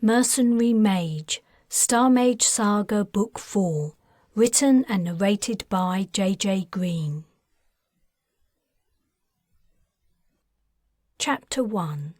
Mercenary Mage, Mage Saga Book 4, written and narrated by J.J. Green. Chapter 1.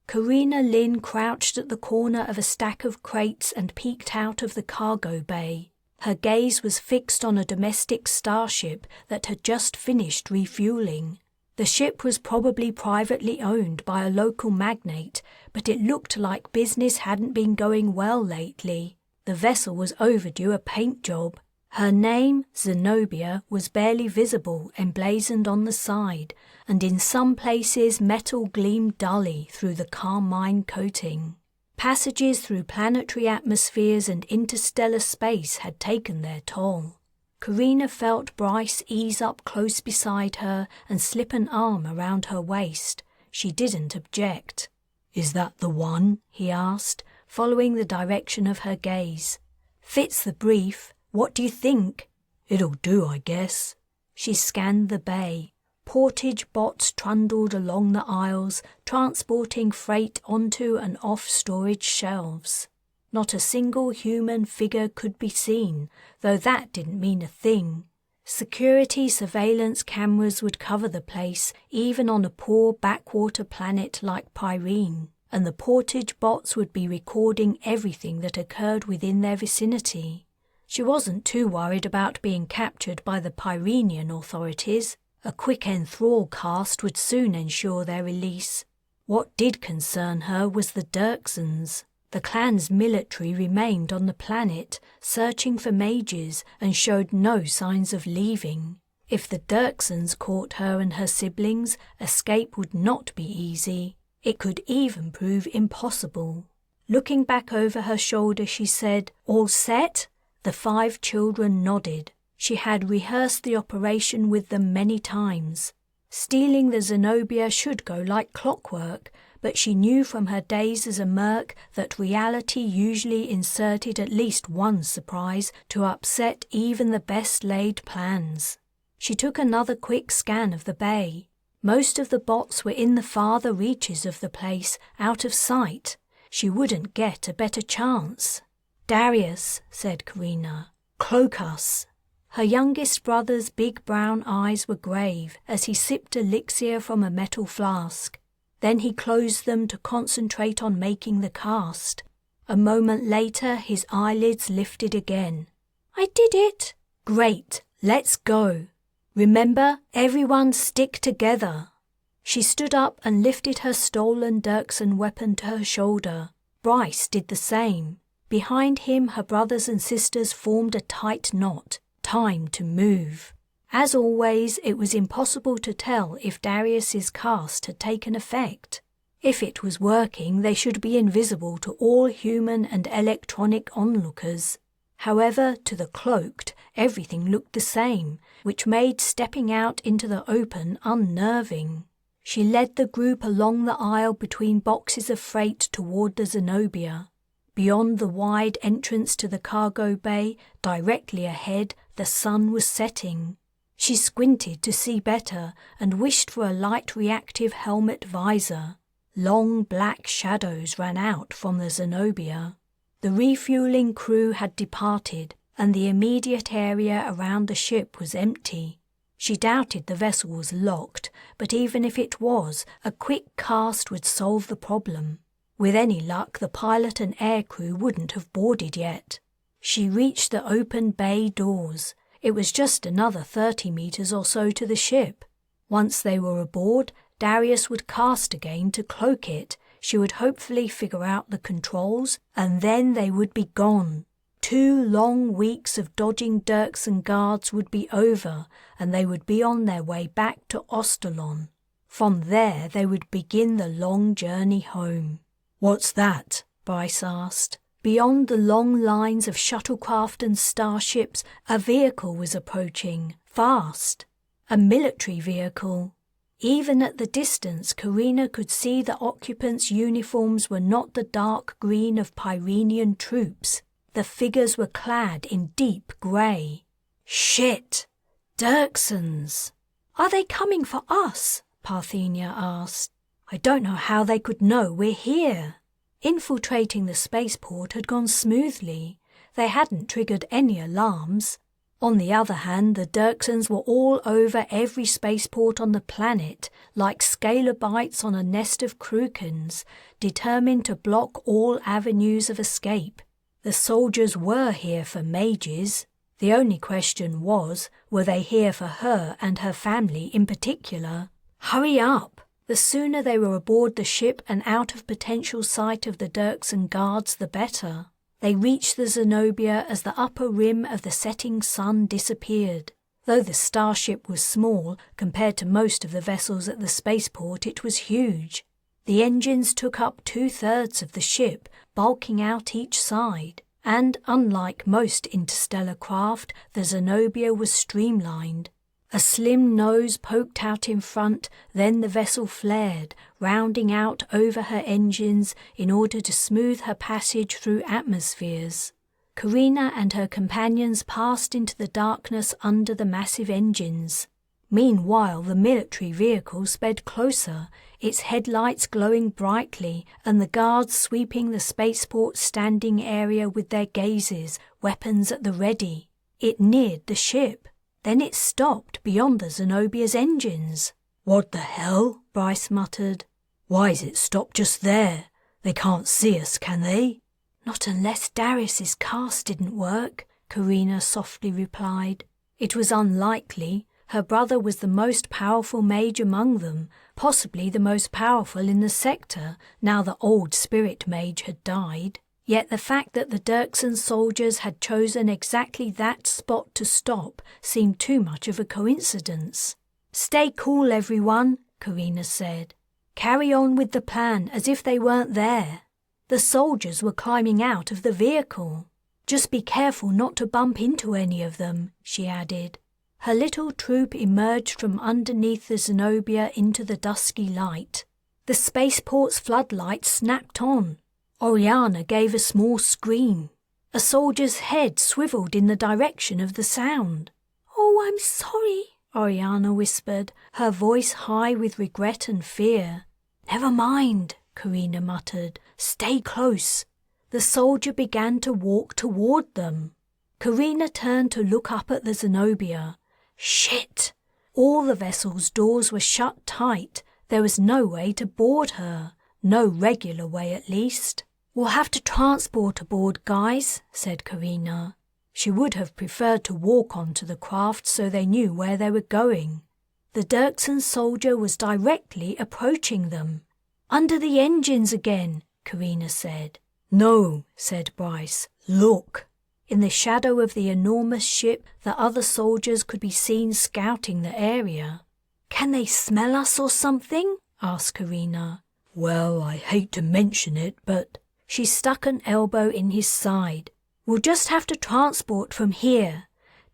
Carina Lin crouched at the corner of a stack of crates and peeked out of the cargo bay. Her gaze was fixed on a domestic starship that had just finished refueling. The ship was probably privately owned by a local magnate, but it looked like business hadn't been going well lately. The vessel was overdue a paint job. Her name, Zenobia, was barely visible, emblazoned on the side, and in some places metal gleamed dully through the carmine coating. Passages through planetary atmospheres and interstellar space had taken their toll. Carina felt Bryce ease up close beside her and slip an arm around her waist. She didn't object. "Is that the one?" he asked, following the direction of her gaze. "Fits the brief. What do you think?" "It'll do, I guess." She scanned the bay. Portage bots trundled along the aisles, transporting freight onto and off storage shelves. Not a single human figure could be seen, though that didn't mean a thing. Security surveillance cameras would cover the place, even on a poor backwater planet like Pyrene, and the portage bots would be recording everything that occurred within their vicinity. She wasn't too worried about being captured by the Pyrenian authorities. A quick enthrall cast would soon ensure their release. What did concern her was the Dirksons. The clan's military remained on the planet, searching for mages, and showed no signs of leaving. If the Dirksons caught her and her siblings, escape would not be easy. It could even prove impossible. Looking back over her shoulder, she said, "All set?" The 5 children nodded. She had rehearsed the operation with them many times. Stealing the Zenobia should go like clockwork, but she knew from her days as a merc that reality usually inserted at least one surprise to upset even the best-laid plans. She took another quick scan of the bay. Most of the bots were in the farther reaches of the place, out of sight. She wouldn't get a better chance. "Darius," said Carina, "cloak us." Her youngest brother's big brown eyes were grave as he sipped elixir from a metal flask. Then he closed them to concentrate on making the cast. A moment later, his eyelids lifted again. "I did it." "Great, let's go. Remember, everyone stick together." She stood up and lifted her stolen Dirksen weapon to her shoulder. Bryce did the same. Behind him, her brothers and sisters formed a tight knot. Time to move. As always, it was impossible to tell if Darius's cast had taken effect. If it was working, they should be invisible to all human and electronic onlookers. However, to the cloaked, everything looked the same, which made stepping out into the open unnerving. She led the group along the aisle between boxes of freight toward the Zenobia. Beyond the wide entrance to the cargo bay, directly ahead, the sun was setting. She squinted to see better and wished for a light reactive helmet visor. Long black shadows ran out from the Zenobia. The refueling crew had departed, and the immediate area around the ship was empty. She doubted the vessel was locked, but even if it was, a quick cast would solve the problem. With any luck, the pilot and aircrew wouldn't have boarded yet. She reached the open bay doors. It was just another 30 meters or so to the ship. Once they were aboard, Darius would cast again to cloak it. She would hopefully figure out the controls, and then they would be gone. 2 long weeks of dodging Dirksen guards would be over, and they would be on their way back to Ostalon. From there, they would begin the long journey home. "What's that?" Bryce asked. Beyond the long lines of shuttlecraft and starships, a vehicle was approaching, fast. A military vehicle. Even at the distance, Carina could see the occupants' uniforms were not the dark green of Pyrenian troops. The figures were clad in deep grey. "Shit! Dirksons!" "Are they coming for us?" Parthenia asked. "I don't know how they could know we're here." Infiltrating the spaceport had gone smoothly. They hadn't triggered any alarms. On the other hand, the Dirksons were all over every spaceport on the planet, like scalar bites on a nest of crookins, determined to block all avenues of escape. The soldiers were here for mages. The only question was, were they here for her and her family in particular? Hurry up! The sooner they were aboard the ship and out of potential sight of the Dirkson guards, the better. They reached the Zenobia as the upper rim of the setting sun disappeared. Though the starship was small, compared to most of the vessels at the spaceport, it was huge. The engines took up 2/3 of the ship, bulking out each side. And, unlike most interstellar craft, the Zenobia was streamlined. A slim nose poked out in front, then the vessel flared, rounding out over her engines in order to smooth her passage through atmospheres. Carina and her companions passed into the darkness under the massive engines. Meanwhile, the military vehicle sped closer, its headlights glowing brightly and the guards sweeping the spaceport standing area with their gazes, weapons at the ready. It neared the ship. Then it stopped beyond the Zenobia's engines. "What the hell?" Bryce muttered. "Why's it stopped just there? They can't see us, can they?" "Not unless Darius's cast didn't work," Carina softly replied. It was unlikely. Her brother was the most powerful mage among them, possibly the most powerful in the sector, now the old spirit mage had died. Yet the fact that the Dirkson soldiers had chosen exactly that spot to stop seemed too much of a coincidence. "Stay cool, everyone," Carina said. "Carry on with the plan as if they weren't there." The soldiers were climbing out of the vehicle. "Just be careful not to bump into any of them," she added. Her little troop emerged from underneath the Zenobia into the dusky light. The spaceport's floodlights snapped on. Oriana gave a small scream. A soldier's head swiveled in the direction of the sound. "Oh, I'm sorry," Oriana whispered, her voice high with regret and fear. "Never mind," Carina muttered. "Stay close." The soldier began to walk toward them. Carina turned to look up at the Zenobia. Shit! All the vessel's doors were shut tight. There was no way to board her. No regular way, at least. "We'll have to transport aboard, guys," said Carina. She would have preferred to walk onto the craft so they knew where they were going. The Dirkson soldier was directly approaching them. "Under the engines again," Carina said. "No," said Bryce. "Look." In the shadow of the enormous ship, the other soldiers could be seen scouting the area. "Can they smell us or something?" asked Carina. "Well, I hate to mention it, but..." She stuck an elbow in his side. "We'll just have to transport from here.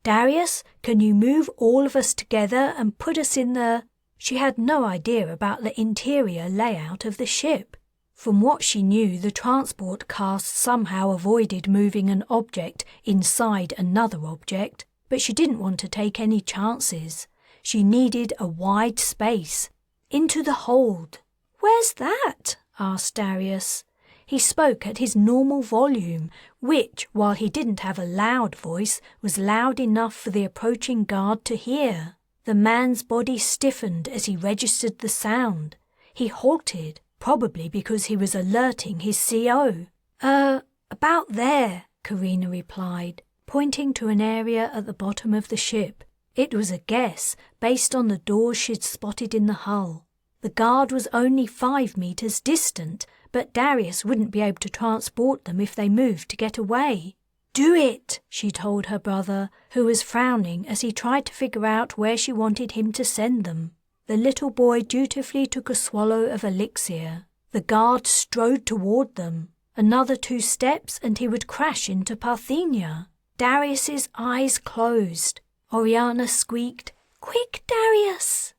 Darius, can you move all of us together and put us in the..." She had no idea about the interior layout of the ship. From what she knew, the transport cast somehow avoided moving an object inside another object, but she didn't want to take any chances. She needed a wide space. "Into the hold." "Where's that?" asked Darius. He spoke at his normal volume, which, while he didn't have a loud voice, was loud enough for the approaching guard to hear. The man's body stiffened as he registered the sound. He halted, probably because he was alerting his CO. About there," Carina replied, pointing to an area at the bottom of the ship. It was a guess, based on the doors she'd spotted in the hull. The guard was only 5 meters distant, but Darius wouldn't be able to transport them if they moved to get away. "Do it," she told her brother, who was frowning as he tried to figure out where she wanted him to send them. The little boy dutifully took a swallow of elixir. The guard strode toward them. Another 2 steps and he would crash into Parthenia. Darius's eyes closed. Oriana squeaked, "Quick, Darius!"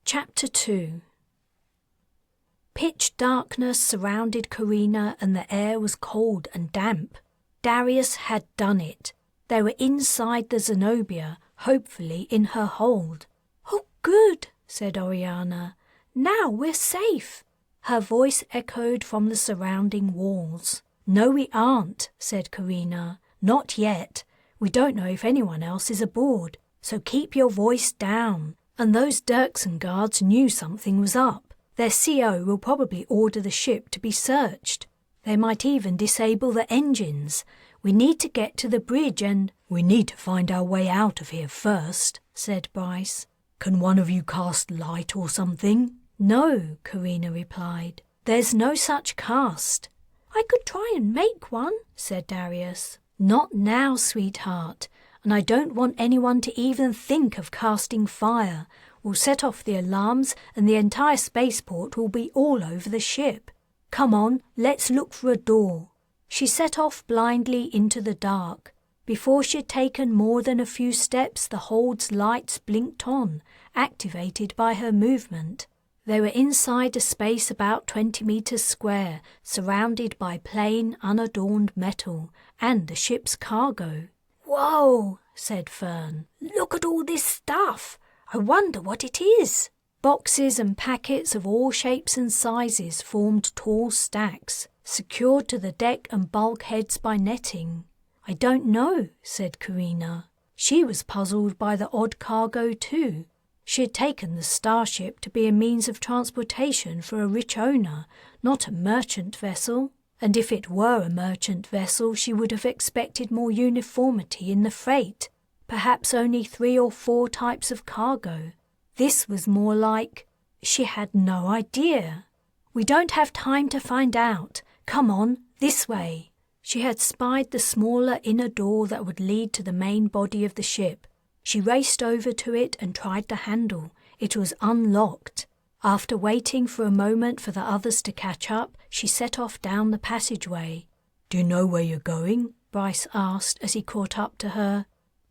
Chapter 2. Pitch darkness surrounded Carina and the air was cold and damp. Darius had done it. They were inside the Zenobia, hopefully in her hold. "Oh, good," said Oriana. Now we're safe." Her voice echoed from the surrounding walls. "No, we aren't," said Carina. "Not yet. We don't know if anyone else is aboard, so keep your voice down." And those Dirksen guards knew something was up. Their CO will probably order the ship to be searched. They might even disable the engines. We need to get to the bridge and— "We need to find our way out of here first," said Bryce. "Can one of you cast light or something?" "No," Carina replied. "There's no such cast." "I could try and make one," said Darius. "Not now, sweetheart, and I don't want anyone to even think of casting fire. We'll set off the alarms and the entire spaceport will be all over the ship. Come on, let's look for a door." She set off blindly into the dark. Before she had taken more than a few steps, the hold's lights blinked on, activated by her movement. They were inside a space about 20 meters square, surrounded by plain, unadorned metal and the ship's cargo. "Whoa," said Fern. "Look at all this stuff. I wonder what it is." Boxes and packets of all shapes and sizes formed tall stacks, secured to the deck and bulkheads by netting. "I don't know," said Carina. She was puzzled by the odd cargo too. She had taken the starship to be a means of transportation for a rich owner, not a merchant vessel. And if it were a merchant vessel, she would have expected more uniformity in the freight, perhaps only 3 or 4 types of cargo. This was more like— She had no idea. "We don't have time to find out. Come on, this way." She had spied the smaller inner door that would lead to the main body of the ship. She raced over to it and tried the handle. It was unlocked. After waiting for a moment for the others to catch up, she set off down the passageway. "Do you know where you're going?" Bryce asked as he caught up to her.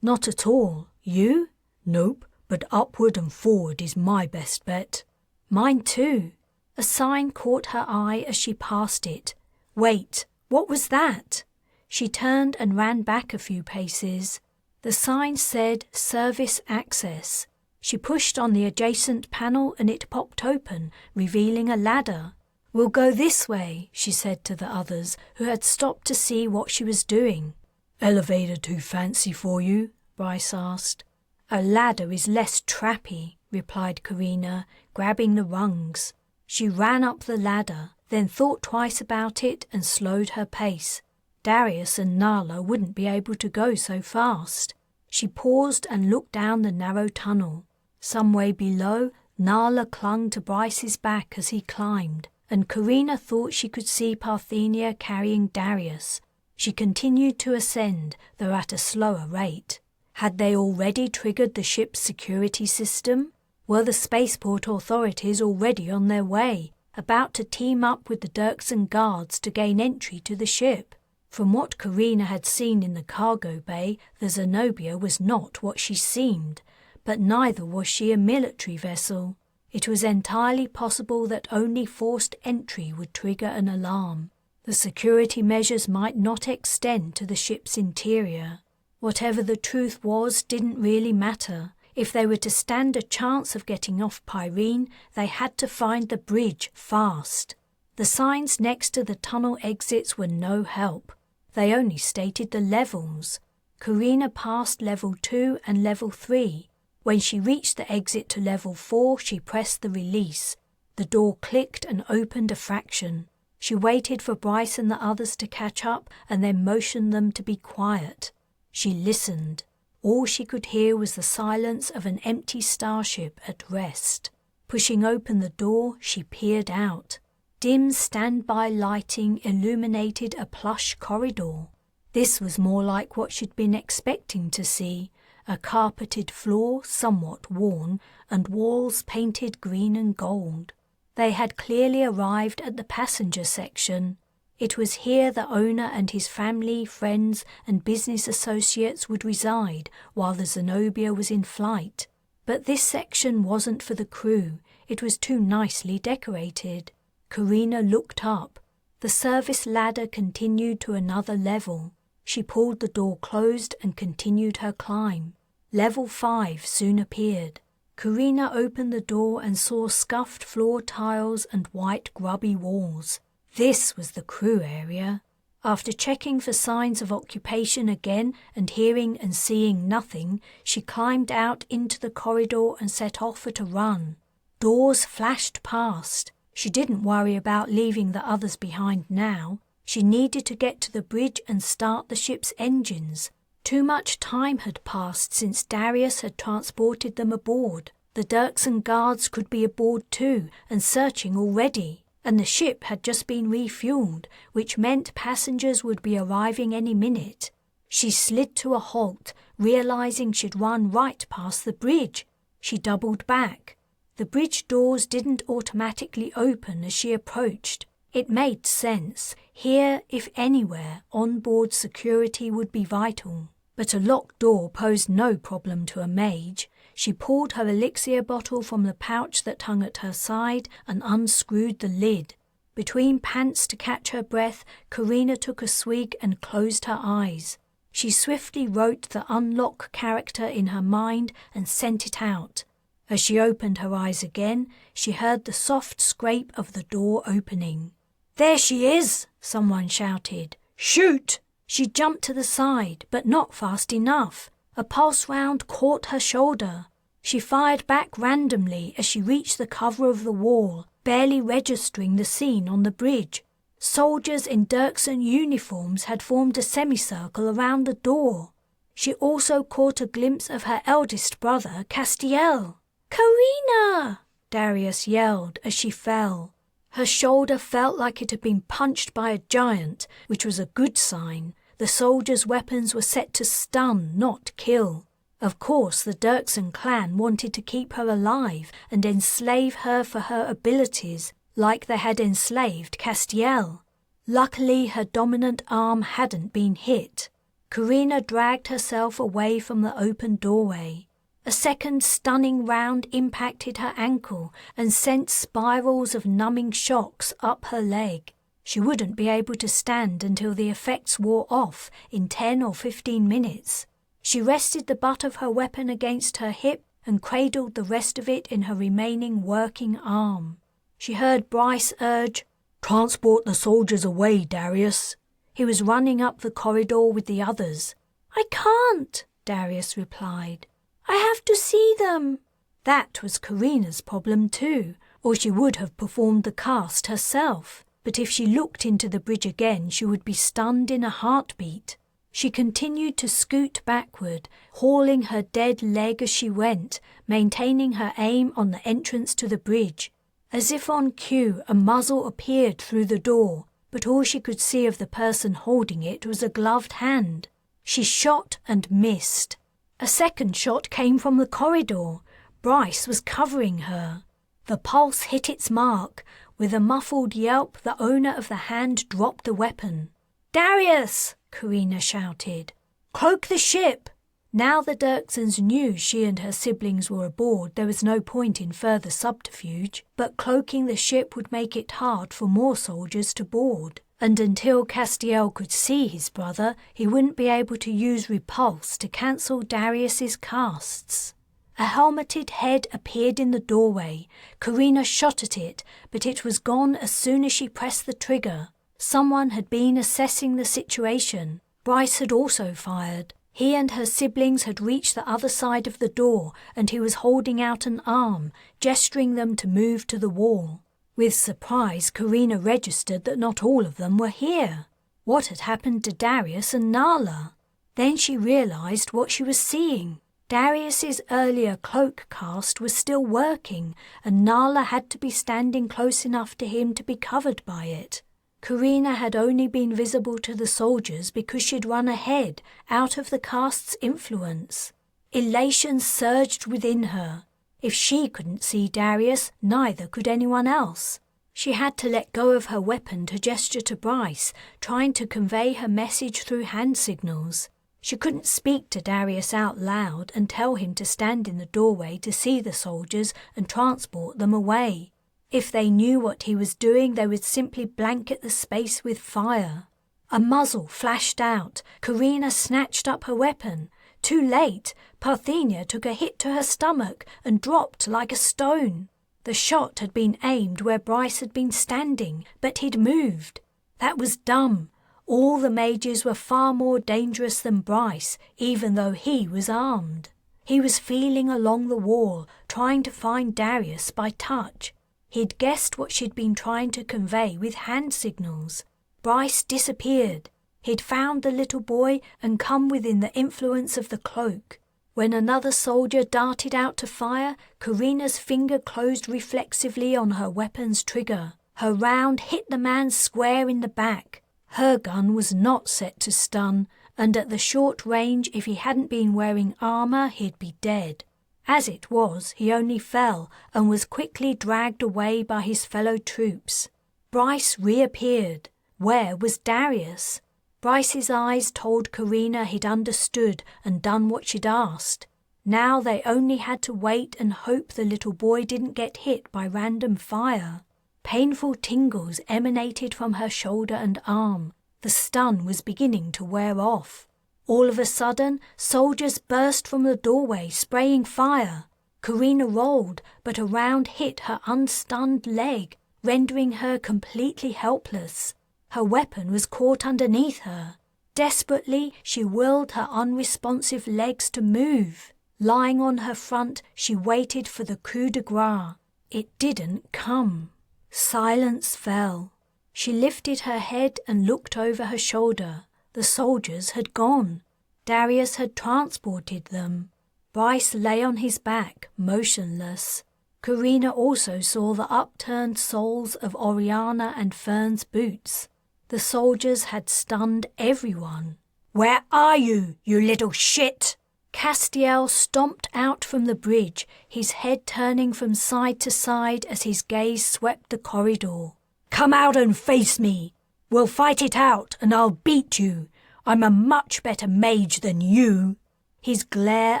"Not at all. You?" "Nope, but upward and forward is my best bet." "Mine too." A sign caught her eye as she passed it. "Wait, what was that?" She turned and ran back a few paces. The sign said Service Access. She pushed on the adjacent panel and it popped open, revealing a ladder. "We'll go this way," she said to the others, who had stopped to see what she was doing. "Elevator too fancy for you?" Bryce asked. "A ladder is less trappy," replied Carina, grabbing the rungs. She ran up the ladder, then thought twice about it and slowed her pace. Darius and Nala wouldn't be able to go so fast. She paused and looked down the narrow tunnel. Some way below, Nala clung to Bryce's back as he climbed, and Carina thought she could see Parthenia carrying Darius. She continued to ascend, though at a slower rate. Had they already triggered the ship's security system? Were the spaceport authorities already on their way, about to team up with the Dirksen guards to gain entry to the ship? From what Carina had seen in the cargo bay, the Zenobia was not what she seemed, but neither was she a military vessel. It was entirely possible that only forced entry would trigger an alarm. The security measures might not extend to the ship's interior. Whatever the truth was didn't really matter. If they were to stand a chance of getting off Pyrene, they had to find the bridge fast. The signs next to the tunnel exits were no help. They only stated the levels. Carina passed level 2 and level 3. When she reached the exit to level 4, she pressed the release. The door clicked and opened a fraction. She waited for Bryce and the others to catch up and then motioned them to be quiet. She listened. All she could hear was the silence of an empty starship at rest. Pushing open the door, she peered out. Dim standby lighting illuminated a plush corridor. This was more like what she'd been expecting to see, a carpeted floor somewhat worn and walls painted green and gold. They had clearly arrived at the passenger section. It was here the owner and his family, friends and business associates would reside while the Zenobia was in flight. But this section wasn't for the crew. It was too nicely decorated. Carina looked up. The service ladder continued to another level. She pulled the door closed and continued her climb. Level 5 soon appeared. Carina opened the door and saw scuffed floor tiles and white grubby walls. This was the crew area. After checking for signs of occupation again and hearing and seeing nothing, she climbed out into the corridor and set off at a run. Doors flashed past. She didn't worry about leaving the others behind now. She needed to get to the bridge and start the ship's engines. Too much time had passed since Darius had transported them aboard. The Dirksen guards could be aboard too and searching already, and the ship had just been refueled, which meant passengers would be arriving any minute. She slid to a halt, realizing she'd run right past the bridge. She doubled back. The bridge doors didn't automatically open as she approached. It made sense. Here, if anywhere, onboard security would be vital. But a locked door posed no problem to a mage. She pulled her elixir bottle from the pouch that hung at her side and unscrewed the lid. Between pants to catch her breath, Carina took a swig and closed her eyes. She swiftly wrote the unlock character in her mind and sent it out. As she opened her eyes again, she heard the soft scrape of the door opening. "There she is!" someone shouted. "Shoot!" She jumped to the side, but not fast enough. A pulse round caught her shoulder. She fired back randomly as she reached the cover of the wall, barely registering the scene on the bridge. Soldiers in Dirksen uniforms had formed a semicircle around the door. She also caught a glimpse of her eldest brother, Castiel. "Carina!" Darius yelled as she fell. Her shoulder felt like it had been punched by a giant, which was a good sign. The soldiers' weapons were set to stun, not kill. Of course, the Dirksen clan wanted to keep her alive and enslave her for her abilities, like they had enslaved Castiel. Luckily, her dominant arm hadn't been hit. Carina dragged herself away from the open doorway. A second stunning round impacted her ankle and sent spirals of numbing shocks up her leg. She wouldn't be able to stand until the effects wore off in 10 or 15 minutes. She rested the butt of her weapon against her hip and cradled the rest of it in her remaining working arm. She heard Bryce urge, "Transport the soldiers away, Darius." He was running up the corridor with the others. "I can't," Darius replied. "I have to see them." That was Carina's problem too, or she would have performed the cast herself. But if she looked into the bridge again, she would be stunned in a heartbeat. She continued to scoot backward, hauling her dead leg as she went, maintaining her aim on the entrance to the bridge. As if on cue, a muzzle appeared through the door, but all she could see of the person holding it was a gloved hand. She shot and missed. A second shot came from the corridor. Bryce was covering her. The pulse hit its mark. With a muffled yelp, the owner of the hand dropped the weapon. "Darius!" Carina shouted. "Cloak the ship!" Now the Dirksens knew she and her siblings were aboard, there was no point in further subterfuge, but cloaking the ship would make it hard for more soldiers to board. And until Castiel could see his brother, he wouldn't be able to use repulse to cancel Darius's casts. A helmeted head appeared in the doorway. Carina shot at it, but it was gone as soon as she pressed the trigger. Someone had been assessing the situation. Bryce had also fired. He and her siblings had reached the other side of the door, and he was holding out an arm, gesturing them to move to the wall. With surprise, Carina registered that not all of them were here. What had happened to Darius and Nala? Then she realized what she was seeing. Darius's earlier cloak cast was still working, and Nala had to be standing close enough to him to be covered by it. Carina had only been visible to the soldiers because she'd run ahead, out of the cast's influence. Elation surged within her. If she couldn't see Darius, neither could anyone else. She had to let go of her weapon to gesture to Bryce, trying to convey her message through hand signals. She couldn't speak to Darius out loud and tell him to stand in the doorway to see the soldiers and transport them away. If they knew what he was doing, they would simply blanket the space with fire. A muzzle flashed out. Carina snatched up her weapon. Too late, Parthenia took a hit to her stomach and dropped like a stone. The shot had been aimed where Bryce had been standing, but he'd moved. That was dumb. All the mages were far more dangerous than Bryce, even though he was armed. He was feeling along the wall, trying to find Darius by touch. He'd guessed what she'd been trying to convey with hand signals. Bryce disappeared. He'd found the little boy and come within the influence of the cloak. When another soldier darted out to fire, Carina's finger closed reflexively on her weapon's trigger. Her round hit the man square in the back. Her gun was not set to stun, and at the short range, if he hadn't been wearing armour, he'd be dead. As it was, he only fell and was quickly dragged away by his fellow troops. Bryce reappeared. Where was Darius? Bryce's eyes told Carina he'd understood and done what she'd asked. Now they only had to wait and hope the little boy didn't get hit by random fire. Painful tingles emanated from her shoulder and arm. The stun was beginning to wear off. All of a sudden, soldiers burst from the doorway, spraying fire. Carina rolled, but a round hit her unstunned leg, rendering her completely helpless. Her weapon was caught underneath her. Desperately, she willed her unresponsive legs to move. Lying on her front, she waited for the coup de grace. It didn't come. Silence fell. She lifted her head and looked over her shoulder. The soldiers had gone. Darius had transported them. Bryce lay on his back, motionless. Carina also saw the upturned soles of Oriana and Fern's boots. The soldiers had stunned everyone. "Where are you, you little shit?" Castiel stomped out from the bridge, his head turning from side to side as his gaze swept the corridor. "Come out and face me. We'll fight it out and I'll beat you. I'm a much better mage than you." His glare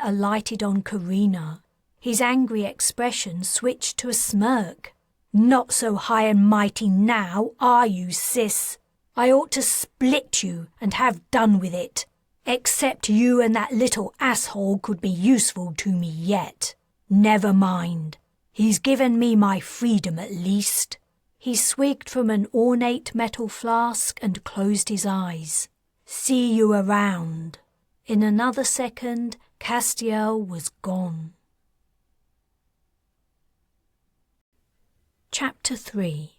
alighted on Carina. His angry expression switched to a smirk. "Not so high and mighty now, are you, sis? I ought to split you and have done with it. Except you and that little asshole could be useful to me yet. Never mind. He's given me my freedom at least." He swigged from an ornate metal flask and closed his eyes. "See you around." In another second, Castiel was gone. Chapter 3.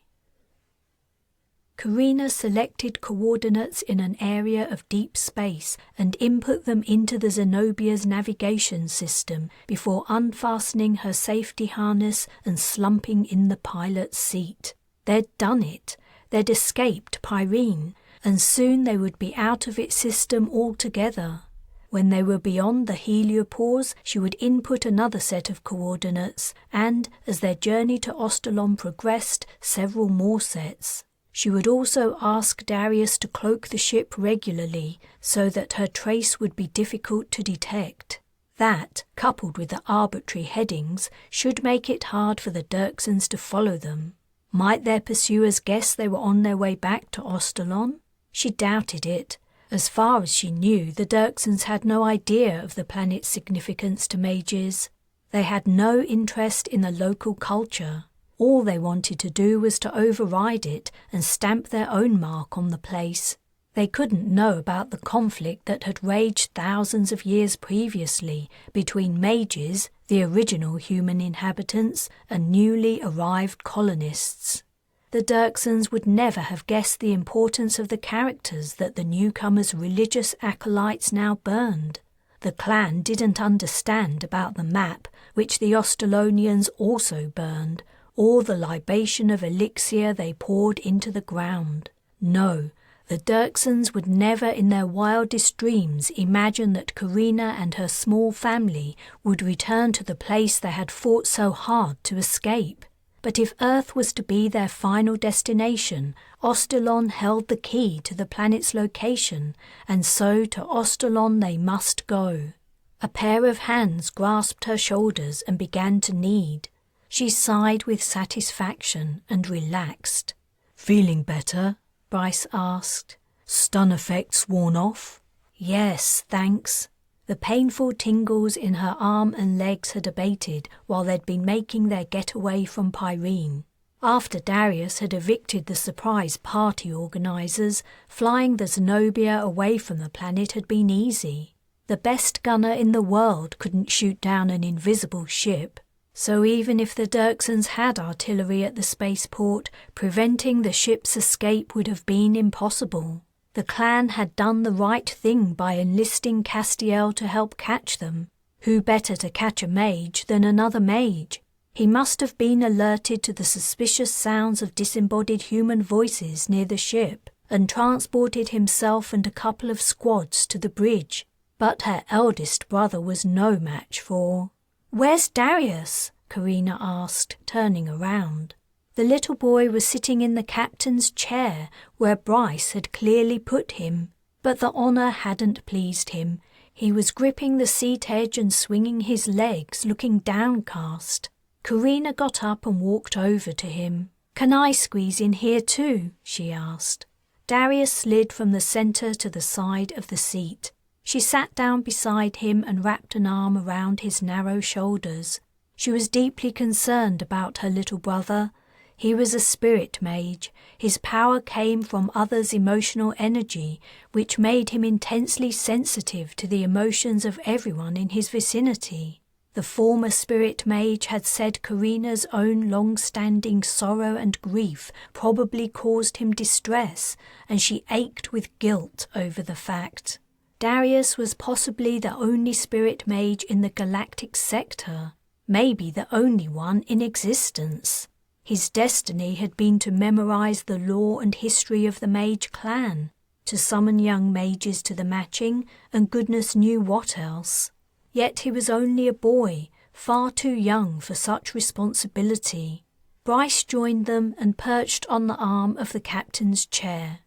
Carina selected coordinates in an area of deep space and input them into the Zenobia's navigation system before unfastening her safety harness and slumping in the pilot's seat. They'd done it. They'd escaped Pyrene, and soon they would be out of its system altogether. When they were beyond the heliopause, she would input another set of coordinates, and, as their journey to Ostalon progressed, several more sets. She would also ask Darius to cloak the ship regularly so that her trace would be difficult to detect. That, coupled with the arbitrary headings, should make it hard for the Dirksons to follow them. Might their pursuers guess they were on their way back to Ostalon? She doubted it. As far as she knew, the Dirksons had no idea of the planet's significance to mages. They had no interest in the local culture. All they wanted to do was to override it and stamp their own mark on the place. They couldn't know about the conflict that had raged thousands of years previously between mages, the original human inhabitants, and newly arrived colonists. The Dirksons would never have guessed the importance of the characters that the newcomers' religious acolytes now burned. The clan didn't understand about the map, which the Ostalonians also burned, or the libation of elixir they poured into the ground. No, the Dirksons would never in their wildest dreams imagine that Carina and her small family would return to the place they had fought so hard to escape. But if Earth was to be their final destination, Ostalon held the key to the planet's location, and so to Ostalon they must go. A pair of hands grasped her shoulders and began to knead. She sighed with satisfaction and relaxed. "Feeling better?" Bryce asked. "Stun effects worn off?" "Yes, thanks." The painful tingles in her arm and legs had abated while they'd been making their getaway from Pyrene. After Darius had evicted the surprise party organisers, flying the Zenobia away from the planet had been easy. The best gunner in the world couldn't shoot down an invisible ship, so even if the Dirksons had artillery at the spaceport, preventing the ship's escape would have been impossible. The clan had done the right thing by enlisting Castiel to help catch them. Who better to catch a mage than another mage? He must have been alerted to the suspicious sounds of disembodied human voices near the ship and transported himself and a couple of squads to the bridge. But her eldest brother was no match for... "Where's Darius?" Carina asked, turning around. The little boy was sitting in the captain's chair where Bryce had clearly put him, but the honour hadn't pleased him. He was gripping the seat edge and swinging his legs, looking downcast. Carina got up and walked over to him. "Can I squeeze in here too?" she asked. Darius slid from the centre to the side of the seat. She sat down beside him and wrapped an arm around his narrow shoulders. She was deeply concerned about her little brother. He was a spirit mage. His power came from others' emotional energy, which made him intensely sensitive to the emotions of everyone in his vicinity. The former spirit mage had said Carina's own long-standing sorrow and grief probably caused him distress, and she ached with guilt over the fact. Darius was possibly the only spirit mage in the galactic sector, maybe the only one in existence. His destiny had been to memorize the lore and history of the mage clan, to summon young mages to the matching, and goodness knew what else. Yet he was only a boy, far too young for such responsibility. Bryce joined them and perched on the arm of the captain's chair.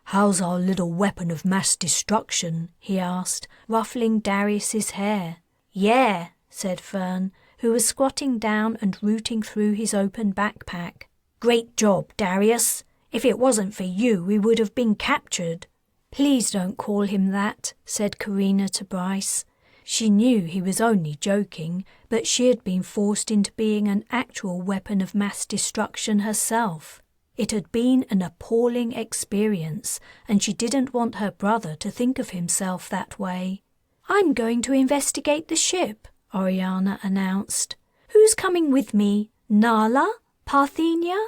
"How's our little weapon of mass destruction?" he asked, ruffling Darius's hair. "Yeah," said Fern, who was squatting down and rooting through his open backpack. "Great job, Darius. If it wasn't for you, we would have been captured." "Please don't call him that," said Carina to Bryce. She knew he was only joking, but she had been forced into being an actual weapon of mass destruction herself. It had been an appalling experience, and she didn't want her brother to think of himself that way. "I'm going to investigate the ship," Oriana announced. "Who's coming with me? Nala? Parthenia?"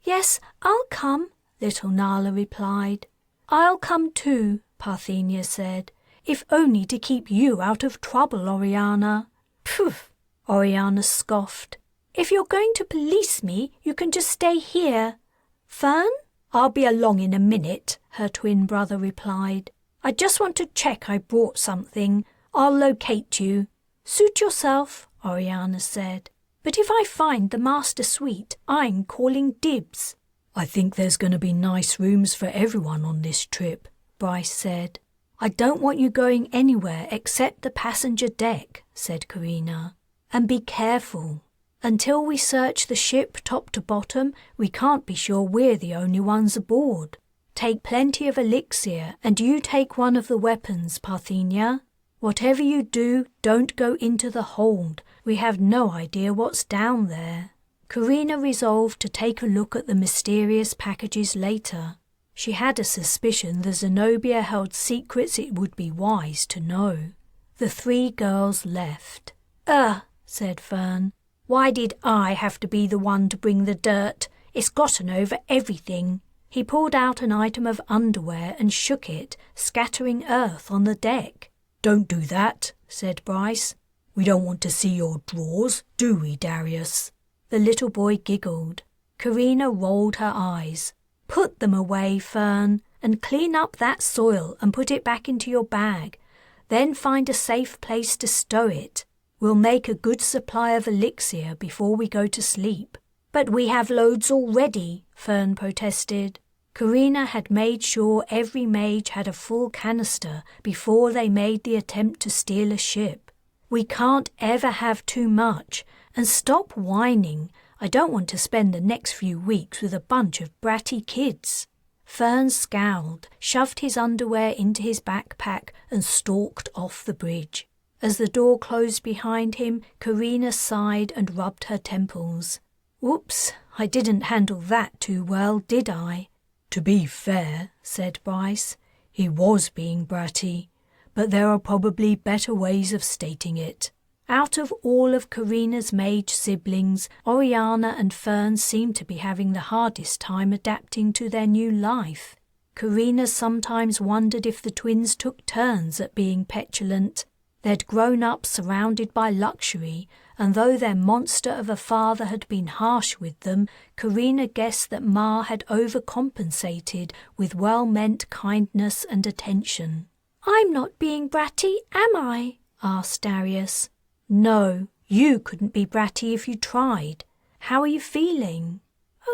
"Yes, I'll come," little Nala replied. "I'll come too," Parthenia said, "if only to keep you out of trouble, Oriana." "Poof," Oriana scoffed. "If you're going to police me, you can just stay here." "Fern?" "I'll be along in a minute," her twin brother replied. "I just want to check I brought something. I'll locate you." "Suit yourself," Oriana said. "But if I find the master suite, I'm calling dibs." "I think there's going to be nice rooms for everyone on this trip," Bryce said. "I don't want you going anywhere except the passenger deck," said Carina. "And be careful. Until we search the ship top to bottom, we can't be sure we're the only ones aboard. Take plenty of elixir, and you take one of the weapons, Parthenia. Whatever you do, don't go into the hold. We have no idea what's down there." Carina resolved to take a look at the mysterious packages later. She had a suspicion the Zenobia held secrets it would be wise to know. The three girls left. Said Fern. "Why did I have to be the one to bring the dirt? It's gotten over everything." He pulled out an item of underwear and shook it, scattering earth on the deck. "Don't do that," said Bryce. "We don't want to see your drawers, do we, Darius?" The little boy giggled. Carina rolled her eyes. "Put them away, Fern, and clean up that soil and put it back into your bag. Then find a safe place to stow it. We'll make a good supply of elixir before we go to sleep." "But we have loads already," Fern protested. Carina had made sure every mage had a full canister before they made the attempt to steal a ship. "We can't ever have too much, and stop whining. I don't want to spend the next few weeks with a bunch of bratty kids." Fern scowled, shoved his underwear into his backpack and stalked off the bridge. As the door closed behind him, Carina sighed and rubbed her temples. "Whoops, I didn't handle that too well, did I?" "To be fair," said Bryce, "he was being bratty, but there are probably better ways of stating it." Out of all of Carina's mage siblings, Oriana and Fern seemed to be having the hardest time adapting to their new life. Carina sometimes wondered if the twins took turns at being petulant. They'd grown up surrounded by luxury, and though their monster of a father had been harsh with them, Carina guessed that Ma had overcompensated with well-meant kindness and attention. "I'm not being bratty, am I?" asked Darius. "No, you couldn't be bratty if you tried. How are you feeling?"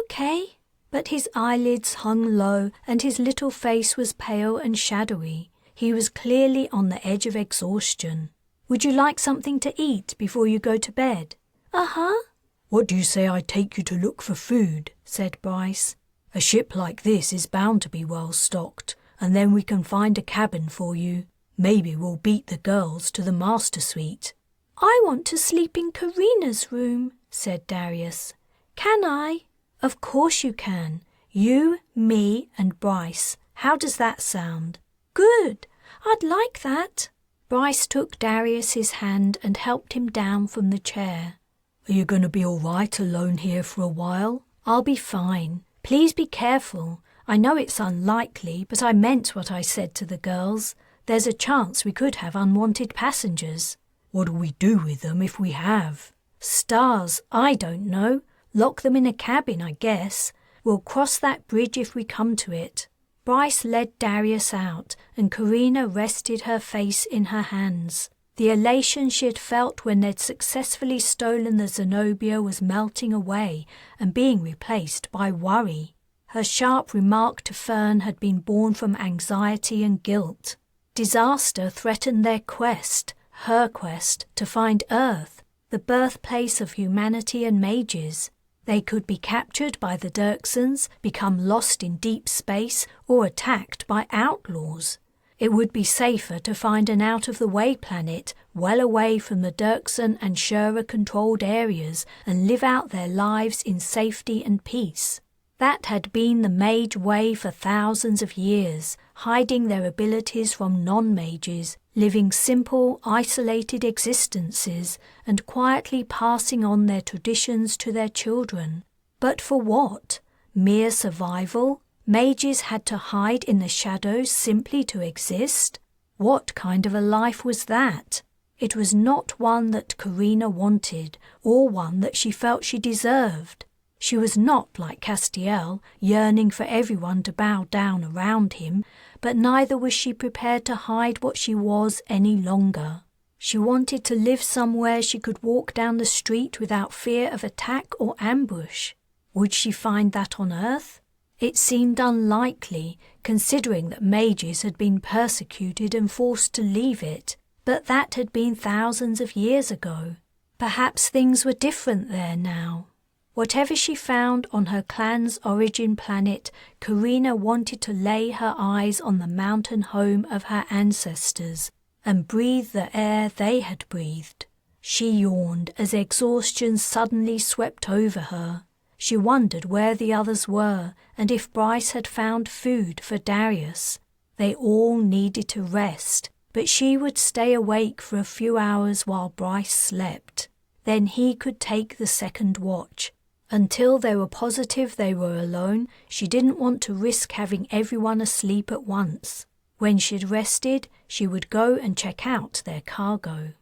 "Okay." But his eyelids hung low and his little face was pale and shadowy. He was clearly on the edge of exhaustion. "Would you like something to eat before you go to bed?" "Uh-huh." "What do you say I take you to look for food?" said Bryce. "A ship like this is bound to be well stocked, and then we can find a cabin for you. Maybe we'll beat the girls to the master suite." "I want to sleep in Carina's room," said Darius. "Can I?" "Of course you can. You, me, and Bryce. How does that sound?" "Good. I'd like that." Bryce took Darius's hand and helped him down from the chair. "Are you going to be all right alone here for a while?" "I'll be fine. Please be careful. I know it's unlikely, but I meant what I said to the girls. There's a chance we could have unwanted passengers." "What do we do with them if we have?" "Stars, I don't know. Lock them in a cabin, I guess. We'll cross that bridge if we come to it." Bryce led Darius out, and Carina rested her face in her hands. The elation she had felt when they'd successfully stolen the Zenobia was melting away and being replaced by worry. Her sharp remark to Fern had been born from anxiety and guilt. Disaster threatened their quest, her quest, to find Earth, the birthplace of humanity and mages. They could be captured by the Dirksons, become lost in deep space, or attacked by outlaws. It would be safer to find an out-of-the-way planet, well away from the Dirkson and Shura-controlled areas, and live out their lives in safety and peace. That had been the mage way for thousands of years, hiding their abilities from non-mages, living simple, isolated existences, and quietly passing on their traditions to their children. But for what? Mere survival? Mages had to hide in the shadows simply to exist? What kind of a life was that? It was not one that Carina wanted, or one that she felt she deserved. She was not like Castiel, yearning for everyone to bow down around him, but neither was she prepared to hide what she was any longer. She wanted to live somewhere she could walk down the street without fear of attack or ambush. Would she find that on Earth? It seemed unlikely, considering that mages had been persecuted and forced to leave it, but that had been thousands of years ago. Perhaps things were different there now. Whatever she found on her clan's origin planet, Carina wanted to lay her eyes on the mountain home of her ancestors and breathe the air they had breathed. She yawned as exhaustion suddenly swept over her. She wondered where the others were and if Bryce had found food for Darius. They all needed to rest, but she would stay awake for a few hours while Bryce slept. Then he could take the second watch. Until they were positive they were alone, she didn't want to risk having everyone asleep at once. When she'd rested, she would go and check out their cargo.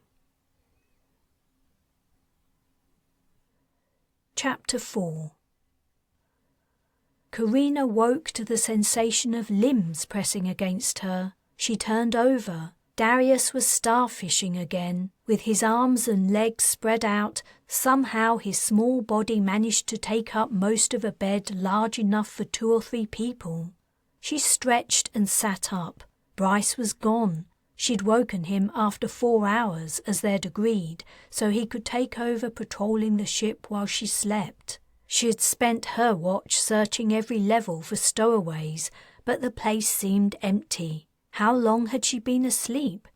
Chapter 4. Carina woke to the sensation of limbs pressing against her. She turned over. Darius was starfishing again. With his arms and legs spread out, somehow his small body managed to take up most of a bed large enough for 2 or 3 people. She stretched and sat up. Bryce was gone. She'd woken him after 4 hours, as they'd agreed, so he could take over patrolling the ship while she slept. She had spent her watch searching every level for stowaways, but the place seemed empty. How long had she been asleep?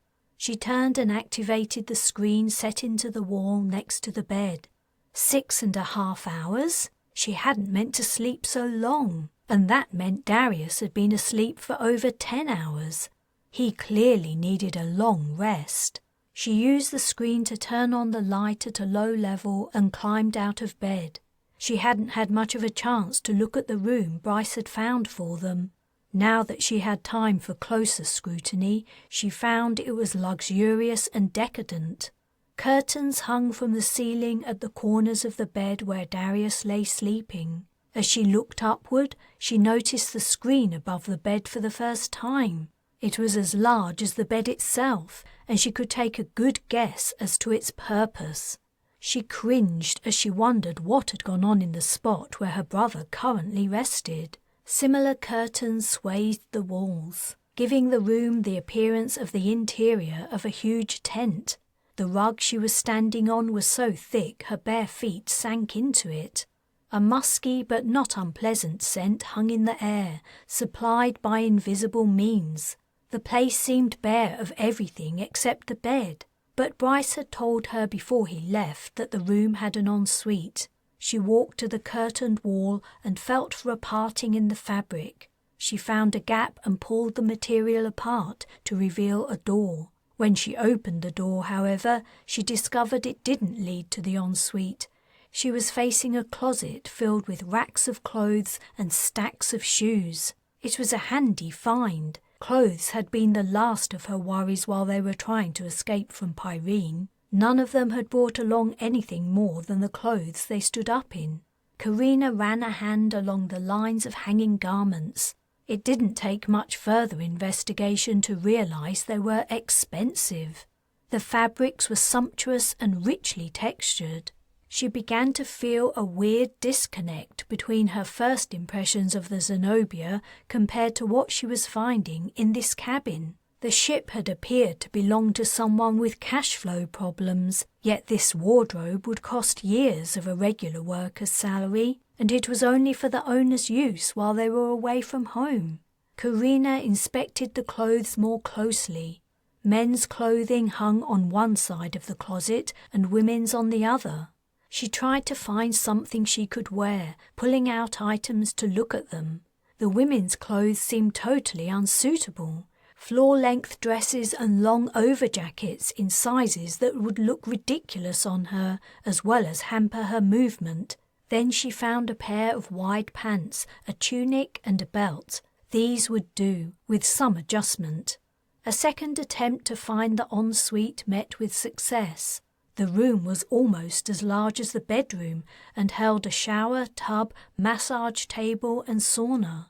She turned and activated the screen set into the wall next to the bed. 6.5 hours? She hadn't meant to sleep so long, and that meant Darius had been asleep for over 10 hours. He clearly needed a long rest. She used the screen to turn on the light at a low level and climbed out of bed. She hadn't had much of a chance to look at the room Bryce had found for them. Now that she had time for closer scrutiny, she found it was luxurious and decadent. Curtains hung from the ceiling at the corners of the bed where Darius lay sleeping. As she looked upward, she noticed the screen above the bed for the first time. It was as large as the bed itself, and she could take a good guess as to its purpose. She cringed as she wondered what had gone on in the spot where her brother currently rested. Similar curtains swathed the walls, giving the room the appearance of the interior of a huge tent. The rug she was standing on was so thick her bare feet sank into it. A musky but not unpleasant scent hung in the air, supplied by invisible means. The place seemed bare of everything except the bed, but Bryce had told her before he left that the room had an ensuite. She walked to the curtained wall and felt for a parting in the fabric. She found a gap and pulled the material apart to reveal a door. When she opened the door, however, she discovered it didn't lead to the ensuite. She was facing a closet filled with racks of clothes and stacks of shoes. It was a handy find. Clothes had been the last of her worries while they were trying to escape from Pyrene. None of them had brought along anything more than the clothes they stood up in. Carina ran a hand along the lines of hanging garments. It didn't take much further investigation to realize they were expensive. The fabrics were sumptuous and richly textured. She began to feel a weird disconnect between her first impressions of the Zenobia compared to what she was finding in this cabin. The ship had appeared to belong to someone with cash flow problems, yet this wardrobe would cost years of a regular worker's salary, and it was only for the owner's use while they were away from home. Carina inspected the clothes more closely. Men's clothing hung on one side of the closet and women's on the other. She tried to find something she could wear, pulling out items to look at them. The women's clothes seemed totally unsuitable. Floor-length dresses and long overjackets in sizes that would look ridiculous on her, as well as hamper her movement. Then she found a pair of wide pants, a tunic and a belt. These would do, with some adjustment. A second attempt to find the ensuite met with success. The room was almost as large as the bedroom and held a shower, tub, massage table and sauna.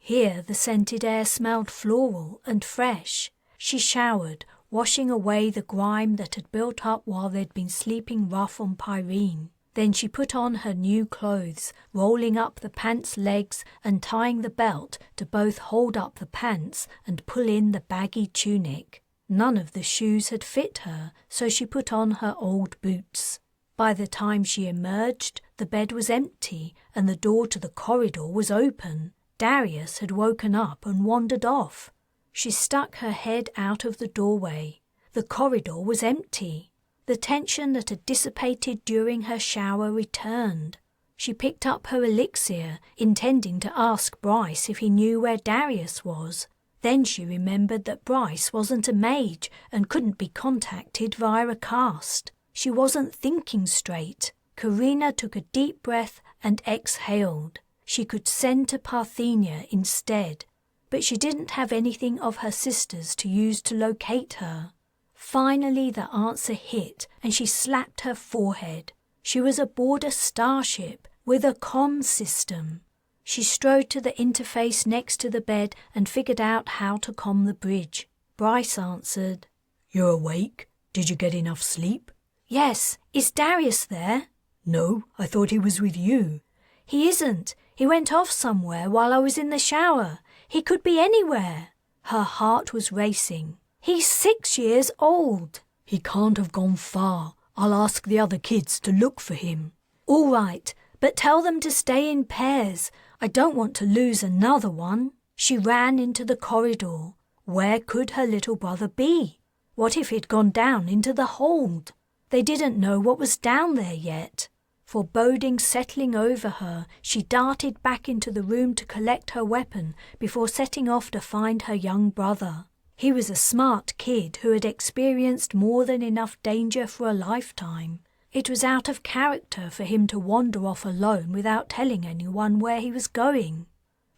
Here the scented air smelled floral and fresh. She showered, washing away the grime that had built up while they'd been sleeping rough on Pyrene. Then she put on her new clothes, rolling up the pants' legs and tying the belt to both hold up the pants and pull in the baggy tunic. None of the shoes had fit her, so she put on her old boots. By the time she emerged, the bed was empty and the door to the corridor was open. Darius had woken up and wandered off. She stuck her head out of the doorway. The corridor was empty. The tension that had dissipated during her shower returned. She picked up her elixir, intending to ask Bryce if he knew where Darius was. Then she remembered that Bryce wasn't a mage and couldn't be contacted via a cast. She wasn't thinking straight. Carina took a deep breath and exhaled. She could send to Parthenia instead, but she didn't have anything of her sister's to use to locate her. Finally the answer hit, and she slapped her forehead. She was aboard a starship with a comm system. She strode to the interface next to the bed and figured out how to comm the bridge. Bryce answered. "You're awake? Did you get enough sleep?" "Yes. Is Darius there?" "No, I thought he was with you." "He isn't. He went off somewhere while I was in the shower. He could be anywhere." Her heart was racing. "He's 6 years old." "He can't have gone far. I'll ask the other kids to look for him." "All right, but tell them to stay in pairs. I don't want to lose another one." She ran into the corridor. Where could her little brother be? What if he'd gone down into the hold? They didn't know what was down there yet. Foreboding settling over her, she darted back into the room to collect her weapon before setting off to find her young brother. He was a smart kid who had experienced more than enough danger for a lifetime. It was out of character for him to wander off alone without telling anyone where he was going.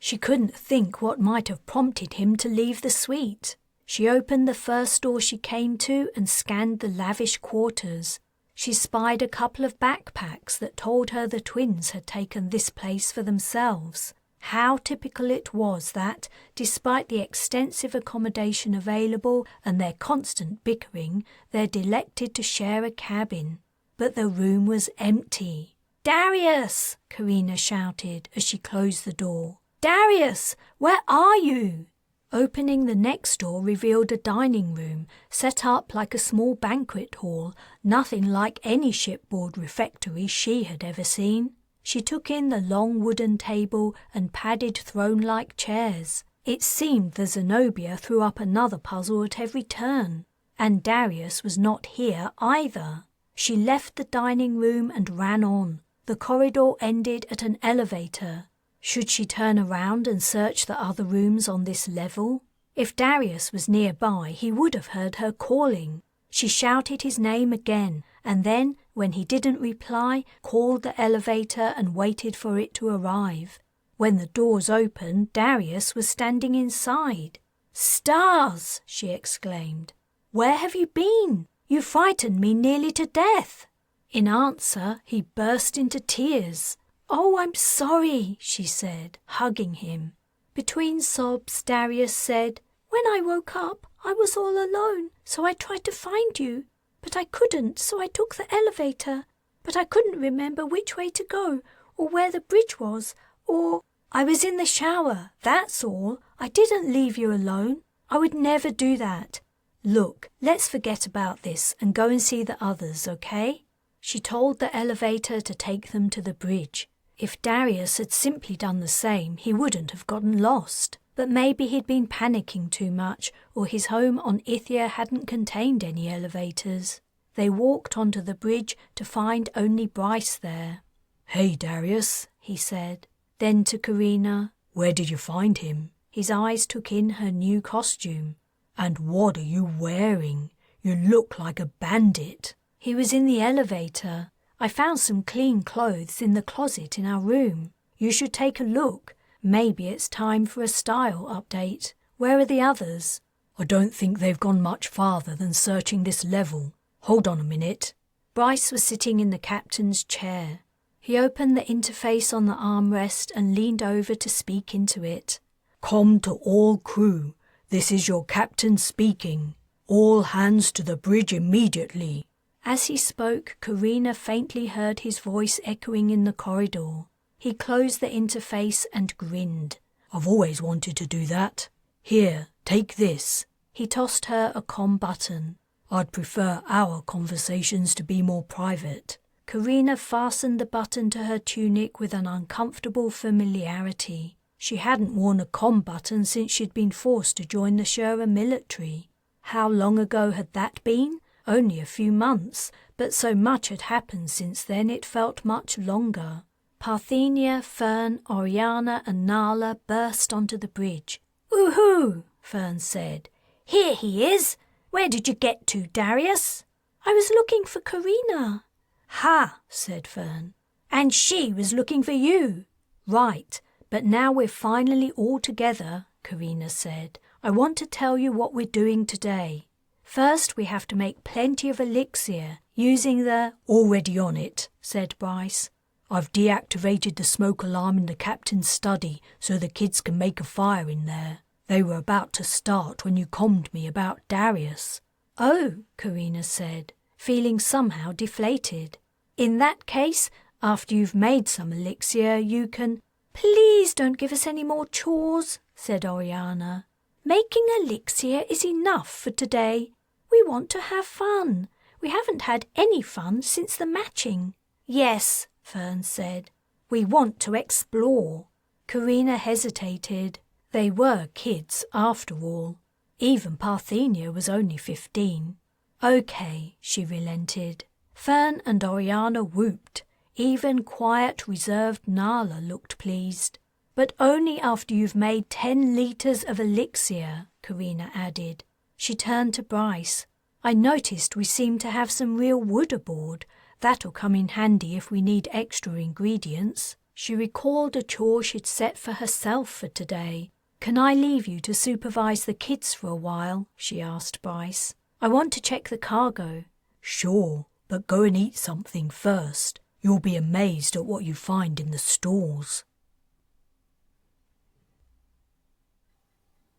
She couldn't think what might have prompted him to leave the suite. She opened the first door she came to and scanned the lavish quarters. She spied a couple of backpacks that told her the twins had taken this place for themselves. How typical it was that, despite the extensive accommodation available and their constant bickering, they'd elected to share a cabin. But the room was empty. "Darius!" Carina shouted as she closed the door. "Darius, where are you?" Opening the next door revealed a dining room set up like a small banquet hall, nothing like any shipboard refectory she had ever seen. She took in the long wooden table and padded throne-like chairs. It seemed the Zenobia threw up another puzzle at every turn. And Darius was not here either. She left the dining room and ran on. The corridor ended at an elevator. Should she turn around and search the other rooms on this level? If Darius was nearby, he would have heard her calling. She shouted his name again, and then, when he didn't reply, called the elevator and waited for it to arrive. When the doors opened, Darius was standing inside. "Stars!" she exclaimed. "Where have you been? You frightened me nearly to death." In answer, he burst into tears. "Oh, I'm sorry," she said, hugging him. Between sobs, Darius said, "When I woke up, I was all alone, so I tried to find you. But I couldn't, so I took the elevator. But I couldn't remember which way to go, or where the bridge was, or... I was in the shower, that's all. I didn't leave you alone. I would never do that. Look, let's forget about this and go and see the others, okay?" She told the elevator to take them to the bridge. If Darius had simply done the same, he wouldn't have gotten lost. But maybe he'd been panicking too much, or his home on Ithia hadn't contained any elevators. They walked onto the bridge to find only Bryce there. "Hey, Darius," he said. Then to Carina, "Where did you find him?" His eyes took in her new costume. "And what are you wearing? You look like a bandit." "He was in the elevator. I found some clean clothes in the closet in our room. You should take a look. Maybe it's time for a style update. Where are the others?" "I don't think they've gone much farther than searching this level. Hold on a minute." Bryce was sitting in the captain's chair. He opened the interface on the armrest and leaned over to speak into it. "Com to all crew. This is your captain speaking. All hands to the bridge immediately." As he spoke, Carina faintly heard his voice echoing in the corridor. He closed the interface and grinned. "I've always wanted to do that. Here, take this." He tossed her a comm button. "I'd prefer our conversations to be more private." Carina fastened the button to her tunic with an uncomfortable familiarity. She hadn't worn a comm button since she'd been forced to join the Shura military. How long ago had that been? Only a few months, but so much had happened since then it felt much longer. Parthenia, Fern, Oriana and Nala burst onto the bridge. "Ooh-hoo!" Fern said. "Here he is! Where did you get to, Darius?" "I was looking for Carina." "Ha!" said Fern. "And she was looking for you." "Right, but now we're finally all together," Carina said. "I want to tell you what we're doing today. First, we have to make plenty of elixir, using the—" "Already on it," said Bryce. "I've deactivated the smoke alarm in the captain's study so the kids can make a fire in there. They were about to start when you commed me about Darius." "Oh," Carina said, feeling somehow deflated. "In that case, after you've made some elixir, you can—" "Please don't give us any more chores," said Oriana. "Making elixir is enough for today. We want to have fun. We haven't had any fun since the matching." "Yes," Fern said. "We want to explore." Carina hesitated. They were kids, after all. Even Parthenia was only 15. Okay, she relented. Fern and Oriana whooped. Even quiet, reserved Nala looked pleased. But only after you've made 10 litres of elixir, Carina added. She turned to Bryce. I noticed we seem to have some real wood aboard. That'll come in handy if we need extra ingredients. She recalled a chore she'd set for herself for today. Can I leave you to supervise the kids for a while? She asked Bryce. I want to check the cargo. Sure, but go and eat something first. You'll be amazed at what you find in the stores.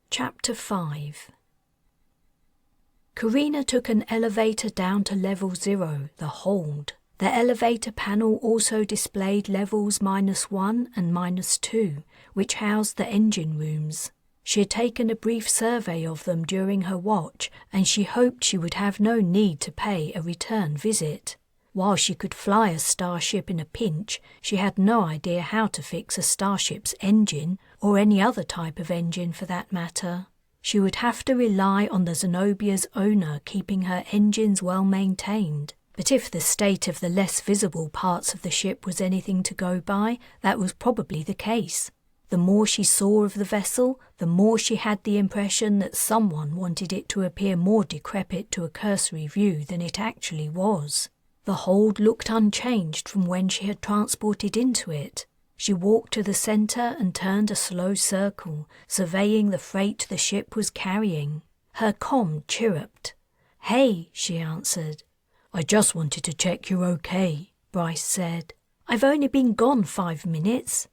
Chapter 5. Carina took an elevator down to level 0, the hold. The elevator panel also displayed levels -1 and -2, which housed the engine rooms. She had taken a brief survey of them during her watch, and she hoped she would have no need to pay a return visit. While she could fly a starship in a pinch, she had no idea how to fix a starship's engine, or any other type of engine for that matter. She would have to rely on the Zenobia's owner keeping her engines well maintained. But if the state of the less visible parts of the ship was anything to go by, that was probably the case. The more she saw of the vessel, the more she had the impression that someone wanted it to appear more decrepit to a cursory view than it actually was. The hold looked unchanged from when she had transported into it. She walked to the centre and turned a slow circle, surveying the freight the ship was carrying. Her comm chirruped. Hey, she answered. I just wanted to check you're okay, Bryce said. I've only been gone 5 minutes.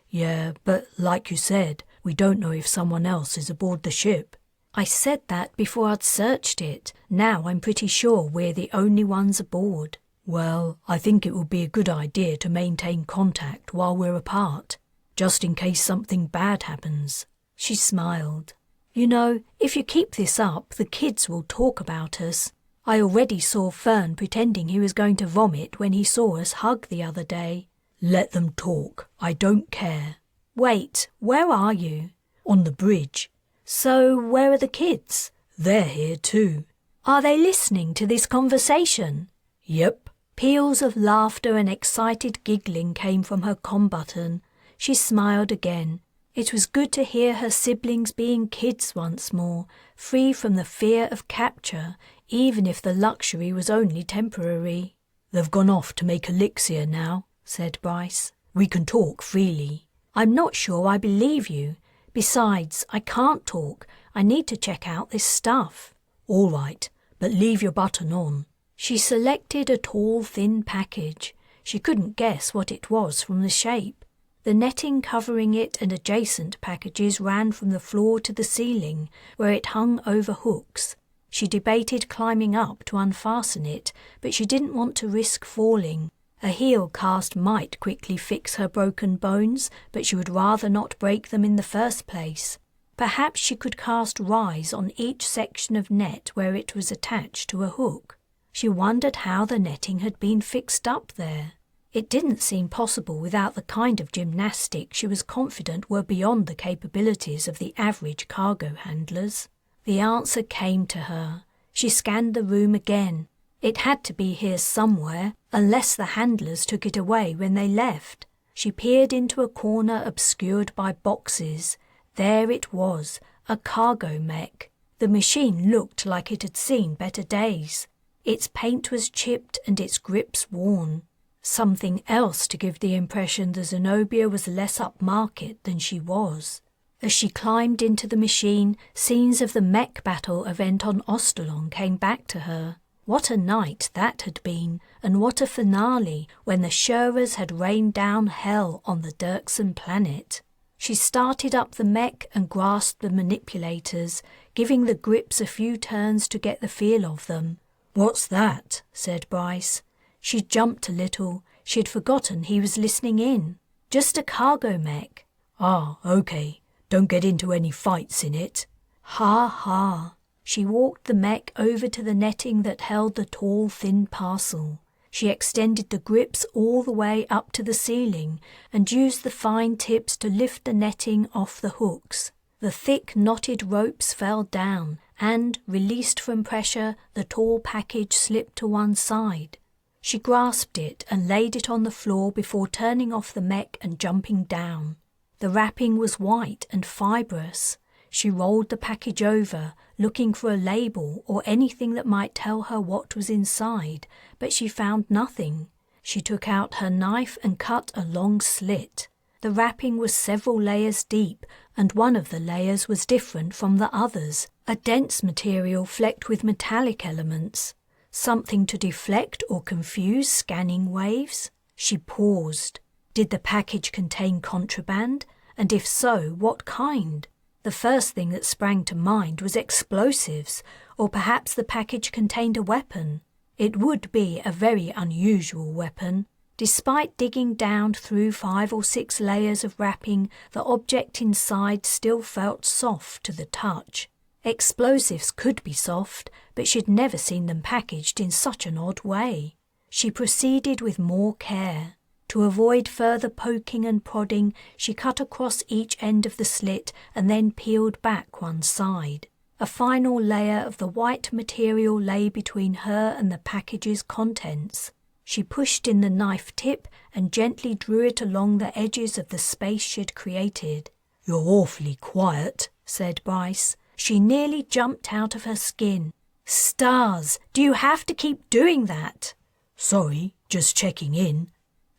Yeah, but like you said, we don't know if someone else is aboard the ship. I said that before I'd searched it. Now I'm pretty sure we're the only ones aboard. Well, I think it would be a good idea to maintain contact while we're apart, just in case something bad happens. She smiled. You know, if you keep this up, the kids will talk about us. I already saw Fern pretending he was going to vomit when he saw us hug the other day. Let them talk. I don't care. Wait, where are you? On the bridge. So, where are the kids? They're here too. Are they listening to this conversation? Yep. Peals of laughter and excited giggling came from her comm button. She smiled again. It was good to hear her siblings being kids once more, free from the fear of capture, even if the luxury was only temporary. They've gone off to make elixir now, said Bryce. We can talk freely. I'm not sure I believe you. Besides, I can't talk. I need to check out this stuff. All right, but leave your button on. She selected a tall, thin package. She couldn't guess what it was from the shape. The netting covering it and adjacent packages ran from the floor to the ceiling, where it hung over hooks. She debated climbing up to unfasten it, but she didn't want to risk falling. A heel cast might quickly fix her broken bones, but she would rather not break them in the first place. Perhaps she could cast rise on each section of net where it was attached to a hook. She wondered how the netting had been fixed up there. It didn't seem possible without the kind of gymnastics she was confident were beyond the capabilities of the average cargo handlers. The answer came to her. She scanned the room again. It had to be here somewhere, unless the handlers took it away when they left. She peered into a corner obscured by boxes. There it was, a cargo mech. The machine looked like it had seen better days. Its paint was chipped and its grips worn. Something else to give the impression the Zenobia was less upmarket than she was. As she climbed into the machine, scenes of the mech battle event on Ostalon came back to her. What a night that had been, and what a finale when the Shurras had rained down hell on the Dirksen planet. She started up the mech and grasped the manipulators, giving the grips a few turns to get the feel of them. "What's that?" said Bryce. She jumped a little. She'd forgotten he was listening in. "Just a cargo mech." "Ah, okay. Don't get into any fights in it." "Ha ha." She walked the mech over to the netting that held the tall, thin parcel. She extended the grips all the way up to the ceiling and used the fine tips to lift the netting off the hooks. The thick knotted ropes fell down, and, released from pressure, the tall package slipped to one side. She grasped it and laid it on the floor before turning off the mech and jumping down. The wrapping was white and fibrous. She rolled the package over, looking for a label or anything that might tell her what was inside, but she found nothing. She took out her knife and cut a long slit. The wrapping was several layers deep, and one of the layers was different from the others, a dense material flecked with metallic elements. Something to deflect or confuse scanning waves? She paused. Did the package contain contraband? And if so, what kind? The first thing that sprang to mind was explosives, or perhaps the package contained a weapon. It would be a very unusual weapon. Despite digging down through 5 or 6 layers of wrapping, the object inside still felt soft to the touch. Explosives could be soft, but she'd never seen them packaged in such an odd way. She proceeded with more care. To avoid further poking and prodding, she cut across each end of the slit and then peeled back one side. A final layer of the white material lay between her and the package's contents. She pushed in the knife tip and gently drew it along the edges of the space she'd created. "You're awfully quiet," said Bryce. She nearly jumped out of her skin. "Stars, do you have to keep doing that?" "Sorry, just checking in."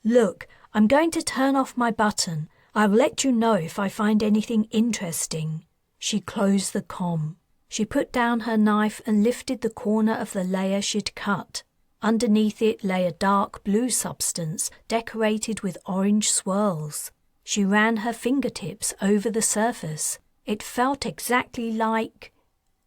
"Look, I'm going to turn off my button. I'll let you know if I find anything interesting." She closed the comm. She put down her knife and lifted the corner of the layer she'd cut. Underneath it lay a dark blue substance decorated with orange swirls. She ran her fingertips over the surface. It felt exactly like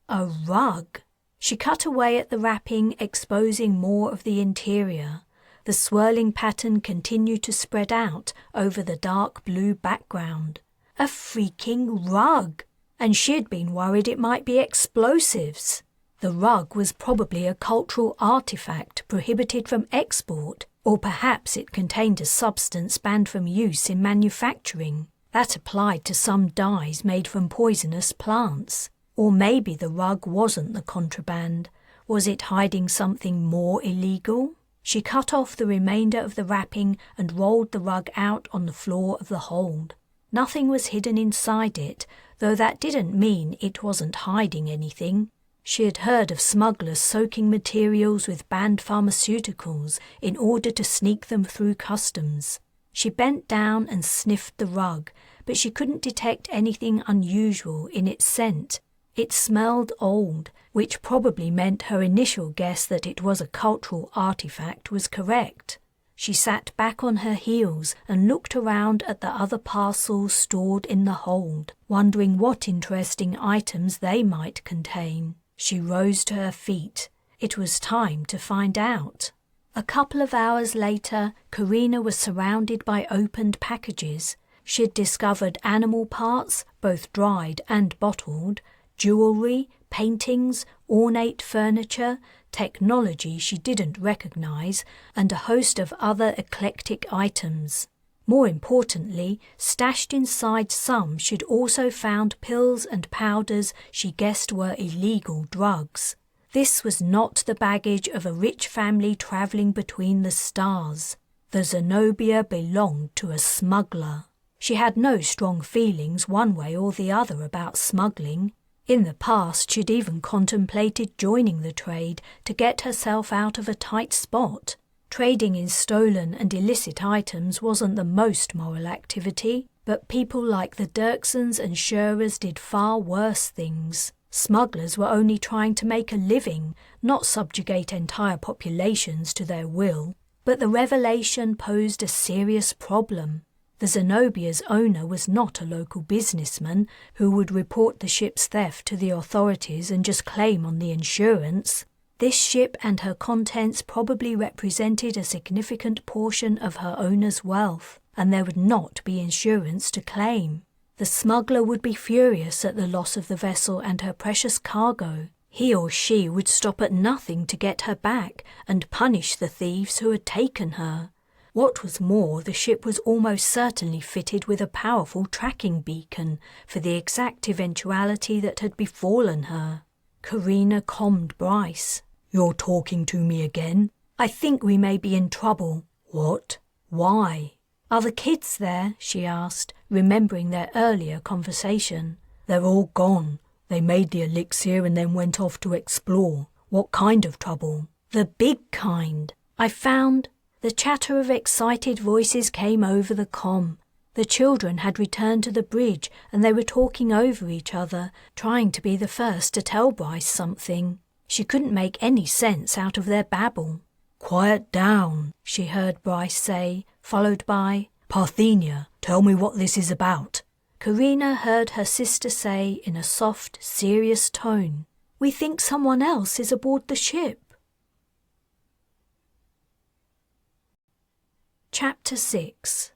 a rug. She cut away at the wrapping, exposing more of the interior. The swirling pattern continued to spread out over the dark blue background. A freaking rug! And she'd been worried it might be explosives. The rug was probably a cultural artifact prohibited from export, or perhaps it contained a substance banned from use in manufacturing. That applied to some dyes made from poisonous plants. Or maybe the rug wasn't the contraband. Was it hiding something more illegal? She cut off the remainder of the wrapping and rolled the rug out on the floor of the hold. Nothing was hidden inside it, though that didn't mean it wasn't hiding anything. She had heard of smugglers soaking materials with banned pharmaceuticals in order to sneak them through customs. She bent down and sniffed the rug, but she couldn't detect anything unusual in its scent. It smelled old, which probably meant her initial guess that it was a cultural artifact was correct. She sat back on her heels and looked around at the other parcels stored in the hold, wondering what interesting items they might contain. She rose to her feet. It was time to find out. A couple of hours later, Carina was surrounded by opened packages. She had discovered animal parts, both dried and bottled, jewellery, paintings, ornate furniture, technology she didn't recognise, and a host of other eclectic items. More importantly, stashed inside some she'd also found pills and powders she guessed were illegal drugs. This was not the baggage of a rich family travelling between the stars. The Zenobia belonged to a smuggler. She had no strong feelings one way or the other about smuggling. In the past, she'd even contemplated joining the trade to get herself out of a tight spot. Trading in stolen and illicit items wasn't the most moral activity, but people like the Dirksons and Schurers did far worse things. Smugglers were only trying to make a living, not subjugate entire populations to their will. But the revelation posed a serious problem. The Zenobia's owner was not a local businessman who would report the ship's theft to the authorities and just claim on the insurance. This ship and her contents probably represented a significant portion of her owner's wealth, and there would not be insurance to claim. The smuggler would be furious at the loss of the vessel and her precious cargo. He or she would stop at nothing to get her back and punish the thieves who had taken her. What was more, the ship was almost certainly fitted with a powerful tracking beacon for the exact eventuality that had befallen her. Carina calmed Bryce. "You're talking to me again? I think we may be in trouble." "What? Why?" "Are the kids there?" she asked, remembering their earlier conversation. "They're all gone. They made the elixir and then went off to explore. What kind of trouble?" "The big kind. I found—" The chatter of excited voices came over the comm. The children had returned to the bridge and they were talking over each other, trying to be the first to tell Bryce something. She couldn't make any sense out of their babble. "Quiet down," she heard Bryce say, followed by, "Parthenia, tell me what this is about." Carina heard her sister say in a soft, serious tone, "We think someone else is aboard the ship." Chapter 6.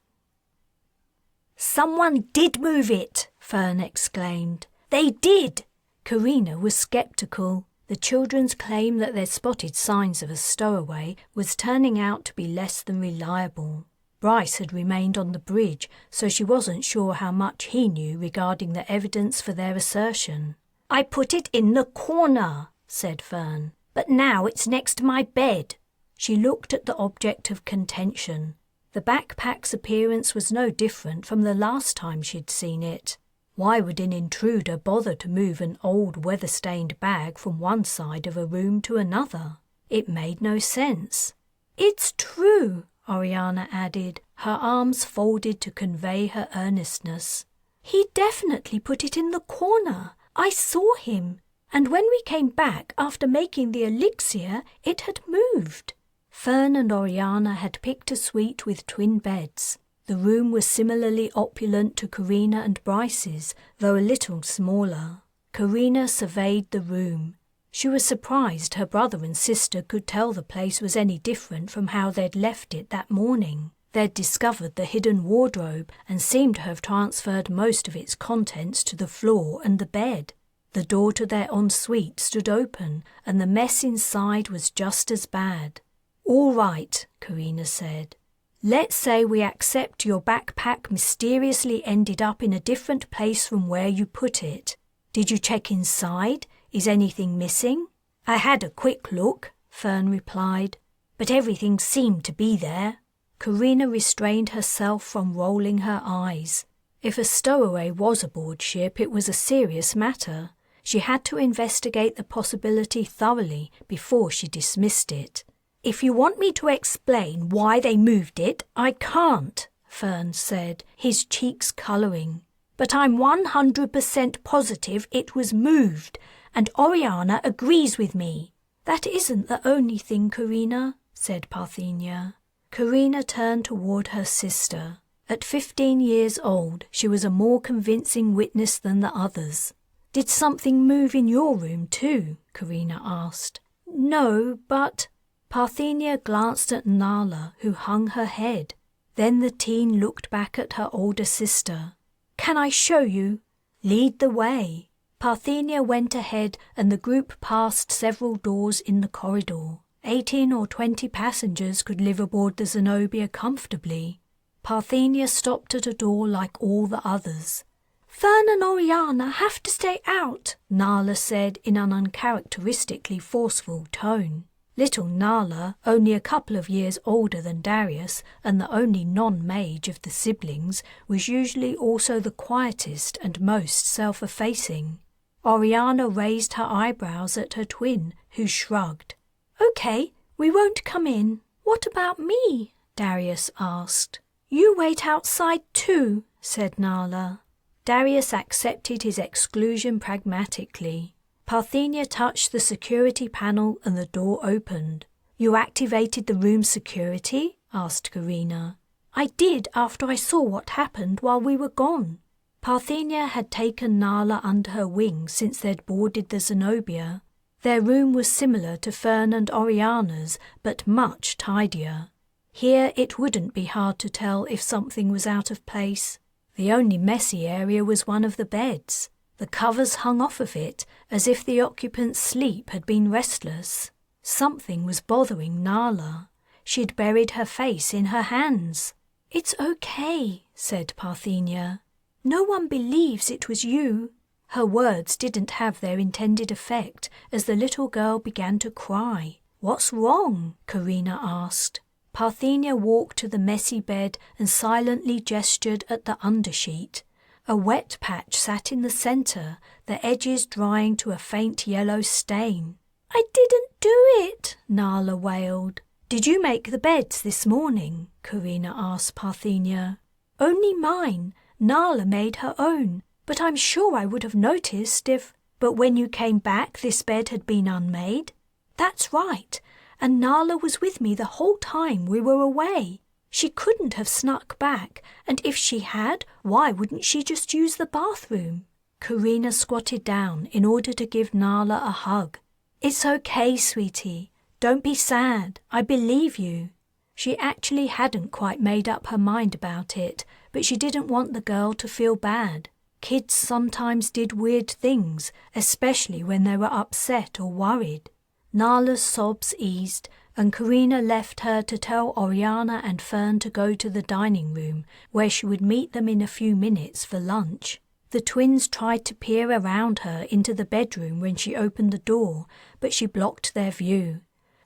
"Someone did move it!" Fern exclaimed. "They did!" Carina was sceptical. The children's claim that they'd spotted signs of a stowaway was turning out to be less than reliable. Bryce had remained on the bridge, so she wasn't sure how much he knew regarding the evidence for their assertion. "I put it in the corner," said Fern, "but now it's next to my bed." She looked at the object of contention. The backpack's appearance was no different from the last time she'd seen it. Why would an intruder bother to move an old weather-stained bag from one side of a room to another? It made no sense. "It's true," Oriana added, her arms folded to convey her earnestness. "He definitely put it in the corner. I saw him, and when we came back after making the elixir, it had moved." Fern and Oriana had picked a suite with twin beds. The room was similarly opulent to Carina and Bryce's, though a little smaller. Carina surveyed the room. She was surprised her brother and sister could tell the place was any different from how they'd left it that morning. They'd discovered the hidden wardrobe and seemed to have transferred most of its contents to the floor and the bed. The door to their ensuite stood open, and the mess inside was just as bad. "All right," Carina said. "Let's say we accept your backpack mysteriously ended up in a different place from where you put it. Did you check inside? Is anything missing?" "I had a quick look," Fern replied, "but everything seemed to be there." Carina restrained herself from rolling her eyes. If a stowaway was aboard ship, it was a serious matter. She had to investigate the possibility thoroughly before she dismissed it. "If you want me to explain why they moved it, I can't," Fern said, his cheeks colouring. "But I'm 100% positive it was moved, and Oriana agrees with me." "That isn't the only thing, Carina," said Parthenia. Carina turned toward her sister. At 15 years old, she was a more convincing witness than the others. "Did something move in your room too?" Carina asked. "No, but—" Parthenia glanced at Nala, who hung her head. Then the teen looked back at her older sister. "Can I show you?" "Lead the way." Parthenia went ahead and the group passed several doors in the corridor. 18 or 20 passengers could live aboard the Zenobia comfortably. Parthenia stopped at a door like all the others. "Fern and Oriana have to stay out," Nala said in an uncharacteristically forceful tone. Little Nala, only a couple of years older than Darius and the only non-mage of the siblings, was usually also the quietest and most self-effacing. Oriana raised her eyebrows at her twin, who shrugged. "Okay, we won't come in." "What about me?" Darius asked. "You wait outside too," said Nala. Darius accepted his exclusion pragmatically. Parthenia touched the security panel and the door opened. "You activated the room's security?" asked Carina. "I did after I saw what happened while we were gone." Parthenia had taken Nala under her wing since they'd boarded the Zenobia. Their room was similar to Fern and Oriana's, but much tidier. Here it wouldn't be hard to tell if something was out of place. The only messy area was one of the beds. The covers hung off of it, as if the occupant's sleep had been restless. Something was bothering Nala. She'd buried her face in her hands. "It's okay," said Parthenia. "No one believes it was you." Her words didn't have their intended effect as the little girl began to cry. "What's wrong?" Carina asked. Parthenia walked to the messy bed and silently gestured at the undersheet. A wet patch sat in the center, the edges drying to a faint yellow stain. "I didn't do it," Nala wailed. "Did you make the beds this morning?" Carina asked Parthenia. "Only mine. Nala made her own, but I'm sure I would have noticed if—" "But when you came back, this bed had been unmade?" "That's right, and Nala was with me the whole time we were away. She couldn't have snuck back, and if she had, why wouldn't she just use the bathroom?" Carina squatted down in order to give Nala a hug. "It's okay, sweetie. Don't be sad. I believe you." She actually hadn't quite made up her mind about it, but she didn't want the girl to feel bad. Kids sometimes did weird things, especially when they were upset or worried. Nala's sobs eased, and Carina left her to tell Oriana and Fern to go to the dining room, where she would meet them in a few minutes for lunch. The twins tried to peer around her into the bedroom when she opened the door, but she blocked their view.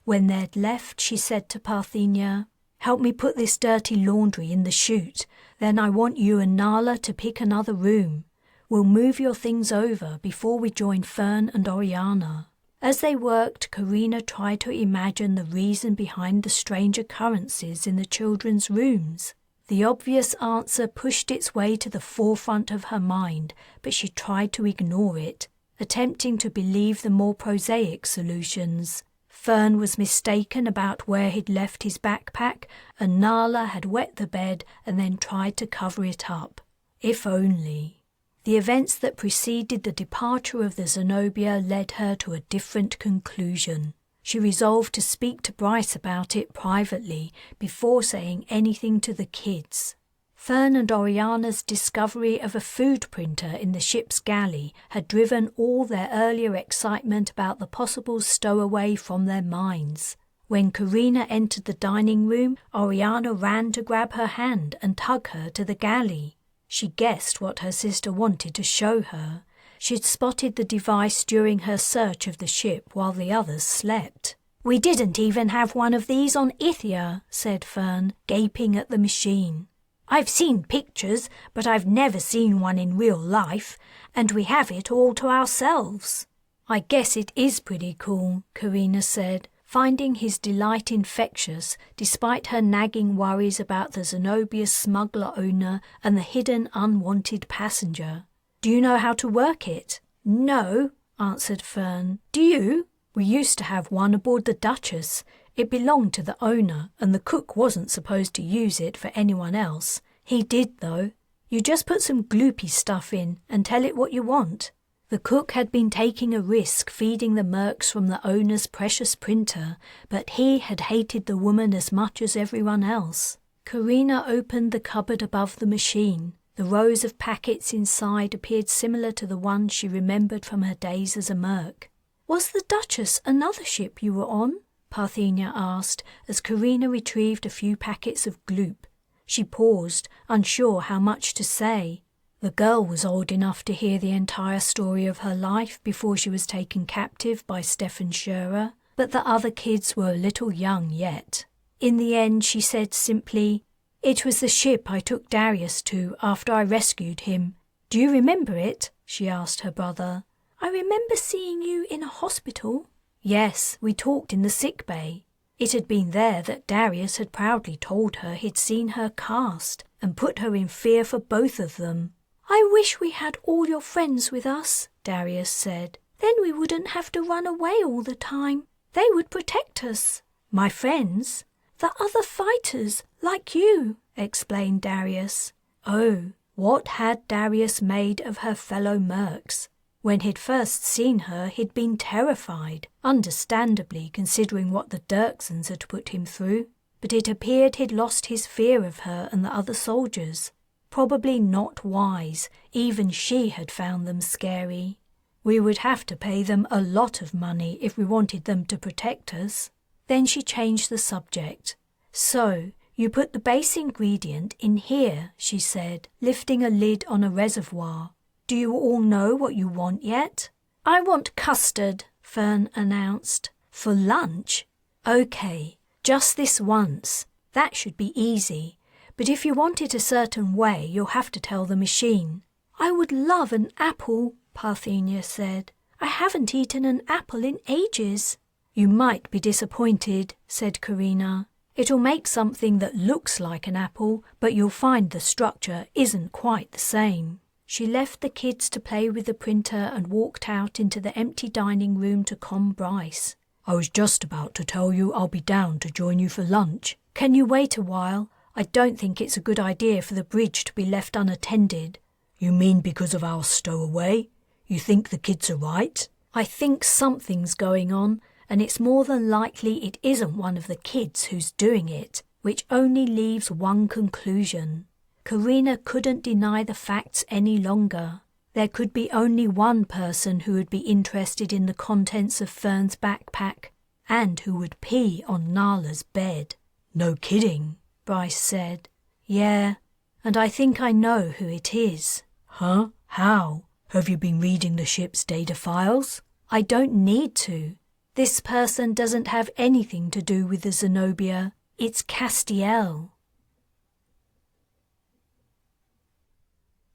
When they'd left, she said to Parthenia, "Help me put this dirty laundry in the chute. Then I want you and Nala to pick another room. We'll move your things over before we join Fern and Oriana." As they worked, Carina tried to imagine the reason behind the strange occurrences in the children's rooms. The obvious answer pushed its way to the forefront of her mind, but she tried to ignore it, attempting to believe the more prosaic solutions. Fern was mistaken about where he'd left his backpack, and Nala had wet the bed and then tried to cover it up. If only. The events that preceded the departure of the Zenobia led her to a different conclusion. She resolved to speak to Bryce about it privately before saying anything to the kids. Fern and Oriana's discovery of a food printer in the ship's galley had driven all their earlier excitement about the possible stowaway from their minds. When Carina entered the dining room, Oriana ran to grab her hand and tug her to the galley. She guessed what her sister wanted to show her. She'd spotted the device during her search of the ship while the others slept. "We didn't even have one of these on Ithia," said Fern, gaping at the machine. "I've seen pictures, but I've never seen one in real life, and we have it all to ourselves." "I guess it is pretty cool," Carina said, finding his delight infectious despite her nagging worries about the Zenobia's smuggler owner and the hidden unwanted passenger. "Do you know how to work it?" "No," answered Fern. "Do you? We used to have one aboard the Duchess. It belonged to the owner, and the cook wasn't supposed to use it for anyone else. He did, though. You just put some gloopy stuff in and tell it what you want." The cook had been taking a risk feeding the mercs from the owner's precious printer, but he had hated the woman as much as everyone else. Carina opened the cupboard above the machine. The rows of packets inside appeared similar to the ones she remembered from her days as a merc. "Was the Duchess another ship you were on?" Parthenia asked as Carina retrieved a few packets of gloop. She paused, unsure how much to say. The girl was old enough to hear the entire story of her life before she was taken captive by Stefan Scherer, but the other kids were a little young yet. In the end, she said simply, "It was the ship I took Darius to after I rescued him. Do you remember it?" she asked her brother. "I remember seeing you in a hospital." "Yes, we talked in the sick bay. It had been there that Darius had proudly told her he'd seen her cast and put her in fear for both of them." "I wish we had all your friends with us," Darius said. "Then we wouldn't have to run away all the time. They would protect us." "My friends?" "The other fighters, like you," explained Darius. Oh, what had Darius made of her fellow mercs? When he'd first seen her, he'd been terrified, understandably considering what the Dirksons had put him through. But it appeared he'd lost his fear of her and the other soldiers. Probably not wise, even she had found them scary. "We would have to pay them a lot of money if we wanted them to protect us." Then she changed the subject. So, you put the base ingredient in here, she said, lifting a lid on a reservoir. Do you all know what you want yet? I want custard, Fern announced. For lunch? Okay, just this once. That should be easy. But if you want it a certain way, you'll have to tell the machine. I would love an apple, Parthenia said. I haven't eaten an apple in ages. You might be disappointed, said Carina. It'll make something that looks like an apple, but you'll find the structure isn't quite the same. She left the kids to play with the printer and walked out into the empty dining room to calm Bryce. I was just about to tell you I'll be down to join you for lunch. Can you wait a while? I don't think it's a good idea for the bridge to be left unattended. You mean because of our stowaway? You think the kids are right? I think something's going on, and it's more than likely it isn't one of the kids who's doing it, which only leaves one conclusion. Carina couldn't deny the facts any longer. There could be only one person who would be interested in the contents of Fern's backpack, and who would pee on Nala's bed. No kidding, Bryce said. Yeah, and I think I know who it is. Huh? How? Have you been reading the ship's data files? I don't need to. This person doesn't have anything to do with the Zenobia. It's Castiel.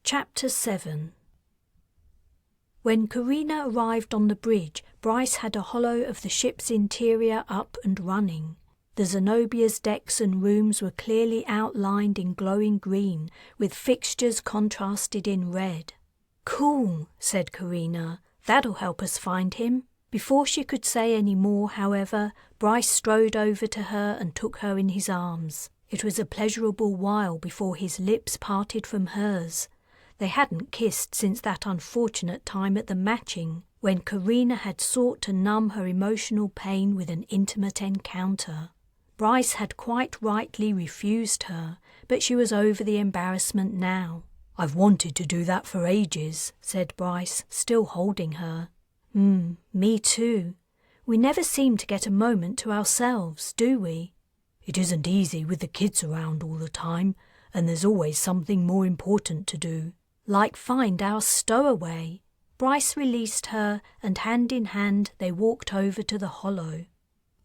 Chapter 7. When Carina arrived on the bridge, Bryce had a holo of the ship's interior up and running. The Zenobia's decks and rooms were clearly outlined in glowing green, with fixtures contrasted in red. Cool, said Carina. That'll help us find him. Before she could say any more, however, Bryce strode over to her and took her in his arms. It was a pleasurable while before his lips parted from hers. They hadn't kissed since that unfortunate time at the matching, when Carina had sought to numb her emotional pain with an intimate encounter. Bryce had quite rightly refused her, but she was over the embarrassment now. I've wanted to do that for ages, said Bryce, still holding her. Me too. We never seem to get a moment to ourselves, do we? It isn't easy with the kids around all the time, and there's always something more important to do. Like find our stowaway. Bryce released her, and hand in hand they walked over to the holo.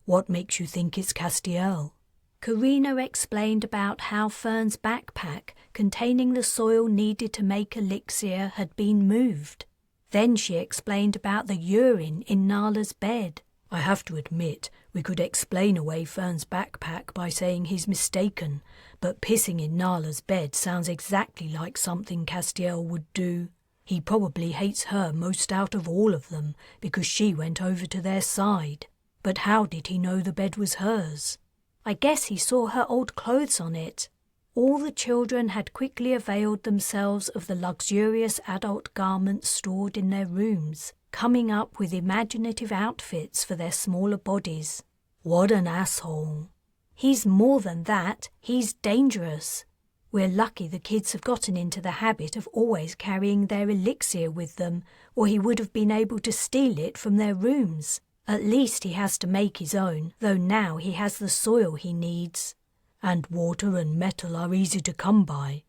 What makes you think it's Castiel? Carina explained about how Fern's backpack, containing the soil needed to make elixir, had been moved. Then she explained about the urine in Nala's bed. I have to admit, we could explain away Fern's backpack by saying he's mistaken, but pissing in Nala's bed sounds exactly like something Castiel would do. He probably hates her most out of all of them, because she went over to their side. But how did he know the bed was hers? I guess he saw her old clothes on it. All the children had quickly availed themselves of the luxurious adult garments stored in their rooms, coming up with imaginative outfits for their smaller bodies. What an asshole. He's more than that, he's dangerous. We're lucky the kids have gotten into the habit of always carrying their elixir with them, or he would have been able to steal it from their rooms. At least he has to make his own, though now he has the soil he needs. And water and metal are easy to come by.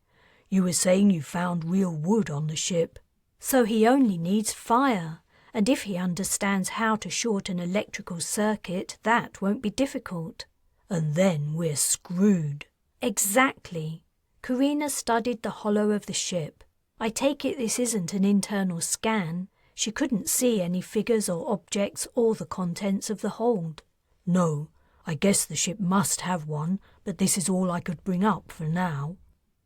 You were saying you found real wood on the ship. So he only needs fire, and if he understands how to short an electrical circuit, that won't be difficult. And then we're screwed. Exactly. Carina studied the hollow of the ship. I take it this isn't an internal scan. She couldn't see any figures or objects or the contents of the hold. No, I guess the ship must have one, but this is all I could bring up for now.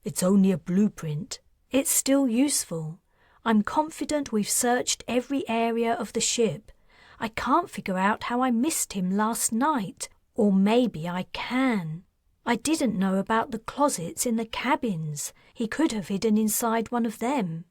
It's only a blueprint. It's still useful. I'm confident we've searched every area of the ship. I can't figure out how I missed him last night, or maybe I can. I didn't know about the closets in the cabins. He could have hidden inside one of them.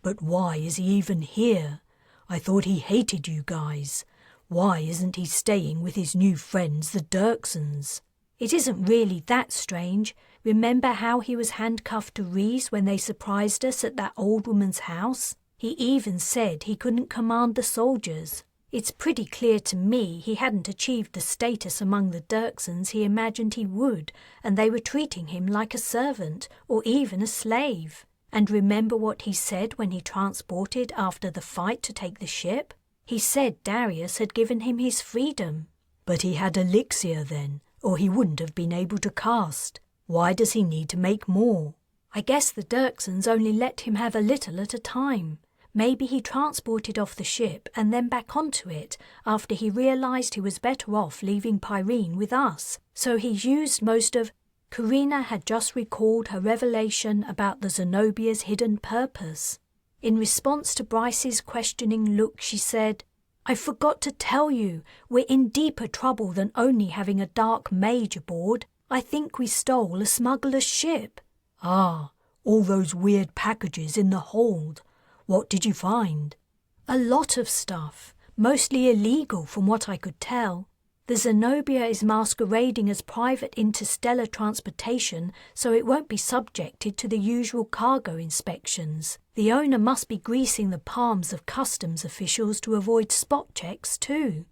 But why is he even here? I thought he hated you guys. Why isn't he staying with his new friends, the Dirksons? It isn't really that strange. Remember how he was handcuffed to Reese when they surprised us at that old woman's house? He even said he couldn't command the soldiers. It's pretty clear to me he hadn't achieved the status among the Dirksons he imagined he would, and they were treating him like a servant or even a slave. And remember what he said when he transported after the fight to take the ship? He said Darius had given him his freedom. But he had elixir then, or he wouldn't have been able to cast. Why does he need to make more? I guess the Dirksons only let him have a little at a time. Maybe he transported off the ship and then back onto it after he realized he was better off leaving Pyrene with us. So he used most of... Carina had just recalled her revelation about the Zenobia's hidden purpose. In response to Bryce's questioning look, she said, "I forgot to tell you, we're in deeper trouble than only having a dark mage aboard. I think we stole a smuggler's ship." "Ah, all those weird packages in the hold. What did you find?" "A lot of stuff, mostly illegal from what I could tell. The Zenobia is masquerading as private interstellar transportation, so it won't be subjected to the usual cargo inspections. The owner must be greasing the palms of customs officials to avoid spot checks too."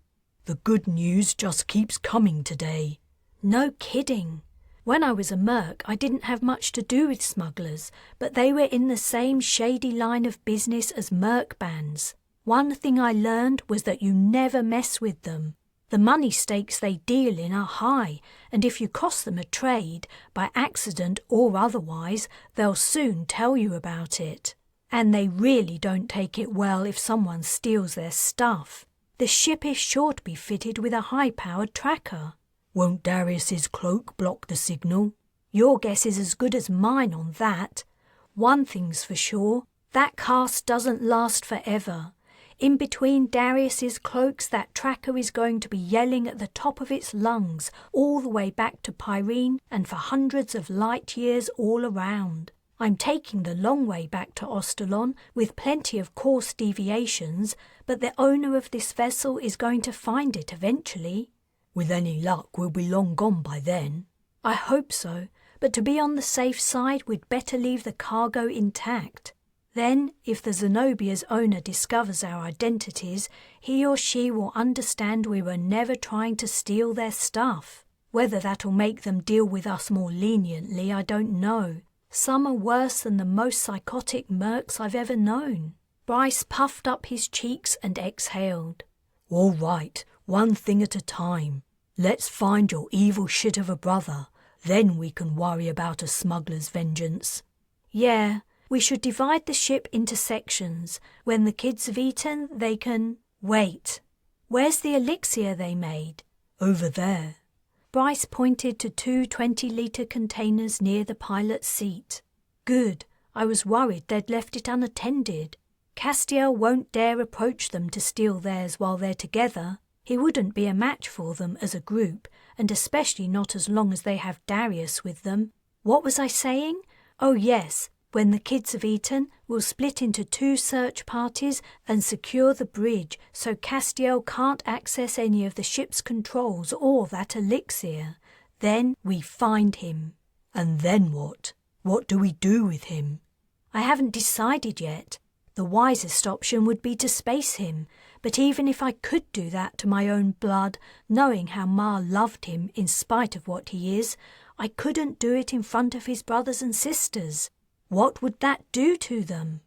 "The good news just keeps coming today." "No kidding. When I was a merc, I didn't have much to do with smugglers, but they were in the same shady line of business as merc bands. One thing I learned was that you never mess with them. The money stakes they deal in are high, and if you cost them a trade, by accident or otherwise, they'll soon tell you about it. And they really don't take it well if someone steals their stuff. The ship is sure to be fitted with a high-powered tracker." "Won't Darius's cloak block the signal?" "Your guess is as good as mine on that. One thing's for sure, that cast doesn't last forever. In between Darius's cloaks, that tracker is going to be yelling at the top of its lungs all the way back to Pyrene and for hundreds of light years all around. I'm taking the long way back to Ostalon with plenty of course deviations, but the owner of this vessel is going to find it eventually." "With any luck, we'll be long gone by then." "I hope so, but to be on the safe side, we'd better leave the cargo intact. Then, if the Zenobia's owner discovers our identities, he or she will understand we were never trying to steal their stuff. Whether that'll make them deal with us more leniently, I don't know. Some are worse than the most psychotic mercs I've ever known." Bryce puffed up his cheeks and exhaled. "All right, one thing at a time. Let's find your evil shit of a brother. Then we can worry about a smuggler's vengeance." "Yeah. We should divide the ship into sections. When the kids have eaten, they can... Wait. Where's the elixir they made?" "Over there." Bryce pointed to 2 20-litre containers near the pilot's seat. "Good. I was worried they'd left it unattended. Castiel won't dare approach them to steal theirs while they're together. He wouldn't be a match for them as a group, and especially not as long as they have Darius with them. What was I saying? Oh yes. When the kids have eaten, we'll split into 2 search parties and secure the bridge so Castiel can't access any of the ship's controls or that elixir. Then we find him." "And then what? What do we do with him?" "I haven't decided yet. The wisest option would be to space him, but even if I could do that to my own blood, knowing how Ma loved him in spite of what he is, I couldn't do it in front of his brothers and sisters. What would that do to them?"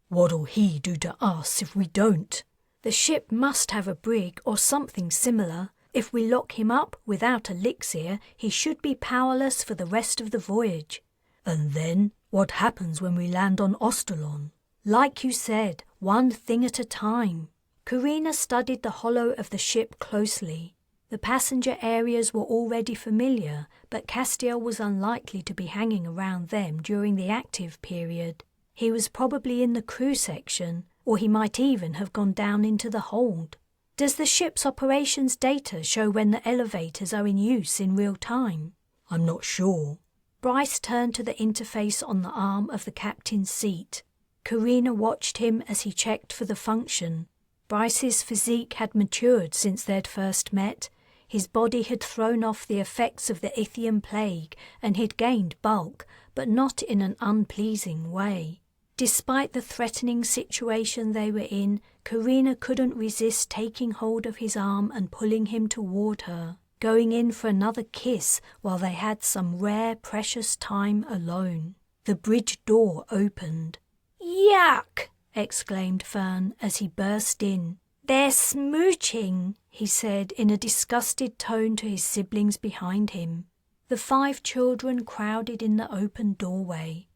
"What'll he do to us if we don't?" "The ship must have a brig or something similar. If we lock him up without elixir, he should be powerless for the rest of the voyage." "And then, what happens when we land on Ostalon?" "Like you said, one thing at a time." Carina studied the hollow of the ship closely. The passenger areas were already familiar, but Castiel was unlikely to be hanging around them during the active period. He was probably in the crew section, or he might even have gone down into the hold. "Does the ship's operations data show when the elevators are in use in real time?" "I'm not sure." Bryce turned to the interface on the arm of the captain's seat. Carina watched him as he checked for the function. Bryce's physique had matured since they'd first met. His body had thrown off the effects of the Ithian plague and he'd gained bulk, but not in an unpleasing way. Despite the threatening situation they were in, Carina couldn't resist taking hold of his arm and pulling him toward her, going in for another kiss while they had some rare, precious time alone. The bridge door opened. "Yuck!" exclaimed Fern as he burst in. "They're smooching," he said in a disgusted tone to his siblings behind him. The 5 children crowded in the open doorway.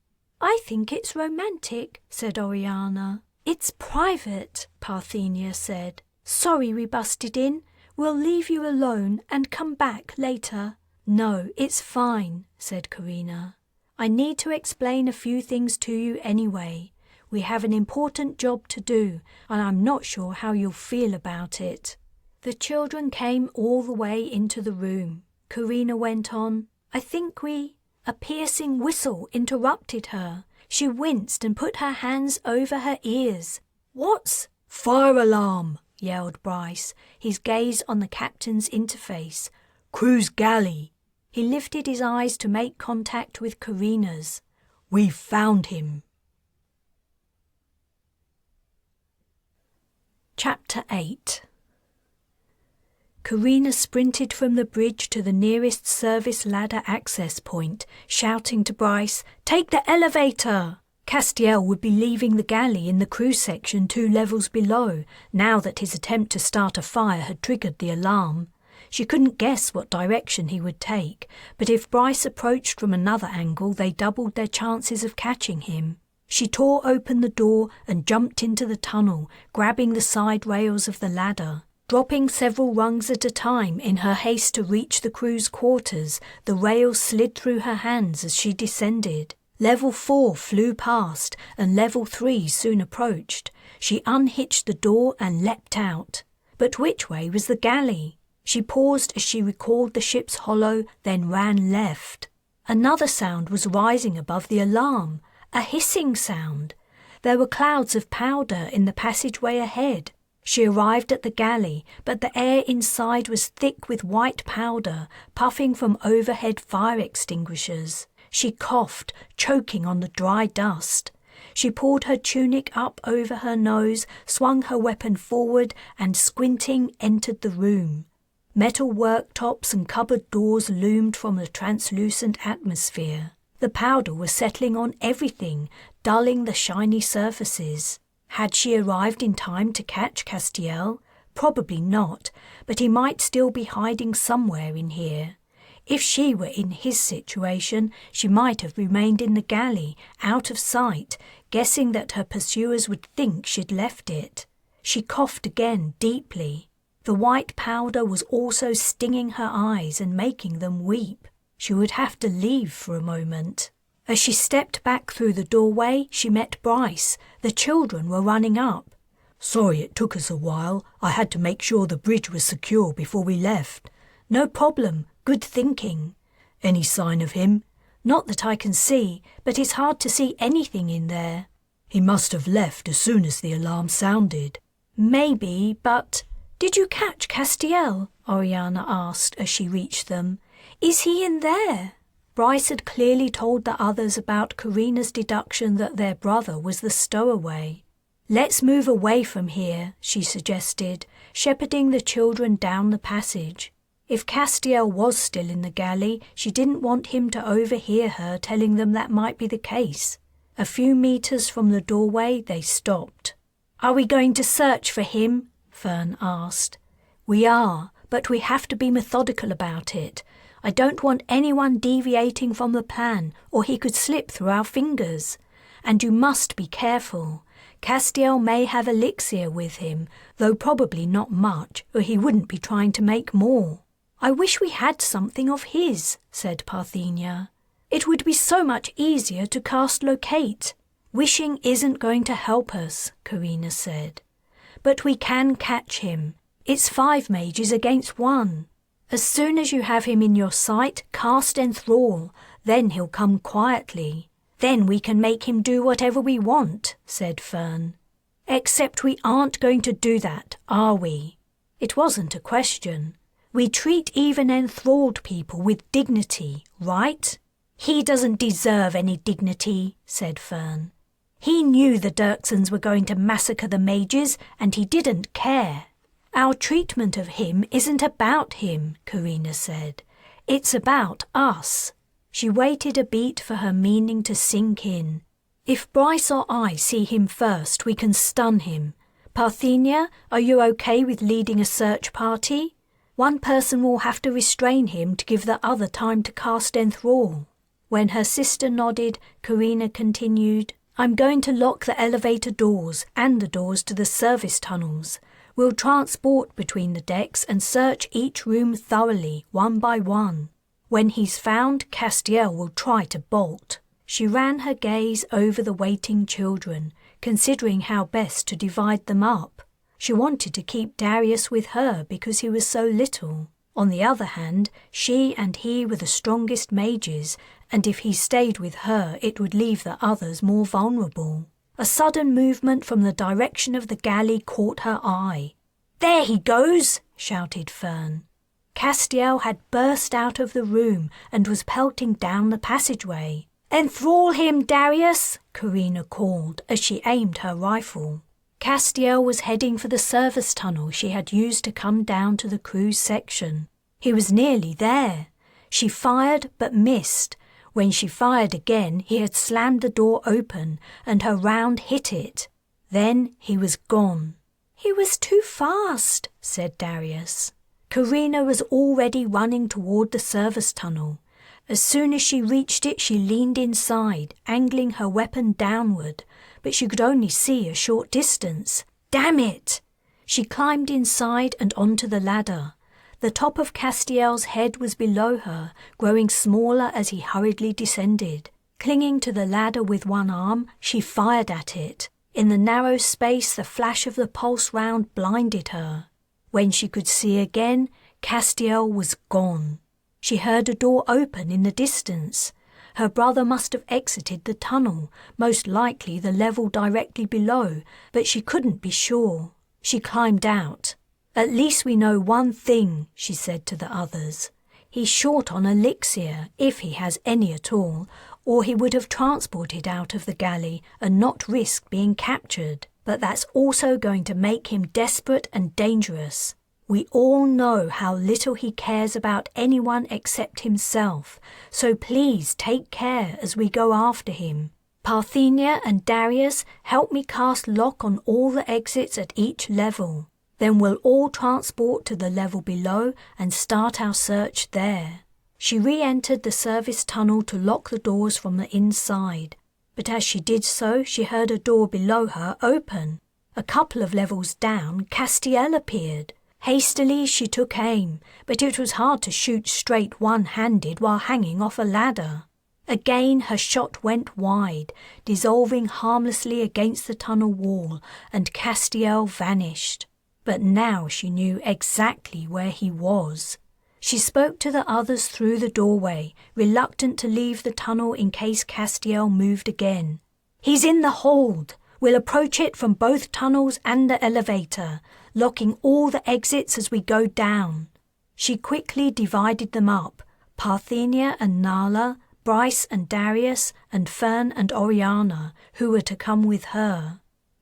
"I think it's romantic," said Oriana. "It's private," Parthenia said. "Sorry we busted in. We'll leave you alone and come back later." "No, it's fine," said Carina. "I need to explain a few things to you anyway. We have an important job to do, and I'm not sure how you'll feel about it." The children came all the way into the room. Carina went on, "I think we—" A piercing whistle interrupted her. She winced and put her hands over her ears. "What's—" "Fire alarm!" yelled Bryce, his gaze on the captain's interface. "Crew's galley." He lifted his eyes to make contact with Carina's. "We've found him." Chapter 8. Carina sprinted from the bridge to the nearest service ladder access point, shouting to Bryce, "Take the elevator!" Castiel would be leaving the galley in the crew section 2 levels below, now that his attempt to start a fire had triggered the alarm. She couldn't guess what direction he would take, but if Bryce approached from another angle, they doubled their chances of catching him. She tore open the door and jumped into the tunnel, grabbing the side rails of the ladder. Dropping several rungs at a time in her haste to reach the crew's quarters, the rails slid through her hands as she descended. Level 4 flew past, and Level 3 soon approached. She unhitched the door and leapt out. But which way was the galley? She paused as she recalled the ship's hollow, then ran left. Another sound was rising above the alarm, a hissing sound. There were clouds of powder in the passageway ahead. She arrived at the galley, but the air inside was thick with white powder, puffing from overhead fire extinguishers. She coughed, choking on the dry dust. She pulled her tunic up over her nose, swung her weapon forward, and squinting entered the room. Metal worktops and cupboard doors loomed from the translucent atmosphere. The powder was settling on everything, dulling the shiny surfaces. Had she arrived in time to catch Castiel? Probably not, but he might still be hiding somewhere in here. If she were in his situation, she might have remained in the galley, out of sight, guessing that her pursuers would think she'd left it. She coughed again, deeply. The white powder was also stinging her eyes and making them weep. She would have to leave for a moment. As she stepped back through the doorway, she met Bryce. The children were running up. "Sorry it took us a while. I had to make sure the bridge was secure before we left." "No problem. Good thinking." "Any sign of him?" "Not that I can see, but it's hard to see anything in there." "He must have left as soon as the alarm sounded." "Maybe, but—" "Did you catch Castiel?" Oriana asked as she reached them. "Is he in there?" Bryce had clearly told the others about Carina's deduction that their brother was the stowaway. "Let's move away from here," she suggested, shepherding the children down the passage. If Castiel was still in the galley, she didn't want him to overhear her telling them that might be the case. A few meters from the doorway, they stopped. "Are we going to search for him?" Fern asked. "We are, but we have to be methodical about it. I don't want anyone deviating from the plan, or he could slip through our fingers. And you must be careful. Castiel may have elixir with him, though probably not much, or he wouldn't be trying to make more." "I wish we had something of his," said Parthenia. "It would be so much easier to cast locate." "Wishing isn't going to help us," Carina said. "But we can catch him. It's 5 mages against 1. As soon as you have him in your sight, cast Enthrall, then he'll come quietly. Then we can make him do whatever we want," said Fern. "Except we aren't going to do that, are we?" It wasn't a question. "We treat even enthralled people with dignity, right?" "He doesn't deserve any dignity," said Fern. He knew the Dirksons were going to massacre the mages, and he didn't care. Our treatment of him isn't about him, Carina said. It's about us. She waited a beat for her meaning to sink in. If Bryce or I see him first, we can stun him. Parthenia, are you okay with leading a search party? One person will have to restrain him to give the other time to cast enthrall. When her sister nodded, Carina continued, I'm going to lock the elevator doors and the doors to the service tunnels. We'll transport between the decks and search each room thoroughly, one by one. When he's found, Castiel will try to bolt. She ran her gaze over the waiting children, considering how best to divide them up. She wanted to keep Darius with her because he was so little. On the other hand, she and he were the strongest mages, and if he stayed with her, it would leave the others more vulnerable. A sudden movement from the direction of the galley caught her eye. There he goes, shouted Fern. Castiel had burst out of the room and was pelting down the passageway. Enthrall him, Darius, Carina called as she aimed her rifle. Castiel was heading for the service tunnel she had used to come down to the crew's section. He was nearly there. She fired but missed. When she fired again, he had slammed the door open and her round hit it. Then he was gone. He was too fast, said Darius. Carina was already running toward the service tunnel. As soon as she reached it, she leaned inside, angling her weapon downward, but she could only see a short distance. Damn it! She climbed inside and onto the ladder. The top of Castiel's head was below her, growing smaller as he hurriedly descended. Clinging to the ladder with one arm, she fired at it. In the narrow space, the flash of the pulse round blinded her. When she could see again, Castiel was gone. She heard a door open in the distance. Her brother must have exited the tunnel, most likely the level directly below, but she couldn't be sure. She climbed out. At least we know one thing, she said to the others. He's short on elixir, if he has any at all, or he would have transported out of the galley and not risked being captured. But that's also going to make him desperate and dangerous. We all know how little he cares about anyone except himself, so please take care as we go after him. Parthenia and Darius, help me cast lock on all the exits at each level. Then we'll all transport to the level below and start our search there. She re-entered the service tunnel to lock the doors from the inside, but as she did so, she heard a door below her open. A couple of levels down, Castiel appeared. Hastily she took aim, but it was hard to shoot straight one-handed while hanging off a ladder. Again her shot went wide, dissolving harmlessly against the tunnel wall, and Castiel vanished. But now she knew exactly where he was. She spoke to the others through the doorway, reluctant to leave the tunnel in case Castiel moved again. He's in the hold. We'll approach it from both tunnels and the elevator, locking all the exits as we go down. She quickly divided them up, Parthenia and Nala, Bryce and Darius, and Fern and Oriana, who were to come with her.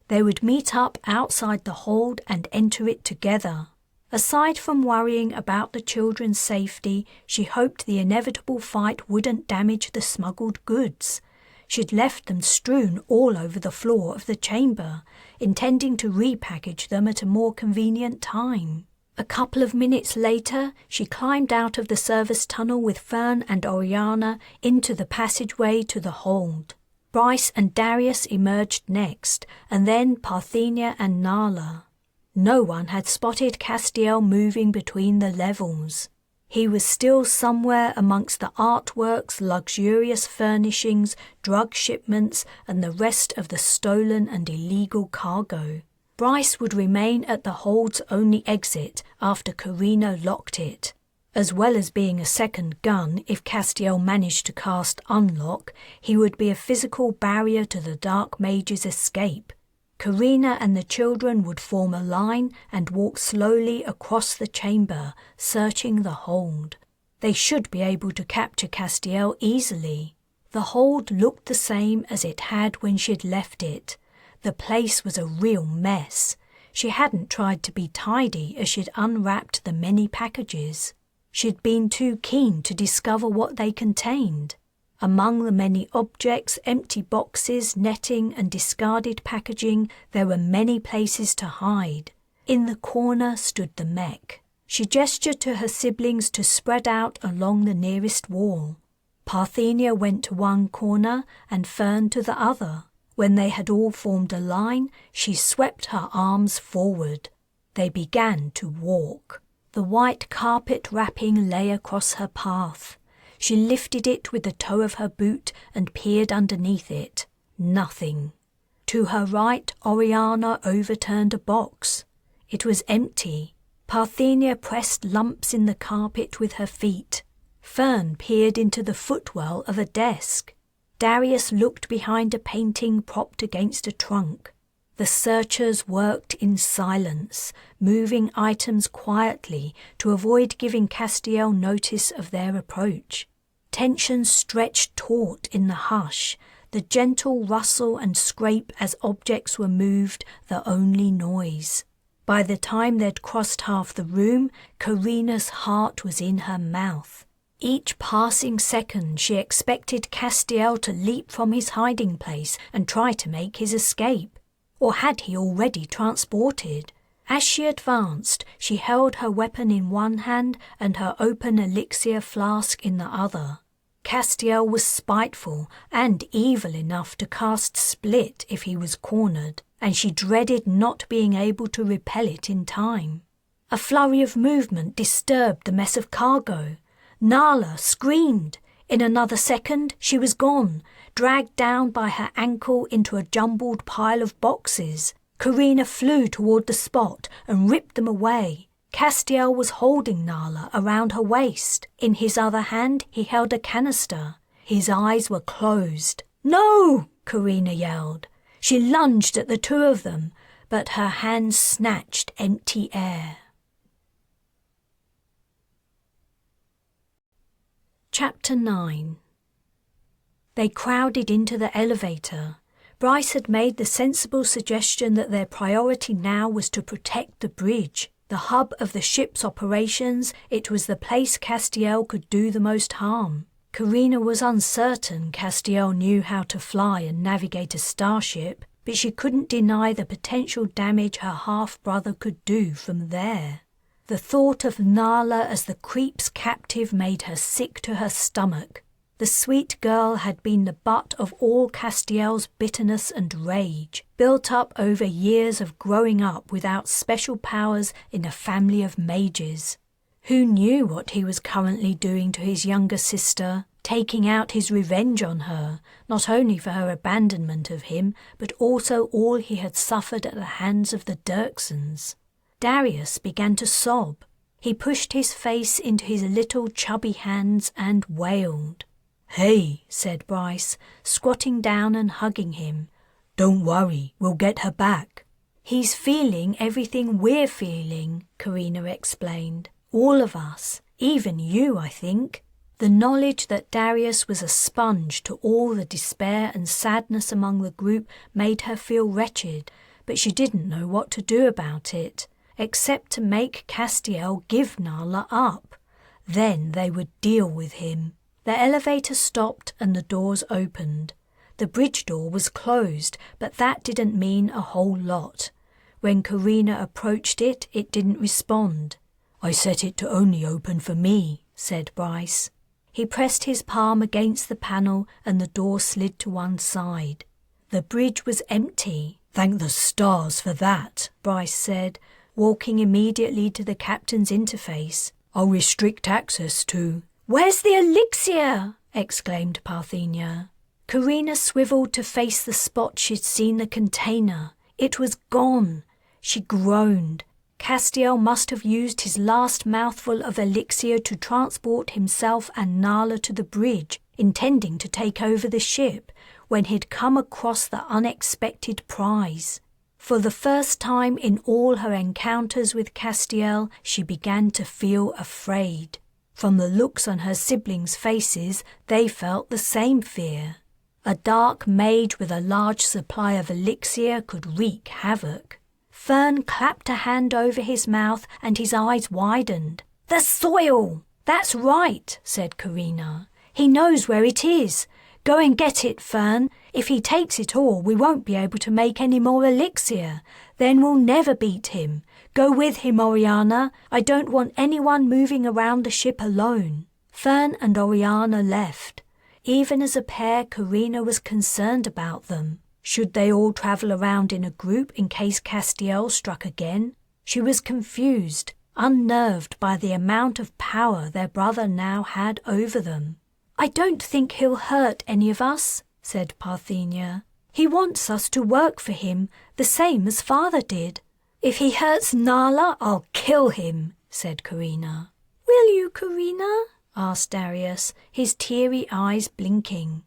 They would meet up outside the hold and enter it together. Aside from worrying about the children's safety, she hoped the inevitable fight wouldn't damage the smuggled goods. She'd left them strewn all over the floor of the chamber, intending to repackage them at a more convenient time. A couple of minutes later, she climbed out of the service tunnel with Fern and Oriana into the passageway to the hold. Bryce and Darius emerged next, and then Parthenia and Nala. No one had spotted Castiel moving between the levels. He was still somewhere amongst the artworks, luxurious furnishings, drug shipments, and the rest of the stolen and illegal cargo. Bryce would remain at the hold's only exit after Carina locked it. As well as being a second gun, if Castiel managed to cast Unlock, he would be a physical barrier to the Dark Mage's escape. Carina and the children would form a line and walk slowly across the chamber, searching the hold. They should be able to capture Castiel easily. The hold looked the same as it had when she'd left it. The place was a real mess. She hadn't tried to be tidy as she'd unwrapped the many packages. She'd been too keen to discover what they contained. Among the many objects, empty boxes, netting and discarded packaging, there were many places to hide. In the corner stood the mech. She gestured to her siblings to spread out along the nearest wall. Parthenia went to one corner and Fern to the other. When they had all formed a line, she swept her arms forward. They began to walk. The white carpet wrapping lay across her path. She lifted it with the toe of her boot and peered underneath it. Nothing. To her right, Oriana overturned a box. It was empty. Parthenia pressed lumps in the carpet with her feet. Fern peered into the footwell of a desk. Darius looked behind a painting propped against a trunk. The searchers worked in silence, moving items quietly to avoid giving Castiel notice of their approach. Tension stretched taut in the hush, the gentle rustle and scrape as objects were moved the only noise. By the time they'd crossed half the room, Carina's heart was in her mouth. Each passing second she expected Castiel to leap from his hiding place and try to make his escape. Or had he already transported? As she advanced, she held her weapon in one hand and her open elixir flask in the other. Castiel was spiteful and evil enough to cast Split if he was cornered, and she dreaded not being able to repel it in time. A flurry of movement disturbed the mess of cargo. Nala screamed. In another second, she was gone, dragged down by her ankle into a jumbled pile of boxes. Carina flew toward the spot and ripped them away. Castiel was holding Nala around her waist. In his other hand, he held a canister. His eyes were closed. "No!" Carina yelled. She lunged at the two of them, but her hands snatched empty air. Chapter 9. They crowded into the elevator. Bryce had made the sensible suggestion that their priority now was to protect the bridge. The hub of the ship's operations, it was the place Castiel could do the most harm. Carina was uncertain Castiel knew how to fly and navigate a starship, but she couldn't deny the potential damage her half-brother could do from there. The thought of Nala as the creep's captive made her sick to her stomach. The sweet girl had been the butt of all Castiel's bitterness and rage, built up over years of growing up without special powers in a family of mages. Who knew what he was currently doing to his younger sister, taking out his revenge on her, not only for her abandonment of him, but also all he had suffered at the hands of the Dirksons. Darius began to sob. He pushed his face into his little chubby hands and wailed. "Hey," said Bryce, squatting down and hugging him. "Don't worry, we'll get her back." "He's feeling everything we're feeling," Carina explained. "All of us, even you, I think." The knowledge that Darius was a sponge to all the despair and sadness among the group made her feel wretched, but she didn't know what to do about it, except to make Castiel give Nala up. Then they would deal with him. The elevator stopped and the doors opened. The bridge door was closed, but that didn't mean a whole lot. When Carina approached it, it didn't respond. "I set it to only open for me," said Bryce. He pressed his palm against the panel and the door slid to one side. The bridge was empty. "Thank the stars for that," Bryce said, walking immediately to the captain's interface. "I'll restrict access to—" "Where's the elixir?" exclaimed Parthenia. Carina swiveled to face the spot she'd seen the container. It was gone. She groaned. Castiel must have used his last mouthful of elixir to transport himself and Nala to the bridge, intending to take over the ship, when he'd come across the unexpected prize. For the first time in all her encounters with Castiel, she began to feel afraid. From the looks on her siblings' faces, they felt the same fear. A dark mage with a large supply of elixir could wreak havoc. Fern clapped a hand over his mouth and his eyes widened. "The soil! That's right," said Carina. "He knows where it is. Go and get it, Fern. If he takes it all, we won't be able to make any more elixir. Then we'll never beat him. Go with him, Oriana. I don't want anyone moving around the ship alone." Fern and Oriana left. Even as a pair, Carina was concerned about them. Should they all travel around in a group in case Castiel struck again? She was confused, unnerved by the amount of power their brother now had over them. "I don't think he'll hurt any of us," said Parthenia. "He wants us to work for him, the same as father did." "If he hurts Nala, I'll kill him," said Carina. "Will you, Carina?" asked Darius, his teary eyes blinking.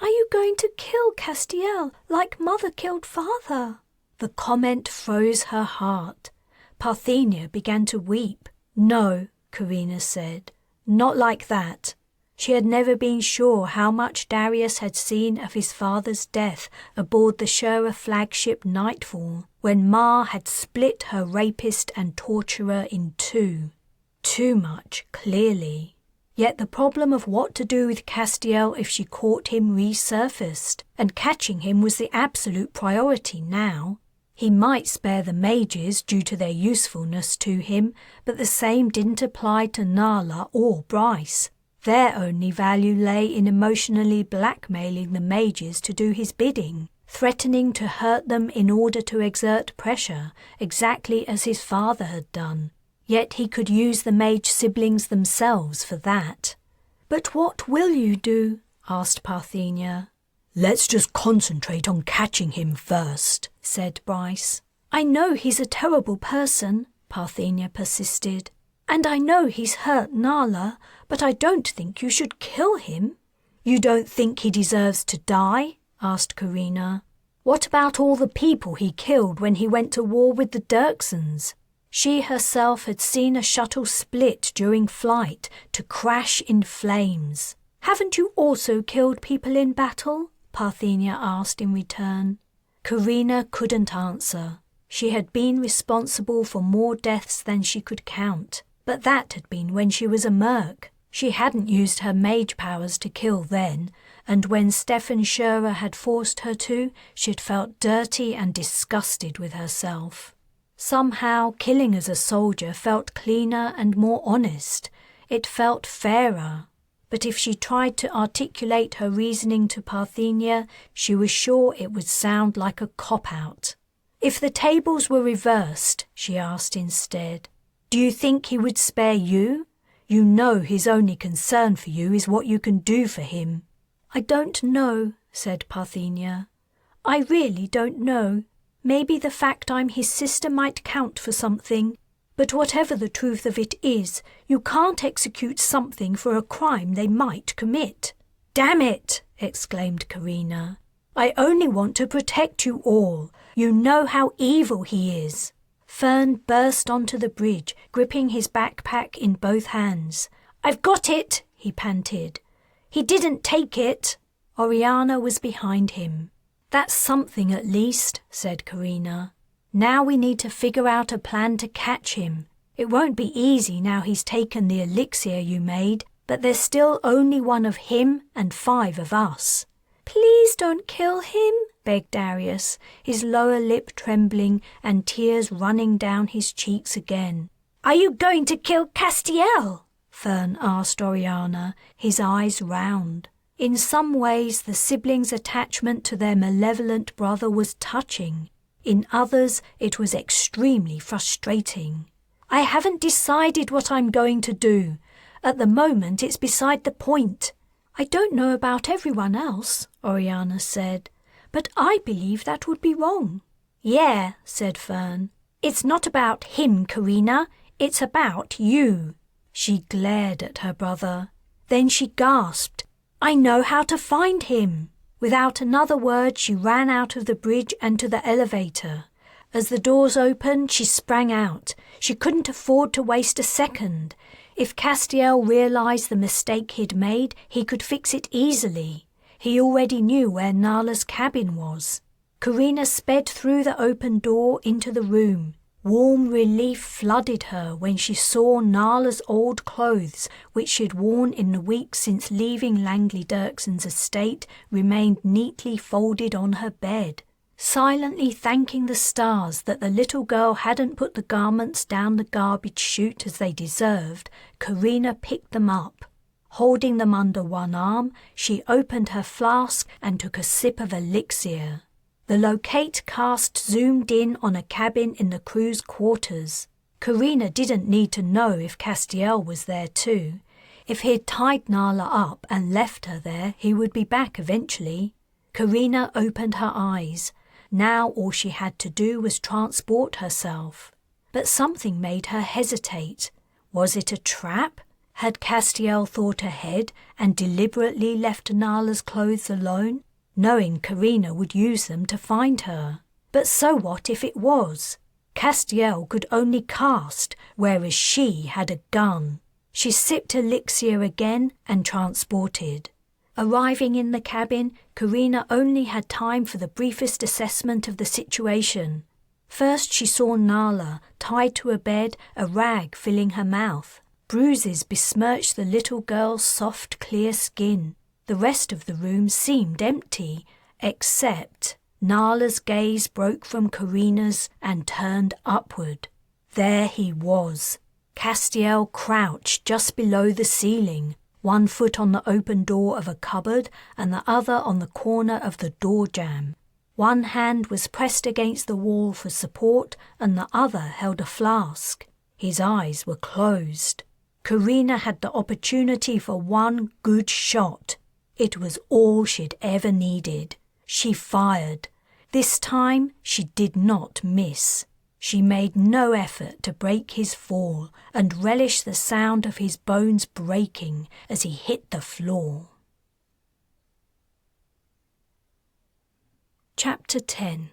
"Are you going to kill Castiel like mother killed father?" The comment froze her heart. Parthenia began to weep. "No," Carina said, "not like that." She had never been sure how much Darius had seen of his father's death aboard the Shura flagship Nightfall, when Ma had split her rapist and torturer in two. Too much, clearly. Yet the problem of what to do with Castiel if she caught him resurfaced, and catching him was the absolute priority now. He might spare the mages due to their usefulness to him, but the same didn't apply to Nala or Bryce. Their only value lay in emotionally blackmailing the mages to do his bidding, threatening to hurt them in order to exert pressure, exactly as his father had done. Yet he could use the mage siblings themselves for that. "But what will you do?" asked Parthenia. "Let's just concentrate on catching him first," said Bryce. "I know he's a terrible person," Parthenia persisted. "And I know he's hurt Nala, but I don't think you should kill him." "You don't think he deserves to die?" asked Carina. "What about all the people he killed when he went to war with the Dirksons?" She herself had seen a shuttle split during flight to crash in flames. "Haven't you also killed people in battle?" Parthenia asked in return. Carina couldn't answer. She had been responsible for more deaths than she could count, but that had been when she was a merc. She hadn't used her mage powers to kill then, and when Stefan Shura had forced her to, she'd felt dirty and disgusted with herself. Somehow, killing as a soldier felt cleaner and more honest. It felt fairer. But if she tried to articulate her reasoning to Parthenia, she was sure it would sound like a cop-out. "If the tables were reversed," she asked instead, "do you think he would spare you? You know his only concern for you is what you can do for him." "I don't know," said Parthenia. "I really don't know. Maybe the fact I'm his sister might count for something. But whatever the truth of it is, you can't execute something for a crime they might commit." "Damn it!" exclaimed Carina. "I only want to protect you all. You know how evil he is." Fern burst onto the bridge, gripping his backpack in both hands. "I've got it," he panted. "He didn't take it." Oriana was behind him. "That's something at least," said Carina. "Now we need to figure out a plan to catch him. It won't be easy now he's taken the elixir you made, but there's still only one of him and 5 of us." "Please don't kill him," begged Darius, his lower lip trembling and tears running down his cheeks again. "Are you going to kill Castiel?" Fern asked Oriana, his eyes round. In some ways, the siblings' attachment to their malevolent brother was touching. In others, it was extremely frustrating. "I haven't decided what I'm going to do. At the moment, it's beside the point." "I don't know about everyone else," Oriana said, "but I believe that would be wrong." "Yeah," said Fern. "It's not about him, Carina. It's about you." She glared at her brother. Then she gasped, "I know how to find him." Without another word, she ran out of the bridge and to the elevator. As the doors opened, she sprang out. She couldn't afford to waste a second. If Castiel realized the mistake he'd made, he could fix it easily. He already knew where Nala's cabin was. Carina sped through the open door into the room. Warm relief flooded her when she saw Nala's old clothes, which she'd worn in the weeks since leaving Langley Dirkson's estate, remained neatly folded on her bed. Silently thanking the stars that the little girl hadn't put the garments down the garbage chute as they deserved, Carina picked them up. Holding them under one arm, she opened her flask and took a sip of elixir. The locate cast zoomed in on a cabin in the crew's quarters. Carina didn't need to know if Castiel was there too. If he'd tied Nala up and left her there, he would be back eventually. Carina opened her eyes. Now all she had to do was transport herself. But something made her hesitate. Was it a trap? Had Castiel thought ahead and deliberately left Nala's clothes alone, knowing Carina would use them to find her? But so what if it was? Castiel could only cast, whereas she had a gun. She sipped elixir again and transported. Arriving in the cabin, Carina only had time for the briefest assessment of the situation. First she saw Nala, tied to a bed, a rag filling her mouth. Bruises besmirched the little girl's soft, clear skin. The rest of the room seemed empty, except Nala's gaze broke from Carina's and turned upward. There he was. Castiel crouched just below the ceiling, one foot on the open door of a cupboard and the other on the corner of the door jamb. One hand was pressed against the wall for support and the other held a flask. His eyes were closed. Carina had the opportunity for one good shot. It was all she'd ever needed. She fired. This time she did not miss. She made no effort to break his fall and relished the sound of his bones breaking as he hit the floor. Chapter 10.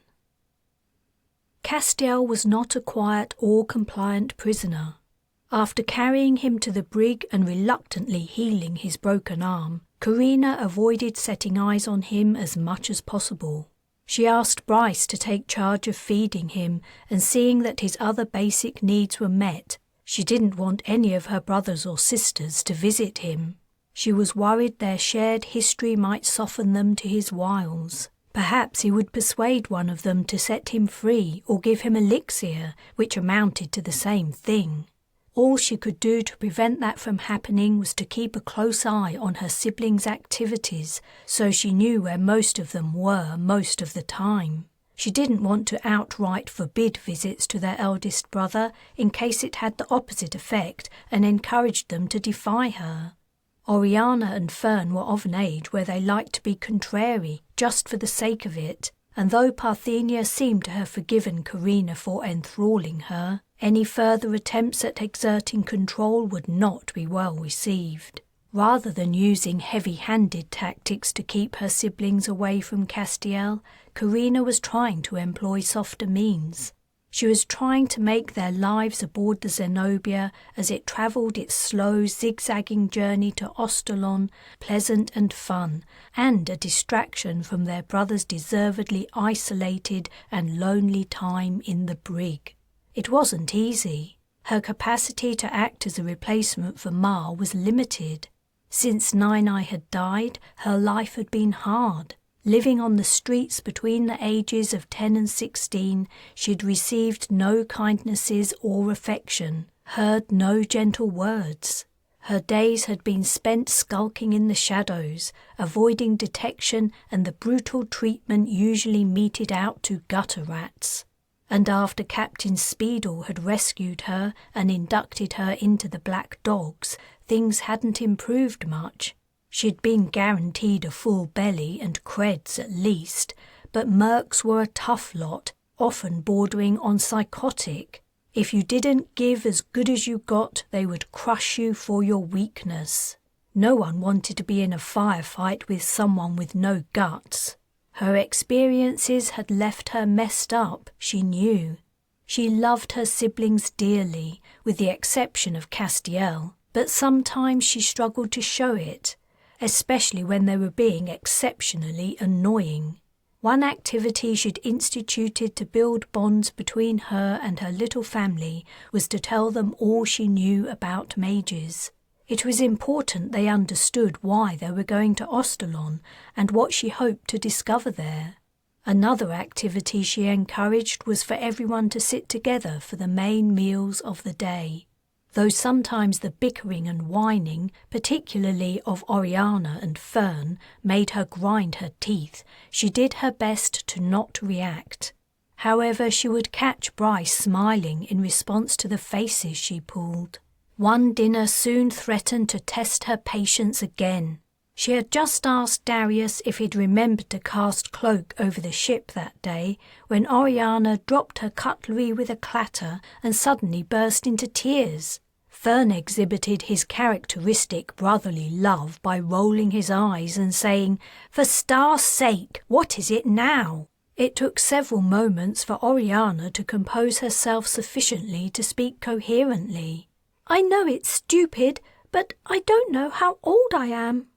Castiel was not a quiet or compliant prisoner. After carrying him to the brig and reluctantly healing his broken arm, Carina avoided setting eyes on him as much as possible. She asked Bryce to take charge of feeding him and seeing that his other basic needs were met. She didn't want any of her brothers or sisters to visit him. She was worried their shared history might soften them to his wiles. Perhaps he would persuade one of them to set him free or give him elixir, which amounted to the same thing. All she could do to prevent that from happening was to keep a close eye on her siblings' activities, so she knew where most of them were most of the time. She didn't want to outright forbid visits to their eldest brother in case it had the opposite effect and encouraged them to defy her. Oriana and Fern were of an age where they liked to be contrary just for the sake of it, and though Parthenia seemed to have forgiven Carina for enthralling her, any further attempts at exerting control would not be well received. Rather than using heavy-handed tactics to keep her siblings away from Castiel, Carina was trying to employ softer means. She was trying to make their lives aboard the Zenobia as it travelled its slow, zigzagging journey to Ostalon pleasant and fun, and a distraction from their brother's deservedly isolated and lonely time in the brig. It wasn't easy. Her capacity to act as a replacement for Ma was limited. Since Nine-Eye had died, her life had been hard. Living on the streets between the ages of 10 and 16, she'd received no kindnesses or affection, heard no gentle words. Her days had been spent skulking in the shadows, avoiding detection and the brutal treatment usually meted out to gutter rats. And after Captain Speedle had rescued her and inducted her into the Black Dogs, things hadn't improved much. She'd been guaranteed a full belly and creds at least, but mercs were a tough lot, often bordering on psychotic. If you didn't give as good as you got, they would crush you for your weakness. No one wanted to be in a firefight with someone with no guts. Her experiences had left her messed up, she knew. She loved her siblings dearly, with the exception of Castiel, but sometimes she struggled to show it, especially when they were being exceptionally annoying. One activity she'd instituted to build bonds between her and her little family was to tell them all she knew about mages. It was important they understood why they were going to Ostalon and what she hoped to discover there. Another activity she encouraged was for everyone to sit together for the main meals of the day. Though sometimes the bickering and whining, particularly of Oriana and Fern, made her grind her teeth, she did her best to not react. However, she would catch Bryce smiling in response to the faces she pulled. One dinner soon threatened to test her patience again. She had just asked Darius if he'd remembered to cast cloak over the ship that day, when Oriana dropped her cutlery with a clatter and suddenly burst into tears. Fern exhibited his characteristic brotherly love by rolling his eyes and saying, "For star's sake, what is it now?" It took several moments for Oriana to compose herself sufficiently to speak coherently. "I know it's stupid, but I don't know how old I am."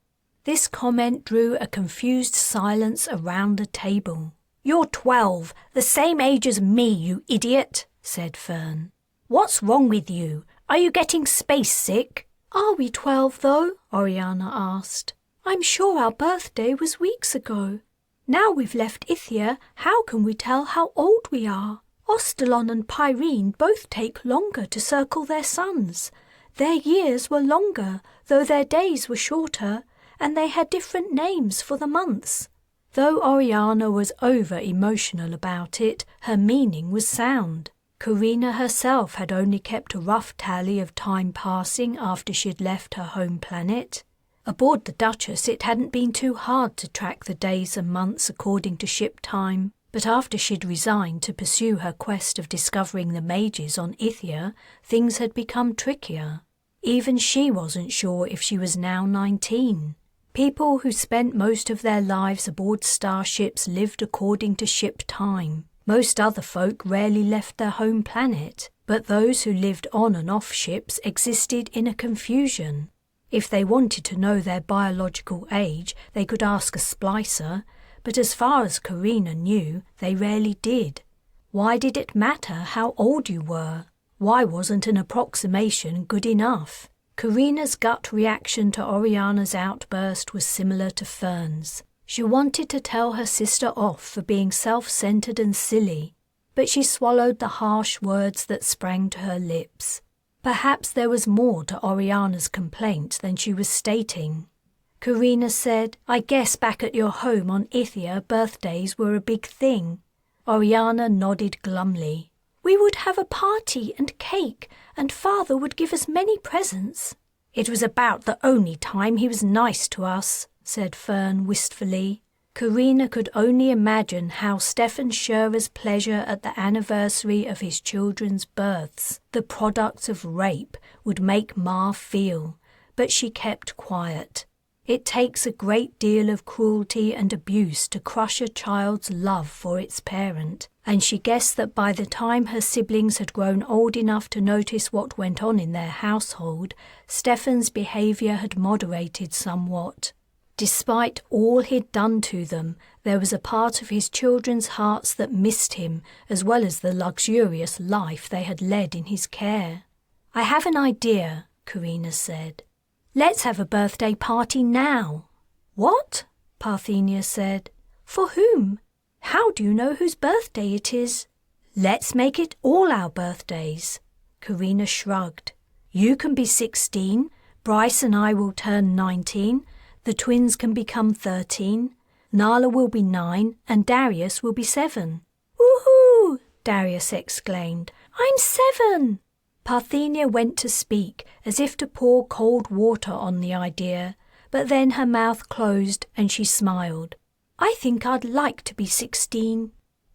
This comment drew a confused silence around the table. "You're 12, the same age as me, you idiot," said Fern. "What's wrong with you? Are you getting space sick?" "Are we 12, though?" Oriana asked. "I'm sure our birthday was weeks ago. Now we've left Ithia, how can we tell how old we are? Ostalon and Pyrene both take longer to circle their suns. Their years were longer, though their days were shorter, and they had different names for the months." Though Oriana was over-emotional about it, her meaning was sound. Carina herself had only kept a rough tally of time passing after she'd left her home planet. Aboard the Duchess it hadn't been too hard to track the days and months according to ship time, but after she'd resigned to pursue her quest of discovering the mages on Ithia, things had become trickier. Even she wasn't sure if she was now 19. People who spent most of their lives aboard starships lived according to ship time. Most other folk rarely left their home planet, but those who lived on and off ships existed in a confusion. If they wanted to know their biological age, they could ask a splicer, but as far as Carina knew, they rarely did. Why did it matter how old you were? Why wasn't an approximation good enough? Carina's gut reaction to Oriana's outburst was similar to Fern's. She wanted to tell her sister off for being self-centered and silly, but she swallowed the harsh words that sprang to her lips. Perhaps there was more to Oriana's complaint than she was stating. Carina said, "I guess back at your home on Ithia birthdays were a big thing." Oriana nodded glumly. "We would have a party and cake, and Father would give us many presents." "It was about the only time he was nice to us," said Fern wistfully. Carina could only imagine how Stefan Schurer's pleasure at the anniversary of his children's births, the products of rape, would make Ma feel, but she kept quiet. It takes a great deal of cruelty and abuse to crush a child's love for its parent, and she guessed that by the time her siblings had grown old enough to notice what went on in their household, Stefan's behaviour had moderated somewhat. Despite all he'd done to them, there was a part of his children's hearts that missed him, as well as the luxurious life they had led in his care. "I have an idea," Carina said. "Let's have a birthday party now." "What?" Parthenia said. "For whom? How do you know whose birthday it is?" "Let's make it all our birthdays." Carina shrugged. "You can be 16, Bryce and I will turn 19, the twins can become 13, Nala will be 9, and Darius will be 7. "Woohoo!" Darius exclaimed. "I'm 7!" Parthenia went to speak, as if to pour cold water on the idea, but then her mouth closed and she smiled. "I think I'd like to be 16.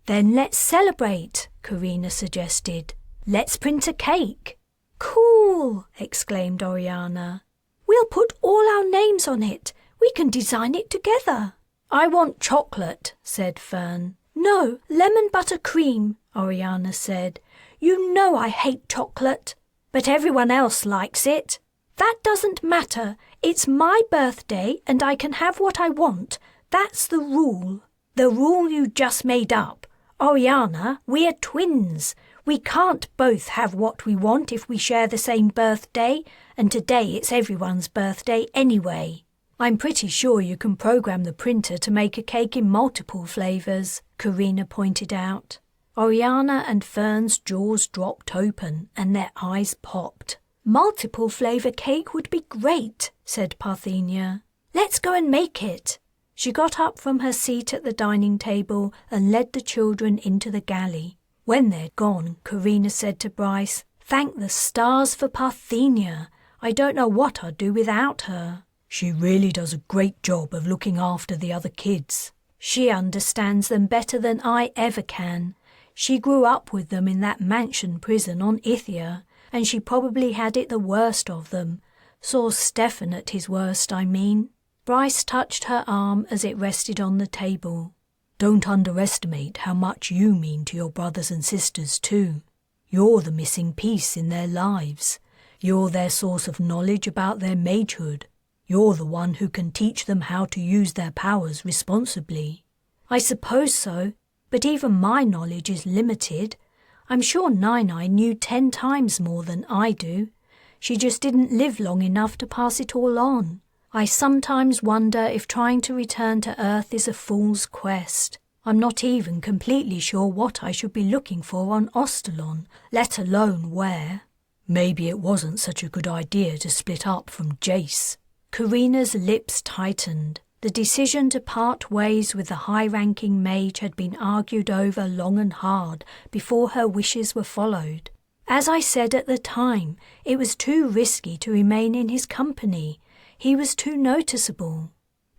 "Then let's celebrate," Carina suggested. "Let's print a cake." "Cool!" exclaimed Oriana. "We'll put all our names on it. We can design it together." "I want chocolate," said Fern. "No, lemon butter cream," Oriana said. "You know I hate chocolate." "But everyone else likes it." That doesn't matter. It's my birthday and I can have what I want. That's the rule. The rule you just made up. Oriana, we're twins. We can't both have what we want if we share the same birthday, and today it's everyone's birthday anyway. I'm pretty sure you can program the printer to make a cake in multiple flavours, Carina pointed out. Oriana and Fern's jaws dropped open and their eyes popped. Multiple flavour cake would be great, said Parthenia. Let's go and make it. She got up from her seat at the dining table and led the children into the galley. When they'd gone, Carina said to Bryce, "Thank the stars for Parthenia. I don't know what I'd do without her. She really does a great job of looking after the other kids. She understands them better than I ever can. She grew up with them in that mansion prison on Ithia, and she probably had it the worst of them. Saw Stefan at his worst, I mean." Bryce touched her arm as it rested on the table. "Don't underestimate how much you mean to your brothers and sisters too. You're the missing piece in their lives. You're their source of knowledge about their magehood. You're the one who can teach them how to use their powers responsibly." "I suppose so, but even my knowledge is limited. I'm sure Nai knew 10 times more than I do. She just didn't live long enough to pass it all on. I sometimes wonder if trying to return to Earth is a fool's quest. I'm not even completely sure what I should be looking for on Ostalon, let alone where. Maybe it wasn't such a good idea to split up from Jace." Carina's lips tightened. The decision to part ways with the high-ranking mage had been argued over long and hard before her wishes were followed. As I said at the time, it was too risky to remain in his company. He was too noticeable.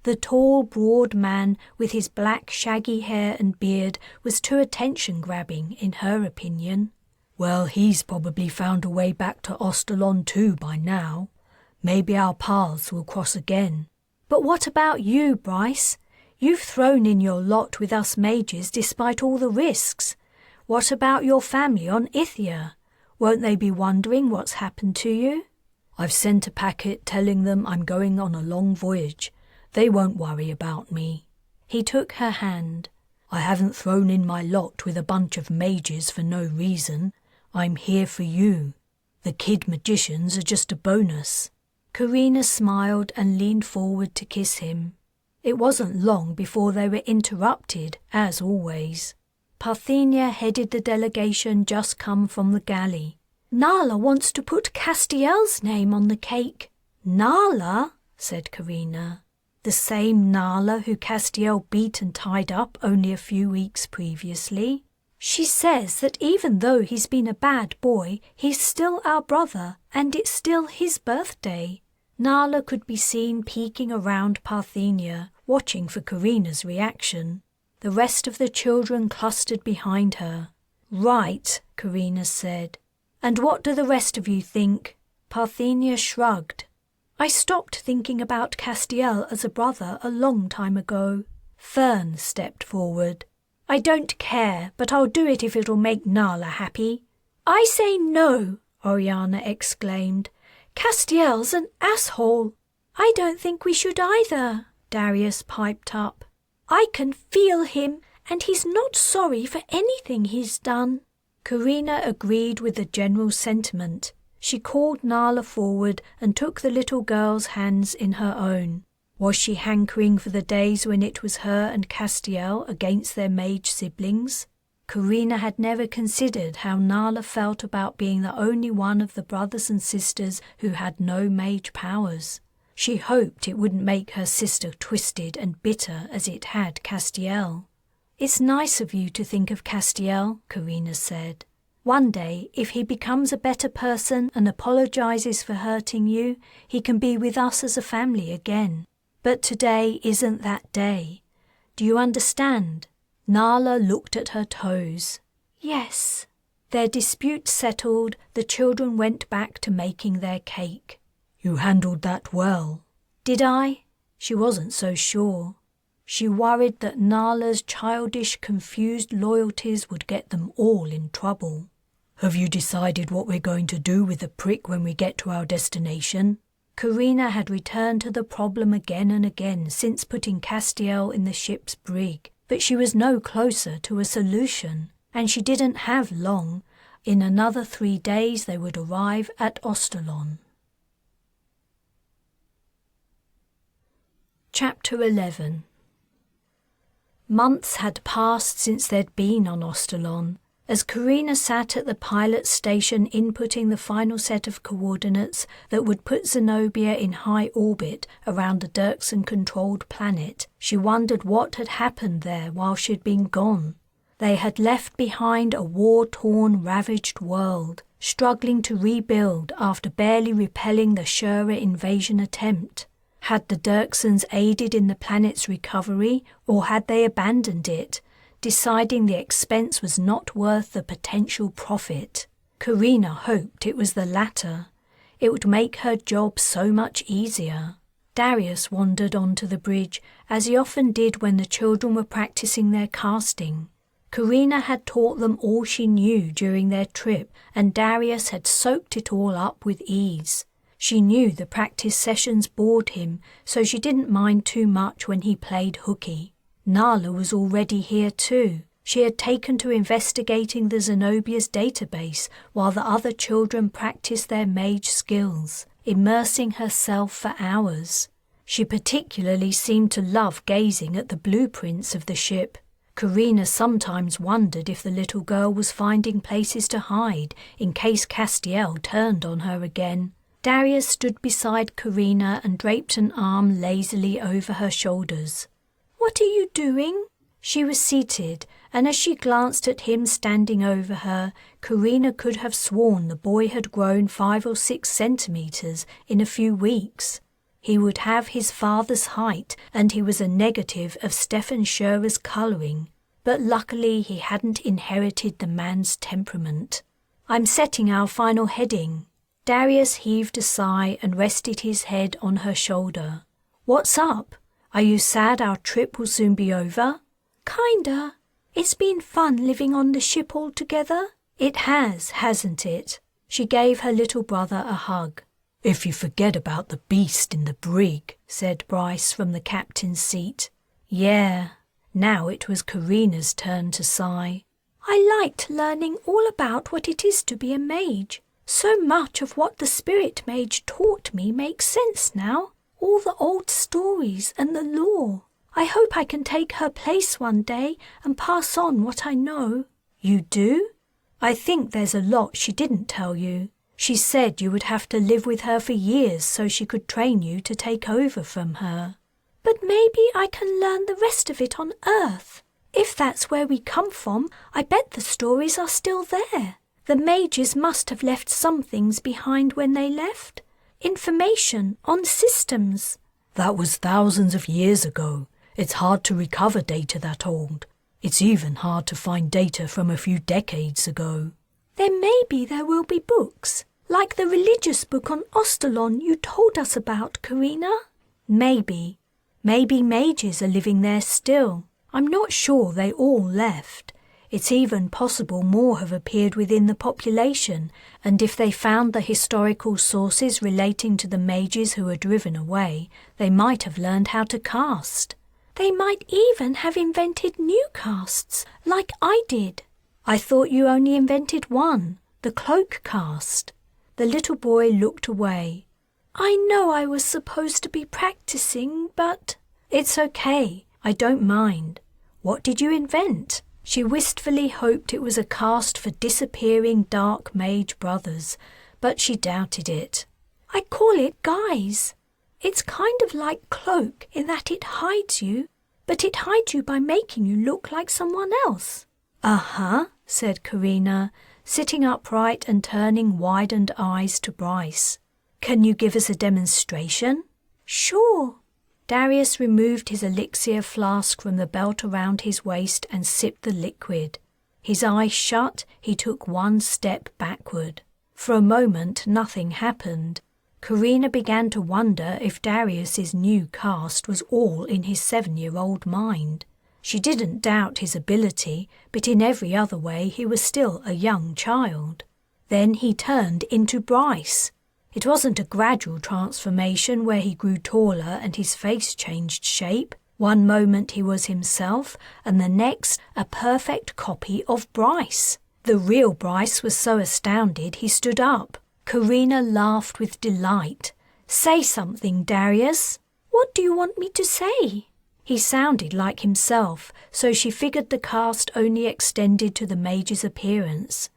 The tall, broad man with his black, shaggy hair and beard was too attention-grabbing, in her opinion. "Well, he's probably found a way back to Ostalon too by now. Maybe our paths will cross again." "But what about you, Bryce? You've thrown in your lot with us mages despite all the risks. What about your family on Ithia? Won't they be wondering what's happened to you?" "I've sent a packet telling them I'm going on a long voyage. They won't worry about me." He took her hand. "I haven't thrown in my lot with a bunch of mages for no reason. I'm here for you. The kid magicians are just a bonus." Carina smiled and leaned forward to kiss him. It wasn't long before they were interrupted, as always. Parthenia headed the delegation just come from the galley. "Nala wants to put Castiel's name on the cake." "Nala?" said Carina. "The same Nala who Castiel beat and tied up only a few weeks previously. She says that even though he's been a bad boy, he's still our brother, and it's still his birthday." Nala could be seen peeking around Parthenia, watching for Carina's reaction. The rest of the children clustered behind her. "Right," Carina said. "And what do the rest of you think?" Parthenia shrugged. "I stopped thinking about Castiel as a brother a long time ago." Fern stepped forward. "I don't care, but I'll do it if it'll make Nala happy." "I say no," Oriana exclaimed. "Castiel's an asshole." "I don't think we should either," Darius piped up. "I can feel him, and he's not sorry for anything he's done." Carina agreed with the general sentiment. She called Nala forward and took the little girl's hands in her own. Was she hankering for the days when it was her and Castiel against their mage siblings? Carina had never considered how Nala felt about being the only one of the brothers and sisters who had no mage powers. She hoped it wouldn't make her sister twisted and bitter as it had Castiel. "It's nice of you to think of Castiel," Carina said. "One day, if he becomes a better person and apologizes for hurting you, he can be with us as a family again. But today isn't that day. Do you understand?" Nala looked at her toes. "Yes." Their dispute settled, the children went back to making their cake. "You handled that well." "Did I?" She wasn't so sure. She worried that Nala's childish, confused loyalties would get them all in trouble. "Have you decided what we're going to do with the prick when we get to our destination?" Carina had returned to the problem again and again since putting Castiel in the ship's brig, but she was no closer to a solution, and she didn't have long. In another 3 days they would arrive at Ostalon. Chapter 11. Months had passed since they'd been on Ostalon. As Carina sat at the pilot station inputting the final set of coordinates that would put Zenobia in high orbit around a Dirksen-controlled planet, she wondered what had happened there while she'd been gone. They had left behind a war-torn, ravaged world, struggling to rebuild after barely repelling the Shura invasion attempt. Had the Dirksens aided in the planet's recovery, or had they abandoned it, deciding the expense was not worth the potential profit? Carina hoped it was the latter. It would make her job so much easier. Darius wandered onto the bridge, as he often did when the children were practicing their casting. Carina had taught them all she knew during their trip, and Darius had soaked it all up with ease. She knew the practice sessions bored him, so she didn't mind too much when he played hooky. Nala was already here too. She had taken to investigating the Zenobia's database while the other children practiced their mage skills, immersing herself for hours. She particularly seemed to love gazing at the blueprints of the ship. Carina sometimes wondered if the little girl was finding places to hide in case Castiel turned on her again. Darius stood beside Carina and draped an arm lazily over her shoulders. "What are you doing?" She was seated, and as she glanced at him standing over her, Carina could have sworn the boy had grown 5 or 6 centimeters in a few weeks. He would have his father's height, and he was a negative of Stefan Schurer's colouring, but luckily he hadn't inherited the man's temperament. "I'm setting our final heading." Darius heaved a sigh and rested his head on her shoulder. "What's up? Are you sad our trip will soon be over?" "Kinda. It's been fun living on the ship all together." "It has, hasn't it?" She gave her little brother a hug. "If you forget about the beast in the brig," said Bryce from the captain's seat. Yeah, now it was Carina's turn to sigh. "I liked learning all about what it is to be a mage. So much of what the spirit mage taught me makes sense now. All the old stories and the lore. I hope I can take her place one day and pass on what I know." "You do?" "I think there's a lot she didn't tell you. She said you would have to live with her for years so she could train you to take over from her." "But maybe I can learn the rest of it on Earth. If that's where we come from, I bet the stories are still there. The mages must have left some things behind when they left. Information on systems." "That was thousands of years ago. It's hard to recover data that old. It's even hard to find data from a few decades ago." "Then maybe there will be books, like the religious book on Ostalon you told us about, Carina." "Maybe. Maybe mages are living there still. I'm not sure they all left. It's even possible more have appeared within the population, and if they found the historical sources relating to the mages who were driven away, they might have learned how to cast." "They might even have invented new casts, like I did." "I thought you only invented one, the cloak cast." The little boy looked away. "I know I was supposed to be practicing, but—" "It's okay. I don't mind. What did you invent?" She wistfully hoped it was a cast for disappearing dark mage brothers, but she doubted it. "I call it guise. It's kind of like cloak in that it hides you, but it hides you by making you look like someone else." "Uh-huh," said Carina, sitting upright and turning widened eyes to Bryce. "Can you give us a demonstration?" "Sure." Darius removed his elixir flask from the belt around his waist and sipped the liquid. His eyes shut, he took one step backward. For a moment, nothing happened. Carina began to wonder if Darius's new cast was all in his 7-year-old mind. She didn't doubt his ability, but in every other way he was still a young child. Then he turned into Bryce. It wasn't a gradual transformation where he grew taller and his face changed shape. One moment he was himself, and the next a perfect copy of Bryce. The real Bryce was so astounded he stood up. Carina laughed with delight. "Say something, Darius." "What do you want me to say?" He sounded like himself, so she figured the cast only extended to the mage's appearance.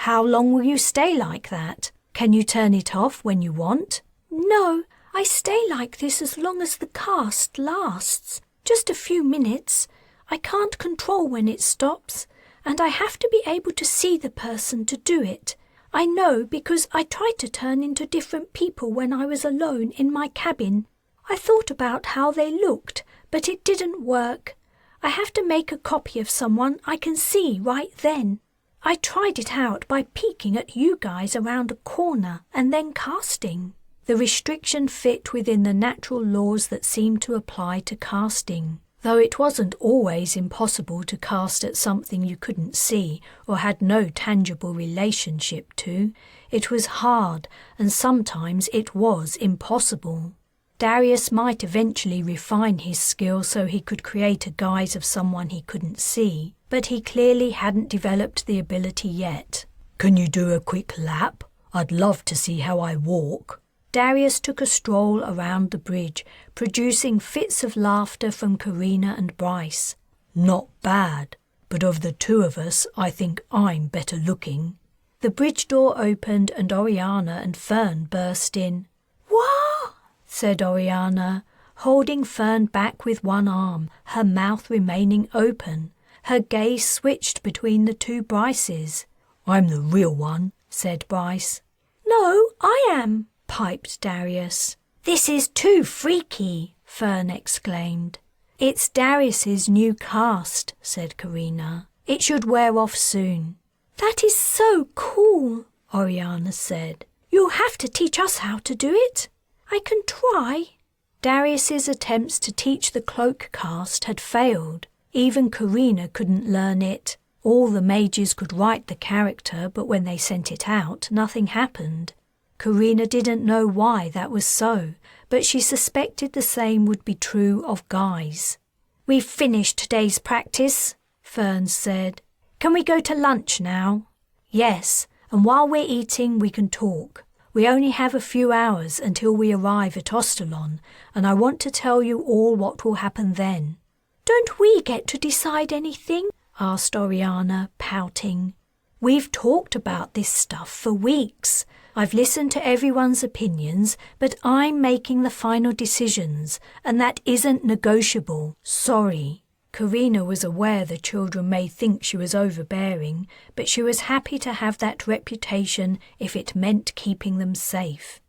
"How long will you stay like that? Can you turn it off when you want?" "No, I stay like this as long as the cast lasts. Just a few minutes. I can't control when it stops, and I have to be able to see the person to do it. I know because I tried to turn into different people when I was alone in my cabin. I thought about how they looked, but it didn't work. I have to make a copy of someone I can see right then. I tried it out by peeking at you guys around a corner and then casting." The restriction fit within the natural laws that seemed to apply to casting. Though it wasn't always impossible to cast at something you couldn't see or had no tangible relationship to, it was hard, and sometimes it was impossible. Darius might eventually refine his skill so he could create a guise of someone he couldn't see, but he clearly hadn't developed the ability yet. "Can you do a quick lap? I'd love to see how I walk." Darius took a stroll around the bridge, producing fits of laughter from Carina and Bryce. "Not bad, but of the two of us, I think I'm better looking." The bridge door opened and Oriana and Fern burst in. "What?" said Oriana, holding Fern back with one arm, her mouth remaining open. Her gaze switched between the two Bryces. "I'm the real one," said Bryce. "No, I am," piped Darius. "This is too freaky," Fern exclaimed. "It's Darius's new cast," said Carina. "It should wear off soon." "That is so cool," Oriana said. "You'll have to teach us how to do it." "I can try." Darius's attempts to teach the cloak cast had failed. Even Carina couldn't learn it. All the mages could write the character, but when they sent it out, nothing happened. Carina didn't know why that was so, but she suspected the same would be true of guys. "We've finished today's practice," Fern said. "Can we go to lunch now?" "Yes, and while we're eating we can talk. We only have a few hours until we arrive at Ostalon, and I want to tell you all what will happen then." "Don't we get to decide anything?" asked Oriana, pouting. "We've talked about this stuff for weeks. I've listened to everyone's opinions, but I'm making the final decisions, and that isn't negotiable. Sorry." Carina was aware the children may think she was overbearing, but she was happy to have that reputation if it meant keeping them safe.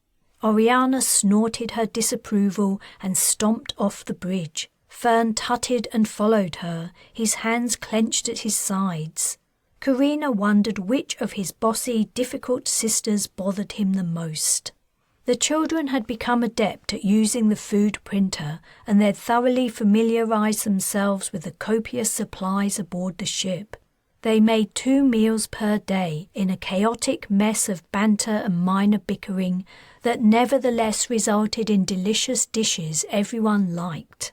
Oriana snorted her disapproval and stomped off the bridge. Fern tutted and followed her, his hands clenched at his sides. Carina wondered which of his bossy, difficult sisters bothered him the most. The children had become adept at using the food printer, and they'd thoroughly familiarized themselves with the copious supplies aboard the ship. They made 2 meals per day in a chaotic mess of banter and minor bickering that nevertheless resulted in delicious dishes everyone liked.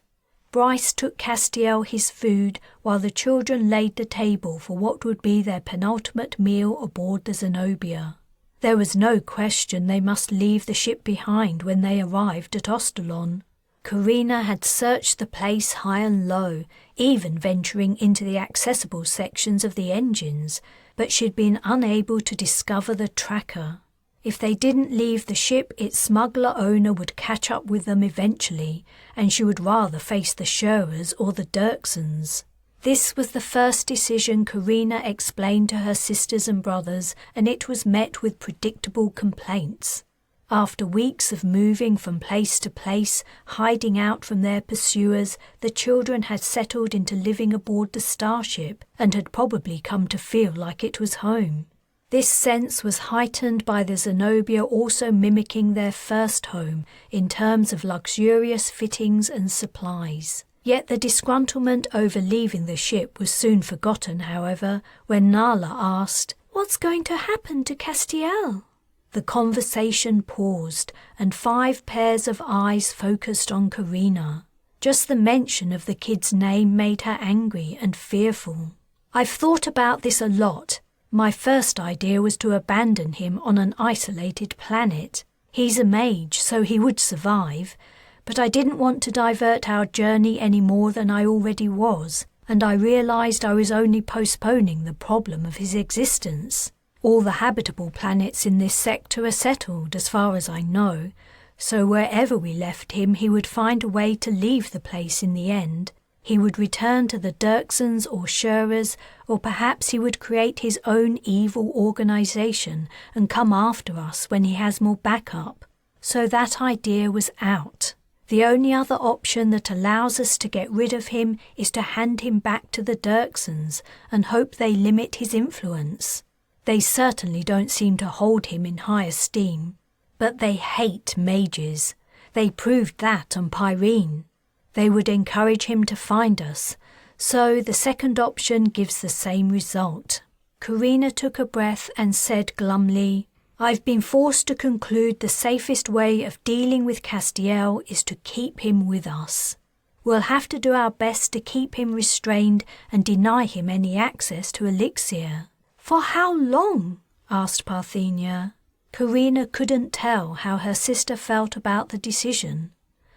Bryce took Castiel his food while the children laid the table for what would be their penultimate meal aboard the Zenobia. There was no question they must leave the ship behind when they arrived at Ostalon. Carina had searched the place high and low, even venturing into the accessible sections of the engines, but she'd been unable to discover the tracker. If they didn't leave the ship, its smuggler owner would catch up with them eventually, and she would rather face the Sherers or the Dirksons. This was the first decision Carina explained to her sisters and brothers, and it was met with predictable complaints. After weeks of moving from place to place, hiding out from their pursuers, the children had settled into living aboard the starship and had probably come to feel like it was home. This sense was heightened by the Zenobia also mimicking their first home in terms of luxurious fittings and supplies. Yet the disgruntlement over leaving the ship was soon forgotten, however, when Nala asked, "What's going to happen to Castiel?" The conversation paused, and 5 pairs of eyes focused on Carina. Just the mention of the kid's name made her angry and fearful. "I've thought about this a lot. My first idea was to abandon him on an isolated planet. He's a mage, so he would survive. But I didn't want to divert our journey any more than I already was, and I realized I was only postponing the problem of his existence. All the habitable planets in this sector are settled, as far as I know, so wherever we left him he would find a way to leave the place in the end. He would return to the Dirksons or Schurers, or perhaps he would create his own evil organization and come after us when he has more backup. So that idea was out. The only other option that allows us to get rid of him is to hand him back to the Dirksons and hope they limit his influence. They certainly don't seem to hold him in high esteem, but they hate mages. They proved that on Pyrene. They would encourage him to find us, so the second option gives the same result." Carina took a breath and said glumly, "I've been forced to conclude the safest way of dealing with Castiel is to keep him with us. We'll have to do our best to keep him restrained and deny him any access to elixir." "For how long?" asked Parthenia. Carina couldn't tell how her sister felt about the decision.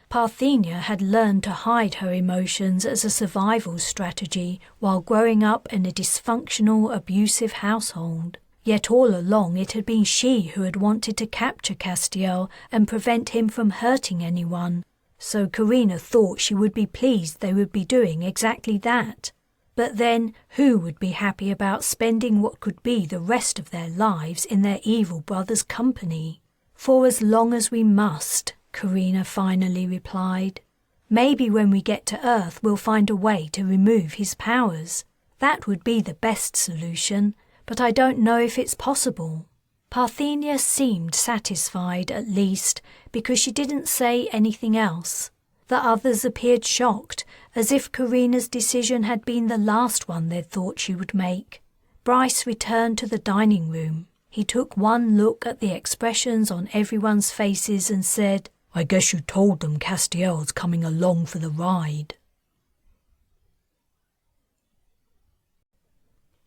Parthenia had learned to hide her emotions as a survival strategy while growing up in a dysfunctional, abusive household. Yet all along it had been she who had wanted to capture Castiel and prevent him from hurting anyone, so Carina thought she would be pleased they would be doing exactly that. But then, who would be happy about spending what could be the rest of their lives in their evil brother's company? "For as long as we must," Carina finally replied. "Maybe when we get to Earth we'll find a way to remove his powers. That would be the best solution, but I don't know if it's possible." Parthenia seemed satisfied at least, because she didn't say anything else. The others appeared shocked, as if Carina's decision had been the last one they'd thought she would make. Bryce returned to the dining room. He took one look at the expressions on everyone's faces and said, "I guess you told them Castiel's coming along for the ride."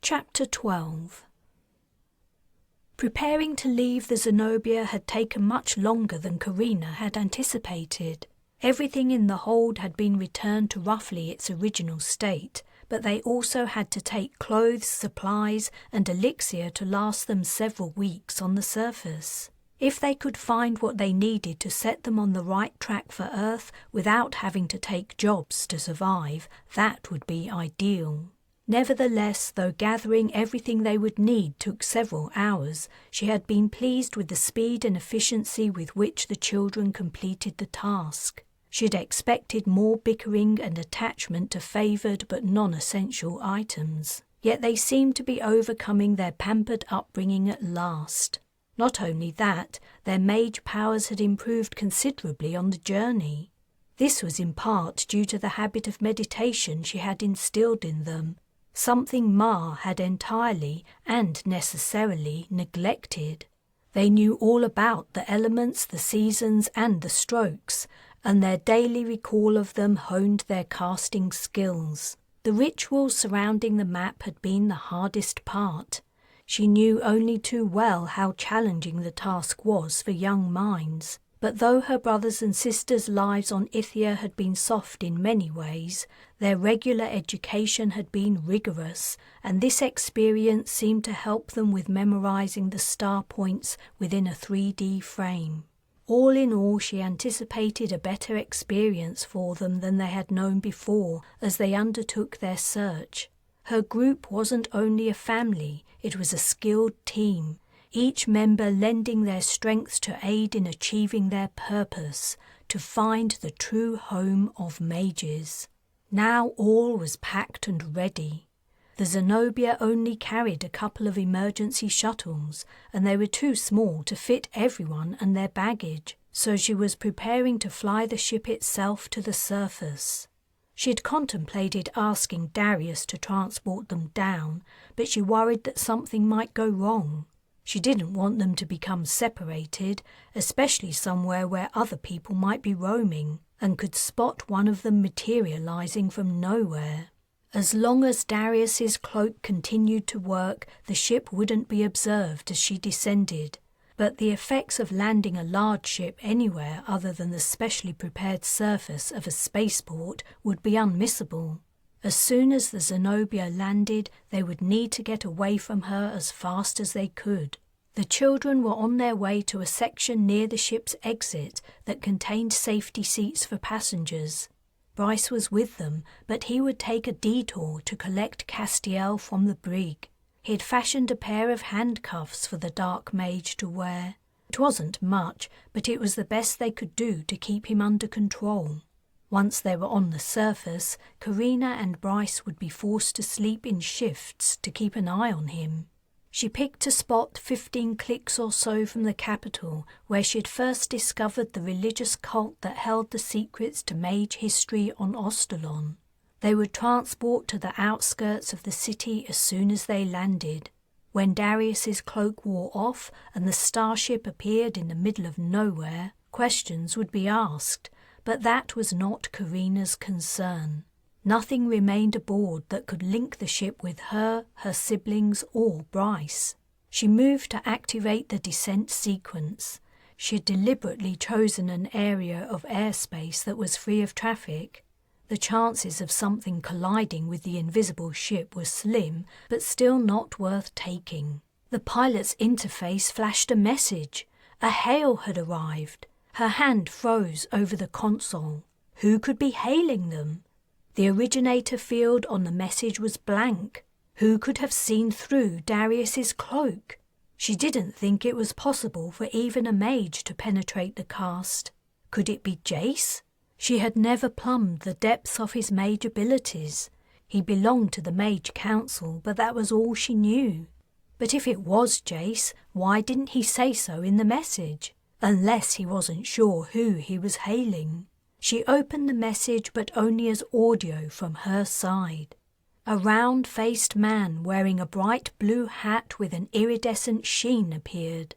Chapter 12. Preparing to leave the Zenobia had taken much longer than Carina had anticipated. Everything in the hold had been returned to roughly its original state, but they also had to take clothes, supplies, and elixir to last them several weeks on the surface. If they could find what they needed to set them on the right track for Earth without having to take jobs to survive, that would be ideal. Nevertheless, though gathering everything they would need took several hours, she had been pleased with the speed and efficiency with which the children completed the task. She had expected more bickering and attachment to favoured but non-essential items, yet they seemed to be overcoming their pampered upbringing at last. Not only that, their mage powers had improved considerably on the journey. This was in part due to the habit of meditation she had instilled in them, something Ma had entirely and necessarily neglected. They knew all about the elements, the seasons, and the strokes, and their daily recall of them honed their casting skills. The rituals surrounding the map had been the hardest part. She knew only too well how challenging the task was for young minds. But though her brothers and sisters' lives on Ithia had been soft in many ways, their regular education had been rigorous, and this experience seemed to help them with memorizing the star points within a 3D frame. All in all, she anticipated a better experience for them than they had known before as they undertook their search. Her group wasn't only a family, it was a skilled team, each member lending their strengths to aid in achieving their purpose, to find the true home of mages. Now all was packed and ready. The Zenobia only carried a couple of emergency shuttles, and they were too small to fit everyone and their baggage, so she was preparing to fly the ship itself to the surface. She had contemplated asking Darius to transport them down, but she worried that something might go wrong. She didn't want them to become separated, especially somewhere where other people might be roaming, and could spot one of them materializing from nowhere. As long as Darius's cloak continued to work, the ship wouldn't be observed as she descended, but the effects of landing a large ship anywhere other than the specially prepared surface of a spaceport would be unmissable. As soon as the Zenobia landed, they would need to get away from her as fast as they could. The children were on their way to a section near the ship's exit that contained safety seats for passengers. Bryce was with them, but he would take a detour to collect Castiel from the brig. He had fashioned a pair of handcuffs for the dark mage to wear. It wasn't much, but it was the best they could do to keep him under control. Once they were on the surface, Carina and Bryce would be forced to sleep in shifts to keep an eye on him. She picked a spot 15 clicks or so from the capital, where she had first discovered the religious cult that held the secrets to mage history on Ostalon. They would transport to the outskirts of the city as soon as they landed. When Darius's cloak wore off and the starship appeared in the middle of nowhere, questions would be asked, but that was not Carina's concern. Nothing remained aboard that could link the ship with her siblings, or Bryce. She moved to activate the descent sequence. She had deliberately chosen an area of airspace that was free of traffic. The chances of something colliding with the invisible ship were slim, but still not worth taking. The pilot's interface flashed a message. A hail had arrived. Her hand froze over the console. Who could be hailing them? The originator field on the message was blank. Who could have seen through Darius's cloak? She didn't think it was possible for even a mage to penetrate the cast. Could it be Jace? She had never plumbed the depths of his mage abilities. He belonged to the Mage Council, but that was all she knew. But if it was Jace, why didn't he say so in the message? Unless he wasn't sure who he was hailing. She opened the message, but only as audio from her side. A round-faced man wearing a bright blue hat with an iridescent sheen appeared.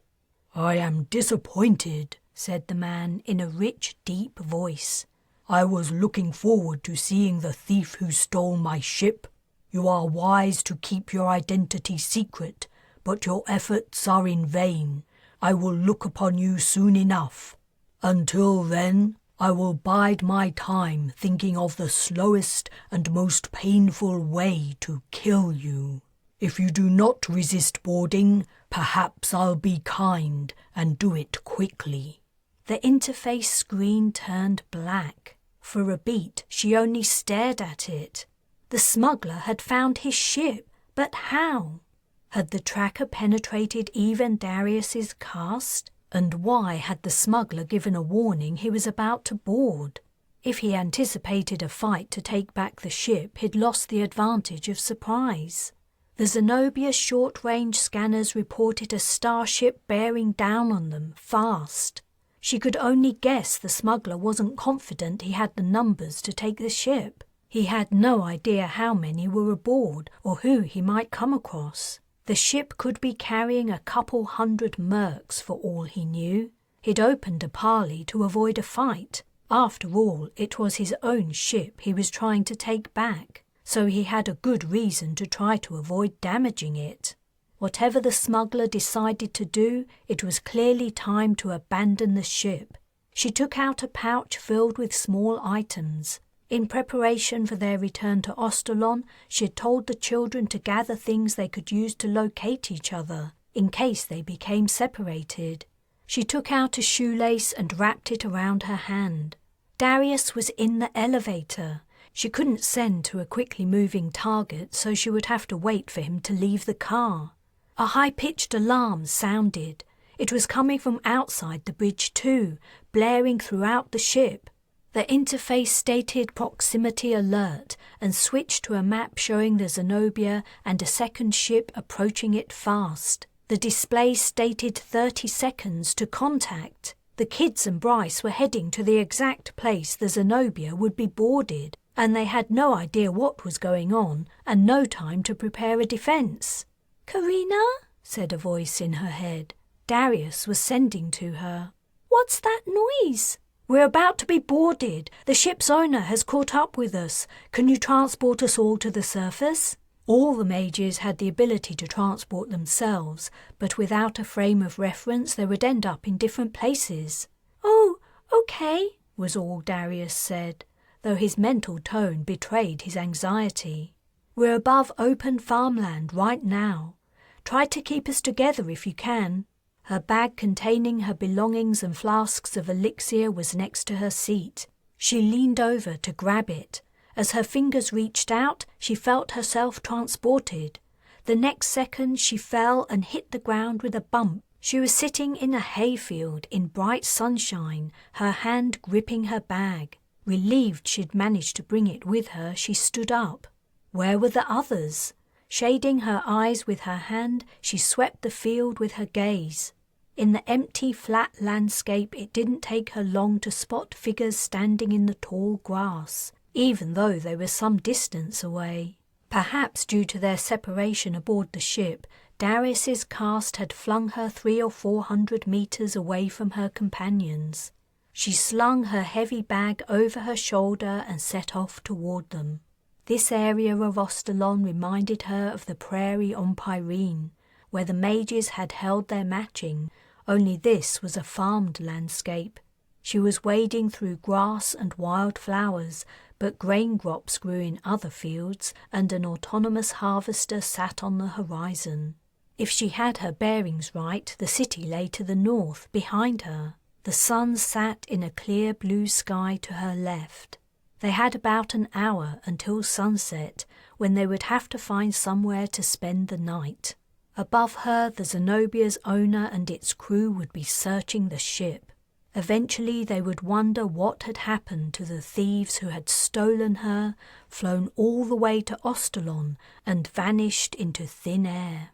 "I am disappointed," said the man in a rich, deep voice. "I was looking forward to seeing the thief who stole my ship. You are wise to keep your identity secret, but your efforts are in vain. I will look upon you soon enough. Until then, I will bide my time thinking of the slowest and most painful way to kill you. If you do not resist boarding, perhaps I'll be kind and do it quickly." The interface screen turned black. For a beat, she only stared at it. The smuggler had found his ship, but how? Had the tracker penetrated even Darius's cast? And why had the smuggler given a warning he was about to board? If he anticipated a fight to take back the ship, he'd lost the advantage of surprise. The Zenobia's short-range scanners reported a starship bearing down on them, fast. She could only guess the smuggler wasn't confident he had the numbers to take the ship. He had no idea how many were aboard or who he might come across. The ship could be carrying a couple hundred mercs for all he knew. He'd opened a parley to avoid a fight. After all, it was his own ship he was trying to take back, so he had a good reason to try to avoid damaging it. Whatever the smuggler decided to do, it was clearly time to abandon the ship. She took out a pouch filled with small items. In preparation for their return to Ostalon, she had told the children to gather things they could use to locate each other, in case they became separated. She took out a shoelace and wrapped it around her hand. Darius was in the elevator. She couldn't send to a quickly moving target, so she would have to wait for him to leave the car. A high-pitched alarm sounded. It was coming from outside the bridge too, blaring throughout the ship. The interface stated proximity alert and switched to a map showing the Zenobia and a second ship approaching it fast. The display stated 30 seconds to contact. The kids and Bryce were heading to the exact place the Zenobia would be boarded, and they had no idea what was going on and no time to prepare a defense. "Carina?" said a voice in her head. Darius was sending to her. "What's that noise?" "We're about to be boarded. The ship's owner has caught up with us. Can you transport us all to the surface?" All the mages had the ability to transport themselves, but without a frame of reference they would end up in different places. "Oh, okay," was all Darius said, though his mental tone betrayed his anxiety. "We're above open farmland right now. Try to keep us together if you can." Her bag containing her belongings and flasks of elixir was next to her seat. She leaned over to grab it. As her fingers reached out, she felt herself transported. The next second she fell and hit the ground with a bump. She was sitting in a hayfield in bright sunshine, her hand gripping her bag. Relieved she'd managed to bring it with her, she stood up. Where were the others? Shading her eyes with her hand, she swept the field with her gaze. In the empty, flat landscape, it didn't take her long to spot figures standing in the tall grass, even though they were some distance away. Perhaps due to their separation aboard the ship, Darius's cast had flung her 300 or 400 meters away from her companions. She slung her heavy bag over her shoulder and set off toward them. This area of Ostalon reminded her of the prairie on Pyrene, where the mages had held their matching, only this was a farmed landscape. She was wading through grass and wild flowers, but grain crops grew in other fields, and an autonomous harvester sat on the horizon. If she had her bearings right, the city lay to the north, behind her. The sun sat in a clear blue sky to her left. They had about an hour until sunset, when they would have to find somewhere to spend the night. Above her, the Zenobia's owner and its crew would be searching the ship. Eventually they would wonder what had happened to the thieves who had stolen her, flown all the way to Ostalon, and vanished into thin air.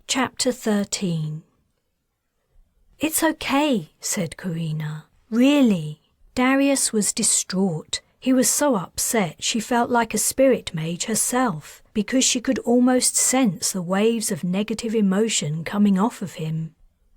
Chapter 13. "It's okay," said Carina. "Really." Darius was distraught. He was so upset she felt like a spirit mage herself, because she could almost sense the waves of negative emotion coming off of him.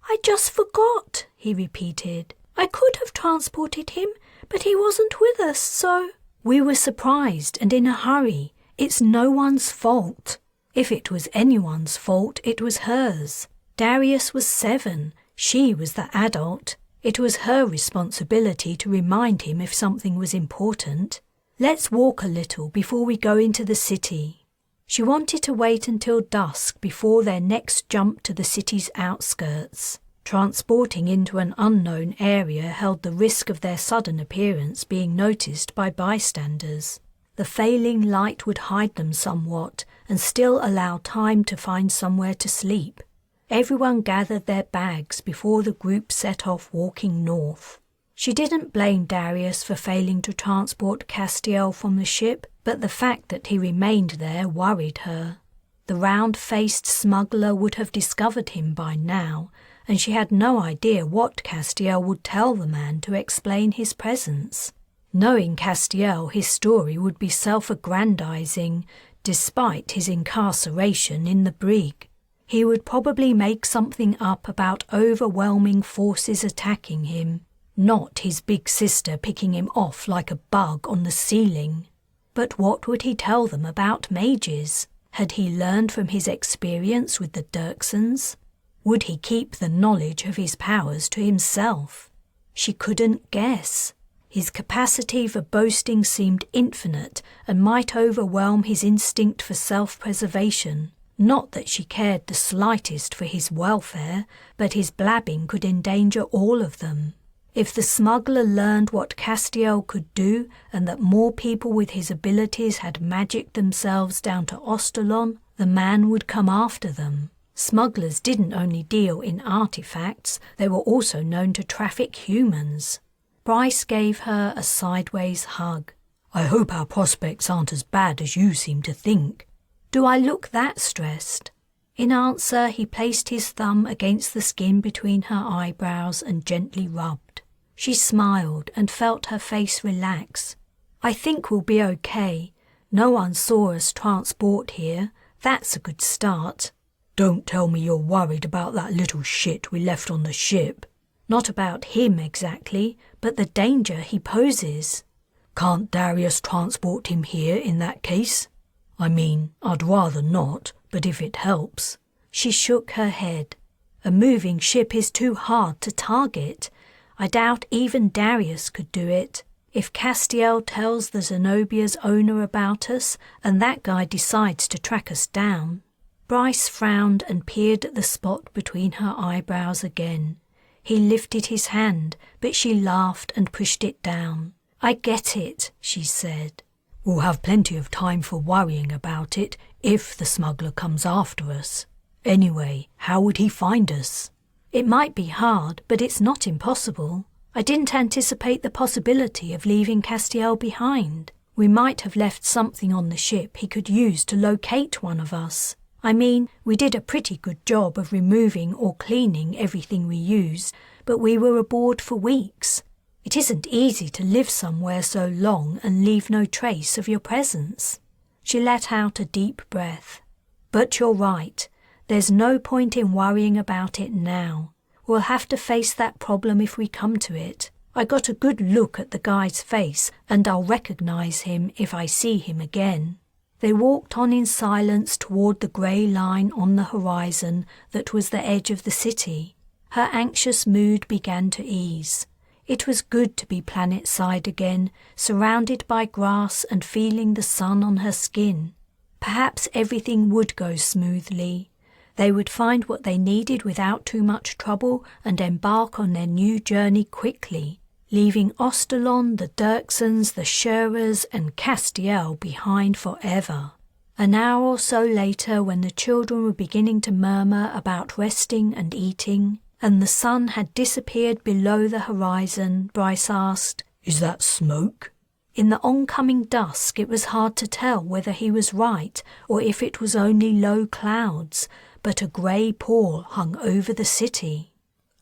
"I just forgot," he repeated. "I could have transported him, but he wasn't with us, so—" "We were surprised and in a hurry. It's no one's fault. If it was anyone's fault, it was hers. Darius was 7. She was the adult. It was her responsibility to remind him if something was important. Let's walk a little before we go into the city." She wanted to wait until dusk before their next jump to the city's outskirts. Transporting into an unknown area held the risk of their sudden appearance being noticed by bystanders. The failing light would hide them somewhat and still allow time to find somewhere to sleep. Everyone gathered their bags before the group set off walking north. She didn't blame Darius for failing to transport Castiel from the ship, but the fact that he remained there worried her. The round-faced smuggler would have discovered him by now, and she had no idea what Castiel would tell the man to explain his presence. Knowing Castiel, his story would be self-aggrandizing, despite his incarceration in the brig. He would probably make something up about overwhelming forces attacking him, not his big sister picking him off like a bug on the ceiling. But what would he tell them about mages? Had he learned from his experience with the Dirksons? Would he keep the knowledge of his powers to himself? She couldn't guess. His capacity for boasting seemed infinite and might overwhelm his instinct for self-preservation. Not that she cared the slightest for his welfare, but his blabbing could endanger all of them. If the smuggler learned what Castiel could do and that more people with his abilities had magicked themselves down to Ostalon, the man would come after them. Smugglers didn't only deal in artifacts, they were also known to traffic humans. Bryce gave her a sideways hug. "I hope our prospects aren't as bad as you seem to think." "Do I look that stressed?" In answer, he placed his thumb against the skin between her eyebrows and gently rubbed. She smiled and felt her face relax. "I think we'll be okay. No one saw us transport here. That's a good start. Don't tell me you're worried about that little shit we left on the ship. Not about him exactly, but the danger he poses. Can't Darius transport him here in that case? I mean, I'd rather not, but if it helps. She shook her head. A moving ship is too hard to target. I doubt even Darius could do it. If Castiel tells the Zenobia's owner about us, and that guy decides to track us down. Bryce frowned and peered at the spot between her eyebrows again. He lifted his hand, but she laughed and pushed it down. I get it, she said. We'll have plenty of time for worrying about it if the smuggler comes after us. Anyway, how would he find us? It might be hard, but it's not impossible. I didn't anticipate the possibility of leaving Castiel behind. We might have left something on the ship he could use to locate one of us. I mean, we did a pretty good job of removing or cleaning everything we used, but we were aboard for weeks. It isn't easy to live somewhere so long and leave no trace of your presence. She let out a deep breath. But you're right. There's no point in worrying about it now. We'll have to face that problem if we come to it. I got a good look at the guy's face, and I'll recognize him if I see him again. They walked on in silence toward the grey line on the horizon that was the edge of the city. Her anxious mood began to ease. It was good to be planet-side again, surrounded by grass and feeling the sun on her skin. Perhaps everything would go smoothly. They would find what they needed without too much trouble and embark on their new journey quickly, leaving Ostalon, the Dirksons, the Scherers and Castiel behind forever. An hour or so later, when the children were beginning to murmur about resting and eating, and the sun had disappeared below the horizon, Bryce asked, "Is that smoke?" In the oncoming dusk it was hard to tell whether he was right or if it was only low clouds, but a grey pall hung over the city.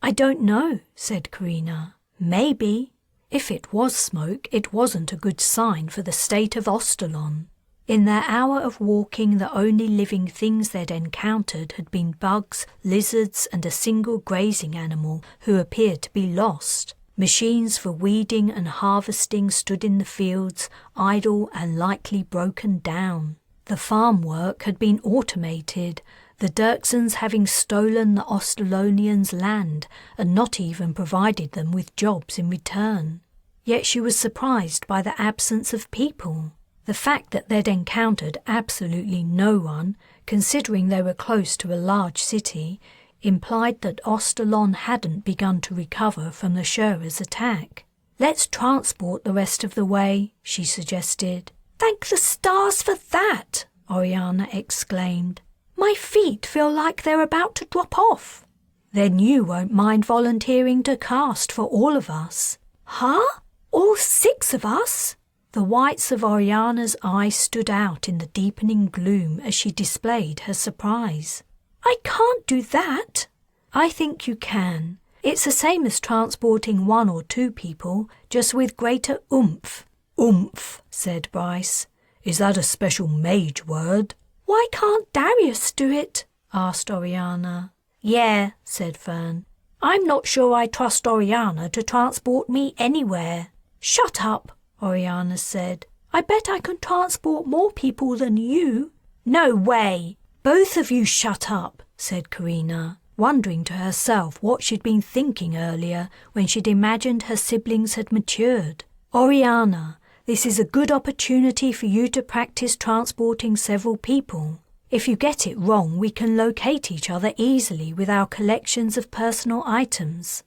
"I don't know," said Carina. "Maybe." If it was smoke, it wasn't a good sign for the state of Ostalon. In their hour of walking, the only living things they'd encountered had been bugs, lizards, and a single grazing animal who appeared to be lost. Machines for weeding and harvesting stood in the fields, idle and likely broken down. The farm work had been automated, the Dirksons having stolen the Ostalonians' land and not even provided them with jobs in return. Yet she was surprised by the absence of people. The fact that they'd encountered absolutely no one, considering they were close to a large city, implied that Ostalon hadn't begun to recover from the Scherers' attack. "Let's transport the rest of the way," she suggested. "Thank the stars for that!" Oriana exclaimed. "My feet feel like they're about to drop off." "Then you won't mind volunteering to cast for all of us." "Huh? All 6 of us?" The whites of Oriana's eyes stood out in the deepening gloom as she displayed her surprise. "I can't do that." "I think you can. It's the same as transporting 1 or 2 people, just with greater oomph." "Oomph," said Bryce. "Is that a special mage word?" "Why can't Darius do it?" asked Oriana. "Yeah," said Fern. "I'm not sure I trust Oriana to transport me anywhere." "Shut up," Oriana said. "I bet I can transport more people than you." "No way." "Both of you shut up," said Carina, wondering to herself what she'd been thinking earlier when she'd imagined her siblings had matured. "Oriana, this is a good opportunity for you to practice transporting several people. If you get it wrong, we can locate each other easily with our collections of personal items."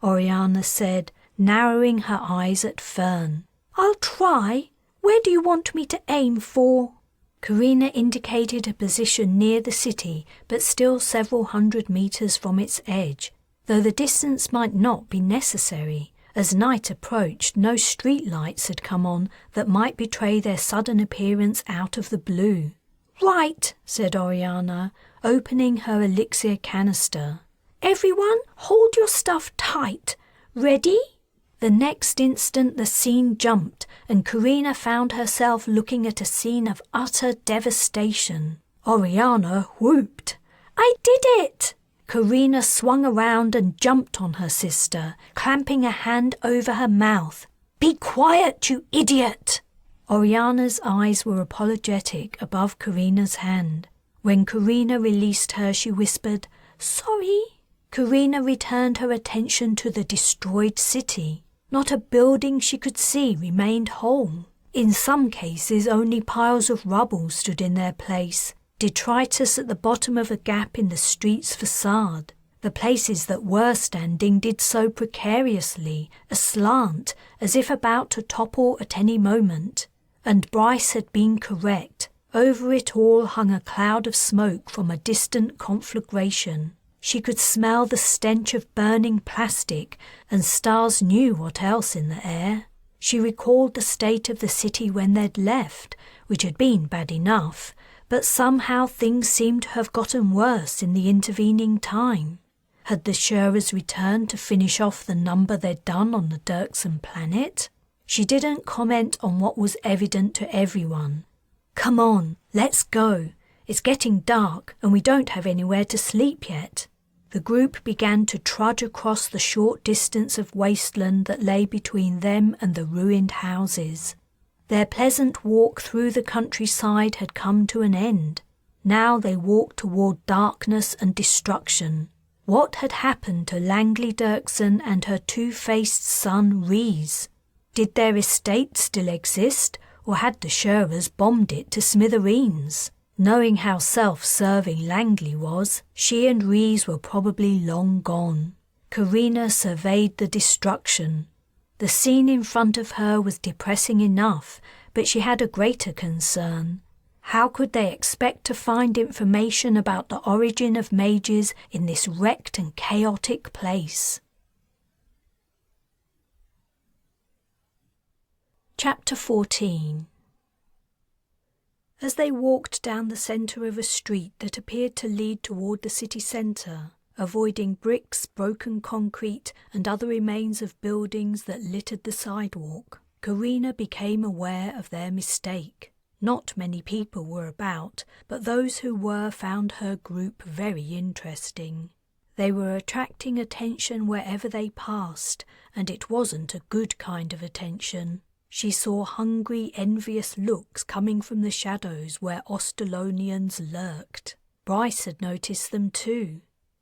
Oriana said, narrowing her eyes at Fern. "I'll try. Where do you want me to aim for?" Carina indicated a position near the city, but still several hundred meters from its edge, though the distance might not be necessary. As night approached, no street lights had come on that might betray their sudden appearance out of the blue. "Right," said Oriana, opening her elixir canister. "Everyone, hold your stuff tight. Ready?" The next instant the scene jumped, and Carina found herself looking at a scene of utter devastation. Oriana whooped. "I did it!" Carina swung around and jumped on her sister, clamping a hand over her mouth. "Be quiet, you idiot!" Oriana's eyes were apologetic above Carina's hand. When Carina released her, she whispered, "Sorry." Carina returned her attention to the destroyed city. Not a building she could see remained whole. In some cases, only piles of rubble stood in their place, detritus at the bottom of a gap in the street's facade. The places that were standing did so precariously, aslant, as if about to topple at any moment. And Bryce had been correct. Over it all hung a cloud of smoke from a distant conflagration. She could smell the stench of burning plastic, and stars knew what else in the air. She recalled the state of the city when they'd left, which had been bad enough, but somehow things seemed to have gotten worse in the intervening time. Had the Shurers returned to finish off the number they'd done on the Dirksen planet? She didn't comment on what was evident to everyone. "Come on, let's go. It's getting dark and we don't have anywhere to sleep yet." The group began to trudge across the short distance of wasteland that lay between them and the ruined houses. Their pleasant walk through the countryside had come to an end. Now they walked toward darkness and destruction. What had happened to Langley Dirksen and her two-faced son Rees? Did their estate still exist, or had the Shurers bombed it to smithereens? Knowing how self-serving Langley was, she and Rees were probably long gone. Carina surveyed the destruction. The scene in front of her was depressing enough, but she had a greater concern. How could they expect to find information about the origin of mages in this wrecked and chaotic place? Chapter 14. As they walked down the centre of a street that appeared to lead toward the city centre, avoiding bricks, broken concrete, and other remains of buildings that littered the sidewalk, Carina became aware of their mistake. Not many people were about, but those who were found her group very interesting. They were attracting attention wherever they passed, and it wasn't a good kind of attention. She saw hungry, envious looks coming from the shadows where Ostalonians lurked. Bryce had noticed them too.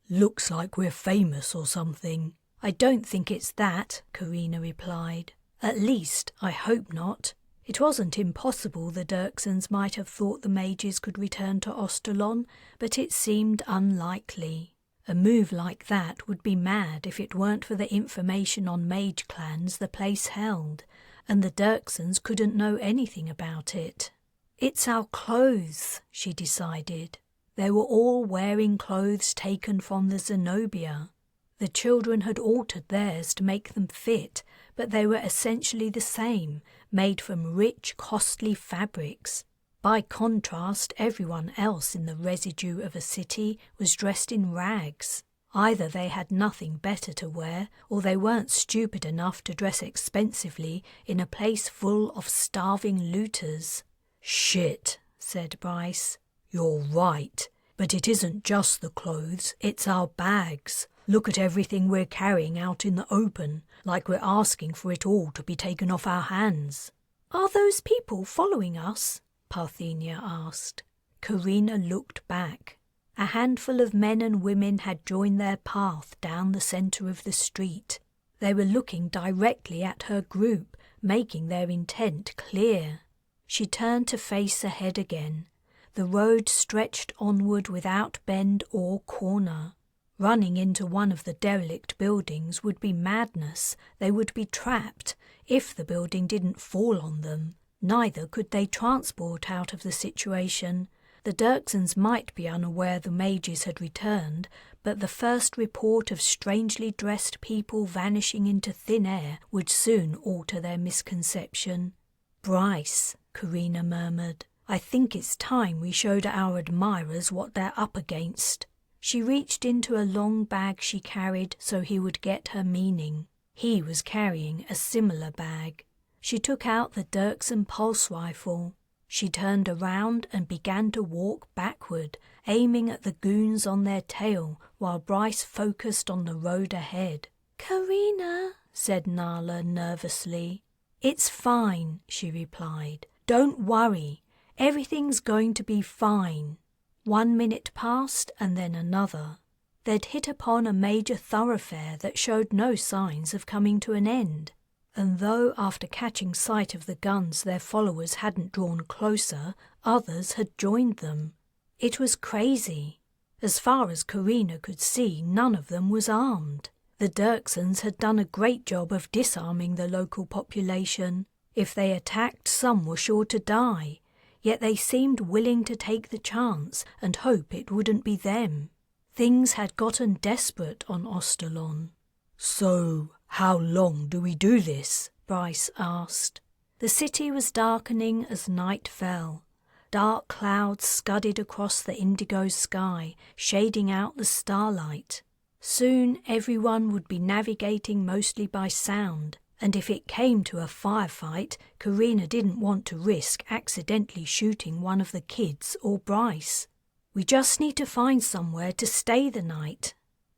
"Looks like we're famous or something." "I don't think it's that," Carina replied. "At least, I hope not. It wasn't impossible the Dirksens might have thought the mages could return to Ostalon, but it seemed unlikely. A move like that would be mad if it weren't for the information on mage clans the place held, and the Dirksens couldn't know anything about it. "It's our clothes," she decided. They were all wearing clothes taken from the Zenobia. The children had altered theirs to make them fit, but they were essentially the same, made from rich, costly fabrics. By contrast, everyone else in the residue of a city was dressed in rags. Either they had nothing better to wear, or they weren't stupid enough to dress expensively in a place full of starving looters. "Shit," said Bryce. "You're right, but it isn't just the clothes, it's our bags. Look at everything we're carrying out in the open, like we're asking for it all to be taken off our hands." "Are those people following us?" Parthenia asked. Carina looked back. A handful of men and women had joined their path down the centre of the street. They were looking directly at her group, making their intent clear. She turned to face ahead again. The road stretched onward without bend or corner. Running into one of the derelict buildings would be madness. They would be trapped, if the building didn't fall on them. Neither could they transport out of the situation. The Dirksens might be unaware the mages had returned, but the first report of strangely dressed people vanishing into thin air would soon alter their misconception. "Bryce," Carina murmured, "I think it's time we showed our admirers what they're up against." She reached into a long bag she carried so he would get her meaning. He was carrying a similar bag. She took out the Dirksen pulse rifle. She turned around and began to walk backward, aiming at the goons on their tail while Bryce focused on the road ahead. "Carina," said Nala nervously. "It's fine," she replied. "Don't worry. Everything's going to be fine." 1 minute passed and then another. They'd hit upon a major thoroughfare that showed no signs of coming to an end. And though after catching sight of the guns their followers hadn't drawn closer, others had joined them. It was crazy. As far as Carina could see, none of them was armed. The Dirksens had done a great job of disarming the local population. If they attacked, some were sure to die. Yet they seemed willing to take the chance and hope it wouldn't be them. Things had gotten desperate on Ostalon. "So, how long do we do this?" Bryce asked. The city was darkening as night fell. Dark clouds scudded across the indigo sky, shading out the starlight. Soon everyone would be navigating mostly by sound, and if it came to a firefight, Carina didn't want to risk accidentally shooting one of the kids or Bryce. "We just need to find somewhere to stay the night."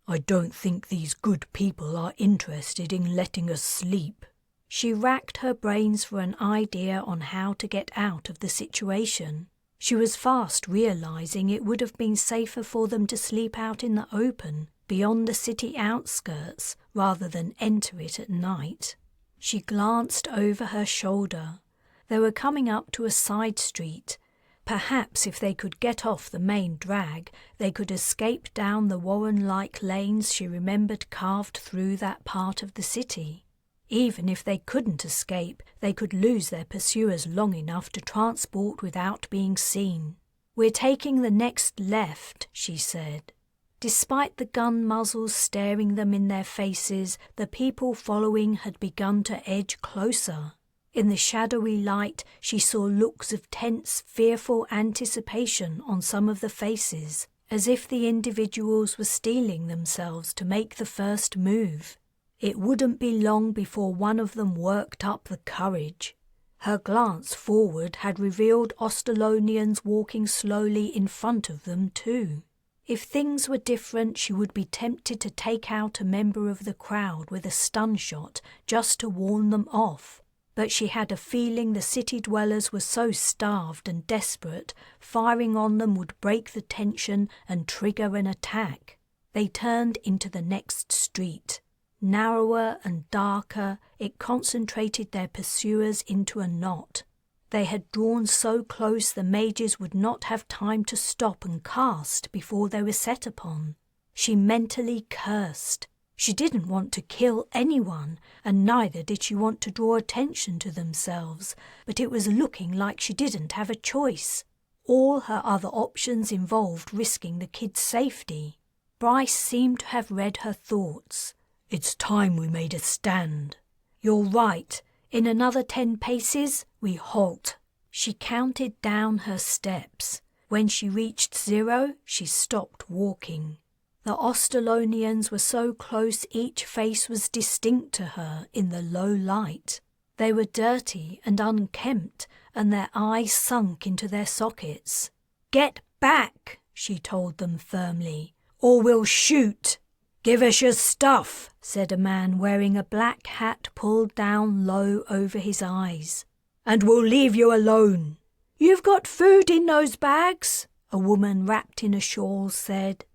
"I don't think these good people are interested in letting us sleep." She racked her brains for an idea on how to get out of the situation. She was fast realizing it would have been safer for them to sleep out in the open, beyond the city outskirts, rather than enter it at night. She glanced over her shoulder. They were coming up to a side street. Perhaps if they could get off the main drag, they could escape down the Warren-like lanes she remembered carved through that part of the city. Even if they couldn't escape, they could lose their pursuers long enough to transport without being seen. "We're taking the next left," she said. Despite the gun muzzles staring them in their faces, the people following had begun to edge closer. In the shadowy light, she saw looks of tense, fearful anticipation on some of the faces, as if the individuals were steeling themselves to make the first move. It wouldn't be long before one of them worked up the courage. Her glance forward had revealed Ostalonians walking slowly in front of them too. If things were different, she would be tempted to take out a member of the crowd with a stun shot just to warn them off. But she had a feeling the city dwellers were so starved and desperate, firing on them would break the tension and trigger an attack. They turned into the next street. Narrower and darker, it concentrated their pursuers into a knot. They had drawn so close the mages would not have time to stop and cast before they were set upon. She mentally cursed. She didn't want to kill anyone, and neither did she want to draw attention to themselves, but it was looking like she didn't have a choice. All her other options involved risking the kid's safety. Bryce seemed to have read her thoughts. "It's time we made a stand." "You're right. In another 10 paces, we halt." She counted down her steps. When she reached 0, she stopped walking. The Ostalonians were so close each face was distinct to her in the low light. They were dirty and unkempt, and their eyes sunk into their sockets. "Get back," she told them firmly, "or we'll shoot." "Give us your stuff," said a man wearing a black hat pulled down low over his eyes. "And we'll leave you alone." "You've got food in those bags," a woman wrapped in a shawl said.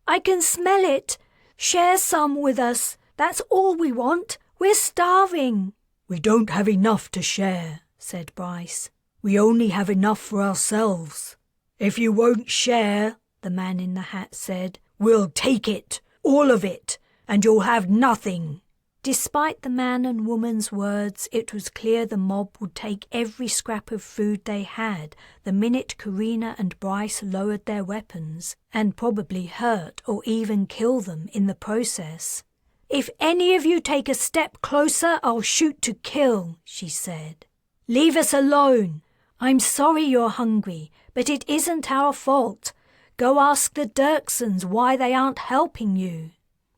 "I can smell it. Share some with us. That's all we want. We're starving." "We don't have enough to share," said Bryce. "We only have enough for ourselves." "If you won't share," the man in the hat said, "we'll take it. All of it, and you'll have nothing." Despite the man and woman's words, it was clear the mob would take every scrap of food they had the minute Carina and Bryce lowered their weapons, and probably hurt or even kill them in the process. "If any of you take a step closer, I'll shoot to kill," she said. "Leave us alone. I'm sorry you're hungry, but it isn't our fault. Go ask the Dirksens why they aren't helping you."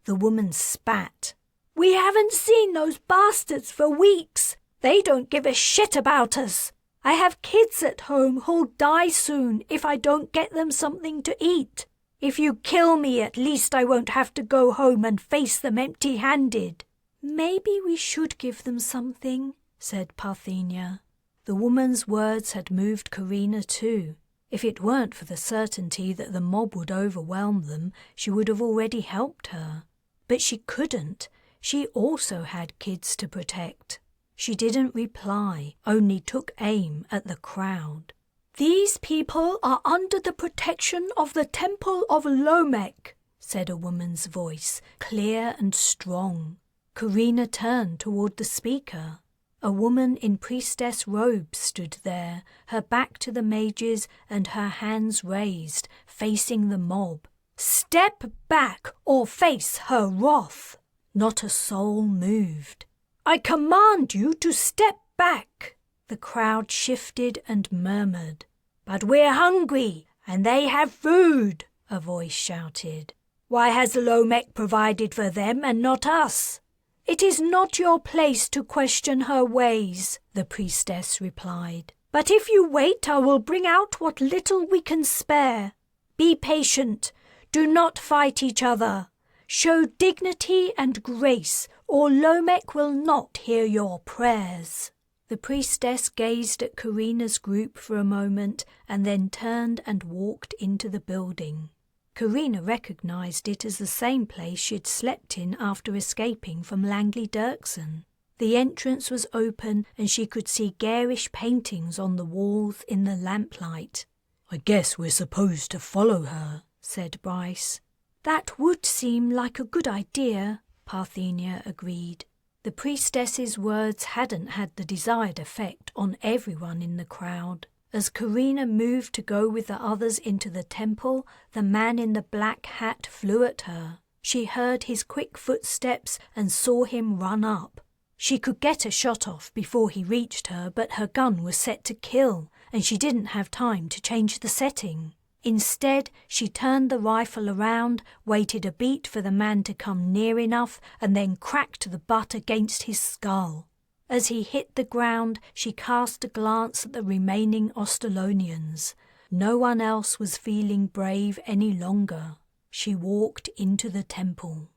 The woman spat. We haven't seen those bastards for weeks. They don't give a shit about us. I have kids at home who'll die soon if I don't get them something to eat. If you kill me, at least I won't have to go home and face them empty-handed." "Maybe we should give them something," said Parthenia. The woman's words had moved Carina too. If it weren't for the certainty that the mob would overwhelm them, she would have already helped her. But she couldn't. She also had kids to protect. She didn't reply, only took aim at the crowd. "These people are under the protection of the Temple of Lomek," said a woman's voice, clear and strong. Carina turned toward the speaker. A woman in priestess robes stood there, her back to the mages and her hands raised, facing the mob. "Step back or face her wrath." Not a soul moved. "I command you to step back." The crowd shifted and murmured. "But we're hungry, and they have food," a voice shouted. "Why has Lomek provided for them and not us?" "It is not your place to question her ways," the priestess replied. "But if you wait, I will bring out what little we can spare. Be patient. Do not fight each other. Show dignity and grace, or Lomek will not hear your prayers." The priestess gazed at Carina's group for a moment and then turned and walked into the building. Carina recognized it as the same place she'd slept in after escaping from Langley Dirksen. The entrance was open and she could see garish paintings on the walls in the lamplight. "I guess we're supposed to follow her," said Bryce. "That would seem like a good idea," Parthenia agreed. The priestess's words hadn't had the desired effect on everyone in the crowd. As Carina moved to go with the others into the temple, the man in the black hat flew at her. She heard his quick footsteps and saw him run up. She could get a shot off before he reached her, but her gun was set to kill, and she didn't have time to change the setting. Instead, she turned the rifle around, waited a beat for the man to come near enough, and then cracked the butt against his skull. As he hit the ground, she cast a glance at the remaining Ostalonians. No one else was feeling brave any longer. She walked into the temple.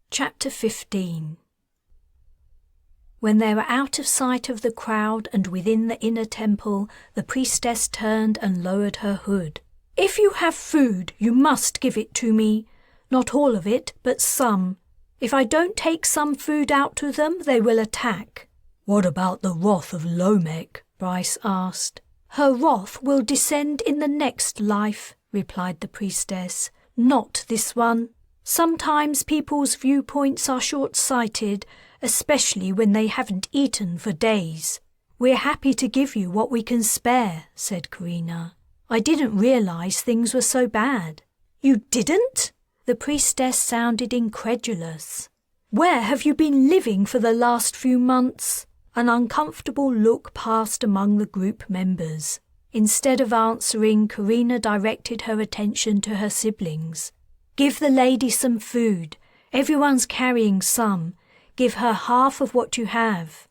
Chapter 15. When they were out of sight of the crowd and within the inner temple, the priestess turned and lowered her hood. "If you have food, you must give it to me. Not all of it, but some. If I don't take some food out to them, they will attack." "What about the wrath of Lomek?" Bryce asked. "Her wrath will descend in the next life," replied the priestess. "Not this one. Sometimes people's viewpoints are short-sighted, especially when they haven't eaten for days." "We're happy to give you what we can spare," said Carina. "I didn't realize things were so bad." "You didn't?" The priestess sounded incredulous. "Where have you been living for the last few months?" An uncomfortable look passed among the group members. Instead of answering, Carina directed her attention to her siblings. "Give the lady some food. Everyone's carrying some. Give her half of what you have."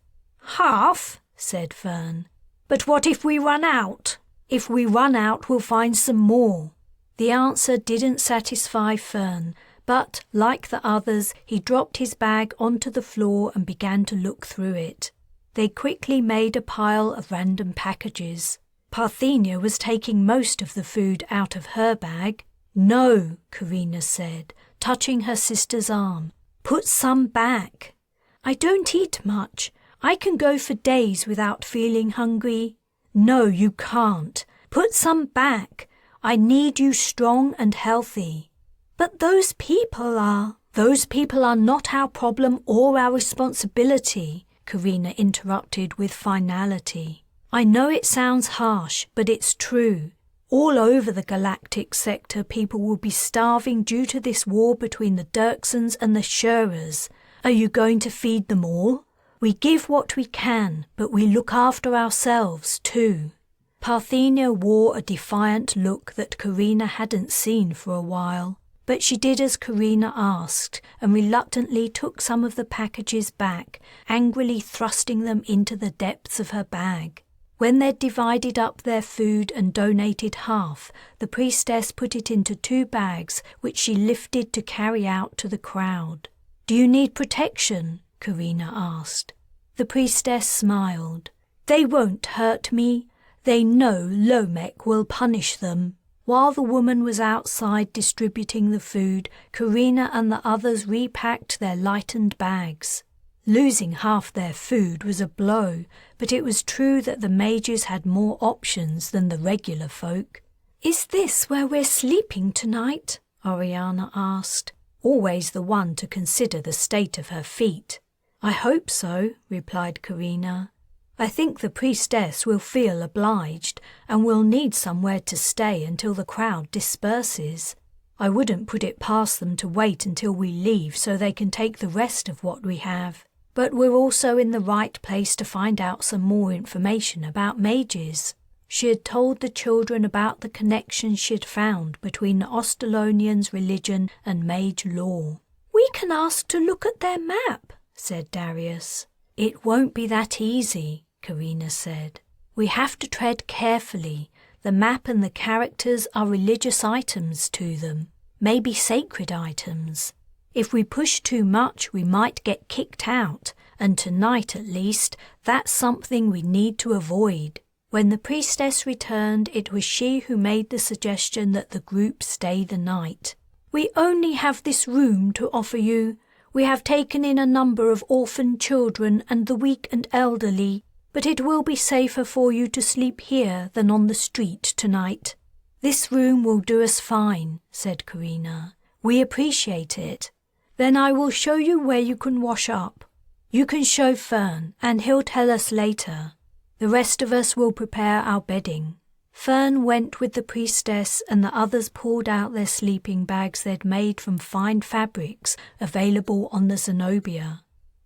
"Half?" said Fern. "But what if we run out?" "If we run out, we'll find some more." The answer didn't satisfy Fern, but, like the others, he dropped his bag onto the floor and began to look through it. They quickly made a pile of random packages. Parthenia was taking most of the food out of her bag. "No," Carina said, touching her sister's arm. "Put some back." "I don't eat much. I can go for days without feeling hungry." "No, you can't. Put some back. I need you strong and healthy." "But those people are..." "Those people are not our problem or our responsibility," Carina interrupted with finality. "I know it sounds harsh, but it's true. All over the galactic sector, people will be starving due to this war between the Dirksens and the Shurers. Are you going to feed them all? We give what we can, but we look after ourselves too." Parthenia wore a defiant look that Carina hadn't seen for a while. But she did as Carina asked and reluctantly took some of the packages back, angrily thrusting them into the depths of her bag. When they'd divided up their food and donated half, the priestess put it into 2 bags which she lifted to carry out to the crowd. "Do you need protection?" Carina asked. The priestess smiled. "They won't hurt me. They know Lomek will punish them." While the woman was outside distributing the food, Carina and the others repacked their lightened bags. Losing half their food was a blow, but it was true that the mages had more options than the regular folk. "Is this where we're sleeping tonight?" Oriana asked, always the one to consider the state of her feet. "I hope so," replied Carina. "I think the priestess will feel obliged and will need somewhere to stay until the crowd disperses. I wouldn't put it past them to wait until we leave so they can take the rest of what we have. But we're also in the right place to find out some more information about mages." She had told the children about the connection she'd found between the Ostalonians' religion and mage law. "We can ask to look at their map," said Darius. "It won't be that easy," Carina said. "We have to tread carefully. The map and the characters are religious items to them, maybe sacred items. If we push too much, we might get kicked out, and tonight at least, that's something we need to avoid." When the priestess returned, it was she who made the suggestion that the group stay the night. "We only have this room to offer you. We have taken in a number of orphan children and the weak and elderly, but it will be safer for you to sleep here than on the street tonight." "This room will do us fine," said Carina. "We appreciate it. Then I will show you where you can wash up. You can show Fern, and he'll tell us later. The rest of us will prepare our bedding." Fern went with the priestess and the others pulled out their sleeping bags they'd made from fine fabrics available on the Zenobia.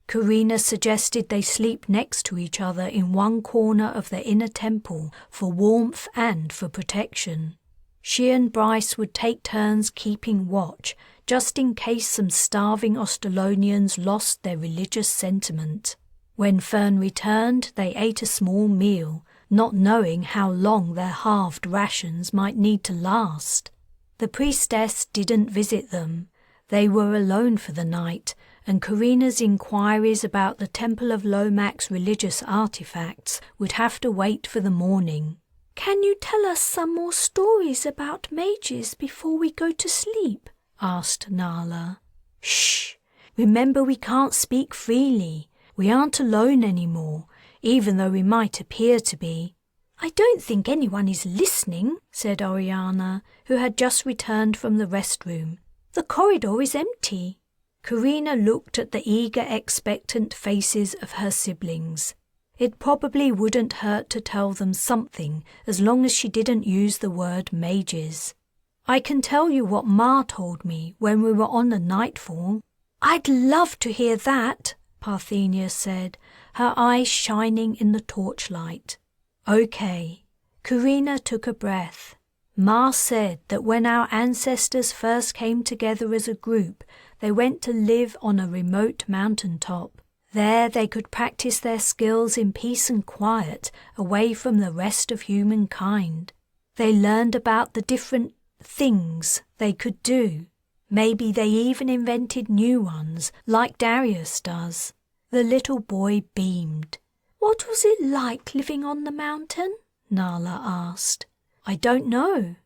Carina suggested they sleep next to each other in one corner of the inner temple for warmth and for protection. She and Bryce would take turns keeping watch, just in case some starving Ostalonians lost their religious sentiment. When Fern returned, they ate a small meal, not knowing how long their halved rations might need to last. The priestess didn't visit them. They were alone for the night, and Carina's inquiries about the Temple of Lomac's religious artifacts would have to wait for the morning. "Can you tell us some more stories about mages before we go to sleep?" asked Nala. "Shh! Remember we can't speak freely. We aren't alone anymore, even though we might appear to be." "I don't think anyone is listening," said Oriana, who had just returned from the restroom. "The corridor is empty." Carina looked at the eager, expectant faces of her siblings. It probably wouldn't hurt to tell them something as long as she didn't use the word mages. "I can tell you what Ma told me when we were on the Nightfall." "I'd love to hear that," Parthenia said, her eyes shining in the torchlight. "Okay." Carina took a breath. "Ma said that when our ancestors first came together as a group, they went to live on a remote mountaintop. There they could practice their skills in peace and quiet, away from the rest of humankind. They learned about the different things they could do. Maybe they even invented new ones, like Darius does." The little boy beamed. "What was it like living on the mountain?" Nala asked. "I don't know."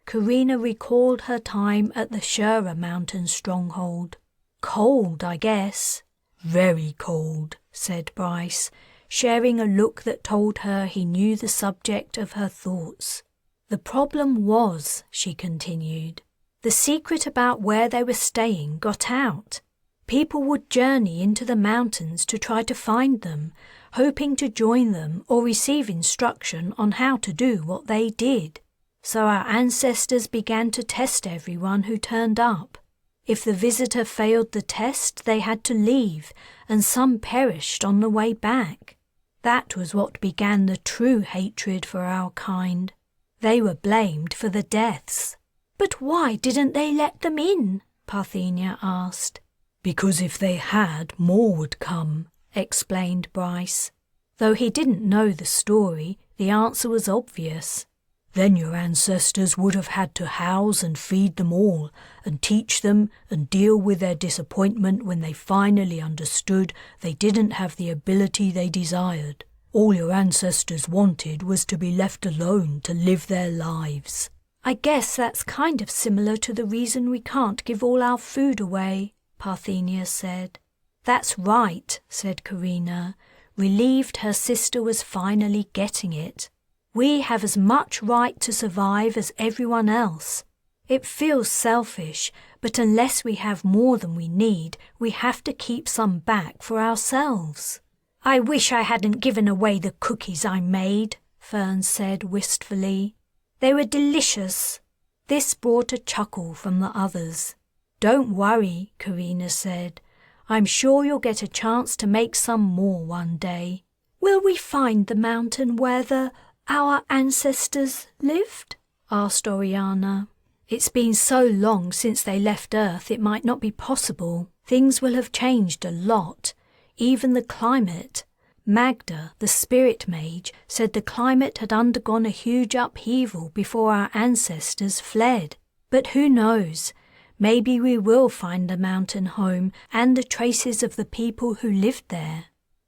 Carina recalled her time at the Shura mountain stronghold. "Cold, I guess." "Very cold," said Bryce, sharing a look that told her he knew the subject of her thoughts. "The problem was," she continued, "the secret about where they were staying got out. People would journey into the mountains to try to find them, hoping to join them or receive instruction on how to do what they did. So our ancestors began to test everyone who turned up. If the visitor failed the test, they had to leave, and some perished on the way back. That was what began the true hatred for our kind. They were blamed for the deaths." But why didn't they let them in? Parthenia asked. Because if they had, more would come, explained Bryce. Though he didn't know the story, the answer was obvious. Then your ancestors would have had to house and feed them all, and teach them and deal with their disappointment when they finally understood they didn't have the ability they desired. All your ancestors wanted was to be left alone to live their lives. I guess that's kind of similar to the reason we can't give all our food away, Parthenia said. That's right, said Carina, relieved her sister was finally getting it. We have as much right to survive as everyone else. It feels selfish, but unless we have more than we need, we have to keep some back for ourselves. I wish I hadn't given away the cookies I made, Fern said wistfully. They were delicious. This brought a chuckle from the others. Don't worry, Carina said. I'm sure you'll get a chance to make some more one day. Will we find the mountain where our ancestors lived? Asked Oriana. It's been so long since they left Earth it might not be possible. Things will have changed a lot, even the climate. Magda, the spirit mage, said the climate had undergone a huge upheaval before our ancestors fled. But who knows? Maybe we will find the mountain home and the traces of the people who lived there.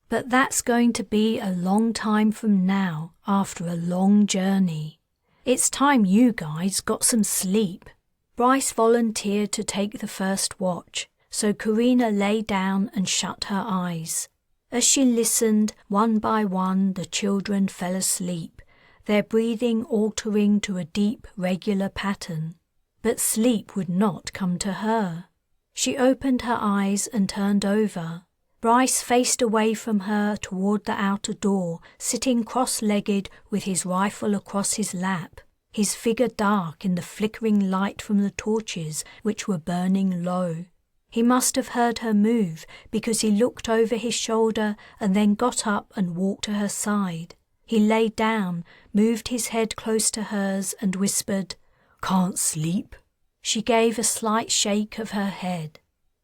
But that's going to be a long time from now, after a long journey. It's time you guys got some sleep. Bryce volunteered to take the first watch, so Carina lay down and shut her eyes. As she listened, one by one the children fell asleep, their breathing altering to a deep, regular pattern. But sleep would not come to her. She opened her eyes and turned over. Bryce faced away from her toward the outer door, sitting cross-legged with his rifle across his lap, his figure dark in the flickering light from the torches which were burning low. He must have heard her move because he looked over his shoulder and then got up and walked to her side. He lay down, moved his head close to hers and whispered, "Can't sleep?" She gave a slight shake of her head.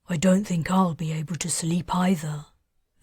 "I don't think I'll be able to sleep either."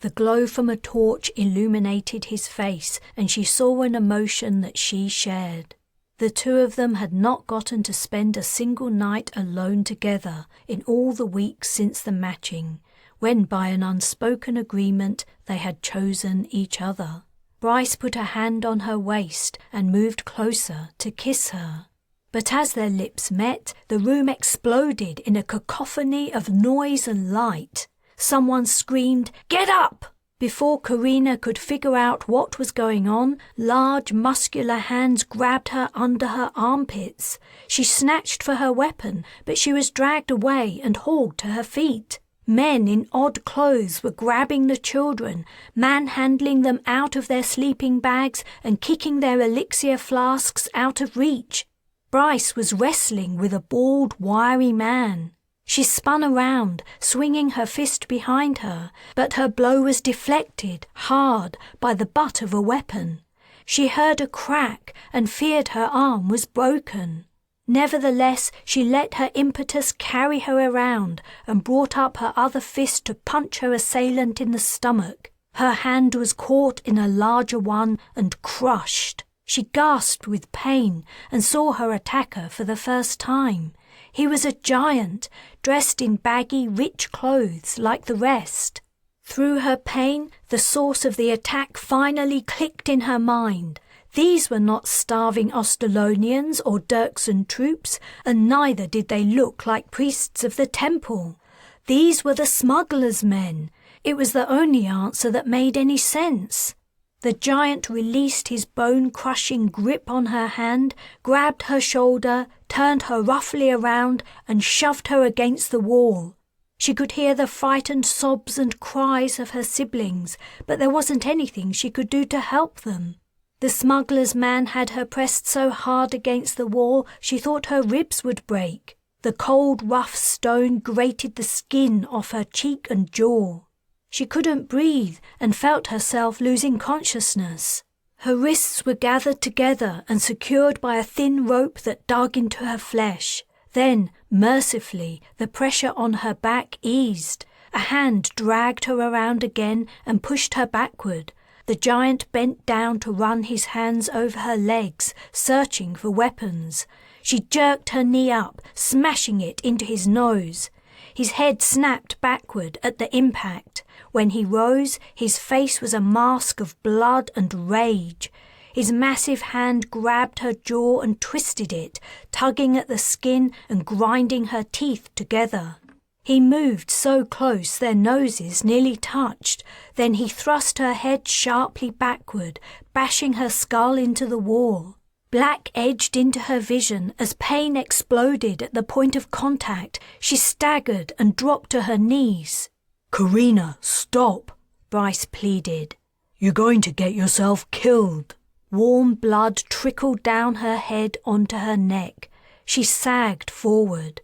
The glow from a torch illuminated his face, and she saw an emotion that she shared. The two of them had not gotten to spend a single night alone together in all the weeks since the matching, when by an unspoken agreement they had chosen each other. Bryce put a hand on her waist and moved closer to kiss her. But as their lips met, the room exploded in a cacophony of noise and light. Someone screamed, "Get up!" Before Carina could figure out what was going on, large, muscular hands grabbed her under her armpits. She snatched for her weapon, but she was dragged away and hauled to her feet. Men in odd clothes were grabbing the children, manhandling them out of their sleeping bags and kicking their elixir flasks out of reach. Bryce was wrestling with a bald, wiry man. She spun around, swinging her fist behind her, but her blow was deflected, hard, by the butt of a weapon. She heard a crack and feared her arm was broken. Nevertheless, she let her impetus carry her around and brought up her other fist to punch her assailant in the stomach. Her hand was caught in a larger one and crushed. She gasped with pain and saw her attacker for the first time. He was a giant, dressed in baggy, rich clothes like the rest. Through her pain, the source of the attack finally clicked in her mind. These were not starving Ostalonians or Dirksen troops, and neither did they look like priests of the temple. These were the smugglers' men. It was the only answer that made any sense. The giant released his bone-crushing grip on her hand, grabbed her shoulder, turned her roughly around, and shoved her against the wall. She could hear the frightened sobs and cries of her siblings, but there wasn't anything she could do to help them. The smuggler's man had her pressed so hard against the wall she thought her ribs would break. The cold, rough stone grated the skin off her cheek and jaw. She couldn't breathe and felt herself losing consciousness. Her wrists were gathered together and secured by a thin rope that dug into her flesh. Then, mercifully, the pressure on her back eased. A hand dragged her around again and pushed her backward. The giant bent down to run his hands over her legs, searching for weapons. She jerked her knee up, smashing it into his nose. His head snapped backward at the impact. When he rose, his face was a mask of blood and rage. His massive hand grabbed her jaw and twisted it, tugging at the skin and grinding her teeth together. He moved so close their noses nearly touched. Then he thrust her head sharply backward, bashing her skull into the wall. Black edged into her vision as pain exploded at the point of contact. She staggered and dropped to her knees. "Carina, stop," Bryce pleaded. "You're going to get yourself killed." Warm blood trickled down her head onto her neck. She sagged forward.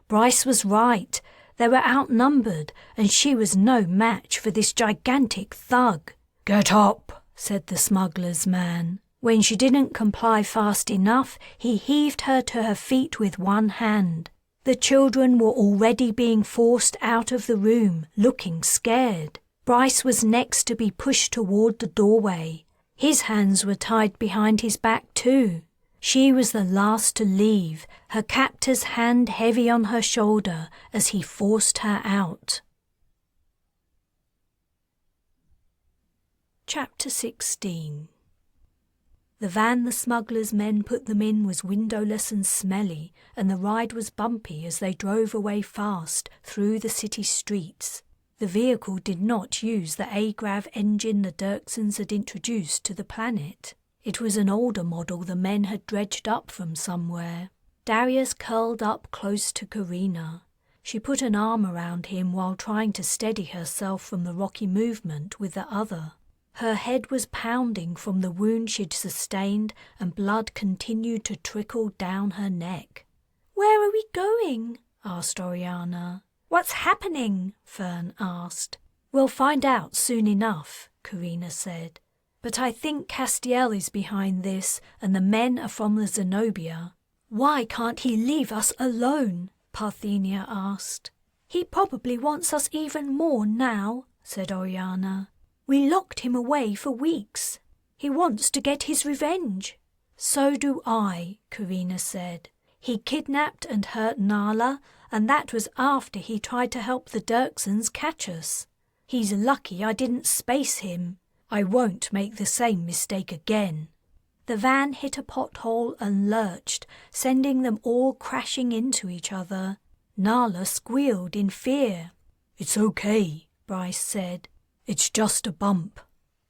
Bryce was right. They were outnumbered, and she was no match for this gigantic thug. "Get up," said the smuggler's man. When she didn't comply fast enough, he heaved her to her feet with one hand. The children were already being forced out of the room, looking scared. Bryce was next to be pushed toward the doorway. His hands were tied behind his back too. She was the last to leave, her captor's hand heavy on her shoulder as he forced her out. Chapter 16. The van the smugglers' men put them in was windowless and smelly, and the ride was bumpy as they drove away fast through the city streets. The vehicle did not use the Agrav engine the Dirksons had introduced to the planet. It was an older model the men had dredged up from somewhere. Darius curled up close to Carina. She put an arm around him while trying to steady herself from the rocky movement with the other. Her head was pounding from the wound she'd sustained, and blood continued to trickle down her neck. "Where are we going?" asked Oriana. "What's happening?" Fern asked. "We'll find out soon enough," Carina said. "But I think Castiel is behind this, and the men are from the Zenobia." "Why can't he leave us alone?" Parthenia asked. "He probably wants us even more now," said Oriana. "We locked him away for weeks. He wants to get his revenge." "So do I," Carina said. "He kidnapped and hurt Nala, and that was after he tried to help the Dirksons catch us. He's lucky I didn't space him. I won't make the same mistake again." The van hit a pothole and lurched, sending them all crashing into each other. Nala squealed in fear. "It's okay," Bryce said. "It's just a bump."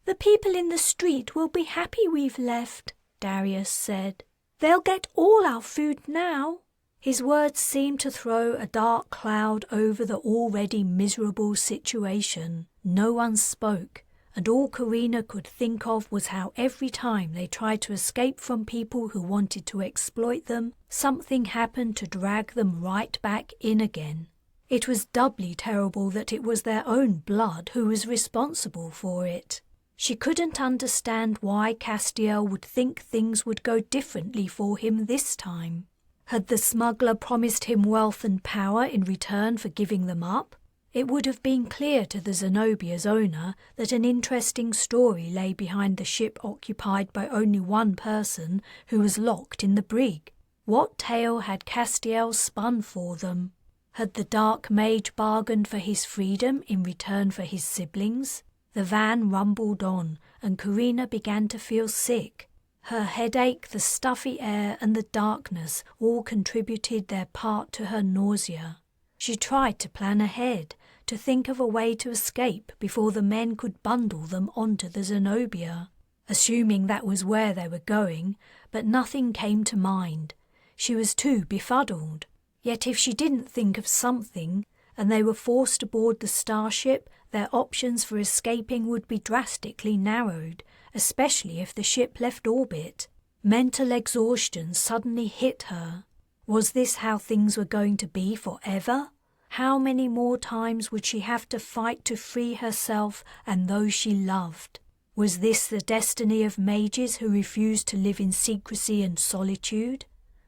"The people in the street will be happy we've left," Darius said. "They'll get all our food now." His words seemed to throw a dark cloud over the already miserable situation. No one spoke, and all Carina could think of was how every time they tried to escape from people who wanted to exploit them, something happened to drag them right back in again. It was doubly terrible that it was their own blood who was responsible for it. She couldn't understand why Castiel would think things would go differently for him this time. Had the smuggler promised him wealth and power in return for giving them up? It would have been clear to the Zenobia's owner that an interesting story lay behind the ship occupied by only one person who was locked in the brig. What tale had Castiel spun for them? Had the dark mage bargained for his freedom in return for his siblings? The van rumbled on, and Carina began to feel sick. Her headache, the stuffy air, and the darkness all contributed their part to her nausea. She tried to plan ahead, to think of a way to escape before the men could bundle them onto the Zenobia, assuming that was where they were going, but nothing came to mind. She was too befuddled. Yet if she didn't think of something, and they were forced aboard the starship, their options for escaping would be drastically narrowed, especially if the ship left orbit. Mental exhaustion suddenly hit her. Was this how things were going to be forever? How many more times would she have to fight to free herself and those she loved? Was this the destiny of mages who refused to live in secrecy and solitude?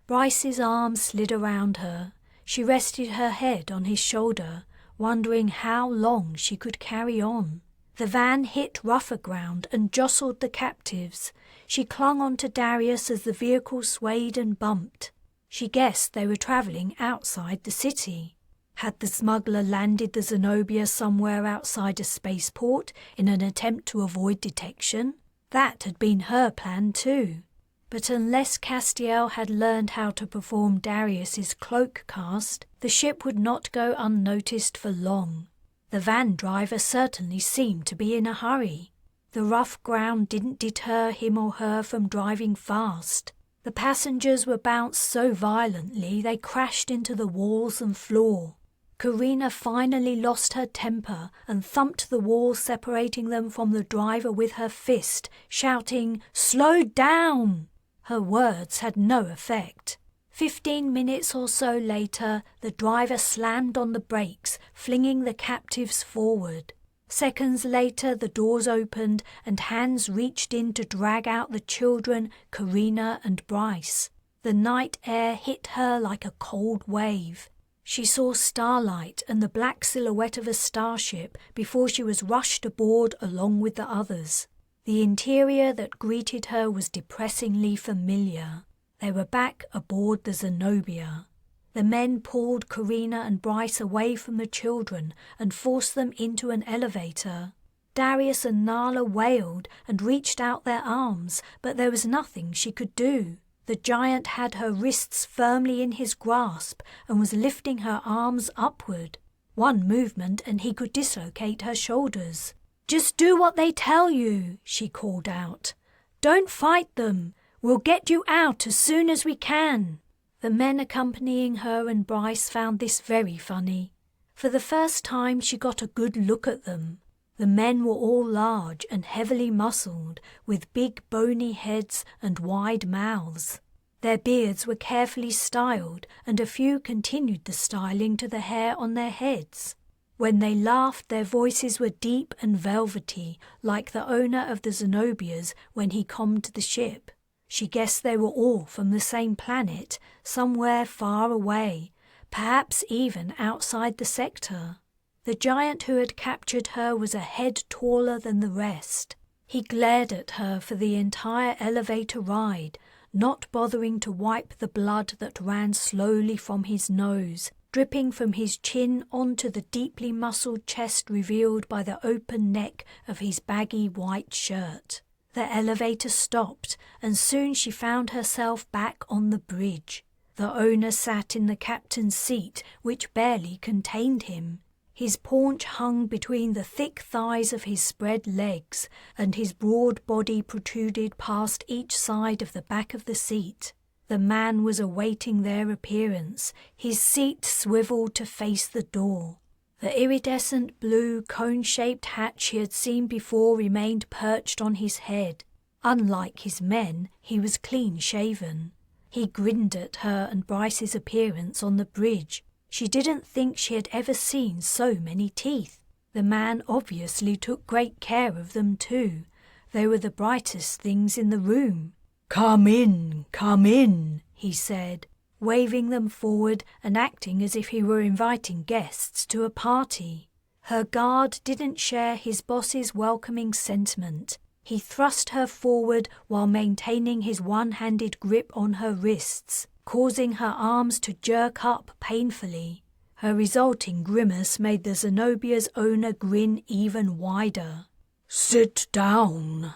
Bryce's arm slid around her. She rested her head on his shoulder, wondering how long she could carry on. The van hit rougher ground and jostled the captives. She clung onto Darius as the vehicle swayed and bumped. She guessed they were travelling outside the city. Had the smuggler landed the Zenobia somewhere outside a spaceport in an attempt to avoid detection? That had been her plan too. But unless Castiel had learned how to perform Darius's cloak cast, the ship would not go unnoticed for long. The van driver certainly seemed to be in a hurry. The rough ground didn't deter him or her from driving fast. The passengers were bounced so violently they crashed into the walls and floor. Carina finally lost her temper and thumped the wall separating them from the driver with her fist, shouting, "Slow down!" Her words had no effect. 15 minutes or so later, the driver slammed on the brakes, flinging the captives forward. Seconds later, the doors opened and hands reached in to drag out the children, Carina and Bryce. The night air hit her like a cold wave. She saw starlight and the black silhouette of a starship before she was rushed aboard along with the others. The interior that greeted her was depressingly familiar. They were back aboard the Zenobia. The men pulled Carina and Bryce away from the children and forced them into an elevator. Darius and Nala wailed and reached out their arms, but there was nothing she could do. The giant had her wrists firmly in his grasp and was lifting her arms upward. One movement and he could dislocate her shoulders. "Just do what they tell you," she called out. "Don't fight them. We'll get you out as soon as we can." The men accompanying her and Bryce found this very funny. For the first time she got a good look at them. The men were all large and heavily muscled, with big bony heads and wide mouths. Their beards were carefully styled, and a few continued the styling to the hair on their heads. When they laughed, their voices were deep and velvety, like the owner of the Zenobias when he combed the ship. She guessed they were all from the same planet, somewhere far away, perhaps even outside the sector. The giant who had captured her was a head taller than the rest. He glared at her for the entire elevator ride, not bothering to wipe the blood that ran slowly from his nose, dripping from his chin onto the deeply muscled chest revealed by the open neck of his baggy white shirt. The elevator stopped, and soon she found herself back on the bridge. The owner sat in the captain's seat, which barely contained him. His paunch hung between the thick thighs of his spread legs, and his broad body protruded past each side of the back of the seat. The man was awaiting their appearance, his seat swiveled to face the door. The iridescent blue cone-shaped hat she had seen before remained perched on his head. Unlike his men, he was clean-shaven. He grinned at her and Bryce's appearance on the bridge. She didn't think she had ever seen so many teeth. The man obviously took great care of them too. They were the brightest things in the room. Come in, he said, waving them forward and acting as if he were inviting guests to a party. Her guard didn't share his boss's welcoming sentiment. He thrust her forward while maintaining his one-handed grip on her wrists, causing her arms to jerk up painfully. Her resulting grimace made the Zenobia's owner grin even wider. Sit down.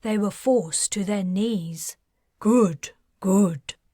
They were forced to their knees. Good,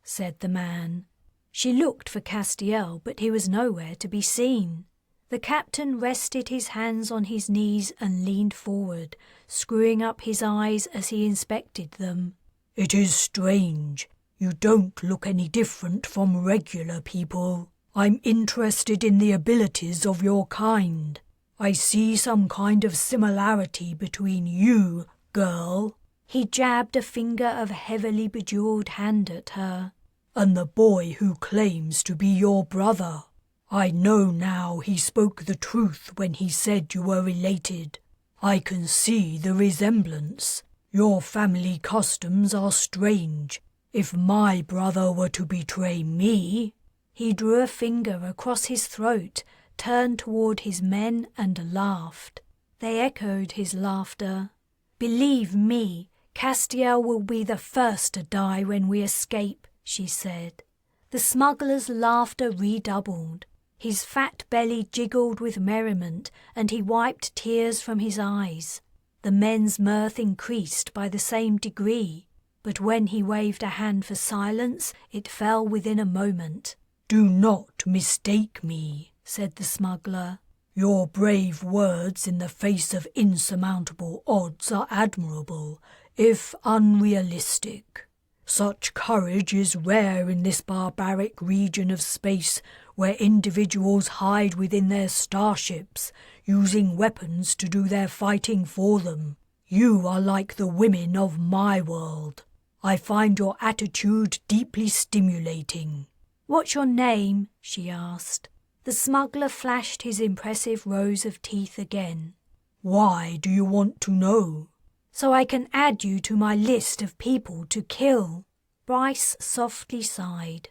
said the man. She looked for Castiel, but he was nowhere to be seen. The captain rested his hands on his knees and leaned forward, screwing up his eyes as he inspected them. It is strange. You don't look any different from regular people. I'm interested in the abilities of your kind. I see some kind of similarity between you, girl. He jabbed a finger of a heavily bejeweled hand at her. And the boy who claims to be your brother. I know now he spoke the truth when he said you were related. I can see the resemblance. Your family customs are strange. If my brother were to betray me—" He drew a finger across his throat, turned toward his men and laughed. They echoed his laughter. "Believe me, Castiel will be the first to die when we escape," she said. The smuggler's laughter redoubled. His fat belly jiggled with merriment, and he wiped tears from his eyes. The men's mirth increased by the same degree, but when he waved a hand for silence, it fell within a moment. "Do not mistake me," said the smuggler. "Your brave words in the face of insurmountable odds are admirable, if unrealistic. Such courage is rare in this barbaric region of space where individuals hide within their starships, using weapons to do their fighting for them. You are like the women of my world. I find your attitude deeply stimulating." "What's your name?" she asked. The smuggler flashed his impressive rows of teeth again. "Why do you want to know?" "So I can add you to my list of people to kill." Bryce softly sighed.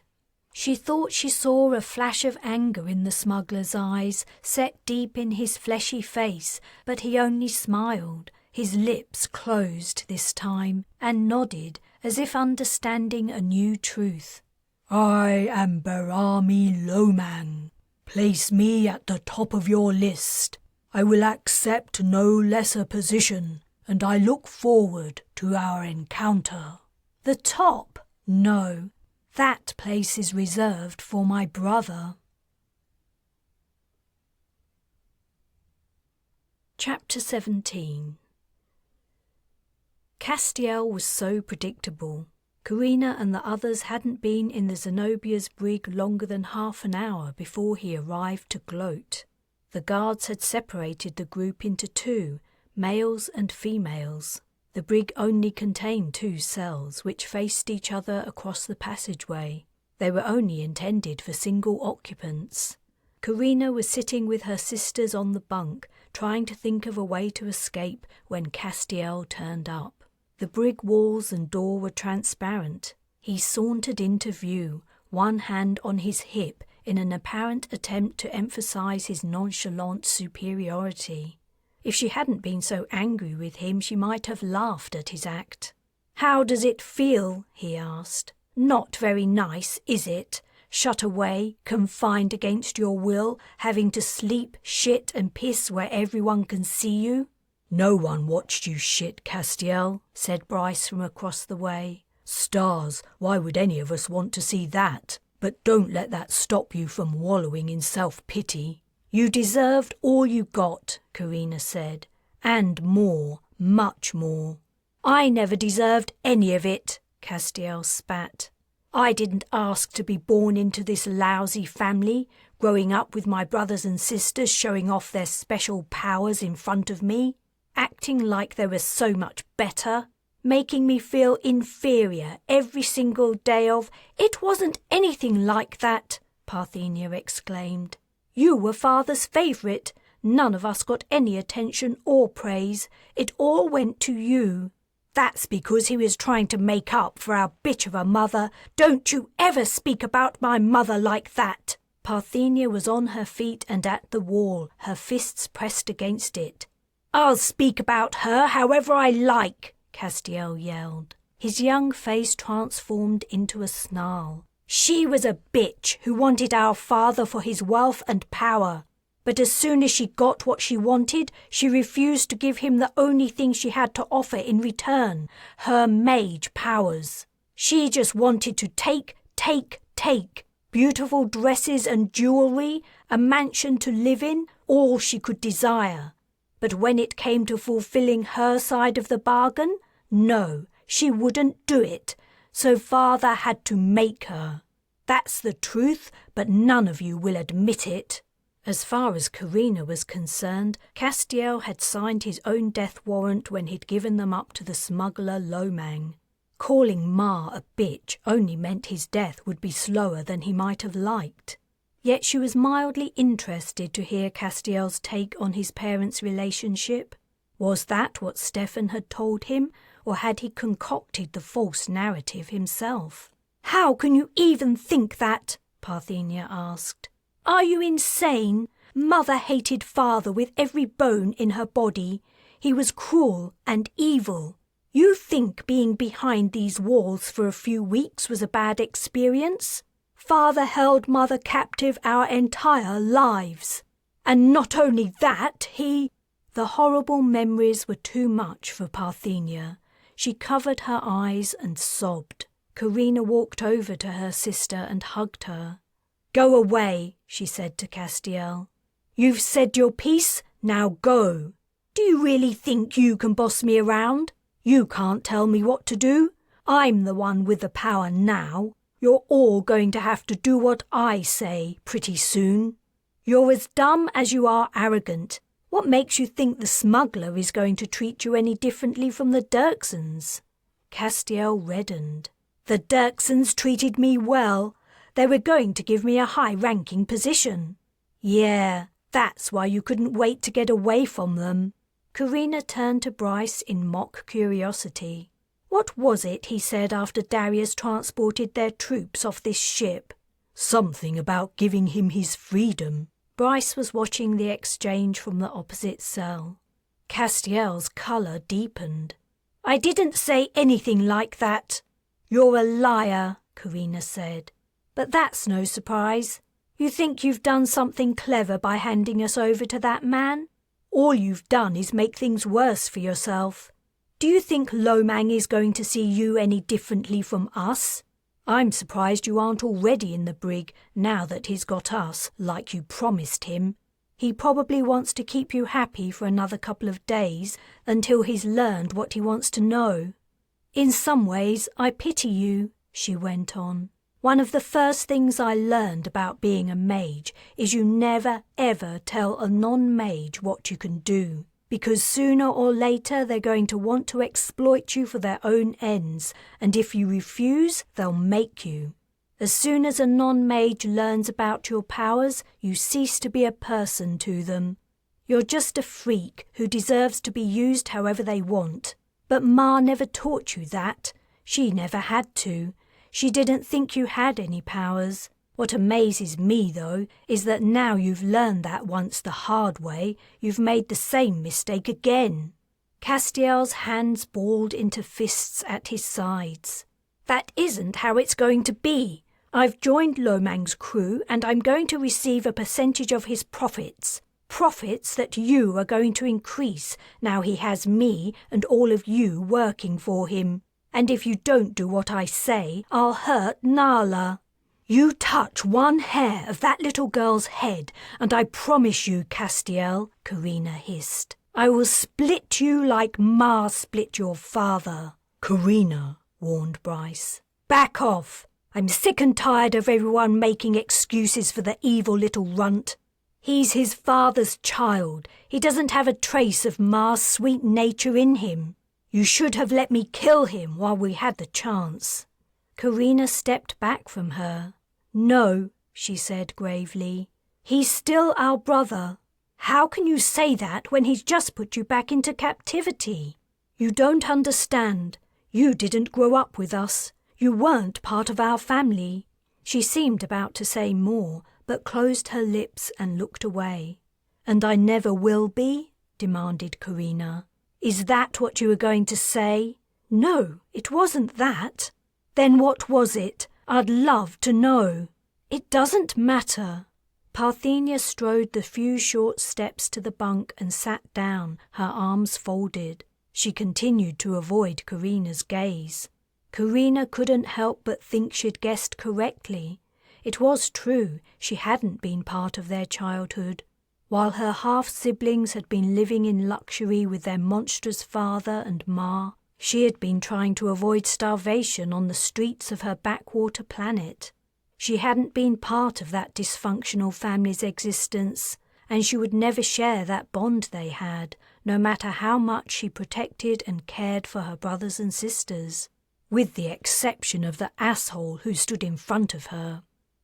She thought she saw a flash of anger in the smuggler's eyes, set deep in his fleshy face, but he only smiled. His lips closed this time, and nodded, as if understanding a new truth. "I am Barami Lomang. Place me at the top of your list. I will accept no lesser position, and I look forward to our encounter." "The top? No. That place is reserved for my brother." Chapter 17. Castiel was so predictable. Carina and the others hadn't been in the Zenobia's brig longer than half an hour before he arrived to gloat. The guards had separated the group into two, males and females. The brig only contained 2 cells, which faced each other across the passageway. They were only intended for single occupants. Carina was sitting with her sisters on the bunk, trying to think of a way to escape when Castiel turned up. The brig walls and door were transparent. He sauntered into view, one hand on his hip, in an apparent attempt to emphasize his nonchalant superiority. If she hadn't been so angry with him, she might have laughed at his act. "How does it feel?" he asked. "Not very nice, is it? Shut away, confined against your will, having to sleep, shit and piss where everyone can see you?" "No one watched you shit, Castiel," said Bryce from across the way. "Stars, why would any of us want to see that? But don't let that stop you from wallowing in self-pity." "You deserved all you got," Carina said. "And more, much more." "I never deserved any of it," Castiel spat. "I didn't ask to be born into this lousy family, growing up with my brothers and sisters showing off their special powers in front of me, acting like they were so much better, making me feel inferior every single day of—" "It wasn't anything like that," Parthenia exclaimed. "You were Father's favourite. None of us got any attention or praise. It all went to you. That's because he was trying to make up for our bitch of a mother. Don't you ever speak about my mother like that." Parthenia was on her feet and at the wall, her fists pressed against it. "I'll speak about her however I like," Castiel yelled. His young face transformed into a snarl. "She was a bitch who wanted our father for his wealth and power. But as soon as she got what she wanted, she refused to give him the only thing she had to offer in return, her mage powers. She just wanted to take. Beautiful dresses and jewelry, a mansion to live in, all she could desire. But when it came to fulfilling her side of the bargain, no, she wouldn't do it. So Father had to make her. That's the truth, but none of you will admit it." As far as Carina was concerned, Castiel had signed his own death warrant when he'd given them up to the smuggler Lomang. Calling Ma a bitch only meant his death would be slower than he might have liked. Yet she was mildly interested to hear Castiel's take on his parents' relationship. Was that what Stefan had told him, or had he concocted the false narrative himself? "How can you even think that?" Parthenia asked. "Are you insane? Mother hated father with every bone in her body. He was cruel and evil. You think being behind these walls for a few weeks was a bad experience? Father held mother captive our entire lives. And not only that, he—" The horrible memories were too much for Parthenia. She covered her eyes and sobbed. Carina walked over to her sister and hugged her. "Go away," she said to Castiel. "You've said your piece, now go. Do you really think you can boss me around? You can't tell me what to do. I'm the one with the power now. You're all going to have to do what I say pretty soon. You're as dumb as you are arrogant. What makes you think the smuggler is going to treat you any differently from the Dirksons?" Castiel reddened. "The Dirksons treated me well. They were going to give me a high-ranking position." "Yeah, that's why you couldn't wait to get away from them." Carina turned to Bryce in mock curiosity. What was it he said after Darius transported their troops off this ship? "Something about giving him his freedom." Bryce was watching the exchange from the opposite cell. Castiel's colour deepened. "I didn't say anything like that." "You're a liar," Carina said. "But that's no surprise. You think you've done something clever by handing us over to that man? All you've done is make things worse for yourself. Do you think Lomang is going to see you any differently from us? I'm surprised you aren't already in the brig now that he's got us, like you promised him. He probably wants to keep you happy for another couple of days until he's learned what he wants to know. In some ways, I pity you," she went on. "One of the first things I learned about being a mage is you never ever tell a non-mage what you can do, because sooner or later they're going to want to exploit you for their own ends, and if you refuse, they'll make you. As soon as a non-mage learns about your powers, you cease to be a person to them. You're just a freak who deserves to be used however they want. But Ma never taught you that. She never had to. She didn't think you had any powers. What amazes me, though, is that now you've learned that once the hard way, you've made the same mistake again." Castiel's hands balled into fists at his sides. "That isn't how it's going to be. I've joined Lomang's crew and I'm going to receive a percentage of his profits. Profits that you are going to increase now he has me and all of you working for him. And if you don't do what I say, I'll hurt Nala. You touch one hair of that little girl's head, and I promise you, Castiel," Carina hissed, "I will split you like Ma split your father." "Carina," warned Bryce. "Back off. I'm sick and tired of everyone making excuses for the evil little runt. He's his father's child. He doesn't have a trace of Ma's sweet nature in him. You should have let me kill him while we had the chance." Carina stepped back from her. "No," she said gravely. "He's still our brother. How can you say that when he's just put you back into captivity? You don't understand. You didn't grow up with us. You weren't part of our family." She seemed about to say more, but closed her lips and looked away. "And I never will be?" demanded Carina. "Is that what you were going to say?" "No, it wasn't that." "Then what was it? I'd love to know." "It doesn't matter." Parthenia strode the few short steps to the bunk and sat down, her arms folded. She continued to avoid Carina's gaze. Carina couldn't help but think she'd guessed correctly. It was true, she hadn't been part of their childhood. While her half-siblings had been living in luxury with their monstrous father and Ma, she had been trying to avoid starvation on the streets of her backwater planet. She hadn't been part of that dysfunctional family's existence, and she would never share that bond they had, no matter how much she protected and cared for her brothers and sisters, with the exception of the asshole who stood in front of her.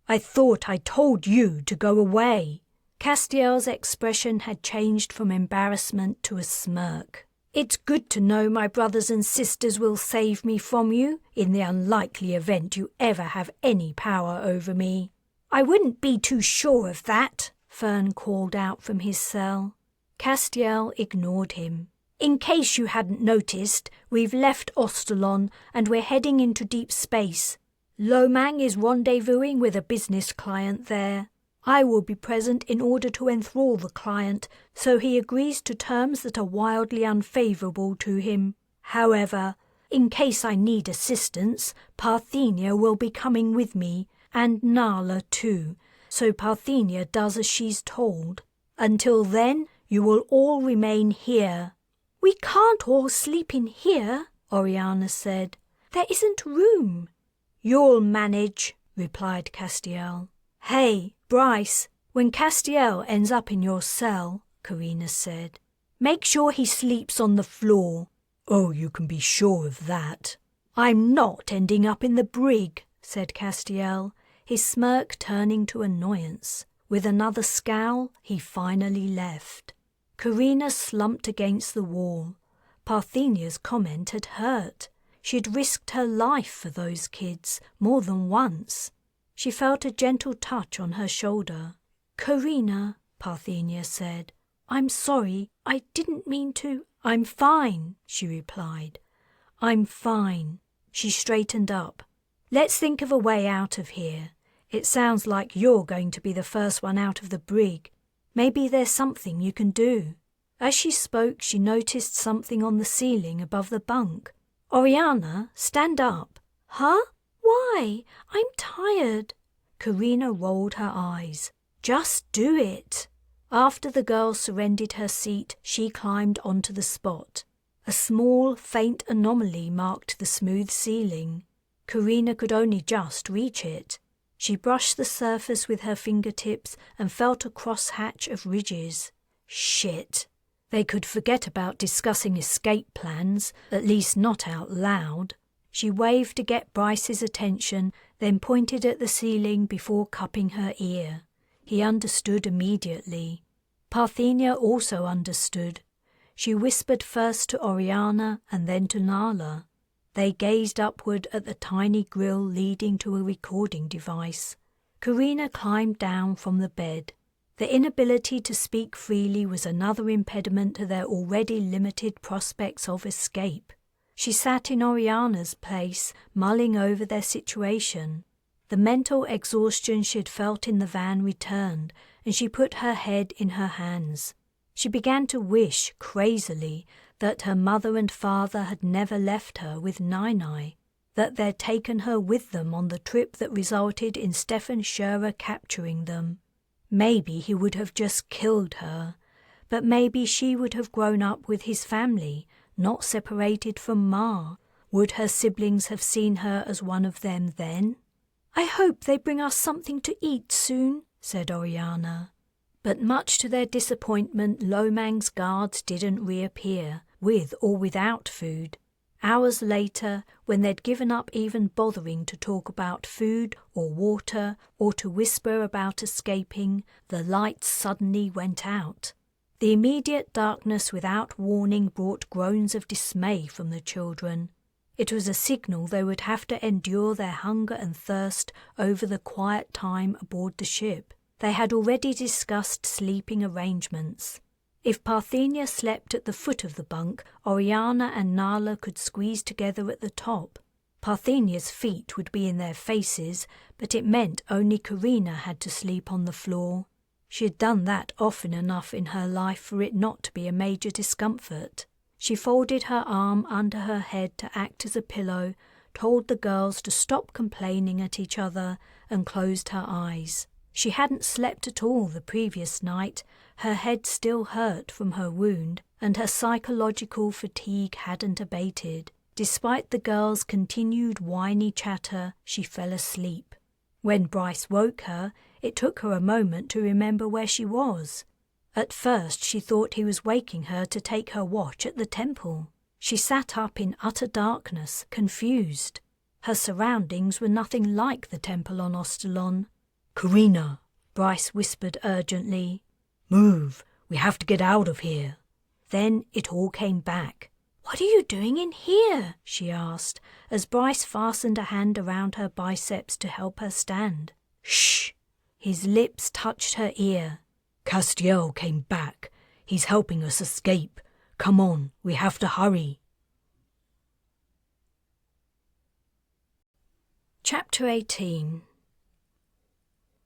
"I thought I told you to go away." Castiel's expression had changed from embarrassment to a smirk. It's good to know my brothers and sisters will save me from you in the unlikely event you ever have any power over me." "I wouldn't be too sure of that," Fern called out from his cell. Castiel ignored him. "In case you hadn't noticed, we've left Ostalon and we're heading into deep space. Lomang is rendezvousing with a business client there. I will be present in order to enthrall the client, so he agrees to terms that are wildly unfavorable to him. However, in case I need assistance, Parthenia will be coming with me, and Nala too, so Parthenia does as she's told. Until then, you will all remain here." "We can't all sleep in here," Oriana said. "There isn't room." "You'll manage," replied Castiel. "Hey, Bryce, when Castiel ends up in your cell," Carina said, "make sure he sleeps on the floor." "Oh, you can be sure of that." "I'm not ending up in the brig," said Castiel, his smirk turning to annoyance. With another scowl, he finally left. Carina slumped against the wall. Parthenia's comment had hurt. She'd risked her life for those kids more than once. She felt a gentle touch on her shoulder. "Carina," Parthenia said, "I'm sorry, I didn't mean to." "I'm fine," she replied. "I'm fine." She straightened up. "Let's think of a way out of here. It sounds like you're going to be the first one out of the brig. Maybe there's something you can do." As she spoke, she noticed something on the ceiling above the bunk. "Oriana, stand up." "Huh? Why? I'm tired." Carina rolled her eyes. "Just do it." After the girl surrendered her seat, she climbed onto the spot. A small, faint anomaly marked the smooth ceiling. Carina could only just reach it. She brushed the surface with her fingertips and felt a crosshatch of ridges. Shit. They could forget about discussing escape plans, at least not out loud. She waved to get Bryce's attention, then pointed at the ceiling before cupping her ear. He understood immediately. Parthenia also understood. She whispered first to Oriana and then to Nala. They gazed upward at the tiny grill leading to a recording device. Carina climbed down from the bed. The inability to speak freely was another impediment to their already limited prospects of escape. She sat in Oriana's place, mulling over their situation. The mental exhaustion she had felt in the van returned, and she put her head in her hands. She began to wish, crazily, that her mother and father had never left her with Nai, that they'd taken her with them on the trip that resulted in Stefan Scherer capturing them. Maybe he would have just killed her, but maybe she would have grown up with his family, not separated from Ma. Would her siblings have seen her as one of them then? "I hope they bring us something to eat soon," said Oriana. But much to their disappointment, Lomang's guards didn't reappear, with or without food. Hours later, when they'd given up even bothering to talk about food or water or to whisper about escaping, the lights suddenly went out. The immediate darkness without warning brought groans of dismay from the children. It was a signal they would have to endure their hunger and thirst over the quiet time aboard the ship. They had already discussed sleeping arrangements. If Parthenia slept at the foot of the bunk, Oriana and Nala could squeeze together at the top. Parthenia's feet would be in their faces, but it meant only Carina had to sleep on the floor. She had done that often enough in her life for it not to be a major discomfort. She folded her arm under her head to act as a pillow, told the girls to stop complaining at each other, and closed her eyes. She hadn't slept at all the previous night. Her head still hurt from her wound, and her psychological fatigue hadn't abated. Despite the girls' continued whiny chatter, she fell asleep. When Bryce woke her, it took her a moment to remember where she was. At first she thought he was waking her to take her watch at the temple. She sat up in utter darkness, confused. Her surroundings were nothing like the temple on Ostalon. "Carina," Bryce whispered urgently. "Move. We have to get out of here." Then it all came back. "What are you doing in here?" she asked, as Bryce fastened a hand around her biceps to help her stand. Shh! His lips touched her ear. Castiel came back. He's helping us escape. Come on, we have to hurry. Chapter 18.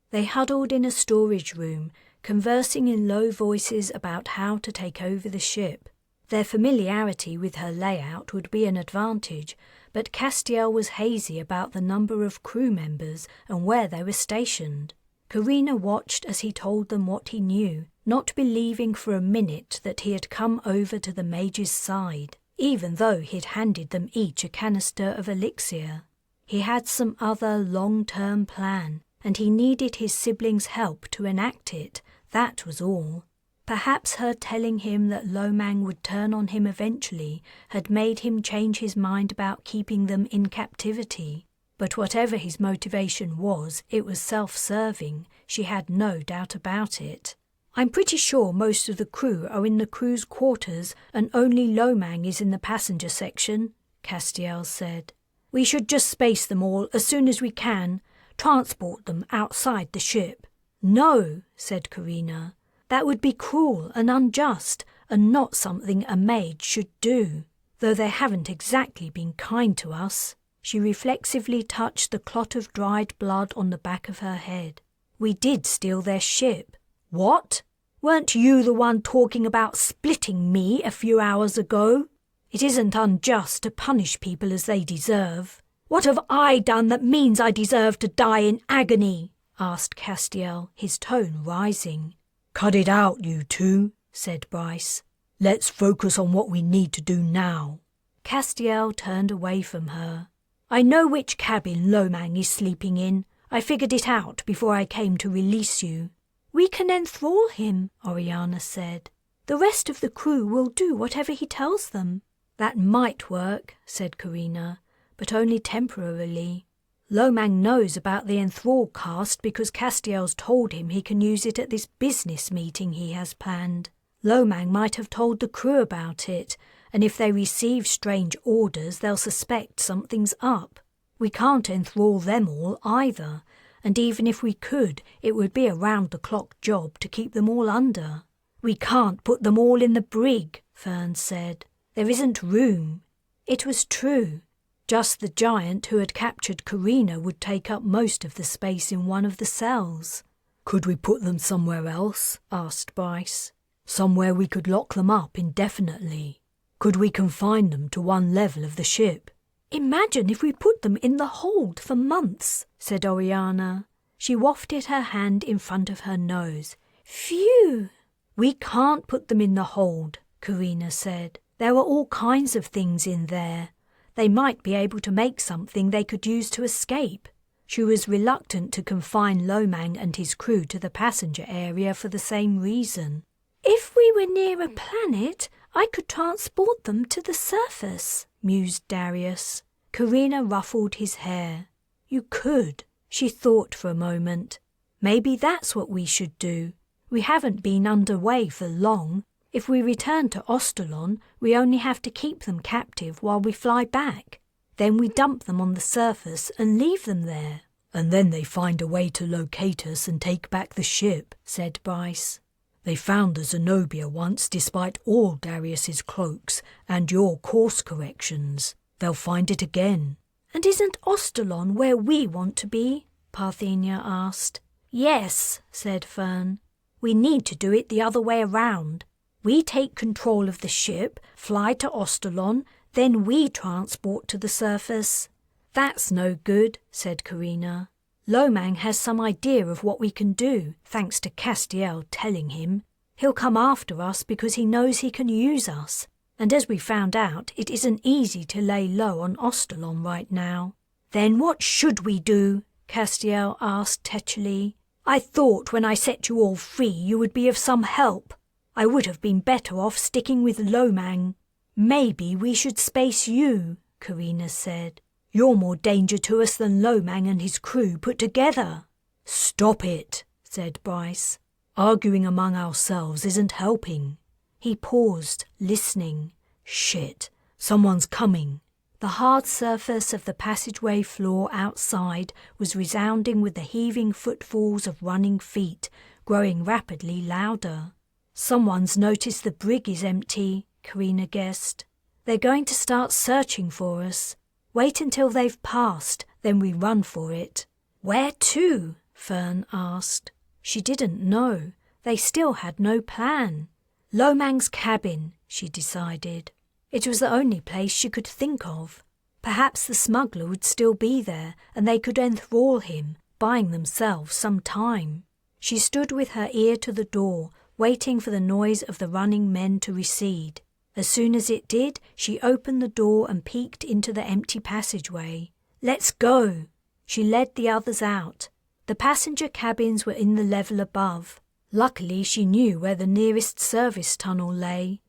They huddled in a storage room, conversing in low voices about how to take over the ship. Their familiarity with her layout would be an advantage, but Castiel was hazy about the number of crew members and where they were stationed. Carina watched as he told them what he knew, not believing for a minute that he had come over to the mage's side, even though he'd handed them each a canister of elixir. He had some other long-term plan, and he needed his siblings' help to enact it, that was all. Perhaps her telling him that Lomang would turn on him eventually had made him change his mind about keeping them in captivity. But whatever his motivation was, it was self-serving, she had no doubt about it. "I'm pretty sure most of the crew are in the crew's quarters and only Lomang is in the passenger section," Castiel said. "We should just space them all as soon as we can, transport them outside the ship." "No," said Carina. "That would be cruel and unjust, and not something a mage should do, though they haven't exactly been kind to us." She reflexively touched the clot of dried blood on the back of her head. "We did steal their ship." "What? Weren't you the one talking about splitting me a few hours ago? It isn't unjust to punish people as they deserve." "What have I done that means I deserve to die in agony?" asked Castiel, his tone rising. "Cut it out, you two," said Bryce. "Let's focus on what we need to do now." Castiel turned away from her. "I know which cabin Lomang is sleeping in. I figured it out before I came to release you." "We can enthrall him," Oriana said. "The rest of the crew will do whatever he tells them." "That might work," said Carina, "but only temporarily. Lomang knows about the enthrall cast because Castiel's told him he can use it at this business meeting he has planned. Lomang might have told the crew about it, and if they receive strange orders they'll suspect something's up. We can't enthrall them all either, and even if we could, it would be a round-the-clock job to keep them all under." "We can't put them all in the brig," Fern said. "There isn't room." It was true. Just the giant who had captured Carina would take up most of the space in one of the cells. "Could we put them somewhere else?" asked Bryce. "Somewhere we could lock them up indefinitely? Could we confine them to one level of the ship?" "Imagine if we put them in the hold for months," said Oriana. She wafted her hand in front of her nose. "Phew!" "We can't put them in the hold," Carina said. "There are all kinds of things in there. They might be able to make something they could use to escape." She was reluctant to confine Lomang and his crew to the passenger area for the same reason. "If we were near a planet, I could transport them to the surface," mused Darius. Carina ruffled his hair. "You could." She thought for a moment. "Maybe that's what we should do. We haven't been underway for long. If we return to Ostalon, we only have to keep them captive while we fly back. Then we dump them on the surface and leave them there." "And then they find a way to locate us and take back the ship," said Bryce. "They found the Zenobia once despite all Darius's cloaks and your course corrections. They'll find it again." "And isn't Ostalon where we want to be?" Parthenia asked. "Yes," said Fern. "We need to do it the other way around. We take control of the ship, fly to Ostalon, then we transport to the surface." "That's no good," said Carina. "Lomang has some idea of what we can do, thanks to Castiel telling him. He'll come after us because he knows he can use us. And as we found out, it isn't easy to lay low on Ostalon right now." "Then what should we do?" Castiel asked tetchily. "I thought when I set you all free you would be of some help. I would have been better off sticking with Lomang." "Maybe we should space you," Carina said. "You're more danger to us than Lomang and his crew put together." "Stop it," said Bryce. "Arguing among ourselves isn't helping. He paused, listening. Shit, someone's coming. The hard surface of the passageway floor outside was resounding with the heaving footfalls of running feet, growing rapidly louder. Someone's noticed the brig is empty, Carina guessed. They're going to start searching for us. Wait until they've passed, then we run for it. Where to? Fern asked. She didn't know. They still had no plan. Lomang's cabin, she decided. It was the only place she could think of. Perhaps the smuggler would still be there and they could enthrall him, buying themselves some time. She stood with her ear to the door, waiting for the noise of the running men to recede. As soon as it did, she opened the door and peeked into the empty passageway. Let's go! She led the others out. The passenger cabins were in the level above. Luckily, she knew where the nearest service tunnel lay.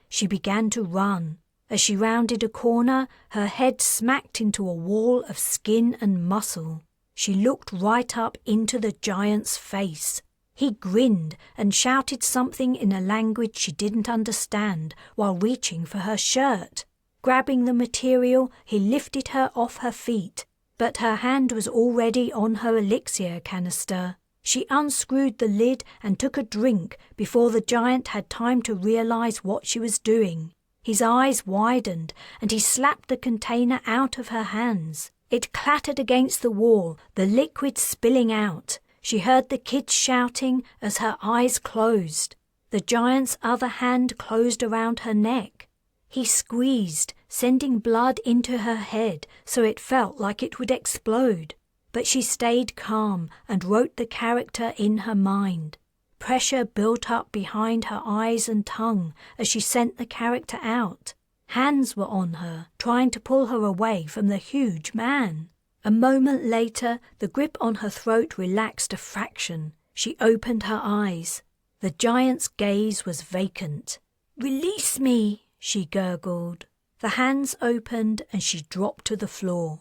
She began to run. As she rounded a corner, her head smacked into a wall of skin and muscle. She looked right up into the giant's face. He grinned and shouted something in a language she didn't understand while reaching for her shirt. Grabbing the material, he lifted her off her feet, but her hand was already on her elixir canister. She unscrewed the lid and took a drink before the giant had time to realize what she was doing. His eyes widened and he slapped the container out of her hands. It clattered against the wall, the liquid spilling out. She heard the kids shouting as her eyes closed. The giant's other hand closed around her neck. He squeezed, sending blood into her head so it felt like it would explode. But she stayed calm and wrote the character in her mind. Pressure built up behind her eyes and tongue as she sent the character out. Hands were on her, trying to pull her away from the huge man. A moment later, the grip on her throat relaxed a fraction. She opened her eyes. The giant's gaze was vacant. "Release me," she gurgled. The hands opened and she dropped to the floor.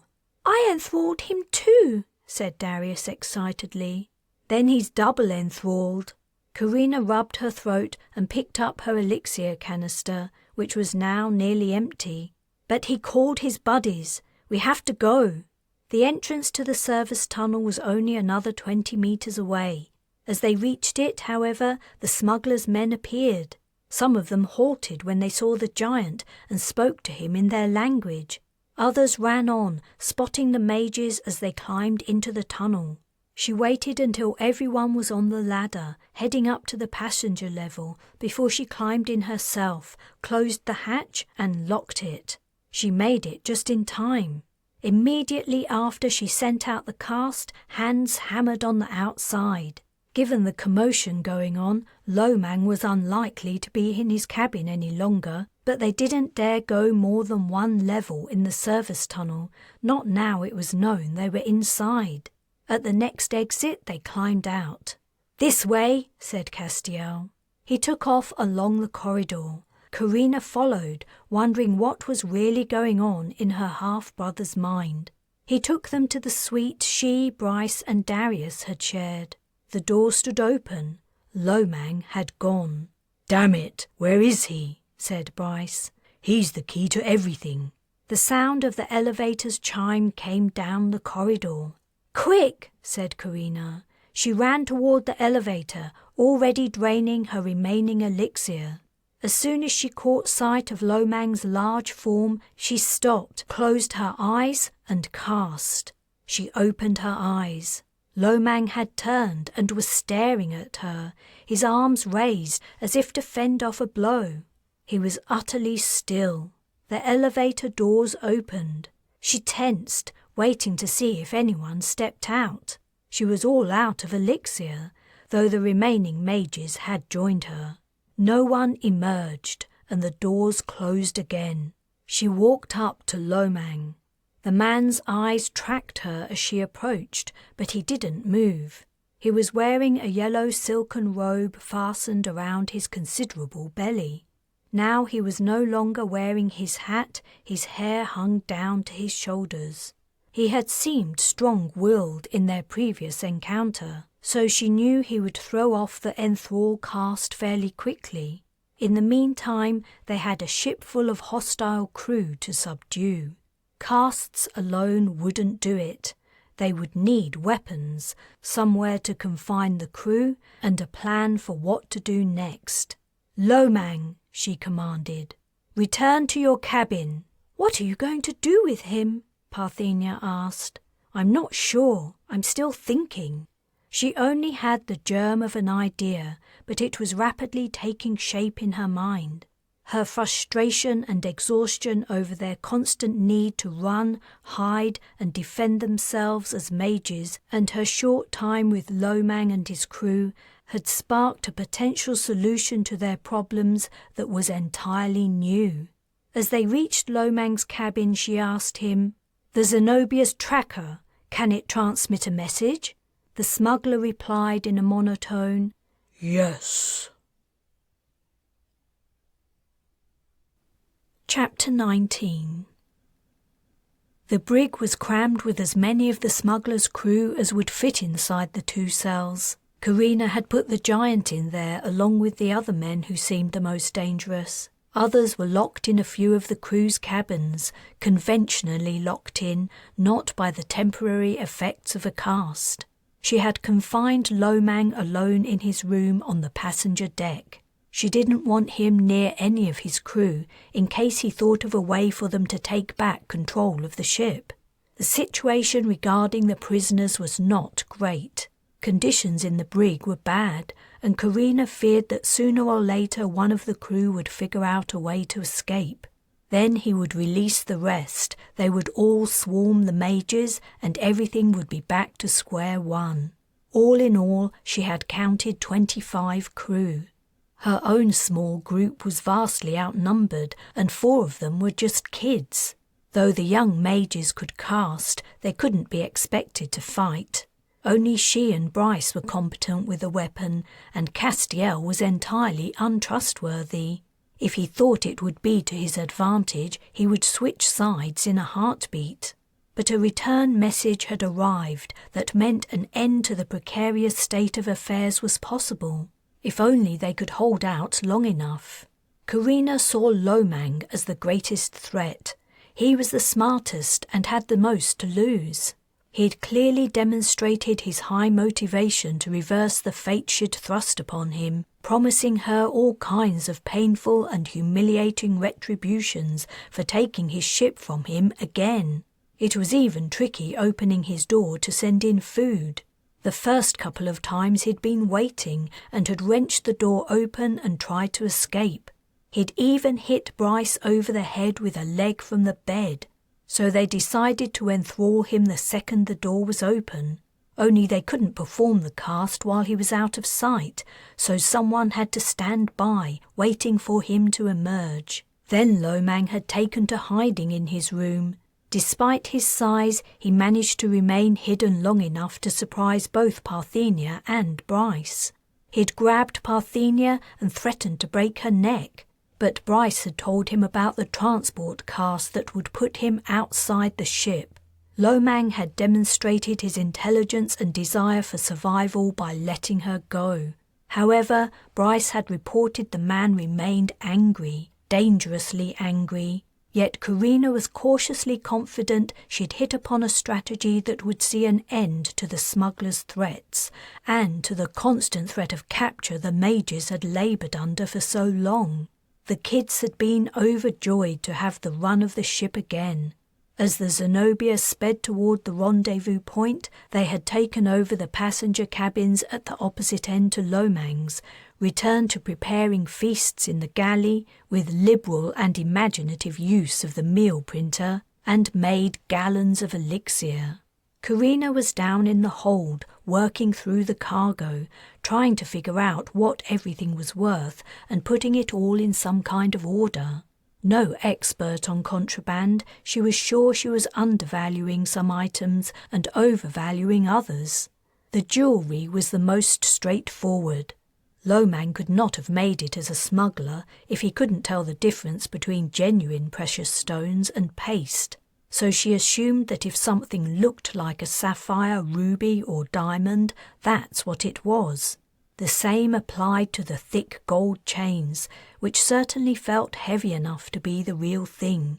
"I enthralled him too," said Darius excitedly. "Then he's double enthralled." Carina rubbed her throat and picked up her elixir canister, which was now nearly empty. "But he called his buddies. We have to go." The entrance to the service tunnel was only another 20 meters away. As they reached it, however, the smugglers' men appeared. Some of them halted when they saw the giant and spoke to him in their language. Others ran on, spotting the mages as they climbed into the tunnel. She waited until everyone was on the ladder, heading up to the passenger level, before she climbed in herself, closed the hatch and locked it. She made it just in time. Immediately after she sent out the cast, hands hammered on the outside. Given the commotion going on, Lomang was unlikely to be in his cabin any longer, but they didn't dare go more than one level in the service tunnel, not now it was known they were inside. At the next exit, they climbed out. "This way," said Castiel. He took off along the corridor. Carina followed, wondering what was really going on in her half-brother's mind. He took them to the suite she, Bryce, and Darius had shared. The door stood open. Lomang had gone. "Damn it, where is he?" said Bryce. "He's the key to everything." The sound of the elevator's chime came down the corridor. "Quick," said Carina. She ran toward the elevator, already draining her remaining elixir. As soon as she caught sight of Lomang's large form, she stopped, closed her eyes, and cast. She opened her eyes. Lomang had turned and was staring at her, his arms raised as if to fend off a blow. He was utterly still. The elevator doors opened. She tensed, waiting to see if anyone stepped out. She was all out of elixir, though the remaining mages had joined her. No one emerged, and the doors closed again. She walked up to Lomang. The man's eyes tracked her as she approached, but he didn't move. He was wearing a yellow silken robe fastened around his considerable belly. Now he was no longer wearing his hat, his hair hung down to his shoulders. He had seemed strong-willed in their previous encounter, so she knew he would throw off the enthrall cast fairly quickly. In the meantime, they had a ship full of hostile crew to subdue. Casts alone wouldn't do it. They would need weapons, somewhere to confine the crew, and a plan for what to do next. "Lomang," she commanded, "return to your cabin." "What are you going to do with him?" Parthenia asked. "I'm not sure. I'm still thinking." She only had the germ of an idea, but it was rapidly taking shape in her mind. Her frustration and exhaustion over their constant need to run, hide, and defend themselves as mages, and her short time with Lomang and his crew, had sparked a potential solution to their problems that was entirely new. As they reached Lomang's cabin, she asked him, "The Zenobia's tracker, can it transmit a message?" The smuggler replied in a monotone, "Yes." Chapter 19. The brig was crammed with as many of the smuggler's crew as would fit inside the 2 cells. Carina had put the giant in there along with the other men who seemed the most dangerous. Others were locked in a few of the crew's cabins, conventionally locked in, not by the temporary effects of a cast. She had confined Lomang alone in his room on the passenger deck. She didn't want him near any of his crew in case he thought of a way for them to take back control of the ship. The situation regarding the prisoners was not great. Conditions in the brig were bad, and Carina feared that sooner or later one of the crew would figure out a way to escape. Then he would release the rest, they would all swarm the mages, and everything would be back to square one. All in all, she had counted 25 crew. Her own small group was vastly outnumbered, and 4 of them were just kids. Though the young mages could cast, they couldn't be expected to fight. Only she and Bryce were competent with a weapon, and Castiel was entirely untrustworthy. If he thought it would be to his advantage, he would switch sides in a heartbeat. But a return message had arrived that meant an end to the precarious state of affairs was possible, if only they could hold out long enough. Carina saw Lomang as the greatest threat. He was the smartest and had the most to lose. He'd clearly demonstrated his high motivation to reverse the fate she'd thrust upon him, promising her all kinds of painful and humiliating retributions for taking his ship from him again. It was even tricky opening his door to send in food. The first couple of times he'd been waiting and had wrenched the door open and tried to escape. He'd even hit Bryce over the head with a leg from the bed. So they decided to enthrall him the second the door was open. Only they couldn't perform the cast while he was out of sight, so someone had to stand by, waiting for him to emerge. Then Lomang had taken to hiding in his room. Despite his size, he managed to remain hidden long enough to surprise both Parthenia and Bryce. He'd grabbed Parthenia and threatened to break her neck. But Bryce had told him about the transport cast that would put him outside the ship. Lomang had demonstrated his intelligence and desire for survival by letting her go. However, Bryce had reported the man remained angry, dangerously angry. Yet Carina was cautiously confident she'd hit upon a strategy that would see an end to the smugglers' threats, and to the constant threat of capture the mages had laboured under for so long. The kids had been overjoyed to have the run of the ship again. As the Zenobia sped toward the rendezvous point, they had taken over the passenger cabins at the opposite end to Lomang's, returned to preparing feasts in the galley with liberal and imaginative use of the meal printer, and made gallons of elixir. Carina was down in the hold, working through the cargo, trying to figure out what everything was worth and putting it all in some kind of order. No expert on contraband, she was sure she was undervaluing some items and overvaluing others. The jewellery was the most straightforward. Lomang could not have made it as a smuggler if he couldn't tell the difference between genuine precious stones and paste. So she assumed that if something looked like a sapphire, ruby or diamond, that's what it was. The same applied to the thick gold chains, which certainly felt heavy enough to be the real thing.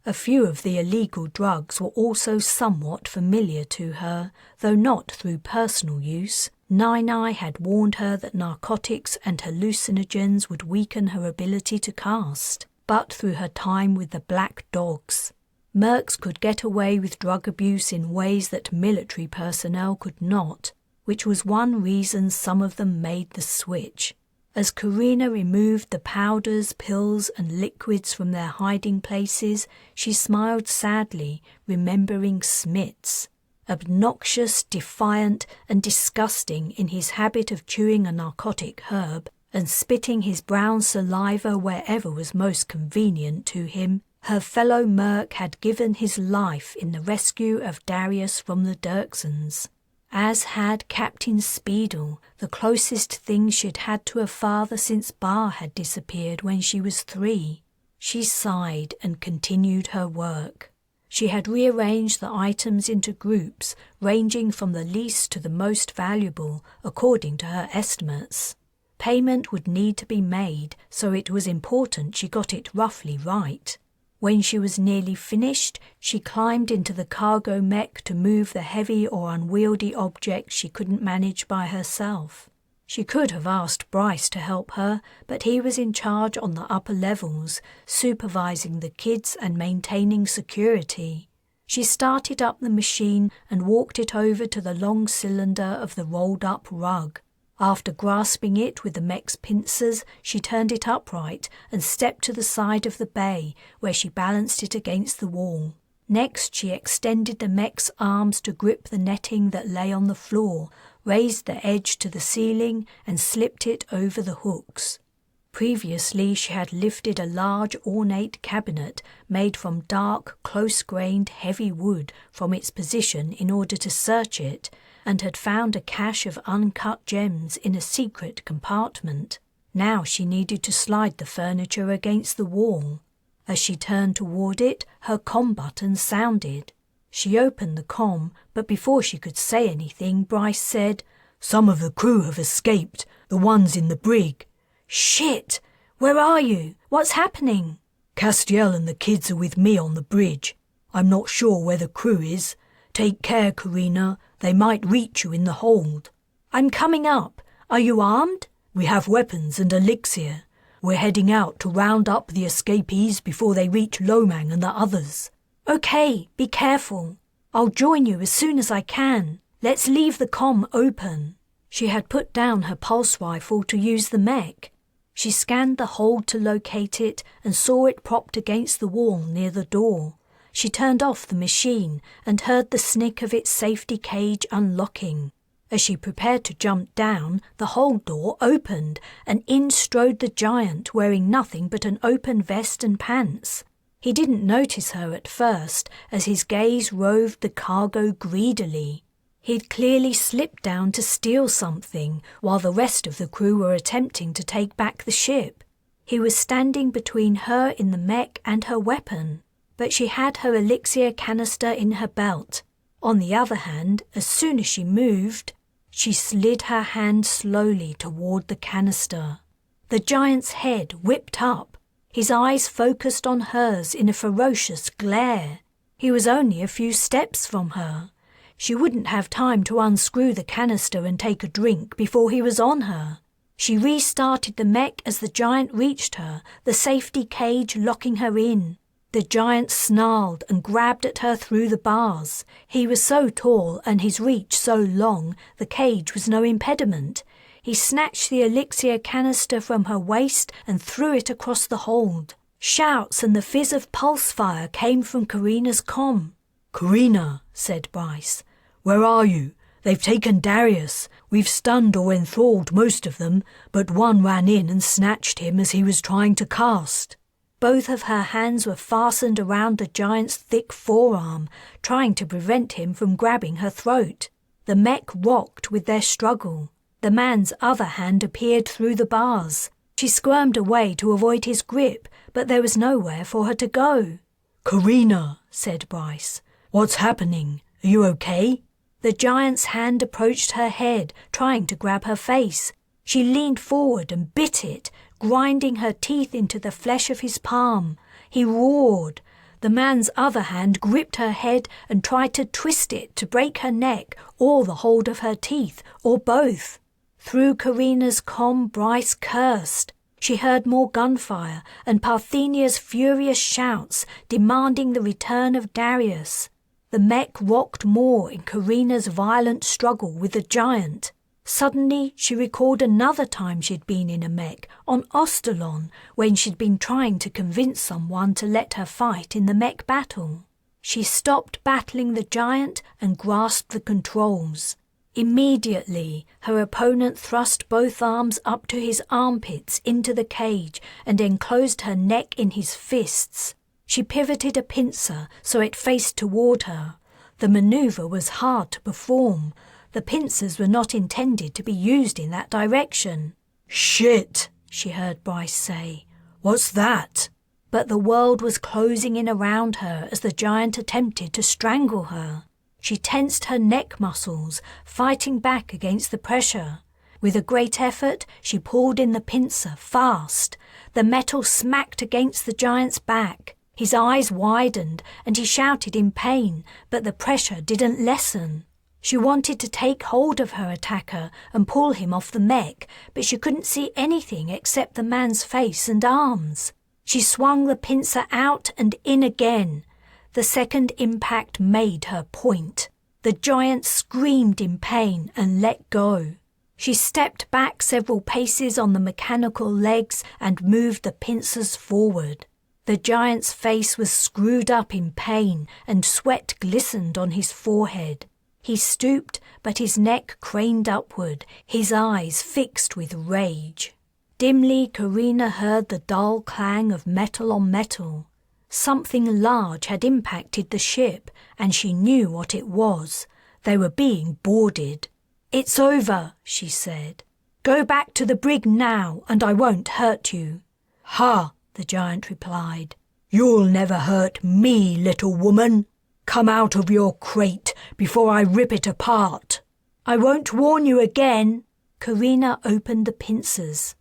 A few of the illegal drugs were also somewhat familiar to her, though not through personal use. Nai had warned her that narcotics and hallucinogens would weaken her ability to cast, but through her time with the Black Dogs. Mercs could get away with drug abuse in ways that military personnel could not, which was one reason some of them made the switch. As Carina removed the powders, pills, and liquids from their hiding places, she smiled sadly, remembering Smits. Obnoxious, defiant, and disgusting in his habit of chewing a narcotic herb and spitting his brown saliva wherever was most convenient to him, her fellow merc had given his life in the rescue of Darius from the Dirksons. As had Captain Speedle, the closest thing she'd had to a father since Bar had disappeared when she was 3. She sighed and continued her work. She had rearranged the items into groups, ranging from the least to the most valuable, according to her estimates. Payment would need to be made, so it was important she got it roughly right. When she was nearly finished, she climbed into the cargo mech to move the heavy or unwieldy objects she couldn't manage by herself. She could have asked Bryce to help her, but he was in charge on the upper levels, supervising the kids and maintaining security. She started up the machine and walked it over to the long cylinder of the rolled-up rug. After grasping it with the mech's pincers, she turned it upright and stepped to the side of the bay, where she balanced it against the wall. Next, she extended the mech's arms to grip the netting that lay on the floor, raised the edge to the ceiling, and slipped it over the hooks. Previously, she had lifted a large ornate cabinet made from dark, close-grained, heavy wood from its position in order to search it, and had found a cache of uncut gems in a secret compartment. Now she needed to slide the furniture against the wall. As she turned toward it, her comm button sounded. She opened the comm, but before she could say anything, Bryce said, "Some of the crew have escaped, the ones in the brig." "Shit! Where are you? What's happening?" "Castiel and the kids are with me on the bridge. I'm not sure where the crew is. Take care, Carina. They might reach you in the hold." "I'm coming up. Are you armed?" "We have weapons and elixir. We're heading out to round up the escapees before they reach Lomang and the others." "Okay, be careful. I'll join you as soon as I can. Let's leave the comm open." She had put down her pulse rifle to use the mech. She scanned the hold to locate it and saw it propped against the wall near the door. She turned off the machine and heard the snick of its safety cage unlocking. As she prepared to jump down, the hold door opened and in strode the giant wearing nothing but an open vest and pants. He didn't notice her at first as his gaze roved the cargo greedily. He'd clearly slipped down to steal something while the rest of the crew were attempting to take back the ship. He was standing between her in the mech and her weapon, but she had her elixir canister in her belt. On the other hand, as soon as she moved, she slid her hand slowly toward the canister. The giant's head whipped up, his eyes focused on hers in a ferocious glare. He was only a few steps from her. She wouldn't have time to unscrew the canister and take a drink before he was on her. She restarted the mech as the giant reached her, the safety cage locking her in. The giant snarled and grabbed at her through the bars. He was so tall and his reach so long, the cage was no impediment. He snatched the elixir canister from her waist and threw it across the hold. Shouts and the fizz of pulse fire came from Carina's comm. "Carina," said Bryce, "where are you? They've taken Darius. We've stunned or enthralled most of them, but one ran in and snatched him as he was trying to cast." Both of her hands were fastened around the giant's thick forearm, trying to prevent him from grabbing her throat. The mech rocked with their struggle. The man's other hand appeared through the bars. She squirmed away to avoid his grip, but there was nowhere for her to go. "Carina," said Bryce, "what's happening? Are you okay?" The giant's hand approached her head, trying to grab her face. She leaned forward and bit it, grinding her teeth into the flesh of his palm. He roared. The man's other hand gripped her head and tried to twist it to break her neck or the hold of her teeth, or both. Through Carina's comm, Bryce cursed. She heard more gunfire and Parthenia's furious shouts demanding the return of Darius. The mech rocked more in Carina's violent struggle with the giant. Suddenly, she recalled another time she'd been in a mech, on Ostalon, when she'd been trying to convince someone to let her fight in the mech battle. She stopped battling the giant and grasped the controls. Immediately, her opponent thrust both arms up to his armpits into the cage and enclosed her neck in his fists. She pivoted a pincer so it faced toward her. The maneuver was hard to perform. The pincers were not intended to be used in that direction. "Shit," she heard Bryce say. "What's that?" But the world was closing in around her as the giant attempted to strangle her. She tensed her neck muscles, fighting back against the pressure. With a great effort, she pulled in the pincer fast. The metal smacked against the giant's back. His eyes widened and he shouted in pain, but the pressure didn't lessen. She wanted to take hold of her attacker and pull him off the mech, but she couldn't see anything except the man's face and arms. She swung the pincer out and in again. The second impact made her point. The giant screamed in pain and let go. She stepped back several paces on the mechanical legs and moved the pincers forward. The giant's face was screwed up in pain and sweat glistened on his forehead. He stooped, but his neck craned upward, his eyes fixed with rage. Dimly, Carina heard the dull clang of metal on metal. Something large had impacted the ship, and she knew what it was. They were being boarded. "It's over," she said. "Go back to the brig now, and I won't hurt you." "Ha," the giant replied. "You'll never hurt me, little woman. Come out of your crate before I rip it apart." "I won't warn you again." Carina opened the pincers.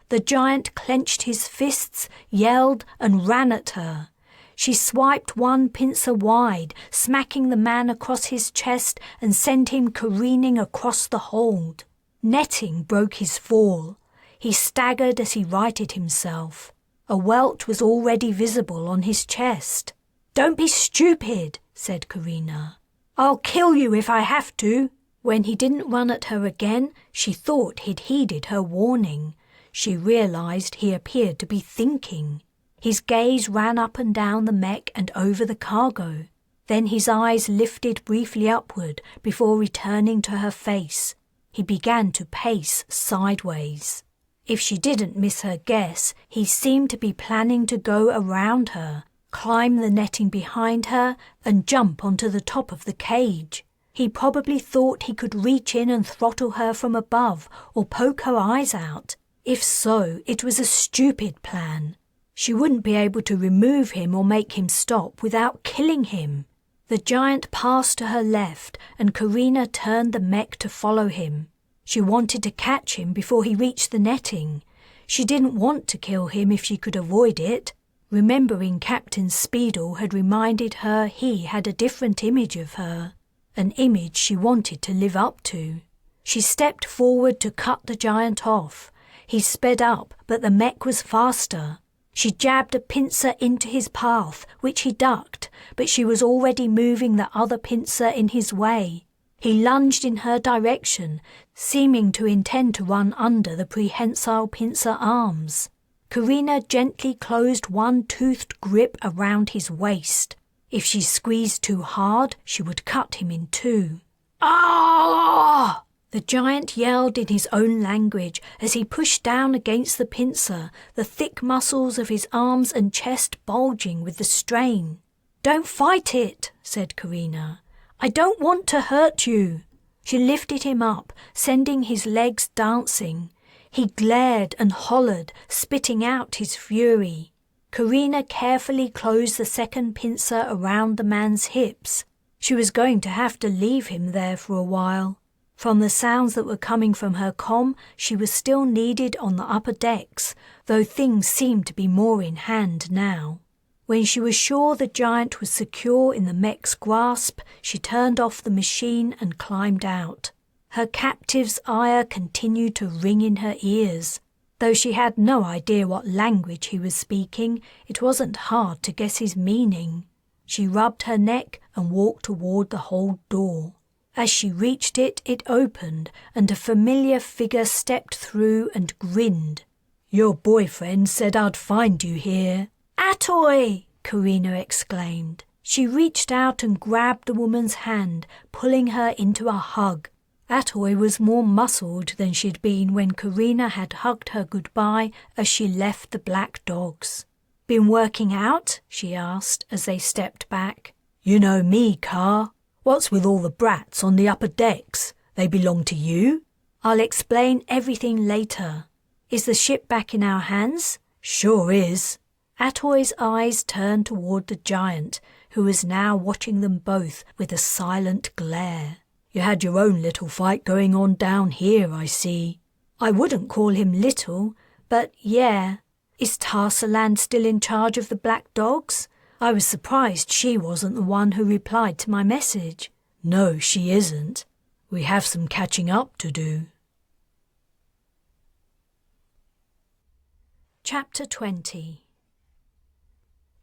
The giant clenched his fists, yelled, and ran at her. She swiped one pincer wide, smacking the man across his chest and sent him careening across the hold. Netting broke his fall. He staggered as he righted himself. A welt was already visible on his chest. "Don't be stupid," said Carina. "I'll kill you if I have to." When he didn't run at her again, she thought he'd heeded her warning. She realized he appeared to be thinking. His gaze ran up and down the mech and over the cargo. Then his eyes lifted briefly upward before returning to her face. He began to pace sideways. If she didn't miss her guess, he seemed to be planning to go around her, climb the netting behind her, and jump onto the top of the cage. He probably thought he could reach in and throttle her from above or poke her eyes out. If so, it was a stupid plan. She wouldn't be able to remove him or make him stop without killing him. The giant passed to her left, and Carina turned the mech to follow him. She wanted to catch him before he reached the netting. She didn't want to kill him if she could avoid it. Remembering Captain Speedle had reminded her he had a different image of her, an image she wanted to live up to. She stepped forward to cut the giant off. He sped up, but the mech was faster. She jabbed a pincer into his path, which he ducked, but she was already moving the other pincer in his way. He lunged in her direction, seeming to intend to run under the prehensile pincer arms. Carina gently closed one toothed grip around his waist. If she squeezed too hard, she would cut him in two. "Ah!" The giant yelled in his own language as he pushed down against the pincer, the thick muscles of his arms and chest bulging with the strain. "Don't fight it," said Carina. "I don't want to hurt you." She lifted him up, sending his legs dancing. He glared and hollered, spitting out his fury. Carina carefully closed the second pincer around the man's hips. She was going to have to leave him there for a while. From the sounds that were coming from her comm, she was still needed on the upper decks, though things seemed to be more in hand now. When she was sure the giant was secure in the mech's grasp, she turned off the machine and climbed out. Her captive's ire continued to ring in her ears. Though she had no idea what language he was speaking, it wasn't hard to guess his meaning. She rubbed her neck and walked toward the hold door. As she reached it, it opened, and a familiar figure stepped through and grinned. "Your boyfriend said I'd find you here." "Atoy!" Carina exclaimed. She reached out and grabbed the woman's hand, pulling her into a hug. Atoy was more muscled than she'd been when Carina had hugged her goodbye as she left the black dogs. "Been working out?" she asked as they stepped back. "You know me, Car. What's with all the brats on the upper decks? They belong to you?" "I'll explain everything later. Is the ship back in our hands?" "Sure is." Atoy's eyes turned toward the giant, who was now watching them both with a silent glare. "You had your own little fight going on down here, I see." "I wouldn't call him little, but yeah. Is Tarsaland still in charge of the black dogs? I was surprised she wasn't the one who replied to my message." "No, she isn't. We have some catching up to do." Chapter 20.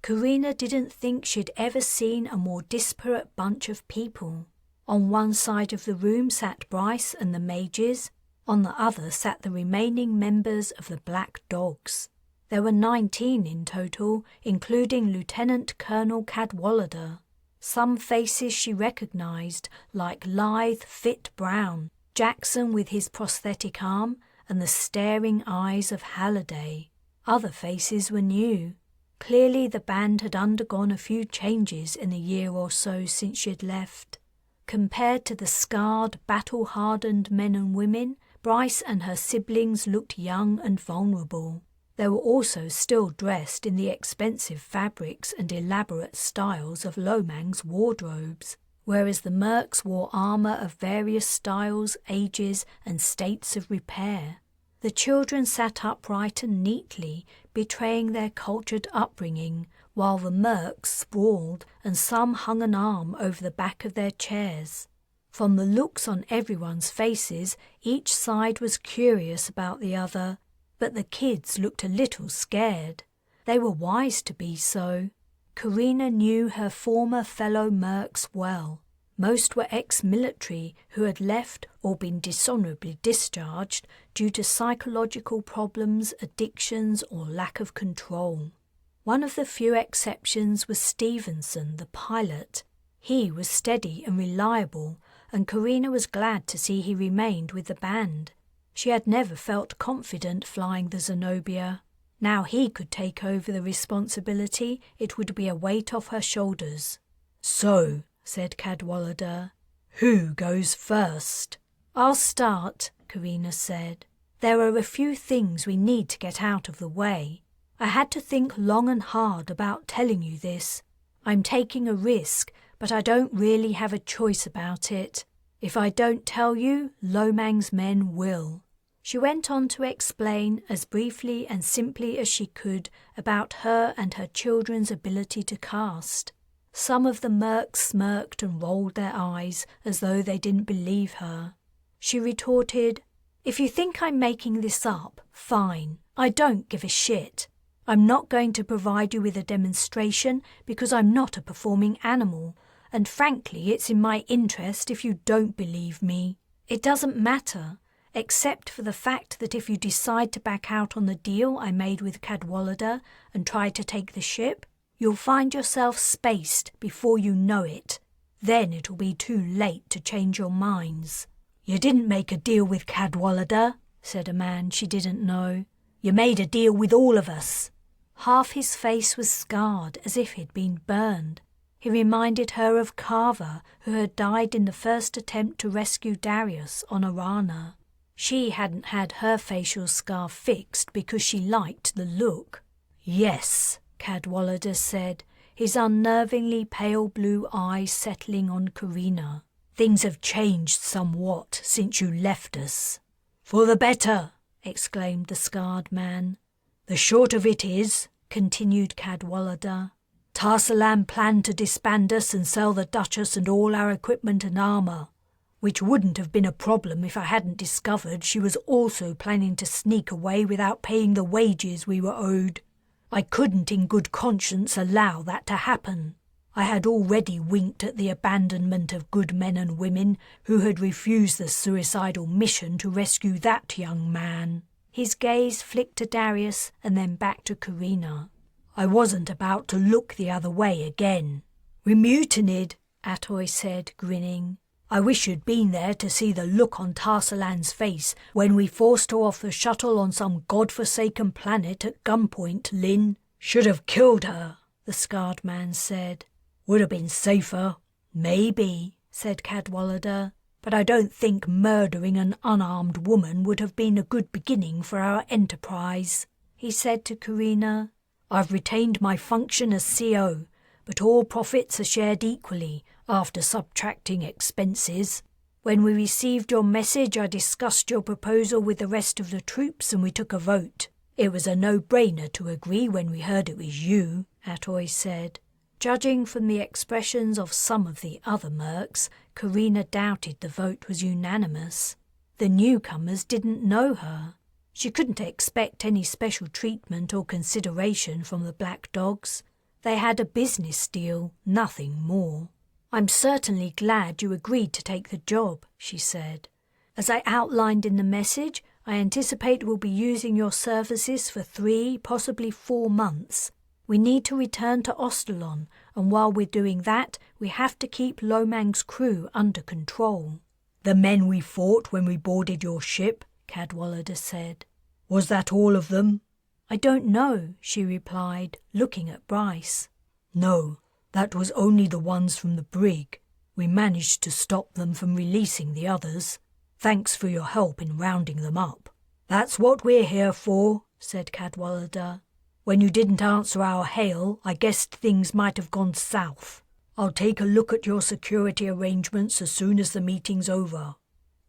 Carina didn't think she'd ever seen a more disparate bunch of people. On one side of the room sat Bryce and the mages. On the other sat the remaining members of the Black Dogs. There were 19 in total, including Lieutenant Colonel Cadwallader. Some faces she recognized, like lithe, fit Brown, Jackson with his prosthetic arm, and the staring eyes of Halliday. Other faces were new. Clearly the band had undergone a few changes in the year or so since she'd left. Compared to the scarred, battle-hardened men and women, Bryce and her siblings looked young and vulnerable. They were also still dressed in the expensive fabrics and elaborate styles of Lomang's wardrobes, whereas the mercs wore armor of various styles, ages, and states of repair. The children sat upright and neatly, betraying their cultured upbringing, while the mercs sprawled and some hung an arm over the back of their chairs. From the looks on everyone's faces, each side was curious about the other, but the kids looked a little scared. They were wise to be so. Carina knew her former fellow mercs well. Most were ex-military who had left or been dishonorably discharged due to psychological problems, addictions, or lack of control. One of the few exceptions was Stevenson, the pilot. He was steady and reliable, and Carina was glad to see he remained with the band. She had never felt confident flying the Zenobia. Now he could take over the responsibility, it would be a weight off her shoulders. "So," said Cadwallader, "who goes first?" "I'll start," Carina said. "There are a few things we need to get out of the way. I had to think long and hard about telling you this. I'm taking a risk, but I don't really have a choice about it. If I don't tell you, Lomang's men will." She went on to explain as briefly and simply as she could about her and her children's ability to cast. Some of the mercs smirked and rolled their eyes as though they didn't believe her. She retorted, "If you think I'm making this up, fine. I don't give a shit. I'm not going to provide you with a demonstration because I'm not a performing animal, and frankly it's in my interest if you don't believe me. It doesn't matter, except for the fact that if you decide to back out on the deal I made with Cadwallader and try to take the ship, you'll find yourself spaced before you know it. Then it'll be too late to change your minds." "You didn't make a deal with Cadwallader," said a man she didn't know. "You made a deal with all of us." Half his face was scarred as if he'd been burned. He reminded her of Carver, who had died in the first attempt to rescue Darius on Arana. She hadn't had her facial scar fixed because she liked the look. "Yes," Cadwallader said, his unnervingly pale blue eyes settling on Carina. Things have changed somewhat since you left us." "For the better," exclaimed the scarred man. "The short of it is," continued Cadwallader, "Tarsalan planned to disband us and sell the Duchess and all our equipment and armour, which wouldn't have been a problem if I hadn't discovered she was also planning to sneak away without paying the wages we were owed. I couldn't in good conscience allow that to happen. I had already winked at the abandonment of good men and women who had refused the suicidal mission to rescue that young man." His gaze flicked to Darius and then back to Carina. "I wasn't about to look the other way again." "We mutinied," Atoy said, grinning. "I wish you'd been there to see the look on Tarsalan's face when we forced her off the shuttle on some godforsaken planet at gunpoint, Lin. Should have killed her," the scarred man said. "Would have been safer." "Maybe," said Cadwallader, "but I don't think murdering an unarmed woman would have been a good beginning for our enterprise." He said to Carina, "I've retained my function as CO, but all profits are shared equally after subtracting expenses. When we received your message, I discussed your proposal with the rest of the troops and we took a vote. It was a no-brainer to agree when we heard it was you," Atoy said. Judging from the expressions of some of the other mercs, Carina doubted the vote was unanimous. The newcomers didn't know her. She couldn't expect any special treatment or consideration from the Black Dogs. They had a business deal, nothing more. "I'm certainly glad you agreed to take the job," she said. "As I outlined in the message, I anticipate we'll be using your services for 3, possibly 4 months. We need to return to Ostalon, and while we're doing that, we have to keep Lomang's crew under control." "The men we fought when we boarded your ship," Cadwallader said. "Was that all of them?" "I don't know," she replied, looking at Bryce. "No, that was only the ones from the brig. We managed to stop them from releasing the others. Thanks for your help in rounding them up." "That's what we're here for," said Cadwallader. "When you didn't answer our hail, I guessed things might have gone south. I'll take a look at your security arrangements as soon as the meeting's over.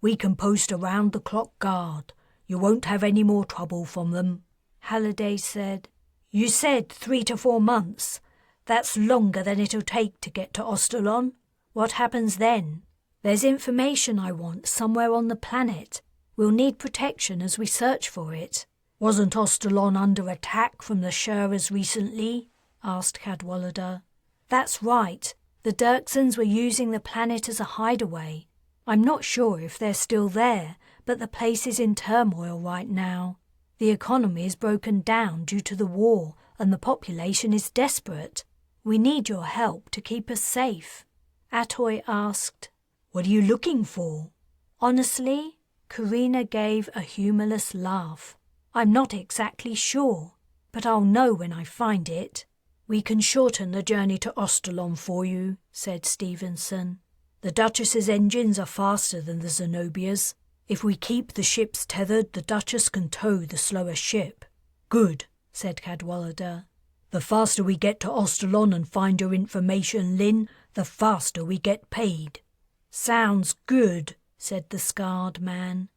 We can post a round-the-clock guard. You won't have any more trouble from them." Halliday said, "You said 3 to 4 months. That's longer than it'll take to get to Ostalon. What happens then?" "There's information I want somewhere on the planet. We'll need protection as we search for it." "Wasn't Ostalon under attack from the Shurras recently?" asked Cadwallader. "That's right. The Dirksons were using the planet as a hideaway. I'm not sure if they're still there, but the place is in turmoil right now. The economy is broken down due to the war, and the population is desperate. We need your help to keep us safe." Atoy asked, "What are you looking for?" "Honestly," Carina gave a humorless laugh. "I'm not exactly sure, but I'll know when I find it." "We can shorten the journey to Ostalon for you," said Stevenson. "The Duchess's engines are faster than the Zenobia's. If we keep the ships tethered, the Duchess can tow the slower ship." "Good," said Cadwallader. "The faster we get to Ostalon and find your information, Lin, the faster we get paid." "Sounds good," said the scarred man.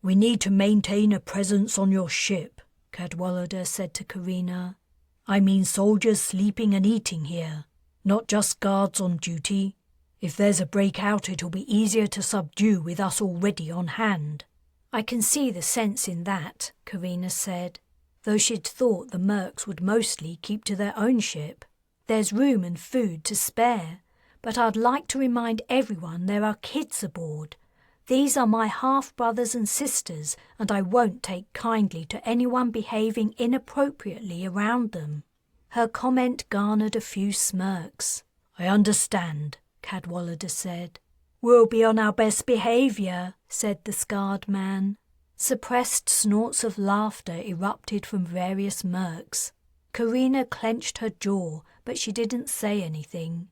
"We need to maintain a presence on your ship," Cadwallader said to Carina. "I mean soldiers sleeping and eating here, not just guards on duty. If there's a breakout, it'll be easier to subdue with us already on hand." "I can see the sense in that," Carina said, though she'd thought the mercs would mostly keep to their own ship. "There's room and food to spare, but I'd like to remind everyone there are kids aboard. These are my half-brothers and sisters, and I won't take kindly to anyone behaving inappropriately around them." Her comment garnered a few smirks. "I understand," Cadwallader said. "We'll be on our best behaviour," said the scarred man. Suppressed snorts of laughter erupted from various mercs. Carina clenched her jaw, but she didn't say anything.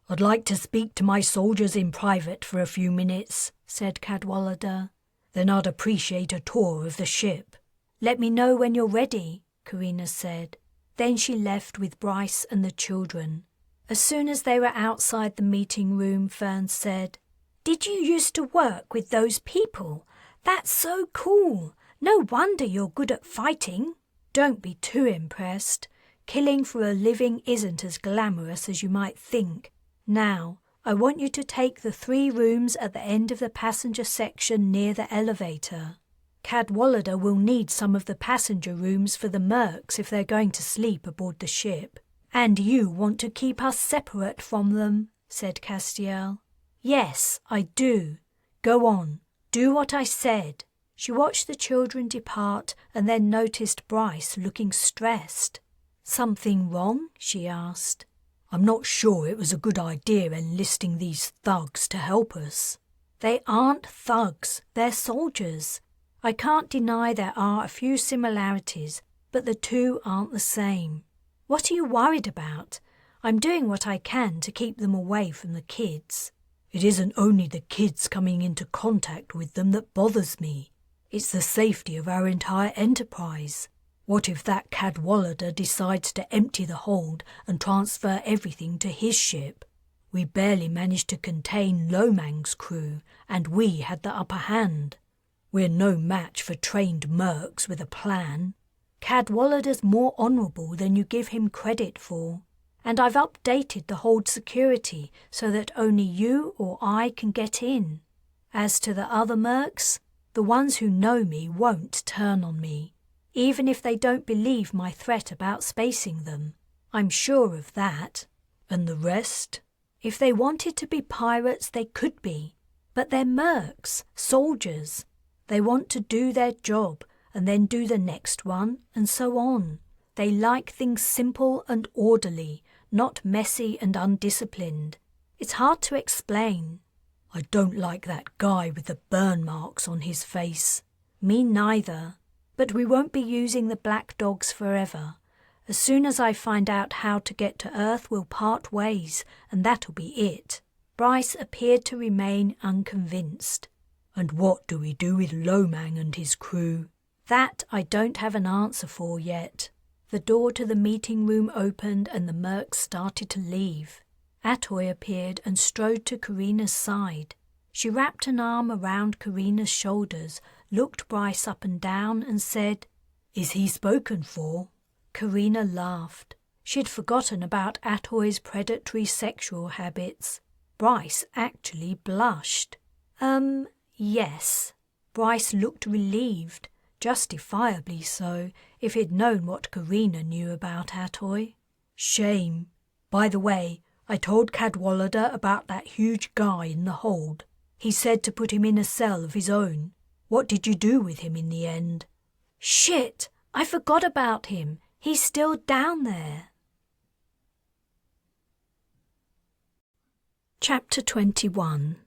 "I'd like to speak to my soldiers in private for a few minutes," said Cadwallader. "Then I'd appreciate a tour of the ship." "Let me know when you're ready," Carina said. Then she left with Bryce and the children. As soon as they were outside the meeting room, Fern said, Did you used to work with those people? That's so cool. No wonder you're good at fighting. Don't be too impressed. Killing for a living isn't as glamorous as you might think. Now, I want you to take the 3 rooms at the end of the passenger section near the elevator. Cadwallader will need some of the passenger rooms for the mercs if they're going to sleep aboard the ship. And you want to keep us separate from them, said Castiel. Yes, I do. Go on, do what I said. She watched the children depart and then noticed Bryce looking stressed. Something wrong? She asked. I'm not sure it was a good idea enlisting these thugs to help us. They aren't thugs, they're soldiers. I can't deny there are a few similarities, but the two aren't the same. What are you worried about? I'm doing what I can to keep them away from the kids. It isn't only the kids coming into contact with them that bothers me. It's the safety of our entire enterprise. What if that Cadwallader decides to empty the hold and transfer everything to his ship? We barely managed to contain Lomang's crew, and we had the upper hand. We're no match for trained mercs with a plan. Cadwallader's more honourable than you give him credit for, and I've updated the hold security so that only you or I can get in. As to the other mercs, the ones who know me won't turn on me, even if they don't believe my threat about spacing them. I'm sure of that. And the rest? If they wanted to be pirates, they could be. But they're mercs, soldiers. They want to do their job and then do the next one, and so on. They like things simple and orderly, not messy and undisciplined. It's hard to explain. I don't like that guy with the burn marks on his face. Me neither. But we won't be using the black dogs forever. As soon as I find out how to get to Earth, we'll part ways, and that'll be it. Bryce appeared to remain unconvinced. And what do we do with Lomang and his crew? That I don't have an answer for yet. The door to the meeting room opened and the mercs started to leave. Atoy appeared and strode to Carina's side. She wrapped an arm around Carina's shoulders, looked Bryce up and down and said, "Is he spoken for?" Carina laughed. She'd forgotten about Atoy's predatory sexual habits. Bryce actually blushed. Yes. Bryce looked relieved, justifiably so, if he'd known what Carina knew about Atoy. Shame. By the way, I told Cadwallader about that huge guy in the hold. He said to put him in a cell of his own. What did you do with him in the end? Shit! I forgot about him. He's still down there. Chapter 21.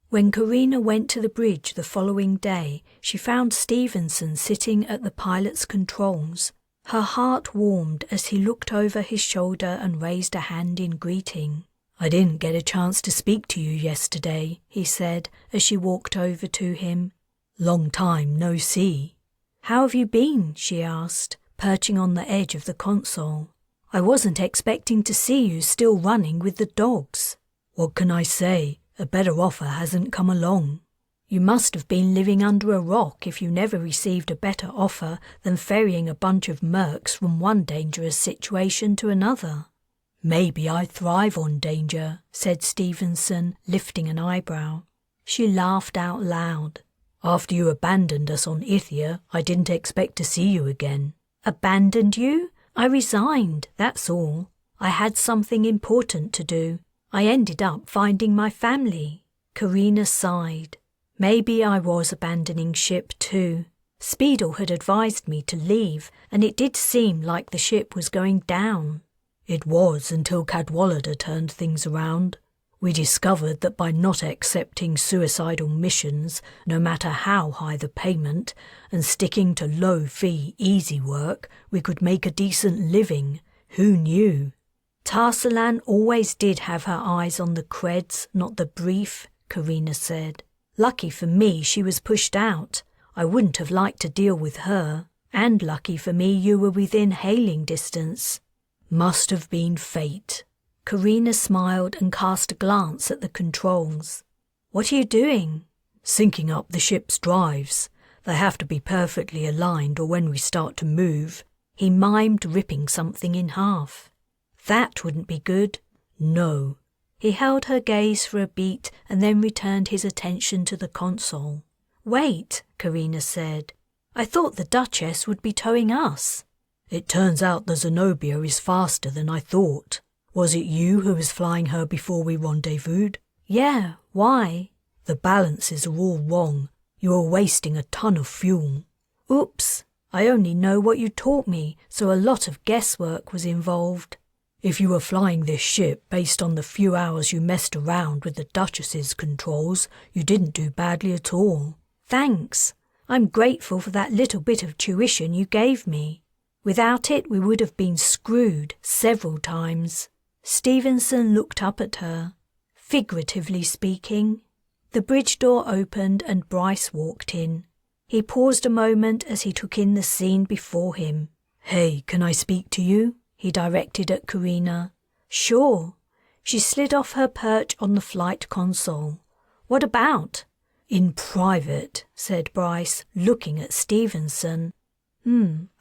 When Carina went to the bridge the following day, she found Stevenson sitting at the pilot's controls. Her heart warmed as he looked over his shoulder and raised a hand in greeting. "I didn't get a chance to speak to you yesterday," he said as she walked over to him. "Long time no see." "How have you been?" she asked, perching on the edge of the console. "I wasn't expecting to see you still running with the dogs." "What can I say? A better offer hasn't come along." "You must have been living under a rock if you never received a better offer than ferrying a bunch of mercs from one dangerous situation to another." "Maybe I thrive on danger," said Stevenson, lifting an eyebrow. She laughed out loud. "After you abandoned us on Ithia, I didn't expect to see you again." "Abandoned you? I resigned, that's all. I had something important to do. I ended up finding my family." Carina sighed. "Maybe I was abandoning ship too. Speedle had advised me to leave, and it did seem like the ship was going down." "It was until Cadwallader turned things around. We discovered that by not accepting suicidal missions, no matter how high the payment, and sticking to low-fee, easy work, we could make a decent living. Who knew?" "Tarsalan always did have her eyes on the creds, not the brief," Carina said. "Lucky for me she was pushed out. I wouldn't have liked to deal with her. And lucky for me you were within hailing distance." "Must have been fate." Carina smiled and cast a glance at the controls. "What are you doing?" "Syncing up the ship's drives. They have to be perfectly aligned or when we start to move." He mimed ripping something in half. "That wouldn't be good." "No." He held her gaze for a beat and then returned his attention to the console. "Wait," Carina said. "I thought the Duchess would be towing us." "It turns out the Zenobia is faster than I thought. Was it you who was flying her before we rendezvoused?" "Yeah, why?" "The balances are all wrong. You are wasting a ton of fuel." "Oops, I only know what you taught me, so a lot of guesswork was involved." "If you were flying this ship based on the few hours you messed around with the Duchess's controls, you didn't do badly at all." "Thanks. I'm grateful for that little bit of tuition you gave me. Without it, we would have been screwed several times." Stevenson looked up at her. "Figuratively speaking." The bridge door opened and Bryce walked in. He paused a moment as he took in the scene before him. "Hey, can I speak to you?" he directed at Carina. "Sure." She slid off her perch on the flight console. "What about?" "In private," said Bryce, looking at Stevenson.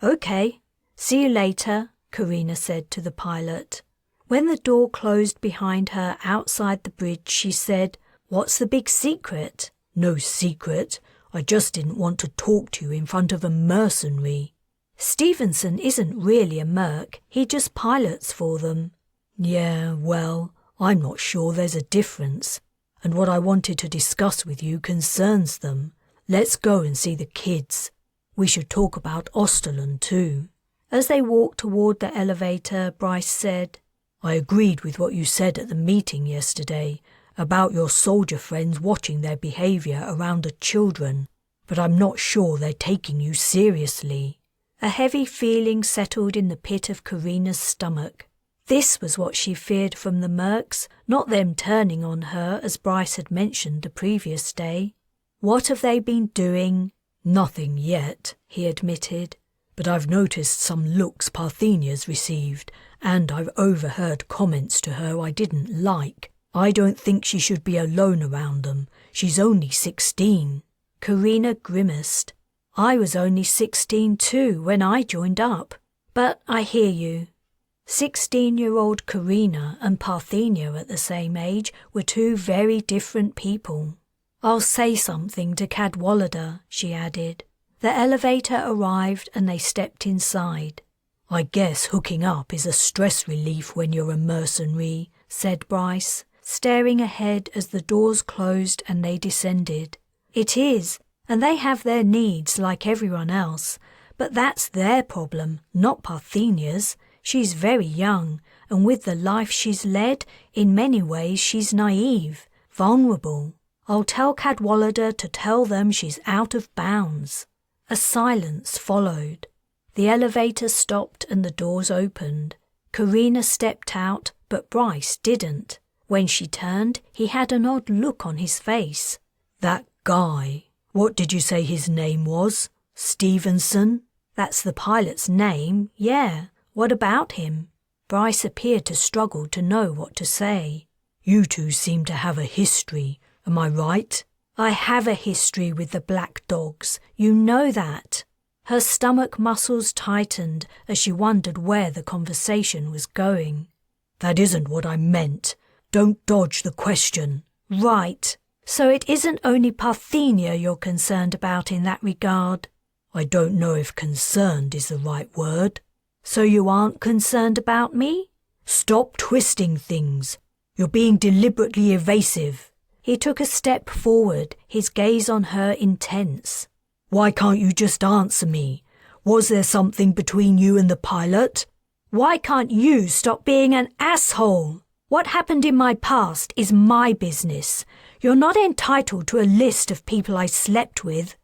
Okay. See you later," Carina said to the pilot. When the door closed behind her outside the bridge, she said, "What's the big secret?" "No secret. I just didn't want to talk to you in front of a mercenary." "Stevenson isn't really a merc. He just pilots for them." "Yeah, well, I'm not sure there's a difference. And what I wanted to discuss with you concerns them. Let's go and see the kids. We should talk about Osterland too." As they walked toward the elevator, Bryce said, "I agreed with what you said at the meeting yesterday about your soldier friends watching their behavior around the children, but I'm not sure they're taking you seriously." A heavy feeling settled in the pit of Carina's stomach. This was what she feared from the mercs, not them turning on her as Bryce had mentioned the previous day. "What have they been doing?" "Nothing yet," he admitted. "But I've noticed some looks Parthenia's received, and I've overheard comments to her I didn't like. I don't think she should be alone around them. She's only 16. Carina grimaced. "I was only 16 too when I joined up. But I hear you." 16-year-old Carina and Parthenia at the same age were two very different people. "I'll say something to Cadwallader," she added. The elevator arrived and they stepped inside. "I guess hooking up is a stress relief when you're a mercenary," said Bryce, staring ahead as the doors closed and they descended. "It is, and they have their needs like everyone else, but that's their problem, not Parthenia's. She's very young, and with the life she's led, in many ways she's naive, vulnerable. I'll tell Cadwallader to tell them she's out of bounds." A silence followed. The elevator stopped and the doors opened. Carina stepped out, but Bryce didn't. When she turned, he had an odd look on his face. "That guy, what did you say his name was? Stevenson?" "That's the pilot's name, yeah. What about him?" Bryce appeared to struggle to know what to say. "You two seem to have a history, am I right?" "I have a history with the Black Dogs, you know that." Her stomach muscles tightened as she wondered where the conversation was going. "That isn't what I meant. Don't dodge the question." "Right. So it isn't only Parthenia you're concerned about in that regard?" "I don't know if concerned is the right word." "So you aren't concerned about me?" "Stop twisting things. You're being deliberately evasive." He took a step forward, his gaze on her intense. "Why can't you just answer me? Was there something between you and the pilot?" "Why can't you stop being an asshole? What happened in my past is my business. You're not entitled to a list of people I slept with."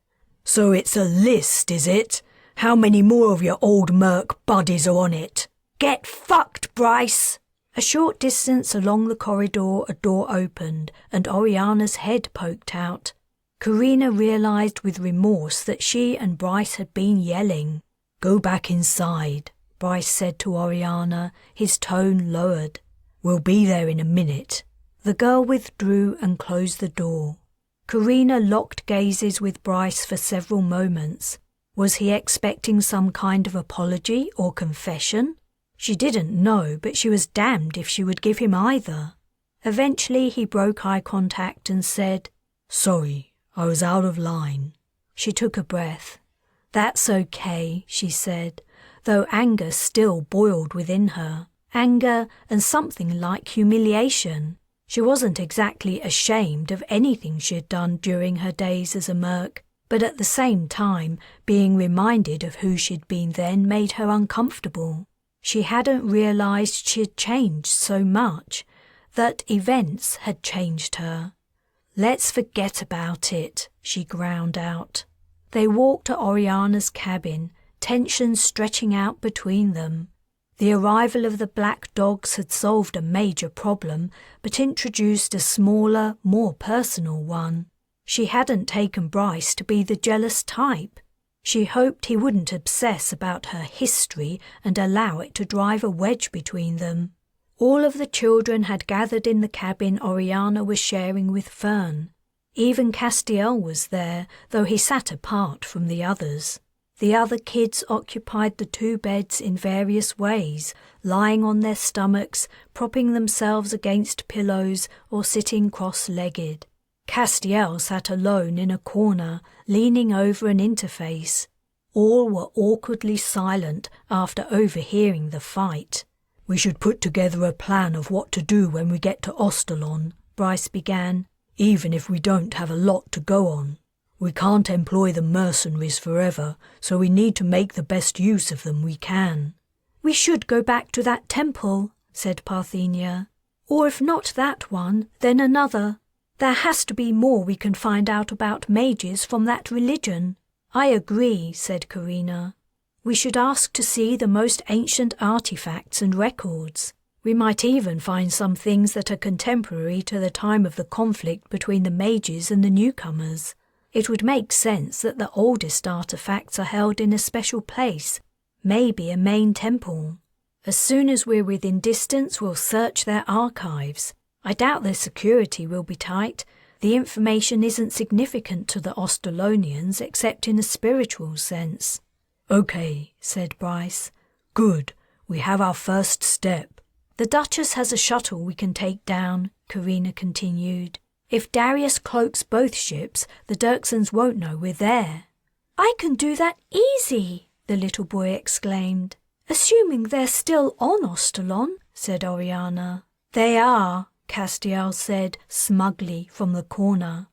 "So it's a list, is it? How many more of your old merc buddies are on it?" "Get fucked, Bryce!" A short distance along the corridor a door opened and Oriana's head poked out. Carina realized with remorse that she and Bryce had been yelling. "Go back inside," Bryce said to Oriana, his tone lowered. We'll be there in a minute." The girl withdrew and closed the door. Carina locked gazes with Bryce for several moments. Was he expecting some kind of apology or confession? She didn't know, but she was damned if she would give him either. Eventually he broke eye contact and said, "Sorry, I was out of line." She took a breath. "That's okay," she said, though anger still boiled within her. Anger and something like humiliation. She wasn't exactly ashamed of anything she had done during her days as a merc, but at the same time, being reminded of who she'd been then made her uncomfortable. She hadn't realized she had changed so much, that events had changed her. "Let's forget about it," she ground out. They walked to Oriana's cabin, tension stretching out between them. The arrival of the black dogs had solved a major problem, but introduced a smaller, more personal one. She hadn't taken Bryce to be the jealous type. She hoped he wouldn't obsess about her history and allow it to drive a wedge between them. All of the children had gathered in the cabin Oriana was sharing with Fern. Even Castiel was there, though he sat apart from the others. The other kids occupied the 2 beds in various ways, lying on their stomachs, propping themselves against pillows, or sitting cross-legged. Castiel sat alone in a corner, leaning over an interface. All were awkwardly silent after overhearing the fight. "We should put together a plan of what to do when we get to Ostalon," Bryce began, "even if we don't have a lot to go on. We can't employ the mercenaries forever, so we need to make the best use of them we can." "We should go back to that temple," said Parthenia. "Or if not that one, then another. There has to be more we can find out about mages from that religion." "I agree," said Carina. "We should ask to see the most ancient artifacts and records. We might even find some things that are contemporary to the time of the conflict between the mages and the newcomers. It would make sense that the oldest artifacts are held in a special place, maybe a main temple. As soon as we're within distance, we'll search their archives. I doubt their security will be tight. The information isn't significant to the Ostalonians except in a spiritual sense." "Okay," said Bryce. "Good. We have our first step." "The Duchess has a shuttle we can take down," Carina continued. "If Darius cloaks both ships, the Dirksons won't know we're there." "I can do that easy," the little boy exclaimed. "Assuming they're still on Ostalon," said Oriana. "They are," Castiel said smugly from the corner.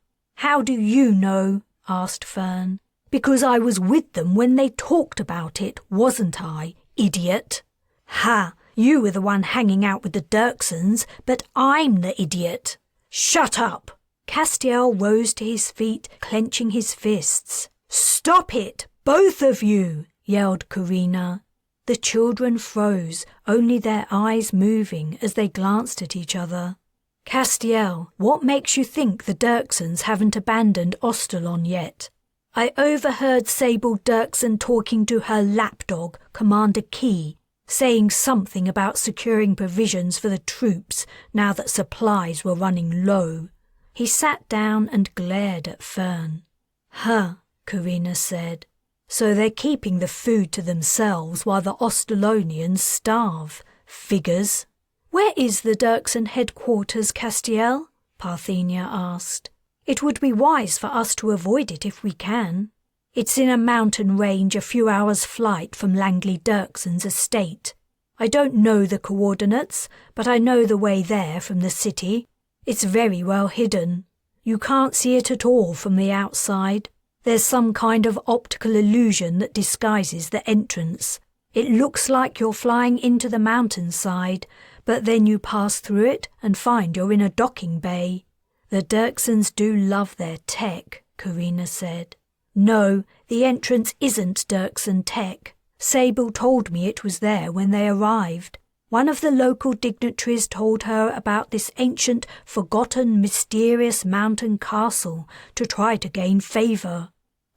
"How do you know?" asked Fern. "Because I was with them when they talked about it, wasn't I, idiot?" "Ha! You were the one hanging out with the Dirksons, but I'm the idiot." "Shut up!" Castiel rose to his feet, clenching his fists. "Stop it, both of you!" yelled Carina. The children froze, only their eyes moving as they glanced at each other. "Castiel, what makes you think the Dirksons haven't abandoned Ostalon yet?" "I overheard Sable Dirkson talking to her lapdog, Commander Key, saying something about securing provisions for the troops now that supplies were running low." He sat down and glared at Fern. "Huh," Carina said. "So they're keeping the food to themselves while the Ostalonians starve. Figures." "Where is the Dirkson headquarters, Castiel?" Parthenia asked. "It would be wise for us to avoid it if we can." "It's in a mountain range a few hours' flight from Langley Dirkson's estate. I don't know the coordinates, but I know the way there from the city. It's very well hidden. You can't see it at all from the outside. There's some kind of optical illusion that disguises the entrance. It looks like you're flying into the mountainside, but then you pass through it and find you're in a docking bay." "The Dirksons do love their tech," Carina said. "No, the entrance isn't Dirkson tech. Sable told me it was there when they arrived. One of the local dignitaries told her about this ancient, forgotten, mysterious mountain castle to try to gain favor.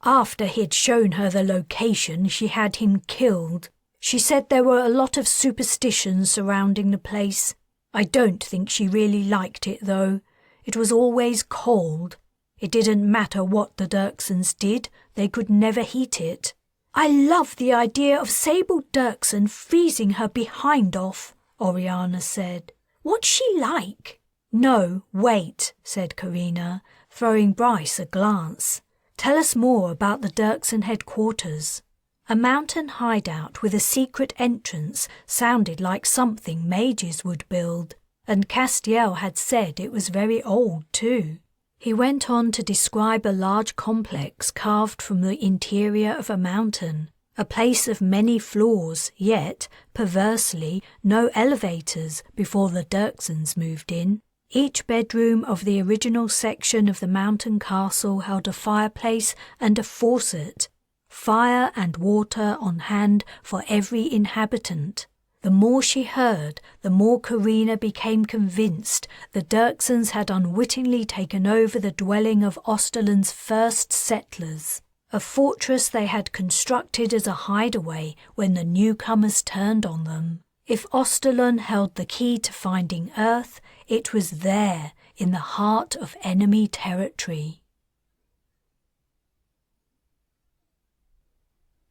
After he'd shown her the location, she had him killed. She said there were a lot of superstitions surrounding the place. I don't think she really liked it, though. It was always cold. It didn't matter what the Dirksons did, they could never heat it. I love the idea of Sable Dirkson freezing her behind off, Oriana said. What's she like? No, wait, said Carina, throwing Bryce a glance. Tell us more about the Dirkson headquarters. A mountain hideout with a secret entrance sounded like something mages would build, and Castiel had said it was very old too. He went on to describe a large complex carved from the interior of a mountain, a place of many floors, yet, perversely, no elevators before the Dirksons moved in. Each bedroom of the original section of the mountain castle held a fireplace and a faucet, fire and water on hand for every inhabitant. The more she heard, the more Carina became convinced the Dirksons had unwittingly taken over the dwelling of Osterland's first settlers, a fortress they had constructed as a hideaway when the newcomers turned on them. If Osterland held the key to finding Earth, it was there, in the heart of enemy territory.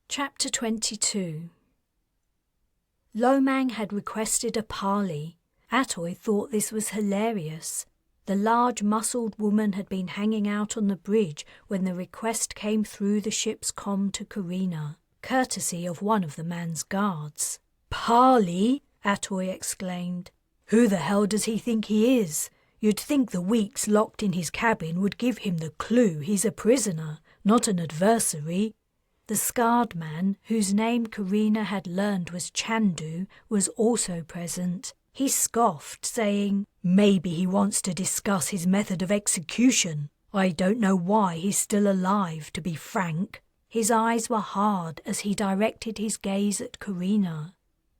Chapter 22. Lomang had requested a parley. Atoy thought this was hilarious. The large muscled woman had been hanging out on the bridge when the request came through the ship's comm to Carina, courtesy of one of the man's guards. Parley? Atoy exclaimed. Who the hell does he think he is? You'd think the weeks locked in his cabin would give him the clue he's a prisoner, not an adversary. The scarred man, whose name Carina had learned was Chandu, was also present. He scoffed, saying, Maybe he wants to discuss his method of execution. I don't know why he's still alive, to be frank. His eyes were hard as he directed his gaze at Carina.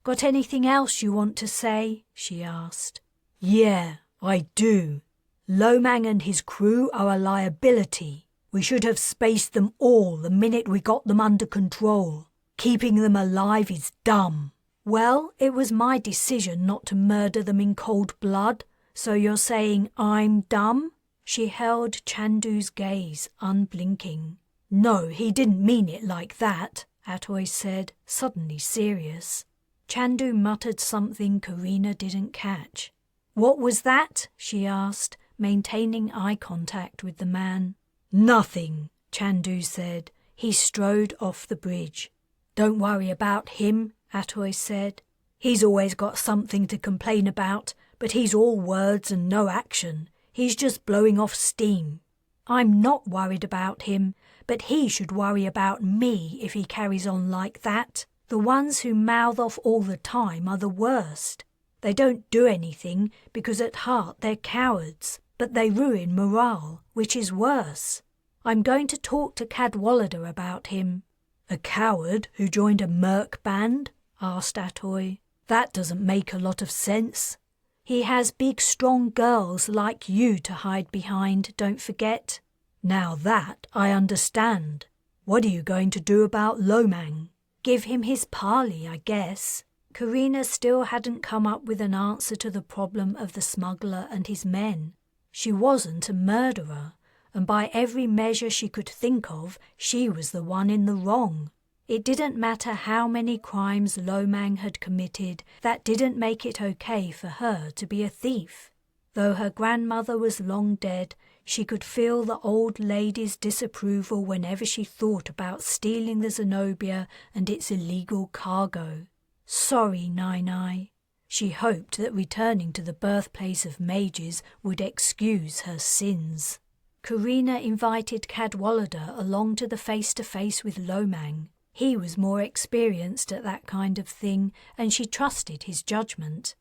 Got anything else you want to say? She asked. Yeah, I do. Lomang and his crew are a liability. We should have spaced them all the minute we got them under control. Keeping them alive is dumb. Well, it was my decision not to murder them in cold blood, so you're saying I'm dumb? She held Chandu's gaze, unblinking. No, he didn't mean it like that, Atoy said, suddenly serious. Chandu muttered something Carina didn't catch. What was that? She asked, maintaining eye contact with the man. Nothing, Chandu said. He strode off the bridge. Don't worry about him, Atoy said. He's always got something to complain about, but he's all words and no action. He's just blowing off steam. I'm not worried about him, but he should worry about me if he carries on like that. The ones who mouth off all the time are the worst. They don't do anything because at heart they're cowards, but they ruin morale, which is worse. I'm going to talk to Cadwallader about him. A coward who joined a merc band? Asked Atoy. That doesn't make a lot of sense. He has big strong girls like you to hide behind, don't forget. Now that I understand. What are you going to do about Lomang? Give him his parley, I guess. Carina still hadn't come up with an answer to the problem of the smuggler and his men. She wasn't a murderer, and by every measure she could think of, she was the one in the wrong. It didn't matter how many crimes Lomang had committed, that didn't make it okay for her to be a thief. Though her grandmother was long dead, she could feel the old lady's disapproval whenever she thought about stealing the Zenobia and its illegal cargo. Sorry, Nai. She hoped that returning to the birthplace of mages would excuse her sins. Carina invited Cadwallader along to the face-to-face with Lomang. He was more experienced at that kind of thing, and she trusted his judgment.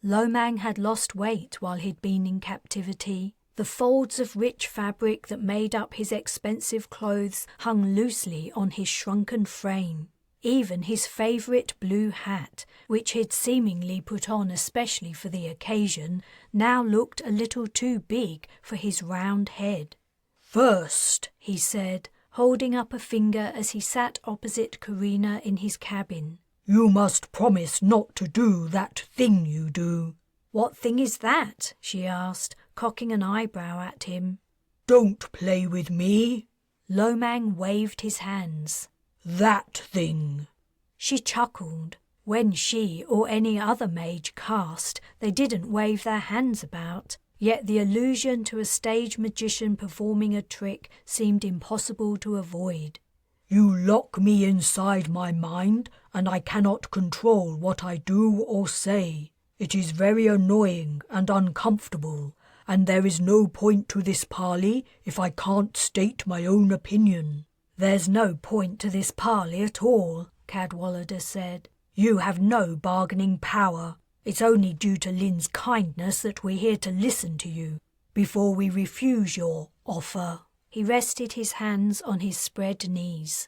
Lomang had lost weight while he'd been in captivity. The folds of rich fabric that made up his expensive clothes hung loosely on his shrunken frame. Even his favourite blue hat, which he'd seemingly put on especially for the occasion, now looked a little too big for his round head. First, he said, holding up a finger as he sat opposite Carina in his cabin, you must promise not to do that thing you do. What thing is that? She asked, cocking an eyebrow at him. Don't play with me. Lomang waved his hands. That thing. She chuckled. When she or any other mage cast, they didn't wave their hands about, yet the allusion to a stage magician performing a trick seemed impossible to avoid. You lock me inside my mind, and I cannot control what I do or say. It is very annoying and uncomfortable, and there is no point to this parley if I can't state my own opinion. There's no point to this parley at all, Cadwallader said. You have no bargaining power. It's only due to Lin's kindness that we're here to listen to you, before we refuse your offer. He rested his hands on his spread knees.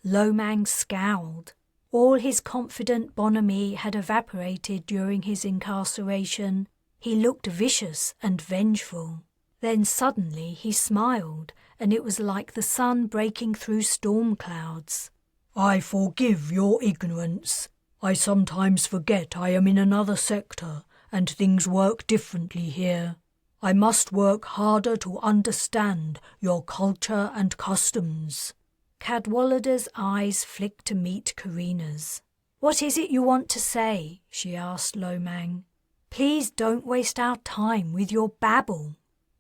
Lomang scowled. All his confident bonhomie had evaporated during his incarceration. He looked vicious and vengeful. Then suddenly he smiled, and it was like the sun breaking through storm clouds. I forgive your ignorance. I sometimes forget I am in another sector, and things work differently here. I must work harder to understand your culture and customs. Cadwallader's eyes flicked to meet Carina's. What is it you want to say? She asked Lomang. Please don't waste our time with your babble.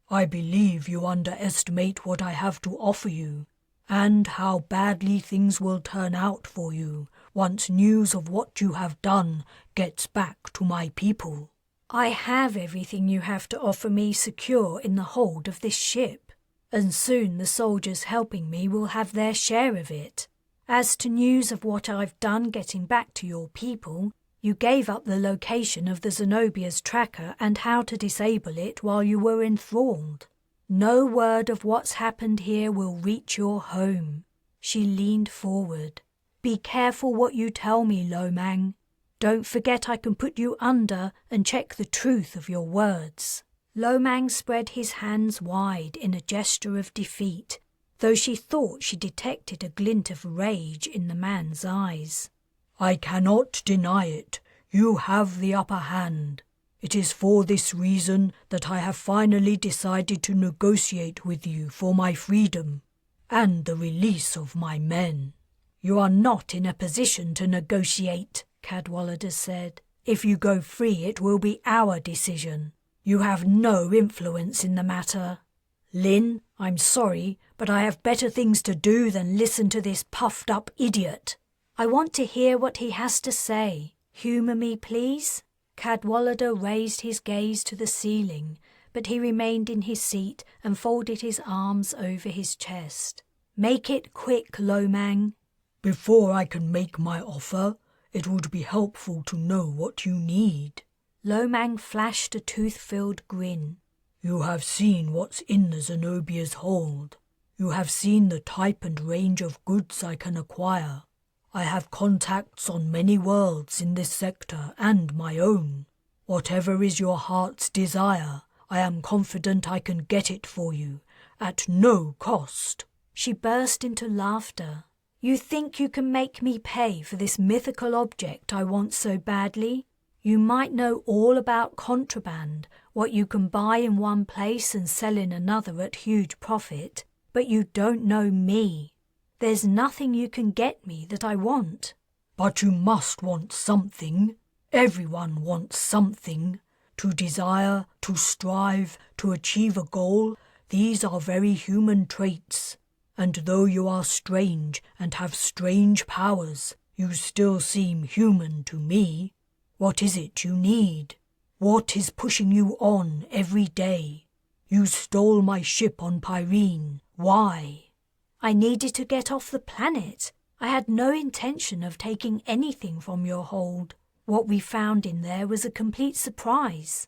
I believe you underestimate what I have to offer you, and how badly things will turn out for you once news of what you have done gets back to my people. I have everything you have to offer me secure in the hold of this ship, and soon the soldiers helping me will have their share of it. As to news of what I've done getting back to your people, you gave up the location of the Zenobia's tracker and how to disable it while you were enthralled. No word of what's happened here will reach your home. She leaned forward. Be careful what you tell me, Lomang. Don't forget I can put you under and check the truth of your words. Lomang spread his hands wide in a gesture of defeat, though she thought she detected a glint of rage in the man's eyes. I cannot deny it. You have the upper hand. It is for this reason that I have finally decided to negotiate with you for my freedom and the release of my men. You are not in a position to negotiate, Cadwallader said. If you go free, it will be our decision. You have no influence in the matter. Lin, I'm sorry, but I have better things to do than listen to this puffed-up idiot. I want to hear what he has to say. Humour me, please. Cadwallader raised his gaze to the ceiling, but he remained in his seat and folded his arms over his chest. Make it quick, Lomang. Before I can make my offer, it would be helpful to know what you need. Lomang flashed a tooth-filled grin. You have seen what's in the Zenobia's hold. You have seen the type and range of goods I can acquire. I have contacts on many worlds in this sector and my own. Whatever is your heart's desire, I am confident I can get it for you, at no cost. She burst into laughter. You think you can make me pay for this mythical object I want so badly? You might know all about contraband, what you can buy in one place and sell in another at huge profit, but you don't know me. There's nothing you can get me that I want. But you must want something. Everyone wants something. To desire, to strive, to achieve a goal, these are very human traits. And though you are strange and have strange powers, you still seem human to me. What is it you need? What is pushing you on every day? You stole my ship on Pyrene. Why? I needed to get off the planet. I had no intention of taking anything from your hold. What we found in there was a complete surprise.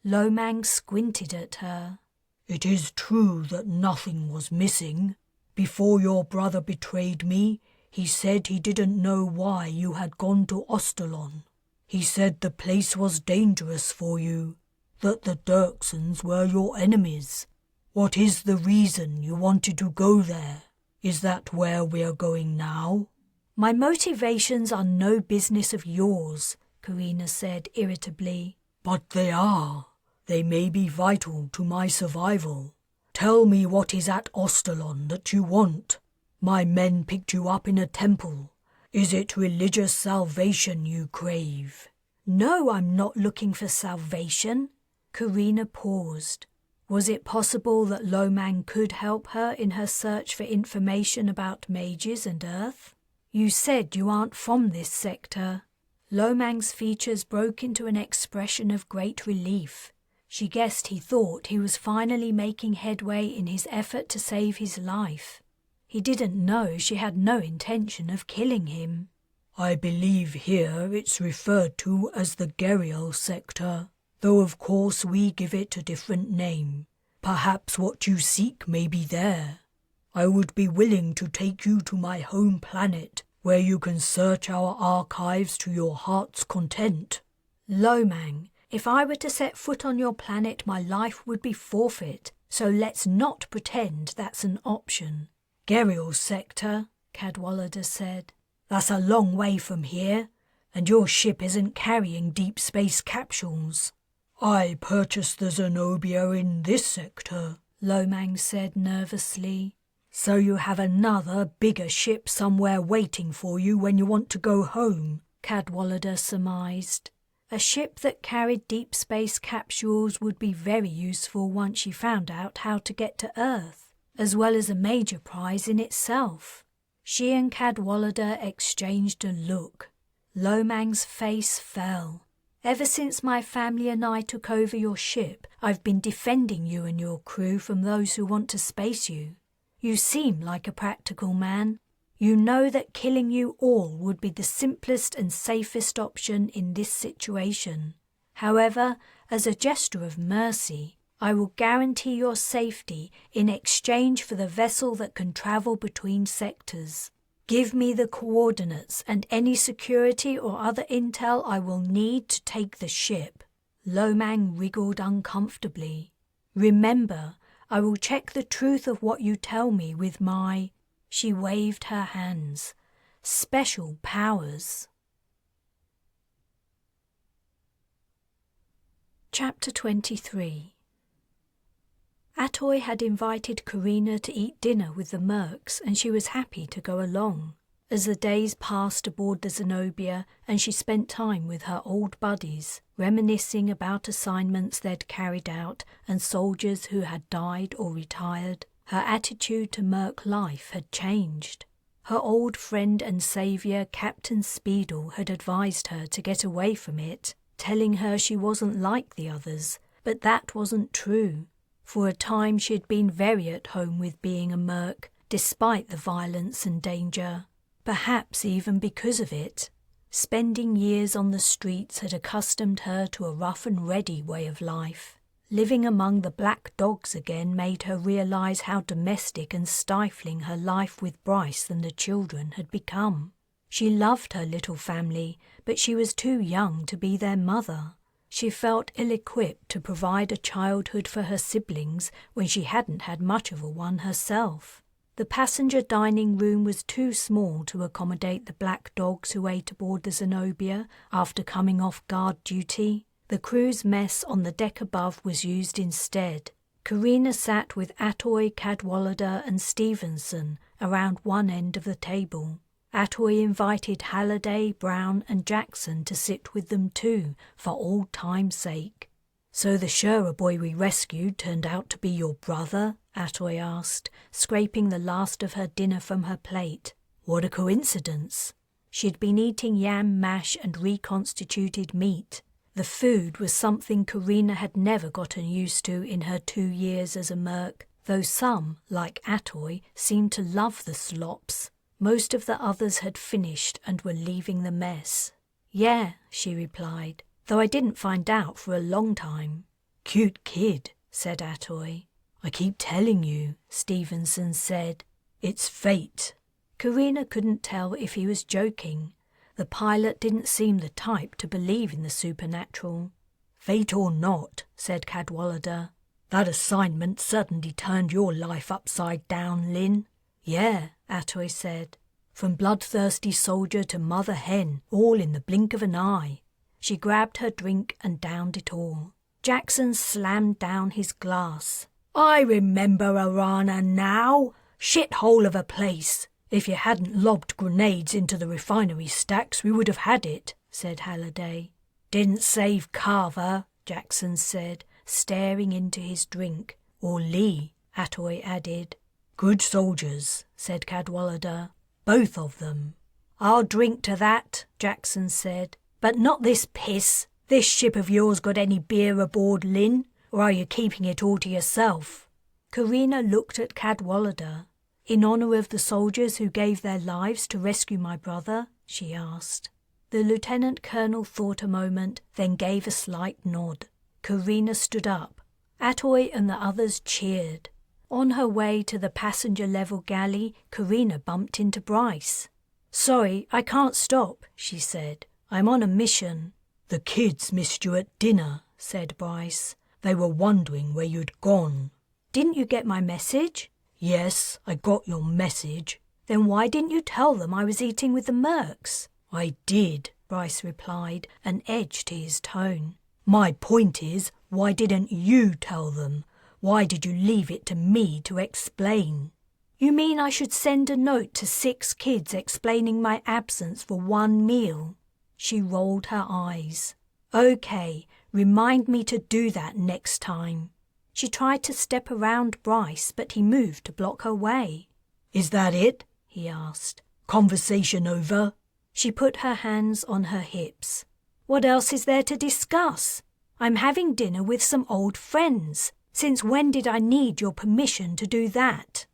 Lomang squinted at her. It is true that nothing was missing. Before your brother betrayed me, he said he didn't know why you had gone to Ostalon. He said the place was dangerous for you, that the Dirksons were your enemies. What is the reason you wanted to go there? Is that where we are going now? My motivations are no business of yours, Carina said irritably. But they are. They may be vital to my survival. Tell me what is at Ostalon that you want. My men picked you up in a temple. Is it religious salvation you crave? No, I'm not looking for salvation. Carina paused. Was it possible that Lomang could help her in her search for information about mages and Earth? You said you aren't from this sector. Lomang's features broke into an expression of great relief. She guessed he thought he was finally making headway in his effort to save his life. He didn't know she had no intention of killing him. I believe here it's referred to as the Gerial sector, though of course we give it a different name. Perhaps what you seek may be there. I would be willing to take you to my home planet, where you can search our archives to your heart's content. Lomang, if I were to set foot on your planet, my life would be forfeit, so let's not pretend that's an option. Gerial sector, Cadwallader said. That's a long way from here, and your ship isn't carrying deep space capsules. I purchased the Zenobia in this sector, Lomang said nervously. So you have another, bigger ship somewhere waiting for you when you want to go home, Cadwallader surmised. A ship that carried deep space capsules would be very useful once she found out how to get to Earth, as well as a major prize in itself. She and Cadwallader exchanged a look. Lomang's face fell. Ever since my family and I took over your ship, I've been defending you and your crew from those who want to space you. You seem like a practical man. You know that killing you all would be the simplest and safest option in this situation. However, as a gesture of mercy, I will guarantee your safety in exchange for the vessel that can travel between sectors. Give me the coordinates and any security or other intel I will need to take the ship. Lomang wriggled uncomfortably. Remember, I will check the truth of what you tell me with my... She waved her hands. Special powers. Chapter 23. Atoy had invited Carina to eat dinner with the Mercs, and she was happy to go along. As the days passed aboard the Zenobia and she spent time with her old buddies, reminiscing about assignments they'd carried out and soldiers who had died or retired, her attitude to Merc life had changed. Her old friend and saviour, Captain Speedle, had advised her to get away from it, telling her she wasn't like the others, but that wasn't true. For a time she had been very at home with being a Merc, despite the violence and danger. Perhaps even because of it. Spending years on the streets had accustomed her to a rough and ready way of life. Living among the black dogs again made her realise how domestic and stifling her life with Bryce and the children had become. She loved her little family, but she was too young to be their mother. She felt ill-equipped to provide a childhood for her siblings when she hadn't had much of a one herself. The passenger dining room was too small to accommodate the black dogs who ate aboard the Zenobia after coming off guard duty. The crew's mess on the deck above was used instead. Carina sat with Atoy, Cadwallader and Stevenson around one end of the table. Atoy invited Halliday, Brown and Jackson to sit with them too, for old time's sake. "So the Shura boy we rescued turned out to be your brother?" Atoy asked, scraping the last of her dinner from her plate. "What a coincidence." She'd been eating yam mash and reconstituted meat. The food was something Carina had never gotten used to in her 2 years as a Merc, though some, like Atoy, seemed to love the slops. Most of the others had finished and were leaving the mess. "Yeah," she replied, "though I didn't find out for a long time." "Cute kid," said Atoy. "I keep telling you," Stevenson said. "It's fate." Carina couldn't tell if he was joking. The pilot didn't seem the type to believe in the supernatural. "Fate or not," said Cadwallader, "that assignment certainly turned your life upside down, Lin." "Yeah," Atoy said. "From bloodthirsty soldier to mother hen, all in the blink of an eye. She grabbed her drink and downed it all. Jackson slammed down his glass. I remember Arana now. Shithole of a place. If you hadn't lobbed grenades into the refinery stacks, we would have had it, said Halliday. Didn't save Carver, Jackson said, staring into his drink. Or Lee, Atoy added. Good soldiers, said Cadwallader. Both of them. I'll drink to that, Jackson said. But not this piss. This ship of yours got any beer aboard, Lin? Or are you keeping it all to yourself? Carina looked at Cadwallader. In honour of the soldiers who gave their lives to rescue my brother, she asked. The lieutenant colonel thought a moment, then gave a slight nod. Carina stood up. Atoy and the others cheered. On her way to the passenger-level galley, Carina bumped into Bryce. "Sorry, I can't stop," she said. "I'm on a mission." "The kids missed you at dinner," said Bryce. "They were wondering where you'd gone." "Didn't you get my message?" "Yes, I got your message." "Then why didn't you tell them I was eating with the mercs?" "I did," Bryce replied, an edge to his tone. "My point is, why didn't you tell them? Why did you leave it to me to explain?" "You mean I should send a note to 6 kids explaining my absence for 1 meal?" She rolled her eyes. "Okay, remind me to do that next time." She tried to step around Bryce, but he moved to block her way. "Is that it?" he asked. "Conversation over?" She put her hands on her hips. "What else is there to discuss? I'm having dinner with some old friends. Since when did I need your permission to do that?"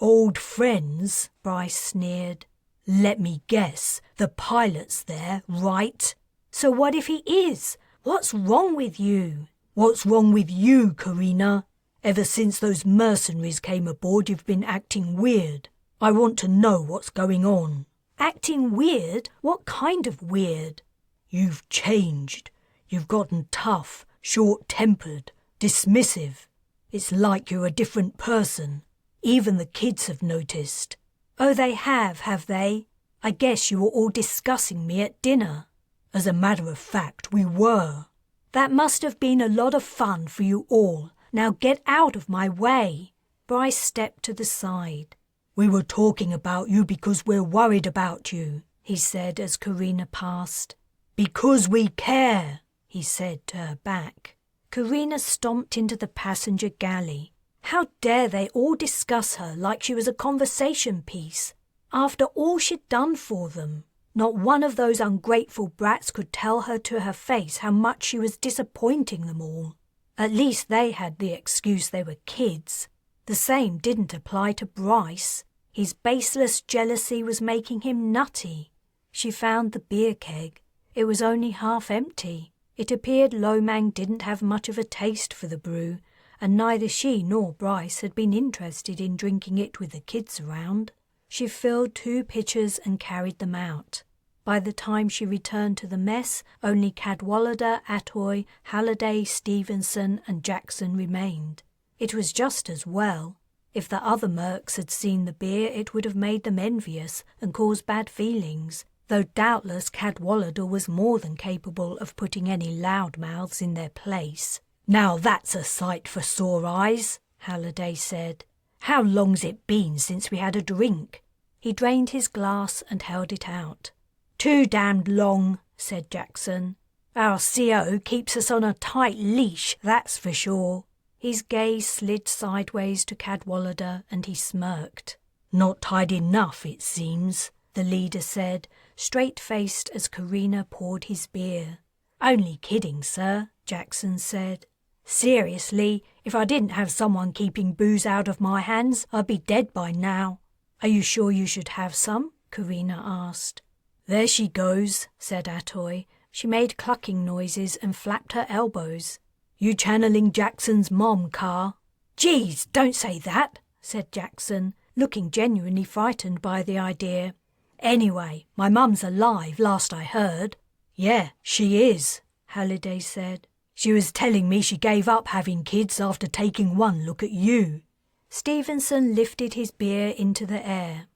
"Old friends?" Bryce sneered. "Let me guess, the pilot's there, right?" "So what if he is? What's wrong with you?" "What's wrong with you, Carina? Ever since those mercenaries came aboard, you've been acting weird. I want to know what's going on." "Acting weird? What kind of weird?" "You've changed. You've gotten tough, short-tempered, dismissive. It's like you're a different person. Even the kids have noticed." "Oh, they have they? I guess you were all discussing me at dinner." "As a matter of fact, we were." "That must have been a lot of fun for you all. Now get out of my way." Bryce stepped to the side. "We were talking about you because we're worried about you," he said as Carina passed. "Because we care," he said to her back. Carina stomped into the passenger galley. How dare they all discuss her like she was a conversation piece? After all she'd done for them. Not one of those ungrateful brats could tell her to her face how much she was disappointing them all. At least they had the excuse they were kids. The same didn't apply to Bryce. His baseless jealousy was making him nutty. She found the beer keg. It was only half empty. It appeared Lomang didn't have much of a taste for the brew, and neither she nor Bryce had been interested in drinking it with the kids around. She filled 2 pitchers and carried them out. By the time she returned to the mess, only Cadwallader, Atoy, Halliday, Stevenson and Jackson remained. It was just as well. If the other mercs had seen the beer, it would have made them envious and caused bad feelings, though doubtless Cadwallader was more than capable of putting any loudmouths in their place. "Now that's a sight for sore eyes," Halliday said. "How long's it been since we had a drink?" He drained his glass and held it out. "Too damned long," said Jackson. "Our CO keeps us on a tight leash, that's for sure." His gaze slid sideways to Cadwallader and he smirked. "Not tight enough, it seems," the leader said, straight-faced as Carina poured his beer. "Only kidding, sir," Jackson said. "Seriously, if I didn't have someone keeping booze out of my hands, I'd be dead by now." "Are you sure you should have some?" Carina asked. "There she goes," said Atoy. She made clucking noises and flapped her elbows. "You channeling Jackson's mom, Car?" "Geez, don't say that," said Jackson, looking genuinely frightened by the idea. "Anyway, my mum's alive, last I heard." "Yeah, she is," Halliday said. "She was telling me she gave up having kids after taking one look at you." Stevenson lifted his beer into the air.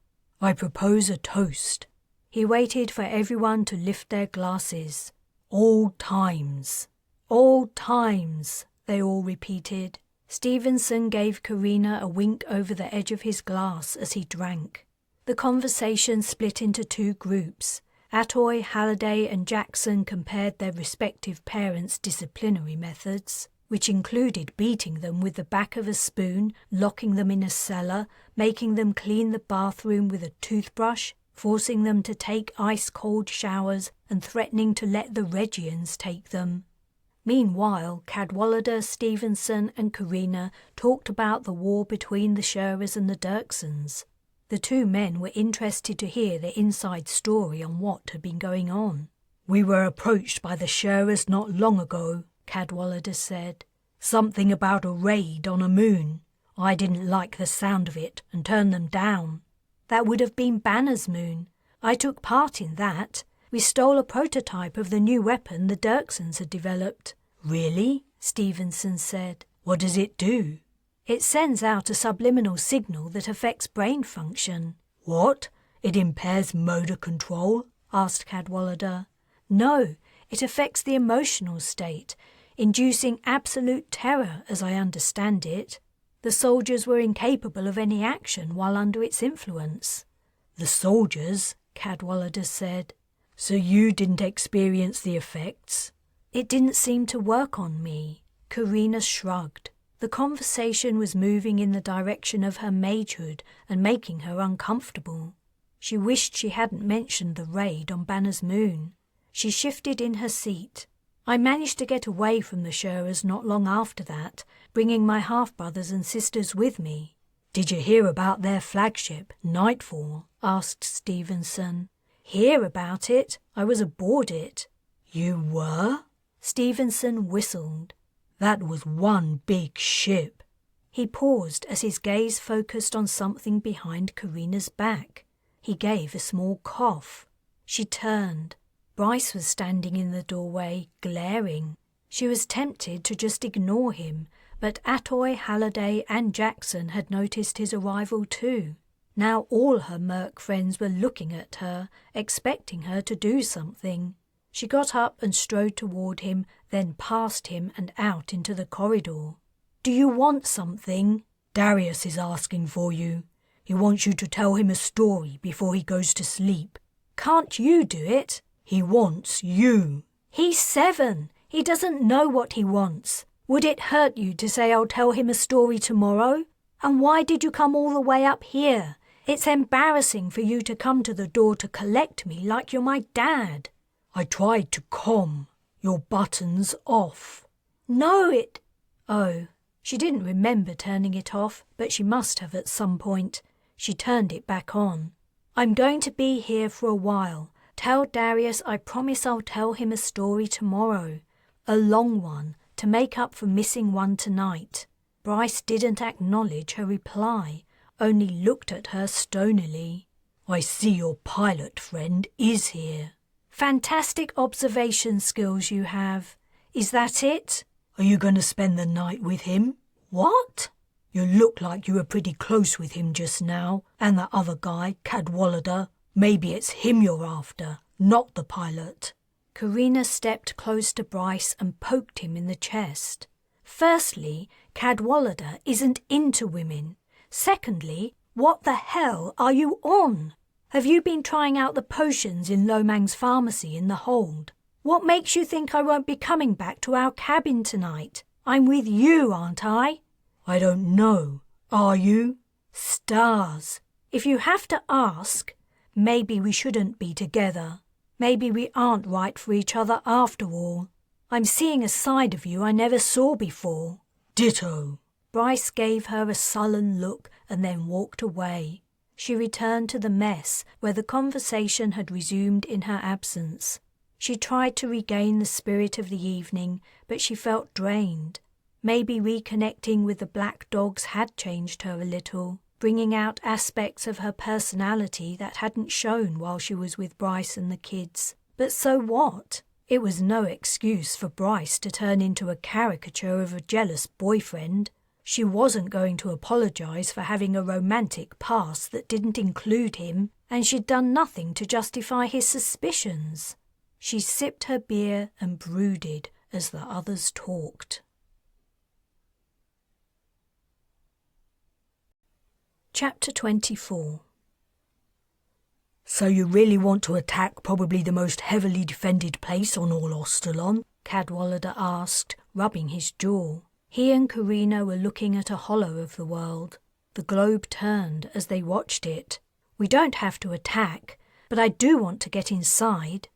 "I propose a toast." He waited for everyone to lift their glasses. Old times. Old times, they all repeated. Stevenson gave Carina a wink over the edge of his glass as he drank. The conversation split into two groups. Atoy, Halliday and Jackson compared their respective parents' disciplinary methods, which included beating them with the back of a spoon, locking them in a cellar, making them clean the bathroom with a toothbrush, forcing them to take ice-cold showers and threatening to let the Regians take them. Meanwhile, Cadwallader, Stevenson and Carina talked about the war between the Sherers and the Dirksons. The two men were interested to hear the inside story on what had been going on. We were approached by the Sherers not long ago, Cadwallader said. Something about a raid on a moon. I didn't like the sound of it and turned them down. That would have been Banner's moon. I took part in that. We stole a prototype of the new weapon the Dirksons had developed. Really? Stevenson said. What does it do? It sends out a subliminal signal that affects brain function. What? It impairs motor control? Asked Cadwallader. No, it affects the emotional state, inducing absolute terror as I understand it. The soldiers were incapable of any action while under its influence. The soldiers? Cadwallader said. So you didn't experience the effects? It didn't seem to work on me. Carina shrugged. The conversation was moving in the direction of her magehood and making her uncomfortable. She wished she hadn't mentioned the raid on Banner's moon. She shifted in her seat. I managed to get away from the Sherers not long after that, bringing my half-brothers and sisters with me. Did you hear about their flagship, Nightfall? Asked Stevenson. Hear about it? I was aboard it. You were? Stevenson whistled. That was one big ship. He paused as his gaze focused on something behind Carina's back. He gave a small cough. She turned. Bryce was standing in the doorway, glaring. She was tempted to just ignore him, but Atoy, Halliday and Jackson had noticed his arrival too. Now all her merc friends were looking at her, expecting her to do something. She got up and strode toward him, then past him and out into the corridor. Do you want something? Darius is asking for you. He wants you to tell him a story before he goes to sleep. Can't you do it? He wants you. He's 7. He doesn't know what he wants. Would it hurt you to say I'll tell him a story tomorrow? And why did you come all the way up here? It's embarrassing for you to come to the door to collect me like you're my dad. I tried to calm. Your button's off. No, it... Oh, she didn't remember turning it off, but she must have at some point. She turned it back on. I'm going to be here for a while. Tell Darius I promise I'll tell him a story tomorrow. A long one, to make up for missing one tonight. Bryce didn't acknowledge her reply, only looked at her stonily. I see your pilot friend is here. Fantastic observation skills you have. Is that it? Are you going to spend the night with him? What? You look like you were pretty close with him just now, and that other guy, Cadwallader. Maybe it's him you're after, not the pilot. Carina stepped close to Bryce and poked him in the chest. Firstly, Cadwallader isn't into women. Secondly, what the hell are you on? Have you been trying out the potions in Lomang's pharmacy in the hold? What makes you think I won't be coming back to our cabin tonight? I'm with you, aren't I? I don't know. Are you? Stars. If you have to ask, maybe we shouldn't be together. Maybe we aren't right for each other after all. I'm seeing a side of you I never saw before. Ditto. Bryce gave her a sullen look and then walked away. She returned to the mess where the conversation had resumed in her absence. She tried to regain the spirit of the evening, but she felt drained. Maybe reconnecting with the black dogs had changed her a little, bringing out aspects of her personality that hadn't shown while she was with Bryce and the kids. But so what? It was no excuse for Bryce to turn into a caricature of a jealous boyfriend. She wasn't going to apologise for having a romantic past that didn't include him, and she'd done nothing to justify his suspicions. She sipped her beer and brooded as the others talked. Chapter 24. So you really want to attack probably the most heavily defended place on all Ostalon? Cadwallader asked, rubbing his jaw. He and Carina were looking at a hollow of the world. The globe turned as they watched it. We don't have to attack, but I do want to get inside.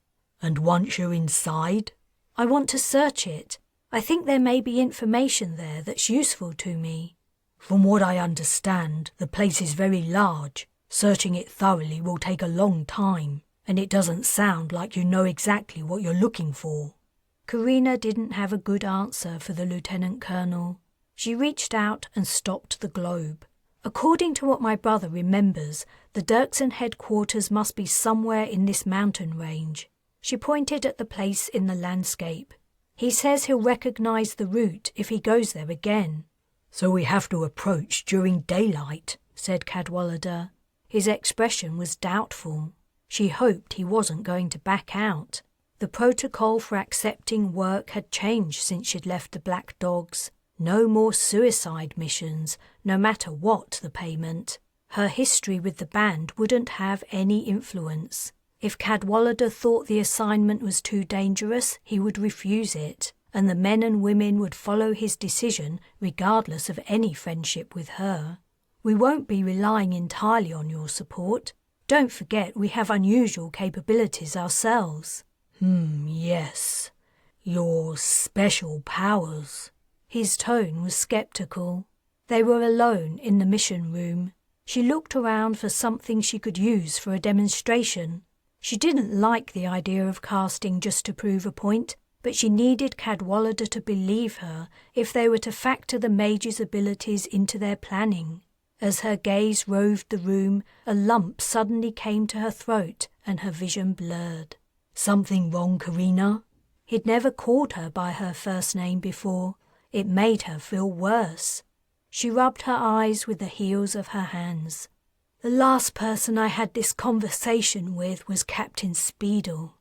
And once you're inside? I want to search it. I think there may be information there that's useful to me. From what I understand, the place is very large. Searching it thoroughly will take a long time, and it doesn't sound like you know exactly what you're looking for. Carina didn't have a good answer for the Lieutenant Colonel. She reached out and stopped the globe. According to what my brother remembers, the Dirksen headquarters must be somewhere in this mountain range. She pointed at the place in the landscape. He says he'll recognize the route if he goes there again. So we have to approach during daylight, said Cadwallader. His expression was doubtful. She hoped he wasn't going to back out. The protocol for accepting work had changed since she'd left the Black Dogs. No more suicide missions, no matter what the payment. Her history with the band wouldn't have any influence. If Cadwallader thought the assignment was too dangerous, he would refuse it, and the men and women would follow his decision regardless of any friendship with her. We won't be relying entirely on your support. Don't forget we have unusual capabilities ourselves. Yes. Your special powers. His tone was sceptical. They were alone in the mission room. She looked around for something she could use for a demonstration. She didn't like the idea of casting just to prove a point, but she needed Cadwallader to believe her if they were to factor the mage's abilities into their planning. As her gaze roved the room, a lump suddenly came to her throat and her vision blurred. Something wrong, Carina? He'd never called her by her first name before. It made her feel worse. She rubbed her eyes with the heels of her hands. The last person I had this conversation with was Captain Speedle.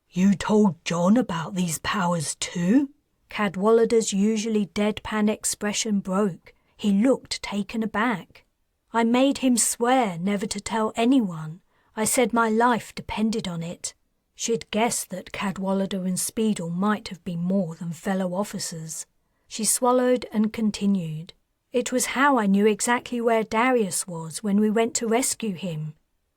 You told John about these powers too? Cadwallader's usually deadpan expression broke. He looked taken aback. I made him swear never to tell anyone. I said my life depended on it. She'd guessed that Cadwallader and Speedle might have been more than fellow officers. She swallowed and continued. It was how I knew exactly where Darius was when we went to rescue him.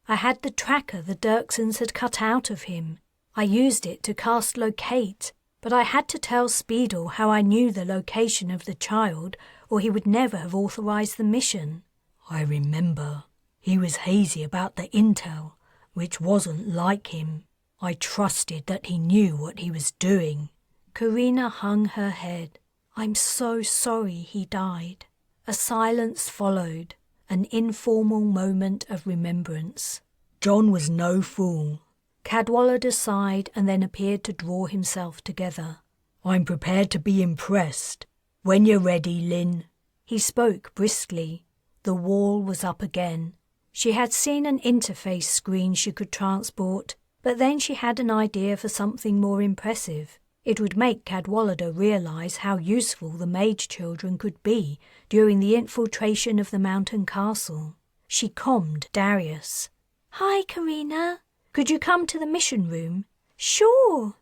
I had the tracker the Dirksens had cut out of him. I used it to cast Locate, but I had to tell Speedle how I knew the location of the child, or he would never have authorized the mission. I remember. He was hazy about the intel, which wasn't like him. I trusted that he knew what he was doing. Carina hung her head. I'm so sorry he died. A silence followed, an informal moment of remembrance. John was no fool. Cadwallader sighed and then appeared to draw himself together. I'm prepared to be impressed. When you're ready, Lin. He spoke briskly. The wall was up again. She had seen an interface screen she could transport, but then she had an idea for something more impressive. It would make Cadwallader realize how useful the mage children could be during the infiltration of the mountain castle. She calmed Darius. Hi, Carina. Could you come to the mission room? Sure.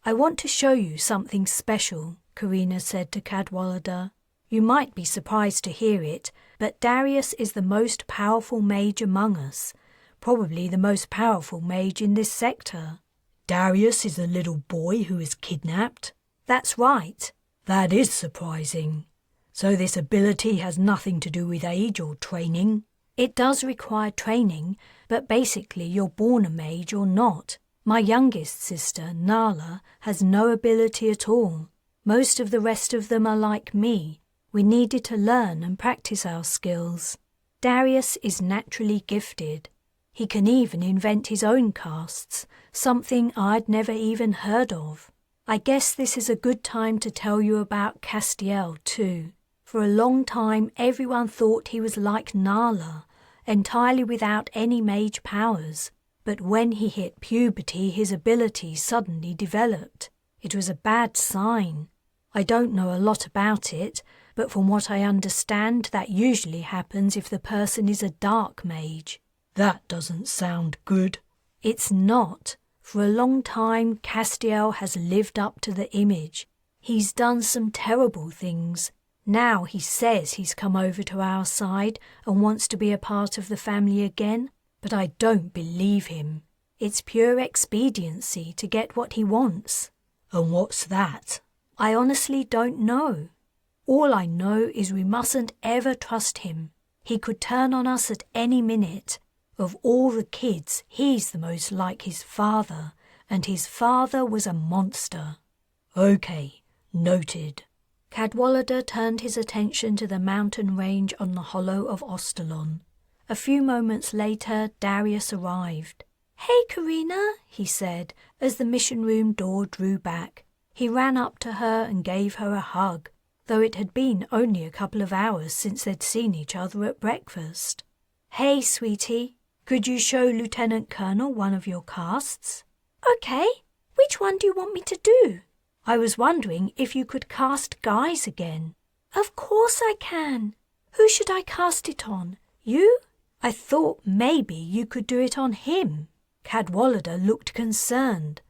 I want to show you something special, Carina said to Cadwallader. You might be surprised to hear it, but Darius is the most powerful mage among us, probably the most powerful mage in this sector. Darius is the little boy who was kidnapped? That's right. That is surprising. So this ability has nothing to do with age or training? It does require training, but basically you're born a mage or not. My youngest sister, Nala, has no ability at all. Most of the rest of them are like me. We needed to learn and practice our skills. Darius is naturally gifted. He can even invent his own casts, something I'd never even heard of. I guess this is a good time to tell you about Castiel too. For a long time everyone thought he was like Nala, entirely without any mage powers. But when he hit puberty, his ability suddenly developed. It was a bad sign. I don't know a lot about it, but from what I understand, that usually happens if the person is a dark mage. That doesn't sound good. It's not. For a long time, Castiel has lived up to the image. He's done some terrible things. Now he says he's come over to our side and wants to be a part of the family again, but I don't believe him. It's pure expediency to get what he wants. And what's that? I honestly don't know. All I know is we mustn't ever trust him. He could turn on us at any minute. Of all the kids, he's the most like his father, and his father was a monster. Okay, noted. Cadwallader turned his attention to the mountain range on the hollow of Ostalon. A few moments later, Darius arrived. "Hey, Carina," he said, as the mission room door drew back. He ran up to her and gave her a hug, though it had been only a couple of hours since they'd seen each other at breakfast. "Hey, sweetie, could you show Lieutenant Colonel one of your casts?" "Okay. Which one do you want me to do?" "I was wondering if you could cast Guys again." "Of course I can. Who should I cast it on? You?" "I thought maybe you could do it on him." Cadwallader looked concerned.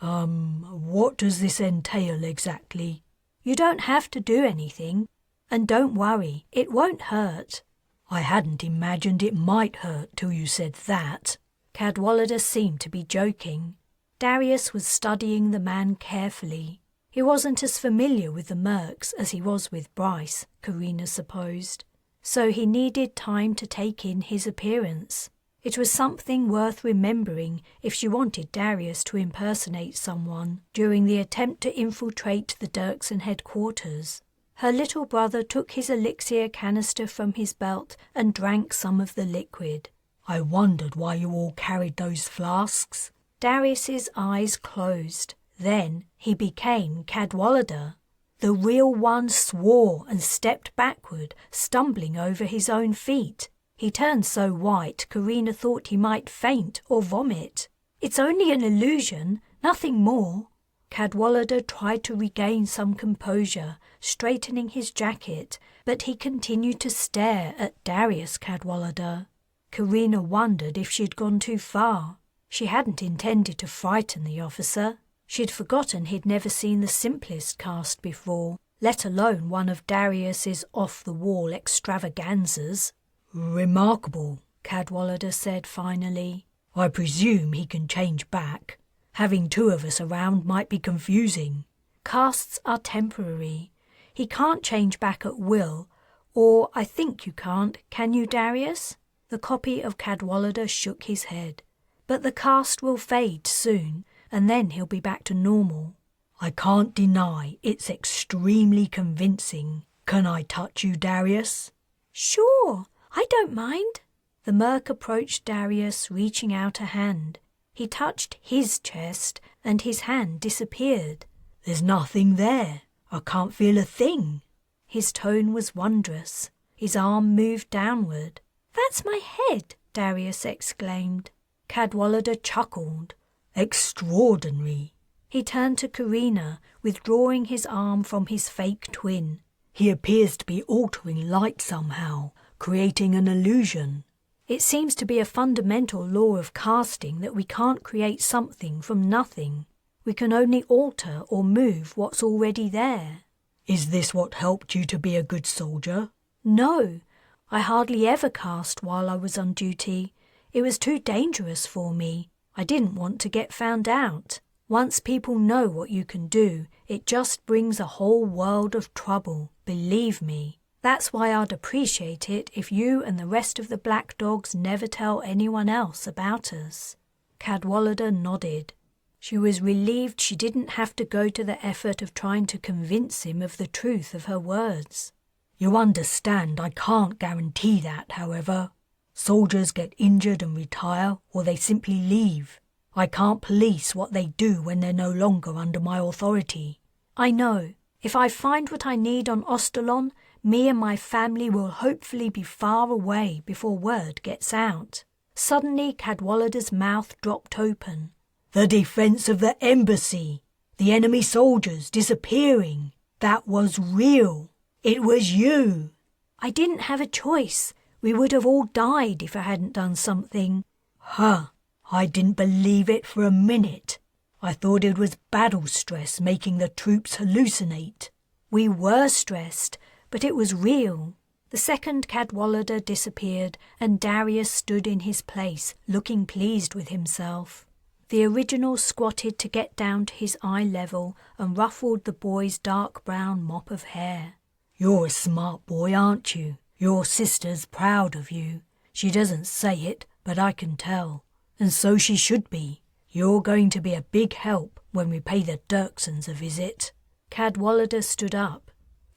What does this entail exactly?" "You don't have to do anything. And don't worry, it won't hurt." "I hadn't imagined it might hurt till you said that." Cadwallader seemed to be joking. Darius was studying the man carefully. He wasn't as familiar with the mercs as he was with Bryce, Carina supposed, so he needed time to take in his appearance. It was something worth remembering if she wanted Darius to impersonate someone during the attempt to infiltrate the Dirksen headquarters. Her little brother took his elixir canister from his belt and drank some of the liquid. "I wondered why you all carried those flasks." Darius's eyes closed. Then he became Cadwallader. The real one swore and stepped backward, stumbling over his own feet. He turned so white, Carina thought he might faint or vomit. "It's only an illusion, nothing more." Cadwallader tried to regain some composure, straightening his jacket, but he continued to stare at Darius Cadwallader. Carina wondered if she'd gone too far. She hadn't intended to frighten the officer. She'd forgotten he'd never seen the simplest cast before, let alone one of Darius's off-the-wall extravaganzas. "Remarkable," Cadwallader said finally. "I presume he can change back. Having two of us around might be confusing." "Casts are temporary. He can't change back at will, or I think you can't, can you, Darius?" The copy of Cadwallader shook his head. "But the cast will fade soon, and then he'll be back to normal." "I can't deny it's extremely convincing. Can I touch you, Darius?" "Sure, I don't mind." The merc approached Darius, reaching out a hand. He touched his chest, and his hand disappeared. "There's nothing there. I can't feel a thing." His tone was wondrous. His arm moved downward. "That's my head," Darius exclaimed. Cadwallader chuckled. "Extraordinary." He turned to Carina, withdrawing his arm from his fake twin. "He appears to be altering light somehow, creating an illusion." "It seems to be a fundamental law of casting that we can't create something from nothing. We can only alter or move what's already there." "Is this what helped you to be a good soldier?" "No, I hardly ever cast while I was on duty. It was too dangerous for me. I didn't want to get found out. Once people know what you can do, it just brings a whole world of trouble, believe me. That's why I'd appreciate it if you and the rest of the Black Dogs never tell anyone else about us." Cadwallader nodded. She was relieved she didn't have to go to the effort of trying to convince him of the truth of her words. "You understand I can't guarantee that, however. Soldiers get injured and retire, or they simply leave. I can't police what they do when they're no longer under my authority." "I know. If I find what I need on Ostalon, me and my family will hopefully be far away before word gets out. Suddenly Cadwallader's mouth dropped open. The defense of the embassy. The enemy soldiers disappearing. That was real. It was you. I didn't have a choice. We would have all died if I hadn't done something. Huh. I didn't believe it for a minute. I thought it was battle stress making the troops hallucinate. We were stressed, but it was real. The second Cadwallader disappeared, and Darius stood in his place, looking pleased with himself. The original squatted to get down to his eye level and ruffled the boy's dark brown mop of hair. You're a smart boy, aren't you? Your sister's proud of you. She doesn't say it, but I can tell. And so she should be. You're going to be a big help when we pay the Dirksons a visit. Cadwallader stood up.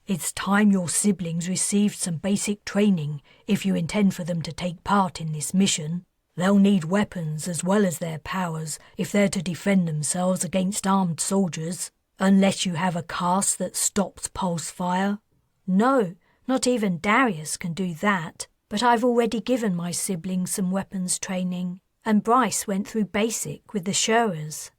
It's time your siblings received some basic training if you intend for them to take part in this mission. They'll need weapons as well as their powers if they're to defend themselves against armed soldiers, unless you have a caste that stops pulse fire. No, not even Darius can do that, but I've already given my siblings some weapons training, and Bryce went through basic with the Shurers.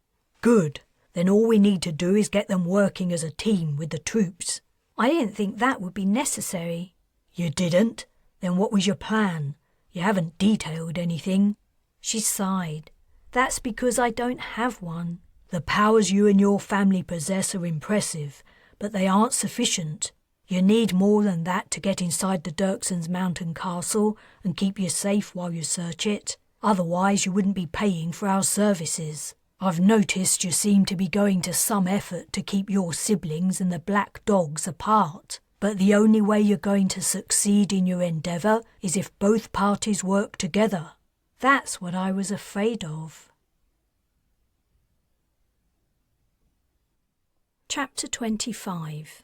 Good. Then all we need to do is get them working as a team with the troops. I didn't think that would be necessary. You didn't? Then what was your plan? You haven't detailed anything. She sighed. That's because I don't have one. The powers you and your family possess are impressive, but they aren't sufficient. You need more than that to get inside the Dirksons' mountain castle and keep you safe while you search it. Otherwise you wouldn't be paying for our services. I've noticed you seem to be going to some effort to keep your siblings and the Black Dogs apart, but the only way you're going to succeed in your endeavour is if both parties work together. That's what I was afraid of. Chapter 25.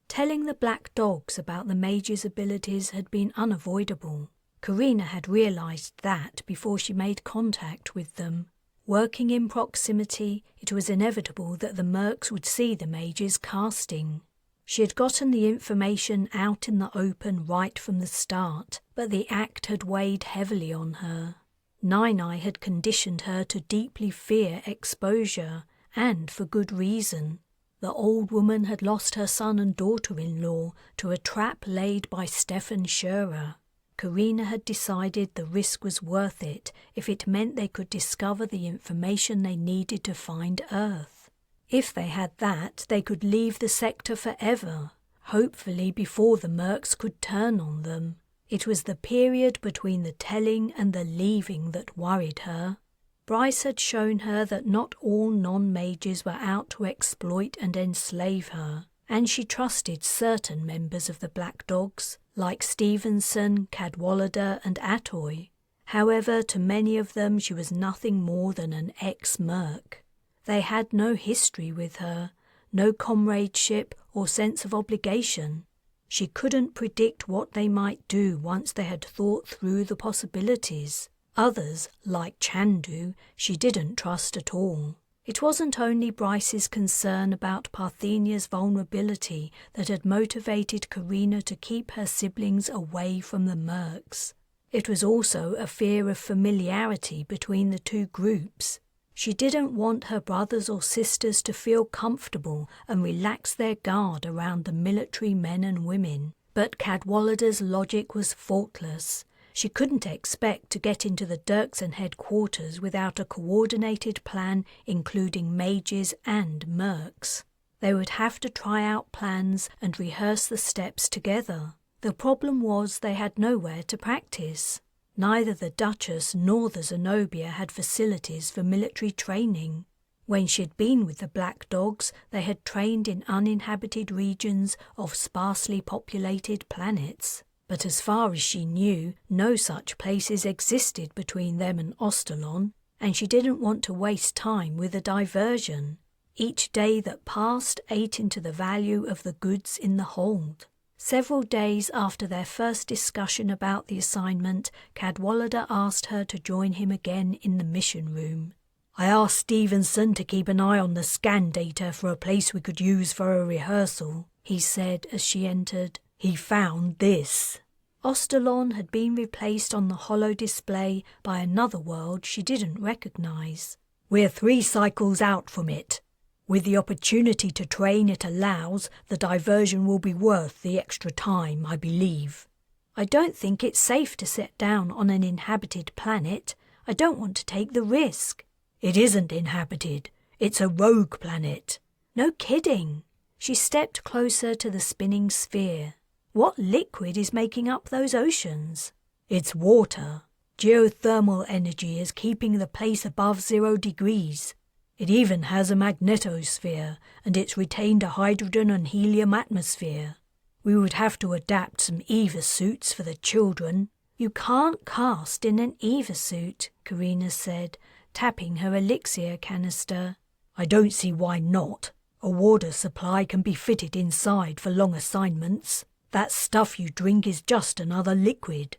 Telling the Black Dogs about the Mage's abilities had been unavoidable. Carina had realised that before she made contact with them. Working in proximity, it was inevitable that the Mercs would see the Mage's casting. She had gotten the information out in the open right from the start, but the act had weighed heavily on her. Nine-Eye had conditioned her to deeply fear exposure, and for good reason. The old woman had lost her son and daughter-in-law to a trap laid by Stefan Scherer. Carina had decided the risk was worth it if it meant they could discover the information they needed to find Earth. If they had that, they could leave the sector forever, hopefully before the Mercs could turn on them. It was the period between the telling and the leaving that worried her. Bryce had shown her that not all non-mages were out to exploit and enslave her, and she trusted certain members of the Black Dogs, like Stevenson, Cadwallader and Atoy. However, to many of them she was nothing more than an ex-merc. They had no history with her, no comradeship or sense of obligation. She couldn't predict what they might do once they had thought through the possibilities. Others, like Chandu, she didn't trust at all. It wasn't only Bryce's concern about Parthenia's vulnerability that had motivated Carina to keep her siblings away from the Mercs. It was also a fear of familiarity between the two groups. She didn't want her brothers or sisters to feel comfortable and relax their guard around the military men and women. But Cadwallader's logic was faultless. She couldn't expect to get into the Dirksen headquarters without a coordinated plan including mages and mercs. They would have to try out plans and rehearse the steps together. The problem was they had nowhere to practice. Neither the Duchess nor the Zenobia had facilities for military training. When she'd been with the Black Dogs, they had trained in uninhabited regions of sparsely populated planets. But as far as she knew, no such places existed between them and Ostalon, and she didn't want to waste time with a diversion. Each day that passed ate into the value of the goods in the hold. Several days after their first discussion about the assignment, Cadwallader asked her to join him again in the mission room. I asked Stevenson to keep an eye on the scan data for a place we could use for a rehearsal, he said as she entered. He found this. Ostalon had been replaced on the holo display by another world she didn't recognize. We're 3 cycles out from it. With the opportunity to train it allows, the diversion will be worth the extra time, I believe. I don't think it's safe to set down on an inhabited planet. I don't want to take the risk. It isn't inhabited. It's a rogue planet. No kidding. She stepped closer to the spinning sphere. What liquid is making up those oceans? It's water. Geothermal energy is keeping the place above 0 degrees. It even has a magnetosphere, and it's retained a hydrogen and helium atmosphere. We would have to adapt some EVA suits for the children. You can't cast in an EVA suit, Carina said, tapping her elixir canister. I don't see why not. A water supply can be fitted inside for long assignments. That stuff you drink is just another liquid.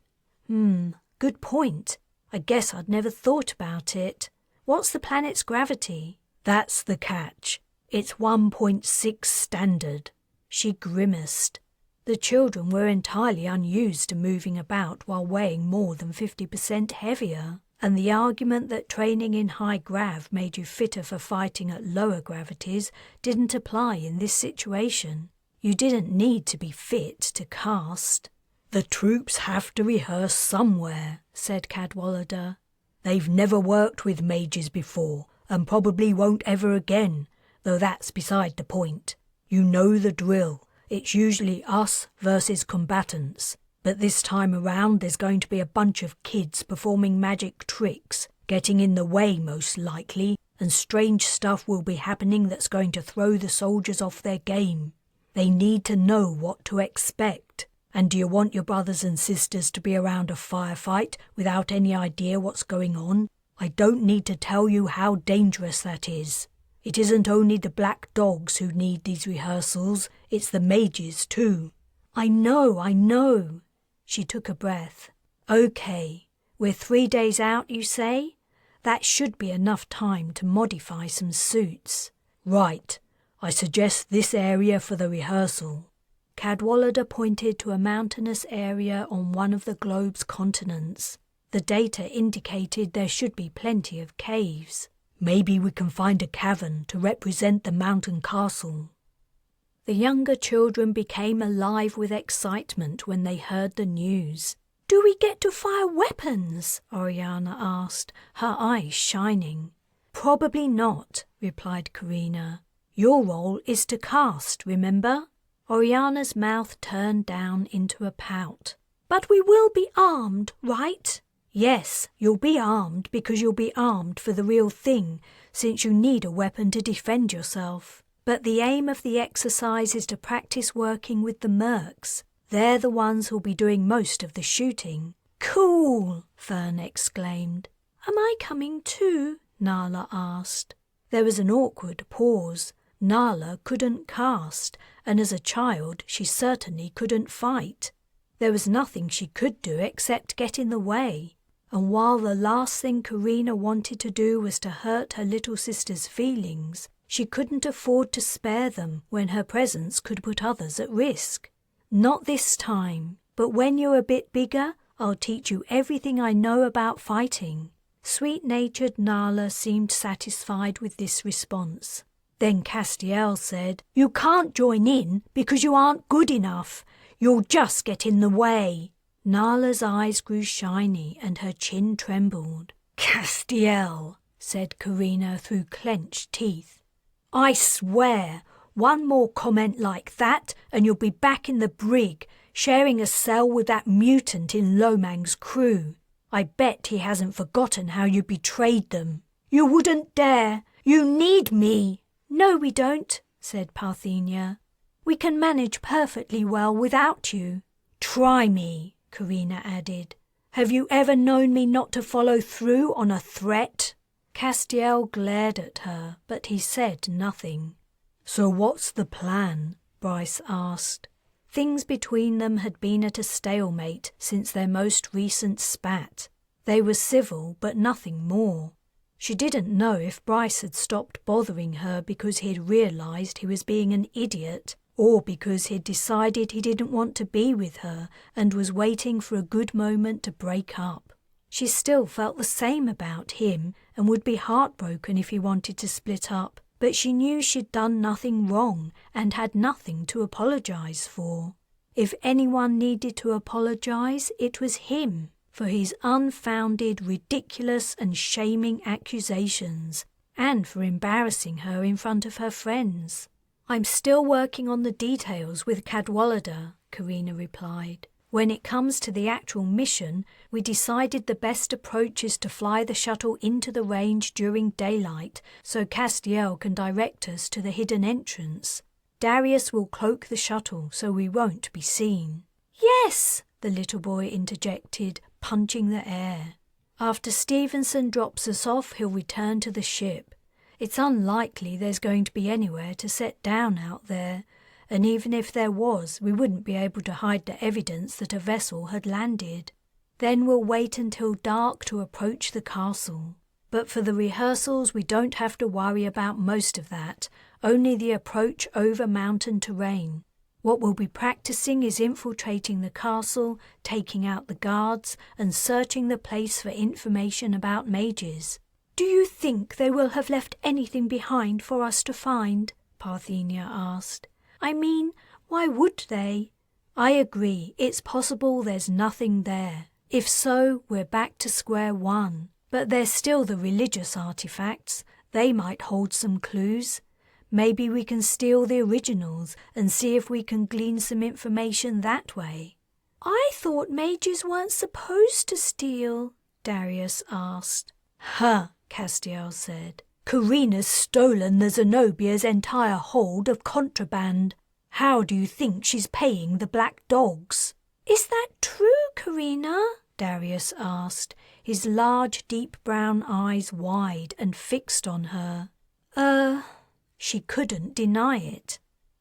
Good point. I guess I'd never thought about it. What's the planet's gravity? That's the catch. It's 1.6 standard. She grimaced. The children were entirely unused to moving about while weighing more than 50% heavier, and the argument that training in high grav made you fitter for fighting at lower gravities didn't apply in this situation. You didn't need to be fit to cast. The troops have to rehearse somewhere, said Cadwallader. They've never worked with mages before, and probably won't ever again, though that's beside the point. You know the drill. It's usually us versus combatants. But this time around there's going to be a bunch of kids performing magic tricks, getting in the way most likely, and strange stuff will be happening that's going to throw the soldiers off their game. They need to know what to expect. And do you want your brothers and sisters to be around a firefight without any idea what's going on? I don't need to tell you how dangerous that is. It isn't only the black dogs who need these rehearsals, it's the mages too. I know. She took a breath. Okay, we're 3 days out, you say? That should be enough time to modify some suits. Right. I suggest this area for the rehearsal. Cadwallader pointed to a mountainous area on one of the globe's continents. The data indicated there should be plenty of caves. Maybe we can find a cavern to represent the mountain castle. The younger children became alive with excitement when they heard the news. Do we get to fire weapons? Oriana asked, her eyes shining. Probably not, replied Carina. Your role is to cast, remember? Oriana's mouth turned down into a pout. But we will be armed, right? Yes, you'll be armed because you'll be armed for the real thing, since you need a weapon to defend yourself. But the aim of the exercise is to practice working with the mercs. They're the ones who'll be doing most of the shooting. Cool, Fern exclaimed. Am I coming too? Nala asked. There was an awkward pause. Nala couldn't cast, and as a child she certainly couldn't fight. There was nothing she could do except get in the way. And while the last thing Carina wanted to do was to hurt her little sister's feelings, she couldn't afford to spare them when her presence could put others at risk. Not this time, but when you're a bit bigger, I'll teach you everything I know about fighting. Sweet-natured Nala seemed satisfied with this response. Then Castiel said, You can't join in because you aren't good enough. You'll just get in the way. Nala's eyes grew shiny and her chin trembled. Castiel, said Carina through clenched teeth. I swear, one more comment like that and you'll be back in the brig, sharing a cell with that mutant in Lomang's crew. I bet he hasn't forgotten how you betrayed them. You wouldn't dare. You need me. No, we don't, said Parthenia. We can manage perfectly well without you. Try me, Carina added. Have you ever known me not to follow through on a threat? Castiel glared at her, but he said nothing. So what's the plan? Bryce asked. Things between them had been at a stalemate since their most recent spat. They were civil, but nothing more. She didn't know if Bryce had stopped bothering her because he'd realised he was being an idiot, or because he'd decided he didn't want to be with her and was waiting for a good moment to break up. She still felt the same about him and would be heartbroken if he wanted to split up, but she knew she'd done nothing wrong and had nothing to apologize for. If anyone needed to apologize, it was him, for his unfounded, ridiculous and shaming accusations, and for embarrassing her in front of her friends. "I'm still working on the details with Cadwallader," Carina replied. "When it comes to the actual mission, we decided the best approach is to fly the shuttle into the range during daylight so Castiel can direct us to the hidden entrance. Darius will cloak the shuttle so we won't be seen." "Yes," the little boy interjected, punching the air. "After Stevenson drops us off, he'll return to the ship. It's unlikely there's going to be anywhere to set down out there, and even if there was, we wouldn't be able to hide the evidence that a vessel had landed. Then we'll wait until dark to approach the castle. But for the rehearsals, we don't have to worry about most of that, only the approach over mountain terrain. What we'll be practicing is infiltrating the castle, taking out the guards, and searching the place for information about mages." "Do you think they will have left anything behind for us to find?" Parthenia asked. "I mean, why would they?" "I agree, it's possible there's nothing there. If so, we're back to square one. But there's still the religious artifacts. They might hold some clues. Maybe we can steal the originals and see if we can glean some information that way." "I thought mages weren't supposed to steal," Darius asked. "Huh," Castiel said. "Carina's stolen the Zenobia's entire hold of contraband. How do you think she's paying the black dogs?" "Is that true, Carina?" Darius asked, his large, deep brown eyes wide and fixed on her. She couldn't deny it.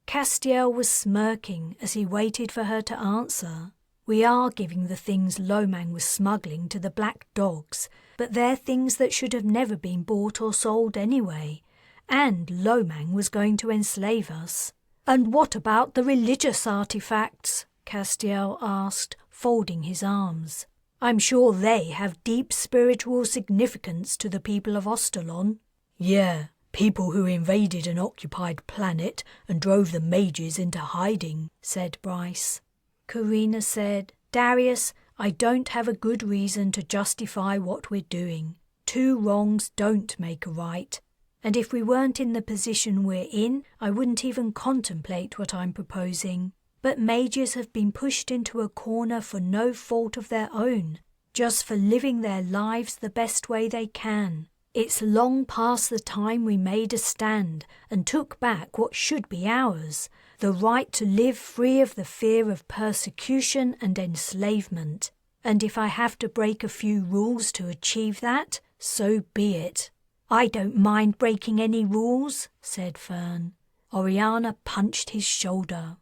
Castiel was smirking as he waited for her to answer. "We are giving the things Lomang was smuggling to the black dogs, but they're things that should have never been bought or sold anyway, and Lomang was going to enslave us." "And what about the religious artifacts?" Castiel asked, folding his arms. "I'm sure they have deep spiritual significance to the people of Ostalon." "Yeah, people who invaded an occupied planet and drove the mages into hiding," said Bryce. Carina said, "Darius, I don't have a good reason to justify what we're doing. 2 wrongs don't make a right. And if we weren't in the position we're in, I wouldn't even contemplate what I'm proposing. But mages have been pushed into a corner for no fault of their own, just for living their lives the best way they can. It's long past the time we made a stand and took back what should be ours, the right to live free of the fear of persecution and enslavement. And if I have to break a few rules to achieve that, so be it." "I don't mind breaking any rules," said Fern. Oriana punched his shoulder.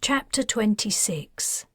Chapter 26.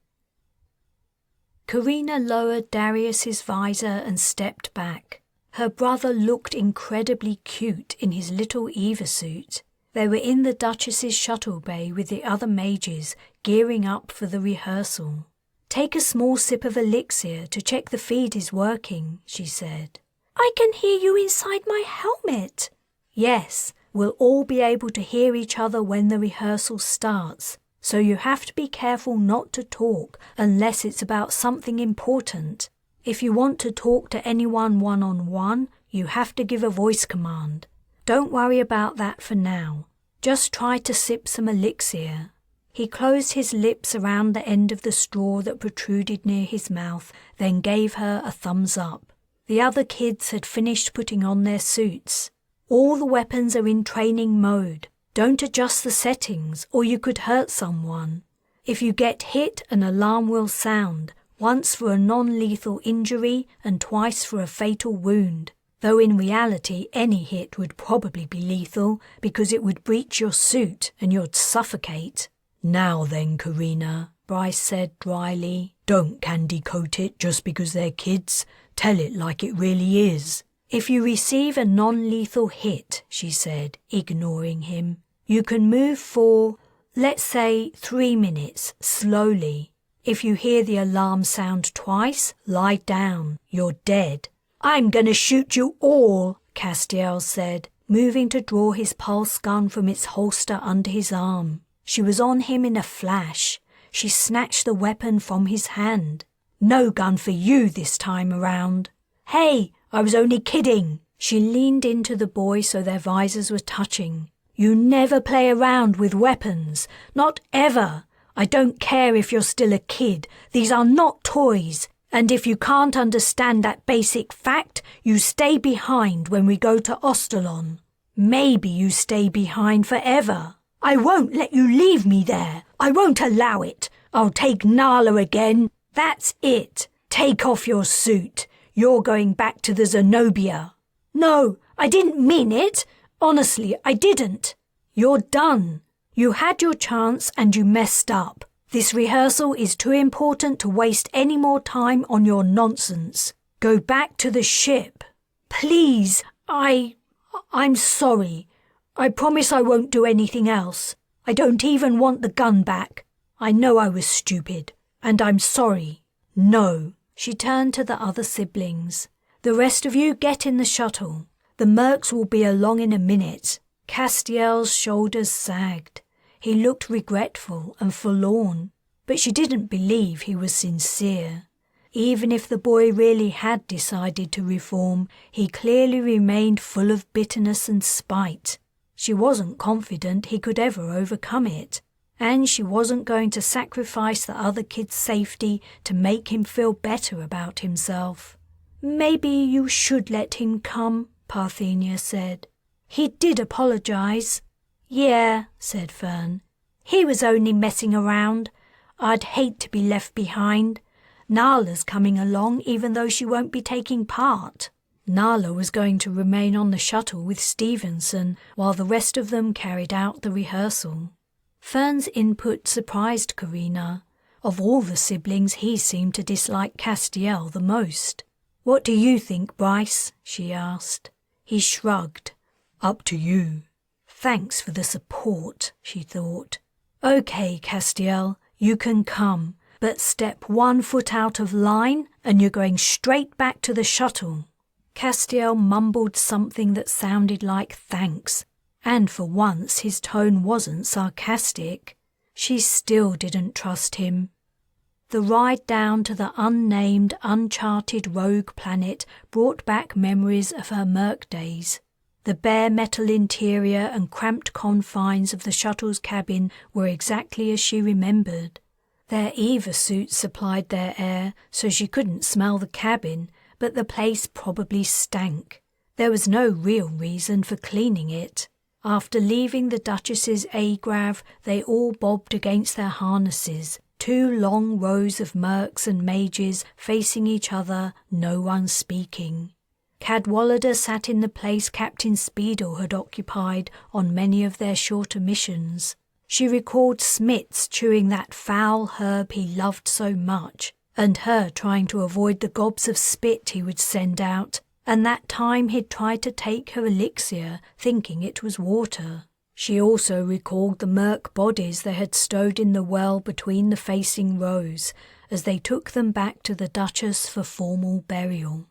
Carina lowered Darius's visor and stepped back. Her brother looked incredibly cute in his little Eva suit. They were in the Duchess's shuttle bay with the other mages, gearing up for the rehearsal. "Take a small sip of elixir to check the feed is working," she said. "I can hear you inside my helmet." "Yes, we'll all be able to hear each other when the rehearsal starts. So you have to be careful not to talk unless it's about something important. If you want to talk to anyone one-on-one, you have to give a voice command. Don't worry about that for now. Just try to sip some elixir." He closed his lips around the end of the straw that protruded near his mouth, then gave her a thumbs up. The other kids had finished putting on their suits. "All the weapons are in training mode. Don't adjust the settings or you could hurt someone. If you get hit, an alarm will sound, once for a non-lethal injury and twice for a fatal wound. Though in reality any hit would probably be lethal because it would breach your suit and you'd suffocate." "Now then, Carina," Bryce said dryly, "don't candy coat it just because they're kids. Tell it like it really is. If you receive a non-lethal hit, she said, ignoring him, you can move for, let's say, 3 minutes, slowly. If you hear the alarm sound twice, lie down. You're dead. I'm gonna shoot you all, Castiel said, moving to draw his pulse gun from its holster under his arm. She was on him in a flash. She snatched the weapon from his hand. No gun for you this time around. Hey, I was only kidding. She leaned into the boy so their visors were touching. You never play around with weapons. Not ever. I don't care if you're still a kid. These are not toys. And if you can't understand that basic fact, you stay behind when we go to Ostalon. Maybe you stay behind forever. I won't let you leave me there. I won't allow it. I'll take Nala again. That's it. Take off your suit. You're going back to the Zenobia. No, I didn't mean it. Honestly, I didn't. You're done. You had your chance and you messed up. This rehearsal is too important to waste any more time on your nonsense. Go back to the ship. Please, I'm sorry. I promise I won't do anything else. I don't even want the gun back. I know I was stupid, and I'm sorry. No. She turned to the other siblings. The rest of you get in the shuttle. The Mercs will be along in a minute. Castiel's shoulders sagged. He looked regretful and forlorn, but she didn't believe he was sincere. Even if the boy really had decided to reform, he clearly remained full of bitterness and spite. She wasn't confident he could ever overcome it, and she wasn't going to sacrifice the other kid's safety to make him feel better about himself. Maybe you should let him come, Parthenia said. He did apologize. Yeah, said Fern. He was only messing around. I'd hate to be left behind. Nala's coming along even though she won't be taking part. Nala was going to remain on the shuttle with Stevenson while the rest of them carried out the rehearsal. Fern's input surprised Carina. Of all the siblings, he seemed to dislike Castiel the most. What do you think, Bryce? She asked. He shrugged. Up to you. Thanks for the support, she thought. Okay, Castiel, you can come, but step 1 foot out of line and you're going straight back to the shuttle. Castiel mumbled something that sounded like thanks, and for once his tone wasn't sarcastic. She still didn't trust him. The ride down to the unnamed, uncharted rogue planet brought back memories of her Merc days. The bare metal interior and cramped confines of the shuttle's cabin were exactly as she remembered. Their Eva suits supplied their air, so she couldn't smell the cabin, but the place probably stank. There was no real reason for cleaning it. After leaving the Duchess's Agrav, they all bobbed against their harnesses, 2 long rows of mercs and mages facing each other, no one speaking. Cadwallader sat in the place Captain Speedle had occupied on many of their shorter missions. She recalled Smits chewing that foul herb he loved so much, and her trying to avoid the gobs of spit he would send out, and that time he'd tried to take her elixir, thinking it was water. She also recalled the merc bodies they had stowed in the well between the facing rows, as they took them back to the Duchess for formal burial.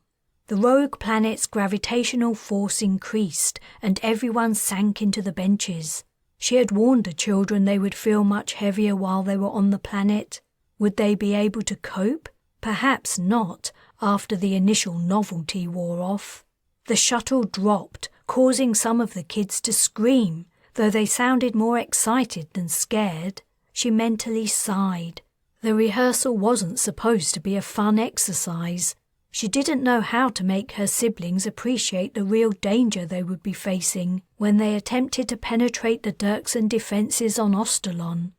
The rogue planet's gravitational force increased, and everyone sank into the benches. She had warned the children they would feel much heavier while they were on the planet. Would they be able to cope? Perhaps not, after the initial novelty wore off. The shuttle dropped, causing some of the kids to scream, though they sounded more excited than scared. She mentally sighed. The rehearsal wasn't supposed to be a fun exercise. She didn't know how to make her siblings appreciate the real danger they would be facing when they attempted to penetrate the Dirksen defences on Ostalon.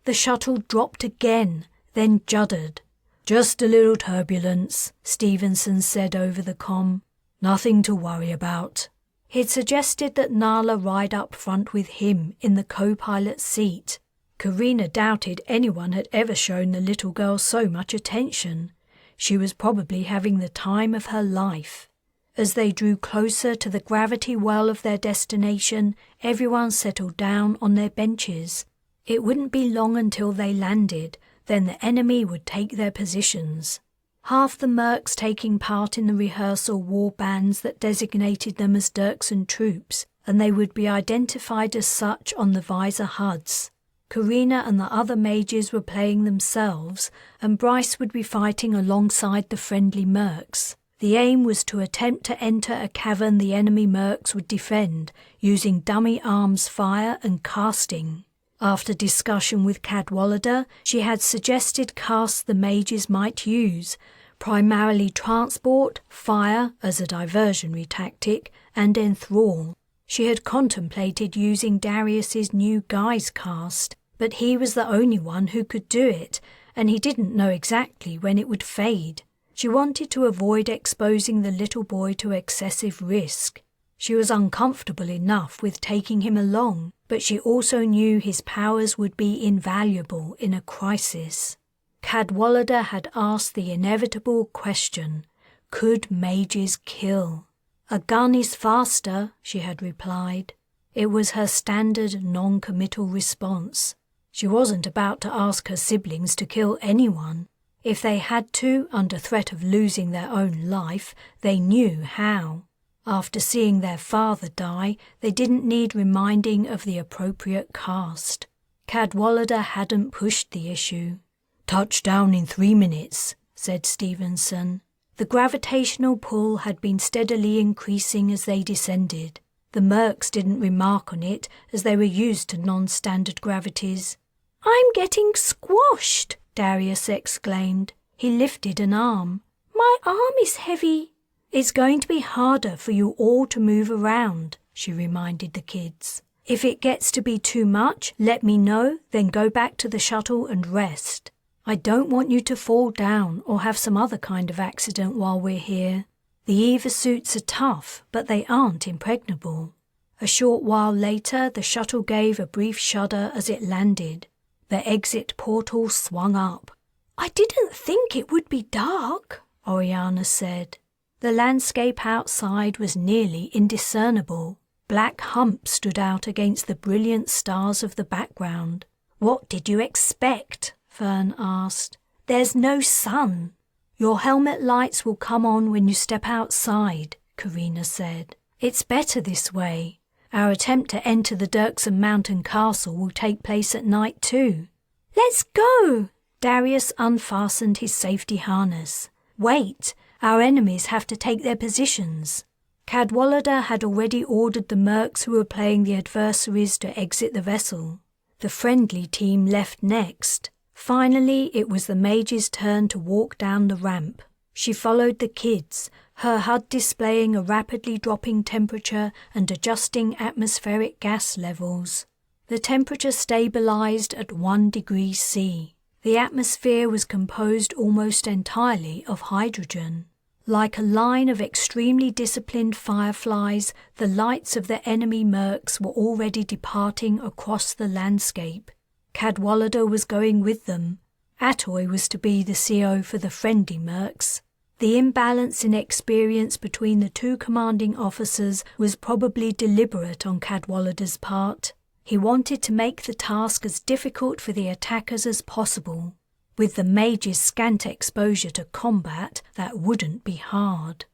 The shuttle dropped again, then juddered. Just a little turbulence, Stevenson said over the comm. Nothing to worry about. He'd suggested that Nala ride up front with him in the co-pilot's seat. Carina doubted anyone had ever shown the little girl so much attention. She was probably having the time of her life. As they drew closer to the gravity well of their destination, everyone settled down on their benches. It wouldn't be long until they landed, then the enemy would take their positions. Half the mercs taking part in the rehearsal wore bands that designated them as Dirksen troops, and they would be identified as such on the visor HUDs. Carina and the other mages were playing themselves, and Bryce would be fighting alongside the friendly mercs. The aim was to attempt to enter a cavern the enemy mercs would defend, using dummy arms fire and casting. After discussion with Cadwallader, she had suggested casts the mages might use, primarily transport, fire as a diversionary tactic, and enthrall. She had contemplated using Darius's new guise cast, but he was the only one who could do it, and he didn't know exactly when it would fade. She wanted to avoid exposing the little boy to excessive risk. She was uncomfortable enough with taking him along, but she also knew his powers would be invaluable in a crisis. Cadwallader had asked the inevitable question, could mages kill? A gun is faster, she had replied. It was her standard non-committal response. She wasn't about to ask her siblings to kill anyone. If they had to, under threat of losing their own life, they knew how. After seeing their father die, they didn't need reminding of the appropriate cast. Cadwallader hadn't pushed the issue. "Touchdown in 3 minutes," said Stevenson. The gravitational pull had been steadily increasing as they descended. The mercs didn't remark on it, as they were used to non-standard gravities. "I'm getting squashed," Darius exclaimed. He lifted an arm. "My arm is heavy." "It's going to be harder for you all to move around," she reminded the kids. "If it gets to be too much, let me know, then go back to the shuttle and rest. I don't want you to fall down or have some other kind of accident while we're here. The EVA suits are tough, but they aren't impregnable." A short while later, the shuttle gave a brief shudder as it landed. The exit portal swung up. "I didn't think it would be dark," Oriana said. The landscape outside was nearly indiscernible. Black humps stood out against the brilliant stars of the background. "What did you expect?" Fern asked. "There's no sun." "Your helmet lights will come on when you step outside," Carina said. "It's better this way. Our attempt to enter the Dirksen Mountain Castle will take place at night too." "Let's go!" Darius unfastened his safety harness. "Wait, our enemies have to take their positions." Cadwallader had already ordered the mercs who were playing the adversaries to exit the vessel. The friendly team left next. Finally, it was the mage's turn to walk down the ramp. She followed the kids, her HUD displaying a rapidly dropping temperature and adjusting atmospheric gas levels. The temperature stabilized at 1 degree C. The atmosphere was composed almost entirely of hydrogen. Like a line of extremely disciplined fireflies, the lights of the enemy mercs were already departing across the landscape. Cadwallader was going with them. Atoy was to be the CO for the friendly mercs. The imbalance in experience between the two commanding officers was probably deliberate on Cadwallader's part. He wanted to make the task as difficult for the attackers as possible. With the mage's scant exposure to combat, that wouldn't be hard.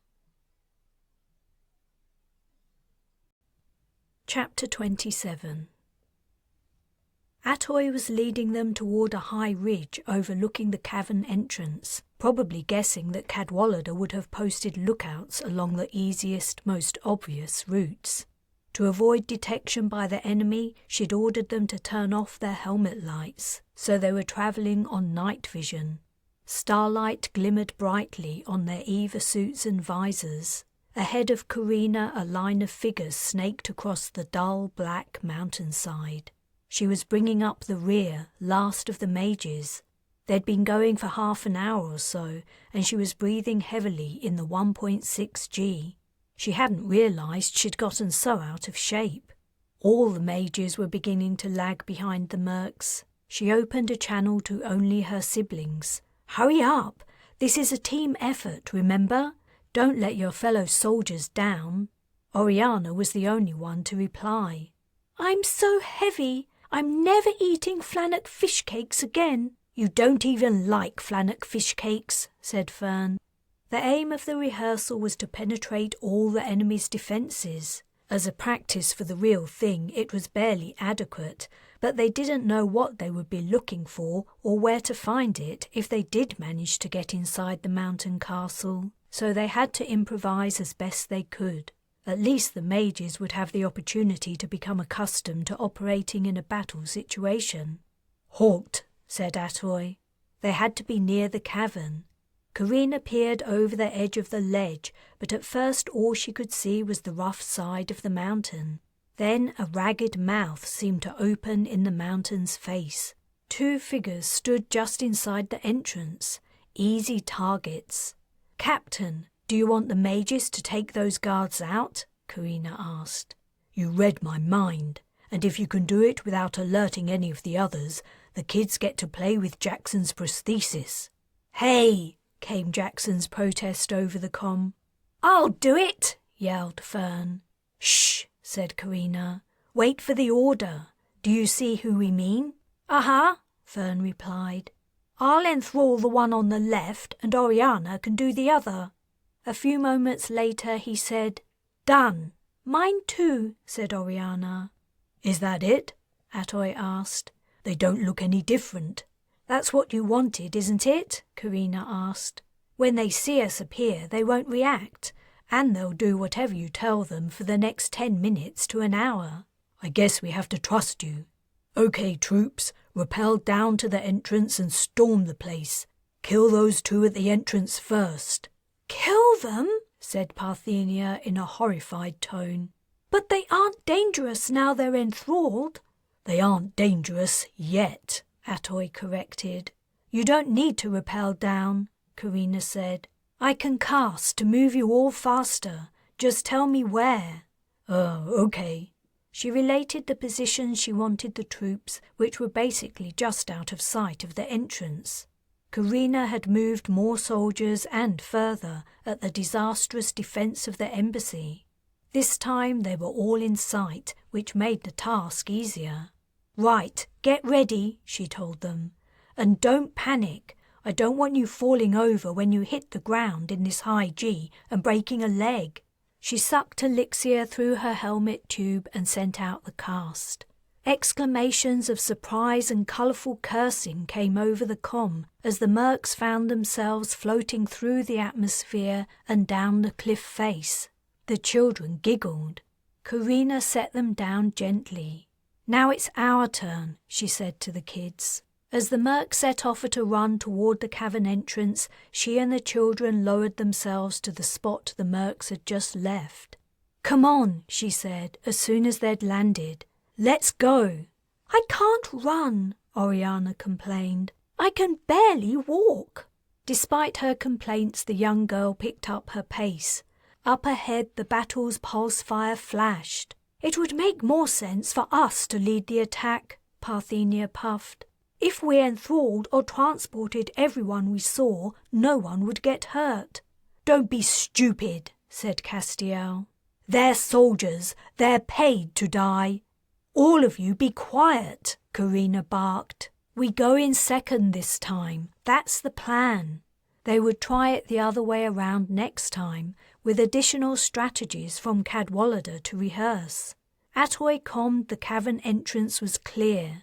Chapter 27. Atoy was leading them toward a high ridge overlooking the cavern entrance, probably guessing that Cadwallader would have posted lookouts along the easiest, most obvious routes. To avoid detection by the enemy, she'd ordered them to turn off their helmet lights, so they were travelling on night vision. Starlight glimmered brightly on their EVA suits and visors. Ahead of Carina, a line of figures snaked across the dull black mountainside. She was bringing up the rear, last of the mages. They'd been going for half an hour or so, and she was breathing heavily in the 1.6 G. She hadn't realised she'd gotten so out of shape. All the mages were beginning to lag behind the mercs. She opened a channel to only her siblings. "Hurry up! This is a team effort, remember? Don't let your fellow soldiers down. Oriana was the only one to reply. I'm so heavy. I'm never eating flannock fish cakes again. You don't even like flannock fish cakes, said Fern. The aim of the rehearsal was to penetrate all the enemy's defences. As a practice for the real thing, it was barely adequate, but they didn't know what they would be looking for or where to find it if they did manage to get inside the mountain castle, so they had to improvise as best they could. At least the mages would have the opportunity to become accustomed to operating in a battle situation. Halt, said Atoy. They had to be near the cavern. Carina peered over the edge of the ledge, but at first all she could see was the rough side of the mountain. Then a ragged mouth seemed to open in the mountain's face. 2 figures stood just inside the entrance, easy targets. Captain, do you want the mages to take those guards out? Carina asked. You read my mind, and if you can do it without alerting any of the others, the kids get to play with Jackson's prosthesis. Hey! Came Jackson's protest over the comm. I'll do it, yelled Fern. Shh, said Carina. Wait for the order. Do you see who we mean? Uh-huh, Fern replied. I'll enthrall the one on the left and Oriana can do the other. A few moments later he said, Done. Mine too, said Oriana. Is that it? Atoy asked. They don't look any different. That's what you wanted, isn't it? Carina asked. When they see us appear, they won't react, and they'll do whatever you tell them for the next 10 minutes to an hour. I guess we have to trust you. Okay, troops, rappel down to the entrance and storm the place. Kill those 2 at the entrance first. Kill them? Said Parthenia in a horrified tone. But they aren't dangerous now they're enthralled. They aren't dangerous yet, Atoy corrected. You don't need to rappel down, Carina said. I can cast to move you all faster. Just tell me where. Oh, okay. She related the positions she wanted the troops, which were basically just out of sight of the entrance. Carina had moved more soldiers and further at the disastrous defence of the embassy. This time they were all in sight, which made the task easier. Right, get ready, she told them. And don't panic. I don't want you falling over when you hit the ground in this high G and breaking a leg. She sucked elixir through her helmet tube and sent out the cast. Exclamations of surprise and colourful cursing came over the comm as the mercs found themselves floating through the atmosphere and down the cliff face. The children giggled. Carina set them down gently. Now it's our turn, she said to the kids. As the merc set off at a run toward the cavern entrance, she and the children lowered themselves to the spot the mercs had just left. Come on, she said, as soon as they'd landed. Let's go. I can't run, Oriana complained. I can barely walk. Despite her complaints, the young girl picked up her pace. Up ahead, the battle's pulse fire flashed. It would make more sense for us to lead the attack, Parthenia puffed. If we enthralled or transported everyone we saw, no one would get hurt. Don't be stupid, said Castiel. They're soldiers. They're paid to die. All of you be quiet, Carina barked. We go in second this time. That's the plan. They would try it the other way around next time, with additional strategies from Cadwallader to rehearse. Atoy commed the cavern entrance was clear.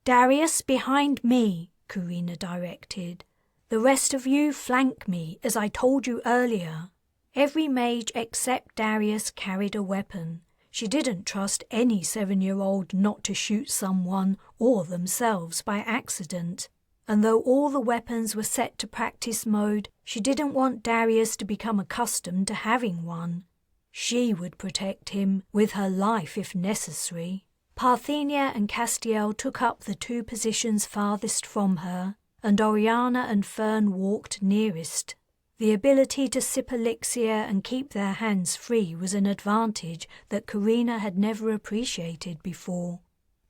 Darius behind me, Carina directed. The rest of you flank me, as I told you earlier. Every mage except Darius carried a weapon. She didn't trust any 7-year-old not to shoot someone or themselves by accident. And though all the weapons were set to practice mode, she didn't want Darius to become accustomed to having one. She would protect him with her life if necessary. Parthenia and Castiel took up the 2 positions farthest from her, and Oriana and Fern walked nearest. The ability to sip elixir and keep their hands free was an advantage that Carina had never appreciated before.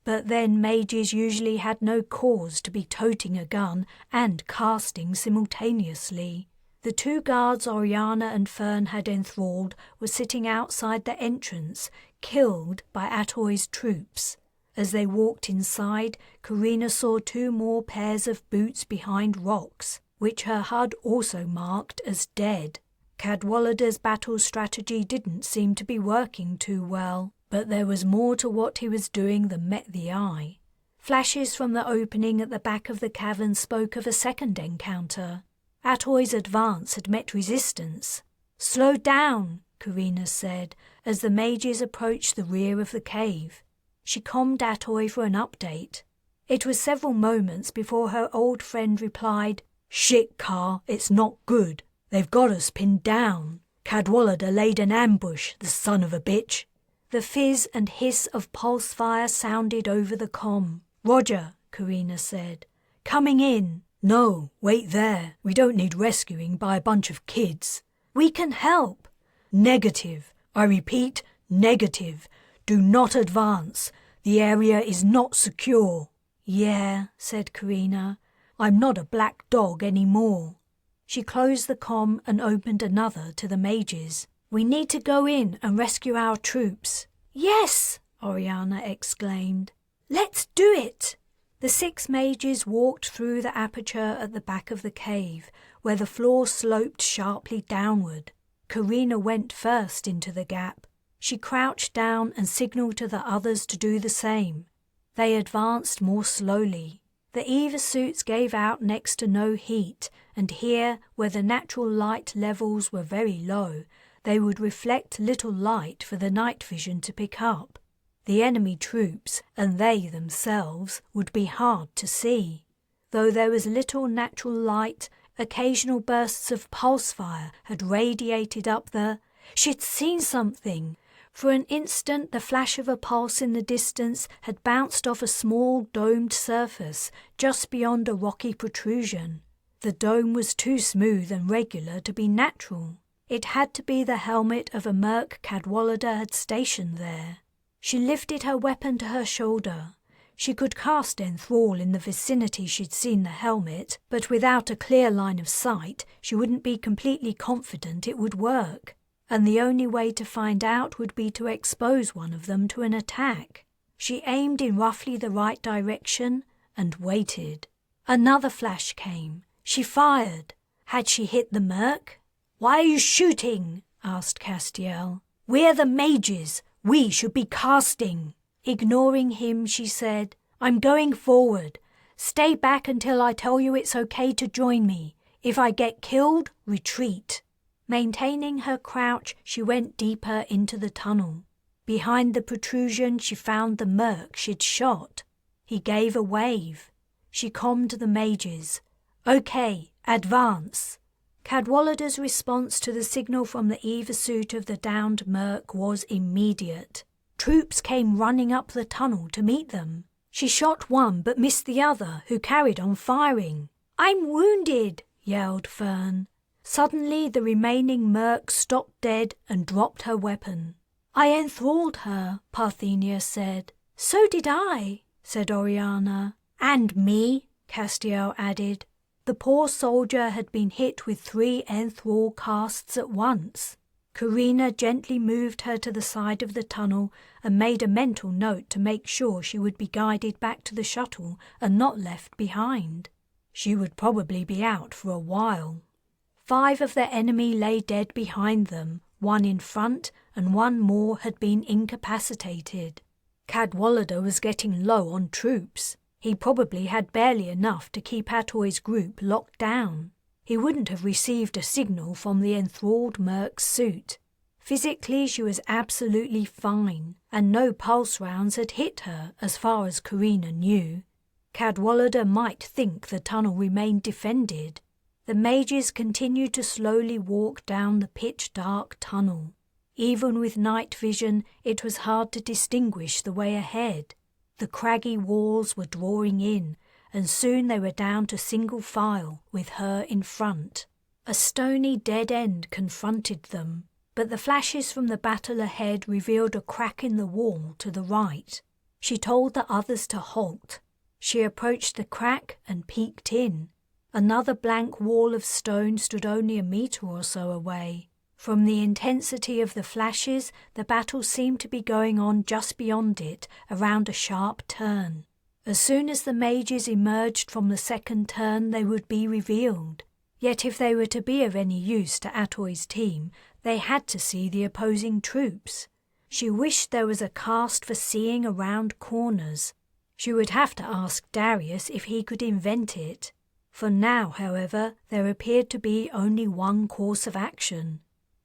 But then mages usually had no cause to be toting a gun and casting simultaneously. The 2 guards Oriana and Fern had enthralled were sitting outside the entrance, killed by Atoy's troops. As they walked inside, Carina saw 2 more pairs of boots behind rocks, which her HUD also marked as dead. Cadwallader's battle strategy didn't seem to be working too well, but there was more to what he was doing than met the eye. Flashes from the opening at the back of the cavern spoke of a second encounter. Atoy's advance had met resistance. "Slow down," Carina said, as the mages approached the rear of the cave. She calmed Atoy for an update. It was several moments before her old friend replied, "Shit, Car, it's not good. They've got us pinned down. Cadwallader laid an ambush, the son of a bitch." The fizz and hiss of pulse fire sounded over the comm. "Roger," Carina said. "Coming in." "No, wait there. We don't need rescuing by a bunch of kids." "We can help." "Negative. I repeat, negative. Do not advance. The area is not secure." "Yeah," said Carina. "I'm not a black dog anymore." She closed the comm and opened another to the mages. "We need to go in and rescue our troops." "Yes!" Oriana exclaimed. "Let's do it!" The 6 mages walked through the aperture at the back of the cave, where the floor sloped sharply downward. Carina went first into the gap. She crouched down and signaled to the others to do the same. They advanced more slowly. The Eva suits gave out next to no heat, and here, where the natural light levels were very low, they would reflect little light for the night vision to pick up. The enemy troops, and they themselves, would be hard to see. Though there was little natural light, occasional bursts of pulse fire had radiated up the... She'd seen something! For an instant the flash of a pulse in the distance had bounced off a small domed surface just beyond a rocky protrusion. The dome was too smooth and regular to be natural. It had to be the helmet of a merc Cadwallader had stationed there. She lifted her weapon to her shoulder. She could cast enthrall in the vicinity she'd seen the helmet, but without a clear line of sight she wouldn't be completely confident it would work. And the only way to find out would be to expose one of them to an attack. She aimed in roughly the right direction and waited. Another flash came. She fired. Had she hit the merc? "Why are you shooting?" asked Castiel. "We're the mages. We should be casting." Ignoring him, she said, "I'm going forward. Stay back until I tell you it's okay to join me. If I get killed, retreat." Maintaining her crouch, she went deeper into the tunnel. Behind the protrusion, she found the merc she'd shot. He gave a wave. She calmed the mages. "Okay, advance." Cadwallader's response to the signal from the Eva suit of the downed merc was immediate. Troops came running up the tunnel to meet them. She shot one but missed the other, who carried on firing. "I'm wounded," yelled Fern. Suddenly the remaining merc stopped dead and dropped her weapon. "I enthralled her," Parthenia said. "So did I," said Oriana. "And me," Castiel added. The poor soldier had been hit with 3 enthrall casts at once. Carina gently moved her to the side of the tunnel and made a mental note to make sure she would be guided back to the shuttle and not left behind. She would probably be out for a while. 5 of their enemy lay dead behind them, 1 in front, and 1 more had been incapacitated. Cadwallader was getting low on troops. He probably had barely enough to keep Atoy's group locked down. He wouldn't have received a signal from the enthralled merc's suit. Physically, she was absolutely fine, and no pulse rounds had hit her as far as Carina knew. Cadwallader might think the tunnel remained defended. The mages continued to slowly walk down the pitch-dark tunnel. Even with night vision, it was hard to distinguish the way ahead. The craggy walls were drawing in, and soon they were down to single file, with her in front. A stony dead end confronted them, but the flashes from the battle ahead revealed a crack in the wall to the right. She told the others to halt. She approached the crack and peeked in. Another blank wall of stone stood only a meter or so away. From the intensity of the flashes, the battle seemed to be going on just beyond it, around a sharp turn. As soon as the mages emerged from the second turn, they would be revealed. Yet if they were to be of any use to Atoy's team, they had to see the opposing troops. She wished there was a cast for seeing around corners. She would have to ask Darius if he could invent it. For now, however, there appeared to be only one course of action.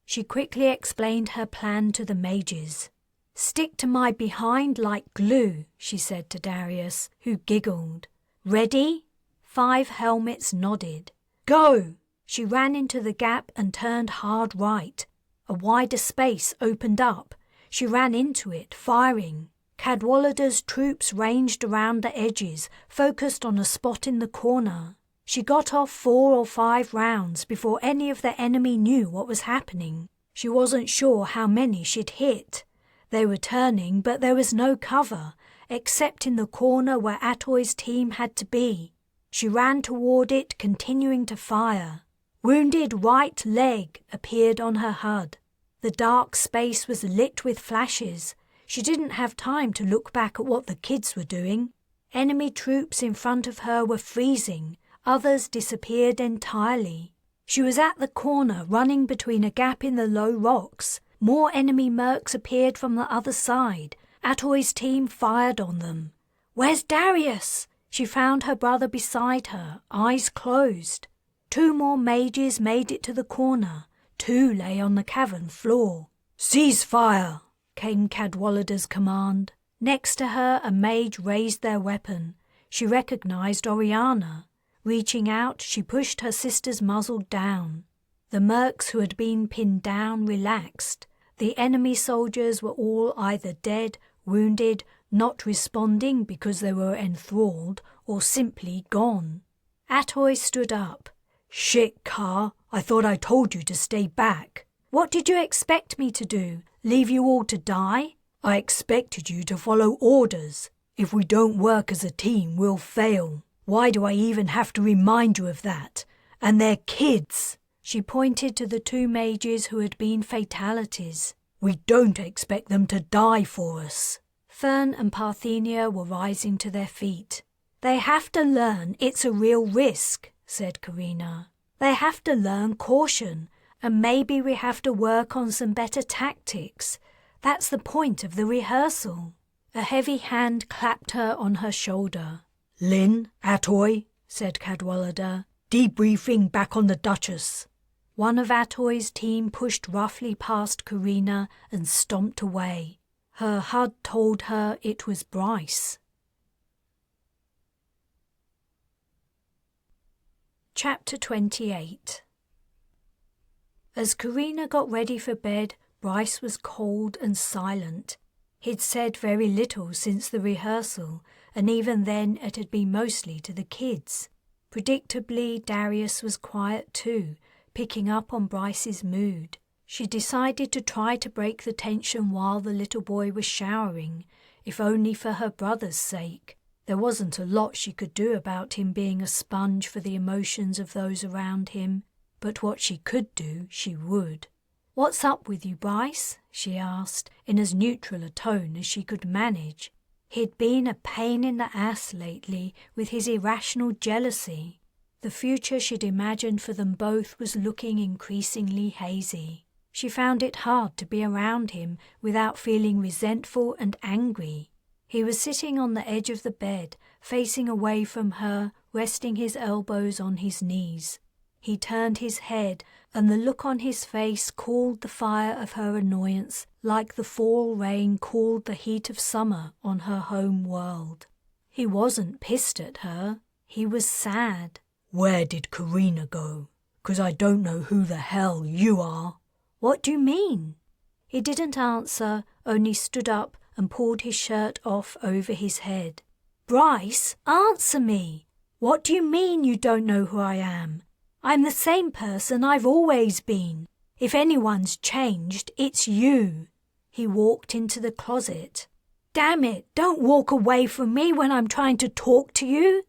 She quickly explained her plan to the mages. "Stick to my behind like glue," she said to Darius, who giggled. "Ready?" 5 helmets nodded. "Go!" She ran into the gap and turned hard right. A wider space opened up. She ran into it, firing. Cadwallader's troops ranged around the edges, focused on a spot in the corner. She got off 4 or 5 rounds before any of the enemy knew what was happening. She wasn't sure how many she'd hit. They were turning, but there was no cover, except in the corner where Atoy's team had to be. She ran toward it, continuing to fire. "Wounded right leg" appeared on her HUD. The dark space was lit with flashes. She didn't have time to look back at what the kids were doing. Enemy troops in front of her were freezing. Others disappeared entirely. She was at the corner, running between a gap in the low rocks. More enemy mercs appeared from the other side. Atoy's team fired on them. "Where's Darius?" She found her brother beside her, eyes closed. 2 more mages made it to the corner. 2 lay on the cavern floor. "Cease fire!" came Cadwallader's command. Next to her, a mage raised their weapon. She recognized Oriana. Reaching out, she pushed her sister's muzzle down. The mercs who had been pinned down relaxed. The enemy soldiers were all either dead, wounded, not responding because they were enthralled, or simply gone. Atoy stood up. "Shit, Car, I thought I told you to stay back." "What did you expect me to do? Leave you all to die?" "I expected you to follow orders. If we don't work as a team, we'll fail. Why do I even have to remind you of that? And they're kids." She pointed to the 2 mages who had been fatalities. "We don't expect them to die for us." Fern and Parthenia were rising to their feet. "They have to learn it's a real risk," said Carina. "They have to learn caution, and maybe we have to work on some better tactics. That's the point of the rehearsal." A heavy hand clapped her on her shoulder. "Lin, Atoy," said Cadwallader, "debriefing back on the Duchess." One of Atoy's team pushed roughly past Carina and stomped away. Her HUD told her it was Bryce. Chapter 28. As Carina got ready for bed, Bryce was cold and silent. He'd said very little since the rehearsal, and even then it had been mostly to the kids. Predictably, Darius was quiet too, picking up on Bryce's mood. She decided to try to break the tension while the little boy was showering, if only for her brother's sake. There wasn't a lot she could do about him being a sponge for the emotions of those around him, but what she could do, she would. "What's up with you, Bryce?" she asked, in as neutral a tone as she could manage. He'd been a pain in the ass lately with his irrational jealousy. The future she'd imagined for them both was looking increasingly hazy. She found it hard to be around him without feeling resentful and angry. He was sitting on the edge of the bed, facing away from her, resting his elbows on his knees. He turned his head, and the look on his face cooled the fire of her annoyance like the fall rain cooled the heat of summer on her home world. He wasn't pissed at her. He was sad. "Where did Carina go? 'Cause I don't know who the hell you are." "What do you mean?" He didn't answer, only stood up and pulled his shirt off over his head. "Bryce, answer me. What do you mean you don't know who I am? I'm the same person I've always been. If anyone's changed, it's you." He walked into the closet. "Damn it, don't walk away from me when I'm trying to talk to you."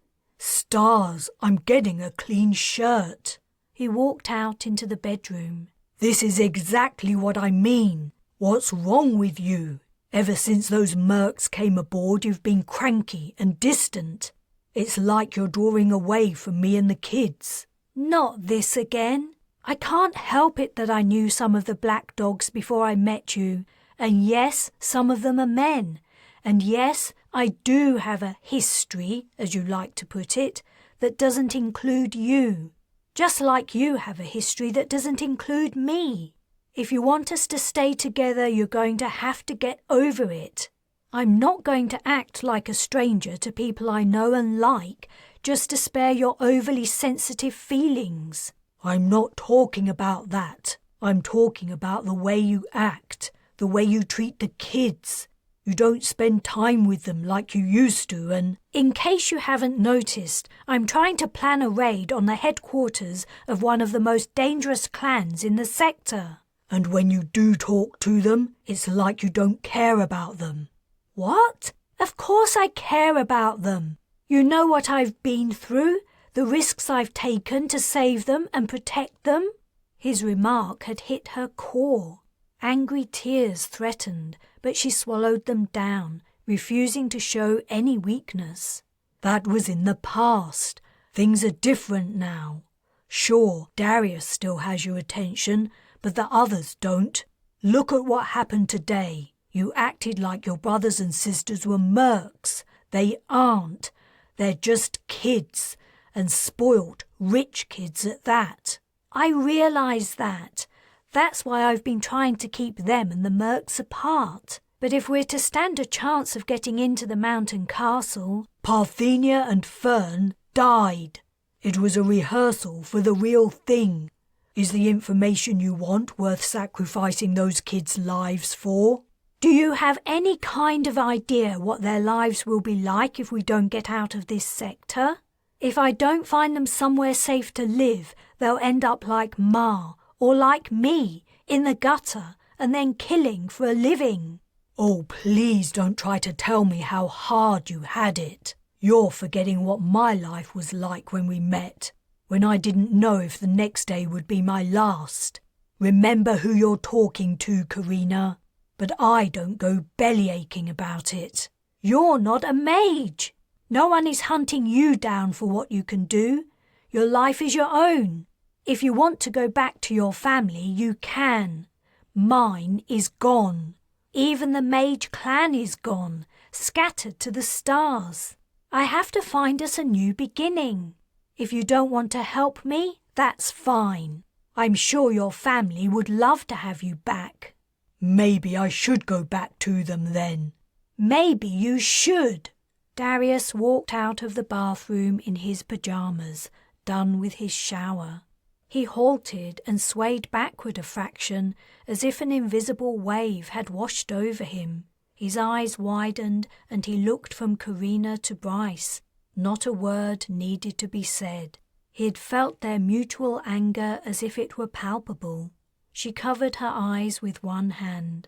Stars, I'm getting a clean shirt. He walked out into the bedroom. This is exactly what I mean. What's wrong with you? Ever since those mercs came aboard, you've been cranky and distant. It's like you're drawing away from me and the kids. Not this again. I can't help it that I knew some of the black dogs before I met you. And yes, some of them are men. And yes, I do have a history, as you like to put it, that doesn't include you. Just like you have a history that doesn't include me. If you want us to stay together, you're going to have to get over it. I'm not going to act like a stranger to people I know and like, just to spare your overly sensitive feelings. I'm not talking about that. I'm talking about the way you act, the way you treat the kids. You don't spend time with them like you used to and... In case you haven't noticed, I'm trying to plan a raid on the headquarters of one of the most dangerous clans in the sector. And when you do talk to them, it's like you don't care about them. What? Of course I care about them. You know what I've been through, the risks I've taken to save them and protect them? His remark had hit her core. Angry tears threatened, but she swallowed them down, refusing to show any weakness. That was in the past. Things are different now. Sure, Darius still has your attention, but the others don't. Look at what happened today. You acted like your brothers and sisters were mercs. They aren't. They're just kids, and spoilt, rich kids at that. I realise that. That's why I've been trying to keep them and the mercs apart. But if we're to stand a chance of getting into the mountain castle... Parthenia and Fern died. It was a rehearsal for the real thing. Is the information you want worth sacrificing those kids' lives for? Do you have any kind of idea what their lives will be like if we don't get out of this sector? If I don't find them somewhere safe to live, they'll end up like Ma, or like me, in the gutter, and then killing for a living. Oh, please don't try to tell me how hard you had it. You're forgetting what my life was like when we met, when I didn't know if the next day would be my last. Remember who you're talking to, Carina. But I don't go bellyaching about it. You're not a mage. No one is hunting you down for what you can do. Your life is your own. If you want to go back to your family, you can. Mine is gone. Even the mage clan is gone, scattered to the stars. I have to find us a new beginning. If you don't want to help me, that's fine. I'm sure your family would love to have you back. Maybe I should go back to them then. Maybe you should. Darius walked out of the bathroom in his pyjamas, done with his shower. He halted and swayed backward a fraction, as if an invisible wave had washed over him. His eyes widened and he looked from Carina to Bryce. Not a word needed to be said. He had felt their mutual anger as if it were palpable. She covered her eyes with one hand.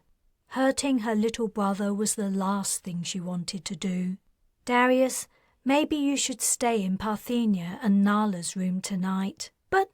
Hurting her little brother was the last thing she wanted to do. Darius, maybe you should stay in Parthenia and Nala's room tonight. But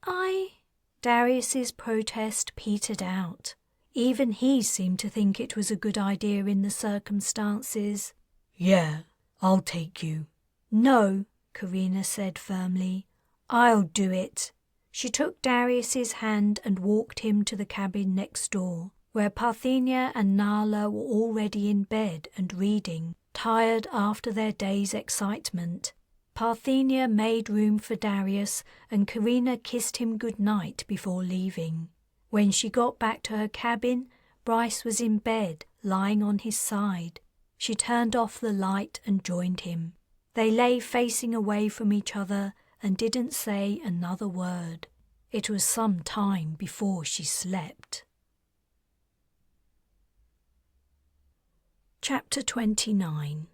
Darius's protest petered out. Even he seemed to think it was a good idea in the circumstances. Yeah, I'll take you. No, Carina said firmly. I'll do it. She took Darius's hand and walked him to the cabin next door, where Parthenia and Nala were already in bed and reading, tired after their day's excitement. Parthenia made room for Darius and Carina kissed him good night before leaving. When she got back to her cabin, Bryce was in bed, lying on his side. She turned off the light and joined him. They lay facing away from each other and didn't say another word. It was some time before she slept. Chapter 29.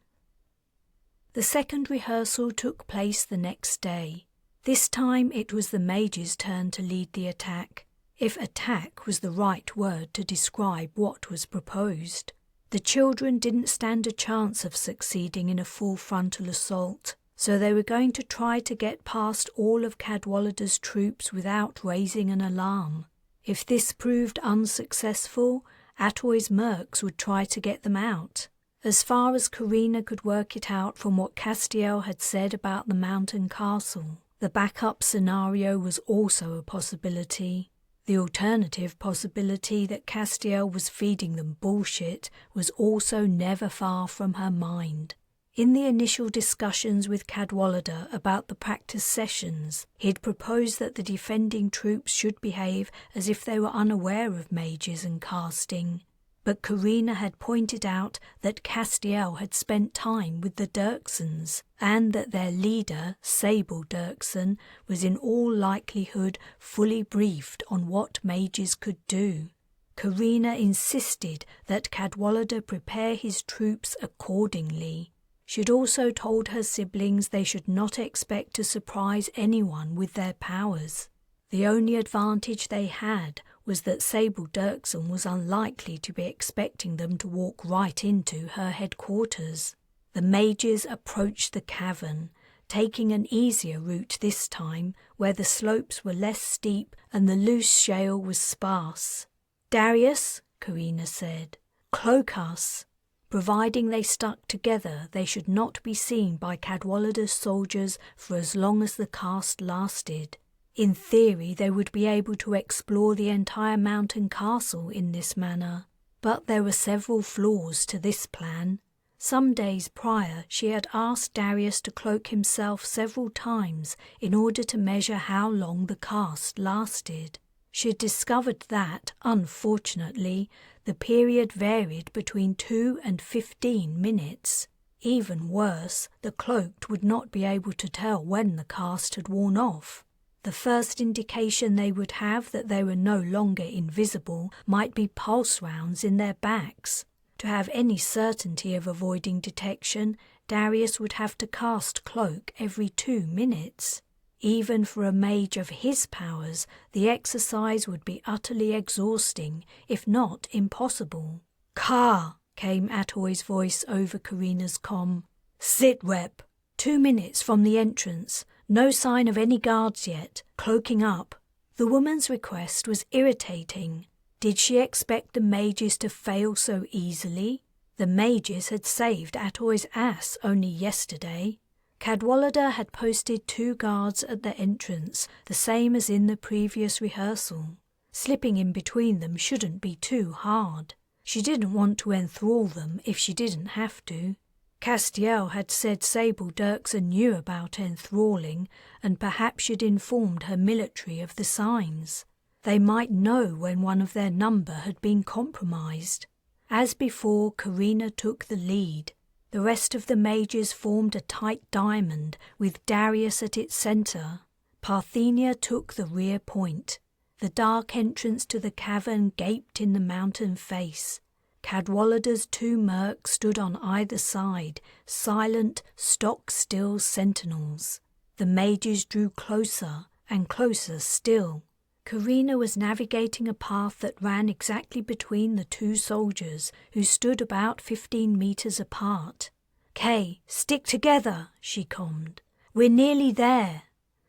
The second rehearsal took place the next day. This time it was the mage's turn to lead the attack, if attack was the right word to describe what was proposed. The children didn't stand a chance of succeeding in a full frontal assault. So they were going to try to get past all of Cadwallader's troops without raising an alarm. If this proved unsuccessful, Atoy's mercs would try to get them out. As far as Carina could work it out from what Castiel had said about the mountain castle, the backup scenario was also a possibility. The alternative possibility that Castiel was feeding them bullshit was also never far from her mind. In the initial discussions with Cadwallader about the practice sessions, he'd proposed that the defending troops should behave as if they were unaware of mages and casting. But Carina had pointed out that Castiel had spent time with the Dirksons, and that their leader, Sable Dirkson, was in all likelihood fully briefed on what mages could do. Carina insisted that Cadwallader prepare his troops accordingly. She'd also told her siblings they should not expect to surprise anyone with their powers. The only advantage they had was that Sable Dirkson was unlikely to be expecting them to walk right into her headquarters. The mages approached the cavern, taking an easier route this time, where the slopes were less steep and the loose shale was sparse. "Darius," Carina said, "cloak us." Providing they stuck together, they should not be seen by Cadwallader's soldiers for as long as the cast lasted. In theory, they would be able to explore the entire mountain castle in this manner. But there were several flaws to this plan. Some days prior, she had asked Darius to cloak himself several times in order to measure how long the cast lasted. She had discovered that, unfortunately, the period varied between 2 and 15 minutes. Even worse, the cloaked would not be able to tell when the cast had worn off. The first indication they would have that they were no longer invisible might be pulse rounds in their backs. To have any certainty of avoiding detection, Darius would have to cast cloak every 2 minutes. Even for a mage of his powers, the exercise would be utterly exhausting, if not impossible. "Ka!" came Atoy's voice over Carina's comm. "Sit rep. 2 minutes from the entrance. No sign of any guards yet. Cloaking up." The woman's request was irritating. Did she expect the mages to fail so easily? The mages had saved Atoy's ass only yesterday. Cadwallader had posted 2 guards at the entrance, the same as in the previous rehearsal. Slipping in between them shouldn't be too hard. She didn't want to enthrall them if she didn't have to. Castiel had said Sable Dirkson knew about enthralling, and perhaps she'd informed her military of the signs. They might know when one of their number had been compromised. As before, Carina took the lead. The rest of the mages formed a tight diamond, with Darius at its centre. Parthenia took the rear point. The dark entrance to the cavern gaped in the mountain face. Cadwallader's 2 mercs stood on either side, silent, stock-still sentinels. The mages drew closer, and closer still. Carina was navigating a path that ran exactly between the 2 soldiers, who stood about 15 meters apart. "Kay, stick together," she commed. "We're nearly there."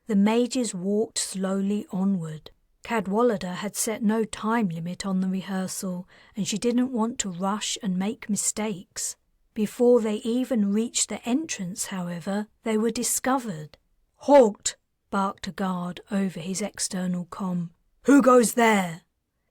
The mages walked slowly onward. Cadwallader had set no time limit on the rehearsal, and she didn't want to rush and make mistakes. Before they even reached the entrance, however, they were discovered. "Halt!" barked a guard over his external comm. "Who goes there?"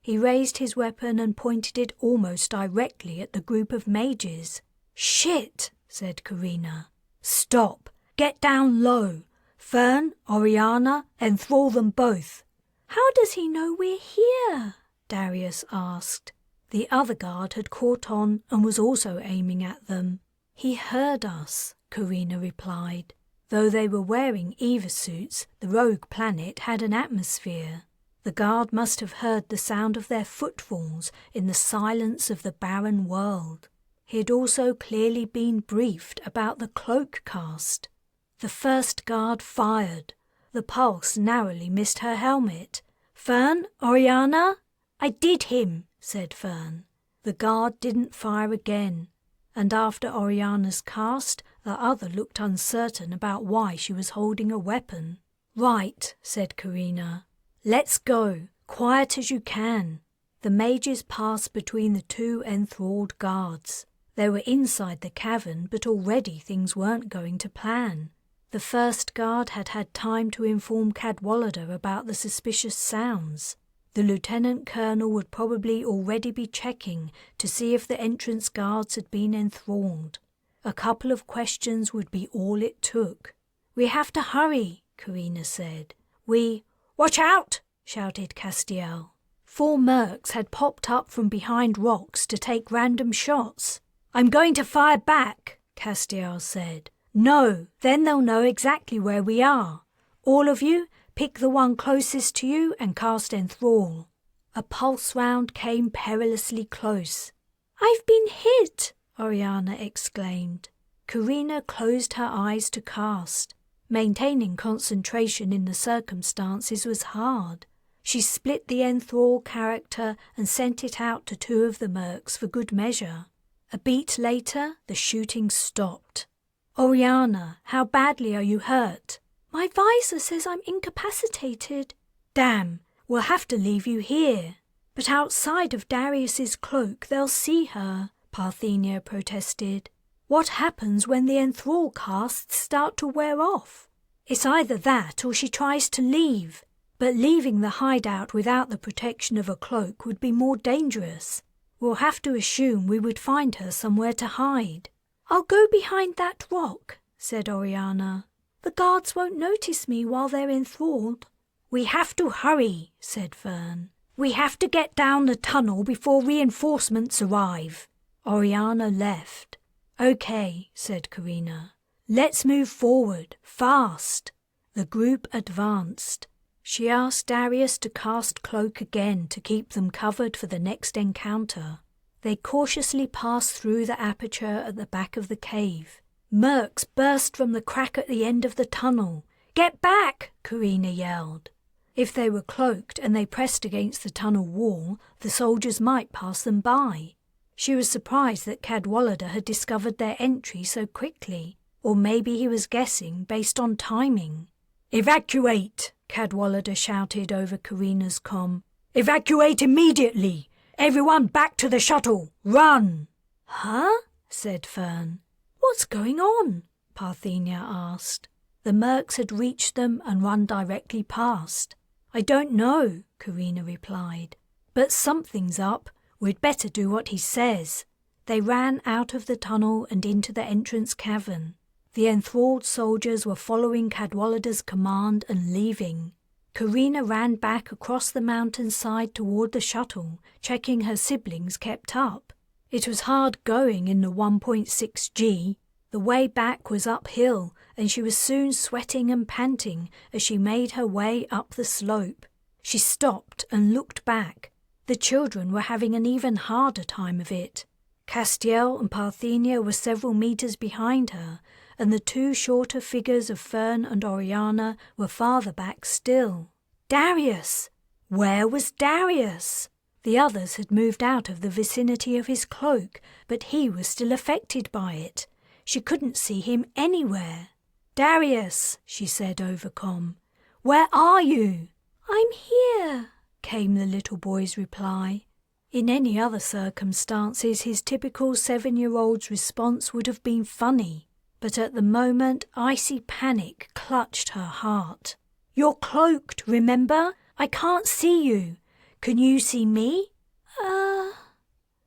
He raised his weapon and pointed it almost directly at the group of mages. "Shit!" said Carina. "Stop! Get down low! Fern, Oriana, enthrall them both." "How does he know we're here?" Darius asked. The other guard had caught on and was also aiming at them. "He heard us," Carina replied. Though they were wearing Eva suits, the rogue planet had an atmosphere. The guard must have heard the sound of their footfalls in the silence of the barren world. He had also clearly been briefed about the cloak cast. The first guard fired. The pulse narrowly missed her helmet. "Fern, Oriana?" "I did him," said Fern. The guard didn't fire again. and after Oriana's cast, the other looked uncertain about why she was holding a weapon. "Right," said Carina. "Let's go, quiet as you can." The mages passed between the two enthralled guards. They were inside the cavern, but already things weren't going to plan. The first guard had had time to inform Cadwallader about the suspicious sounds. The lieutenant colonel would probably already be checking to see if the entrance guards had been enthralled. A couple of questions would be all it took. "We have to hurry," Carina said. "Watch out!" shouted Castiel. 4 mercs had popped up from behind rocks to take random shots. "I'm going to fire back," Castiel said. "No, then they'll know exactly where we are. All of you, pick the one closest to you and cast Enthrall." A pulse round came perilously close. "I've been hit!" Oriana exclaimed. Carina closed her eyes to cast. Maintaining concentration in the circumstances was hard. She split the Enthrall character and sent it out to 2 of the mercs for good measure. A beat later, the shooting stopped. "Oriana, how badly are you hurt?" "My visor says I'm incapacitated." "Damn, we'll have to leave you here." "But outside of Darius's cloak they'll see her," Parthenia protested. "What happens when the enthrall casts start to wear off?" "It's either that or she tries to leave. But leaving the hideout without the protection of a cloak would be more dangerous. We'll have to assume we would find her somewhere to hide." "I'll go behind that rock," said Oriana. "The guards won't notice me while they're enthralled." "We have to hurry," said Fern. "We have to get down the tunnel before reinforcements arrive." Oriana left. "Okay," said Carina. "Let's move forward, fast." The group advanced. She asked Darius to cast Cloak again to keep them covered for the next encounter. They cautiously passed through the aperture at the back of the cave. Mercs burst from the crack at the end of the tunnel. "Get back!" Carina yelled. If they were cloaked and they pressed against the tunnel wall, the soldiers might pass them by. She was surprised that Cadwallader had discovered their entry so quickly, or maybe he was guessing based on timing. "Evacuate!" Cadwallader shouted over Carina's comm. "Evacuate immediately! Everyone back to the shuttle! Run!" "Huh?" said Fern. "What's going on?" Parthenia asked. The mercs had reached them and run directly past. "I don't know," Carina replied. "But something's up. We'd better do what he says." They ran out of the tunnel and into the entrance cavern. The enthralled soldiers were following Cadwallader's command and leaving. Carina ran back across the mountainside toward the shuttle, checking her siblings kept up. It was hard going in the 1.6G. The way back was uphill, and she was soon sweating and panting as she made her way up the slope. She stopped and looked back. The children were having an even harder time of it. Castiel and Parthenia were several meters behind her, and the 2 shorter figures of Fern and Oriana were farther back still. Darius! Where was Darius? The others had moved out of the vicinity of his cloak, but he was still affected by it. She couldn't see him anywhere. "Darius," she said over comm. "Where are you?" "I'm here," came the little boy's reply. In any other circumstances, his typical 7-year-old's response would have been funny. But at the moment, icy panic clutched her heart. "You're cloaked, remember? I can't see you. Can you see me?"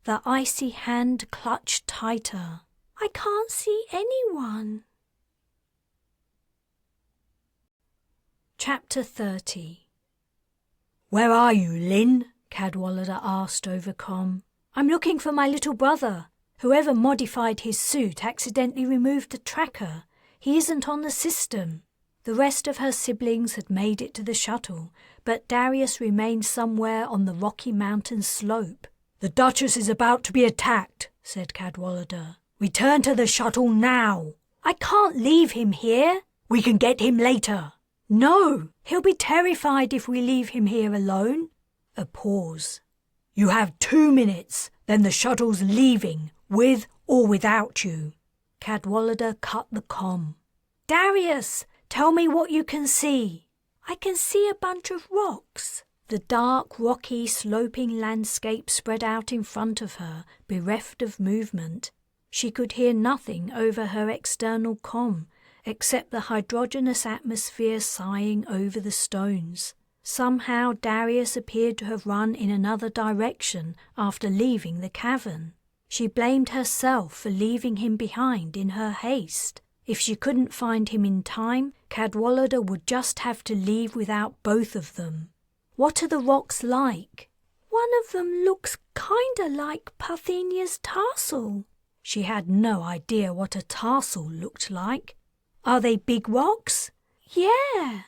The icy hand clutched tighter. "I can't see anyone." Chapter 30. "Where are you, Lin?" Cadwallader asked over comm. "I'm looking for my little brother. Whoever modified his suit accidentally removed the tracker. He isn't on the system." The rest of her siblings had made it to the shuttle, but Darius remained somewhere on the rocky mountain slope. "The Duchess is about to be attacked," said Cadwallader. "Return to the shuttle now." "I can't leave him here." "We can get him later." "No, he'll be terrified if we leave him here alone." A pause. "You have 2 minutes, then the shuttle's leaving, with or without you." Cadwallader cut the comm. "Darius, tell me what you can see." "I can see a bunch of rocks." The dark, rocky, sloping landscape spread out in front of her, bereft of movement. She could hear nothing over her external comm, except the hydrogenous atmosphere sighing over the stones. Somehow Darius appeared to have run in another direction after leaving the cavern. She blamed herself for leaving him behind in her haste. If she couldn't find him in time, Cadwallader would just have to leave without both of them. "What are the rocks like?" "One of them looks kinda like Parthenia's tarsal." She had no idea what a tarsal looked like. "Are they big rocks?" "Yeah."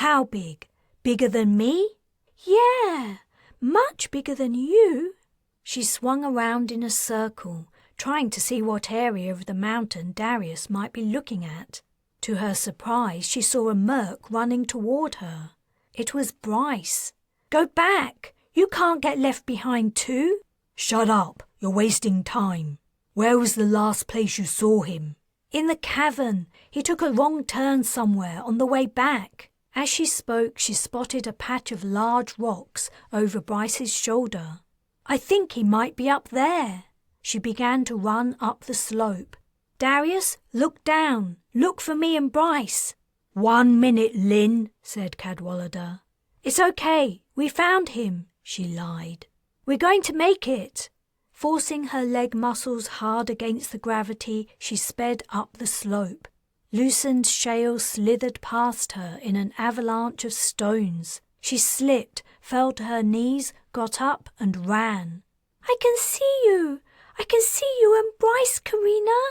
"How big? Bigger than me?" Yeah, much bigger than you. She swung around in a circle, trying to see what area of the mountain Darius might be looking at. To her surprise, she saw a merc running toward her. It was Bryce. "Go back! You can't get left behind too!" "Shut up! You're wasting time. Where was the last place you saw him?" "In the cavern. He took a wrong turn somewhere on the way back." As she spoke, she spotted a patch of large rocks over Bryce's shoulder. "I think he might be up there." She began to run up the slope. "Darius, look down. Look for me and Bryce." "1 minute, Lin," said Cadwallader. "It's okay. We found him," she lied. "We're going to make it." Forcing her leg muscles hard against the gravity, she sped up the slope. Loosened shale slithered past her in an avalanche of stones. She slipped, fell to her knees, got up and ran. "I can see you. I can see you and Bryce, Carina."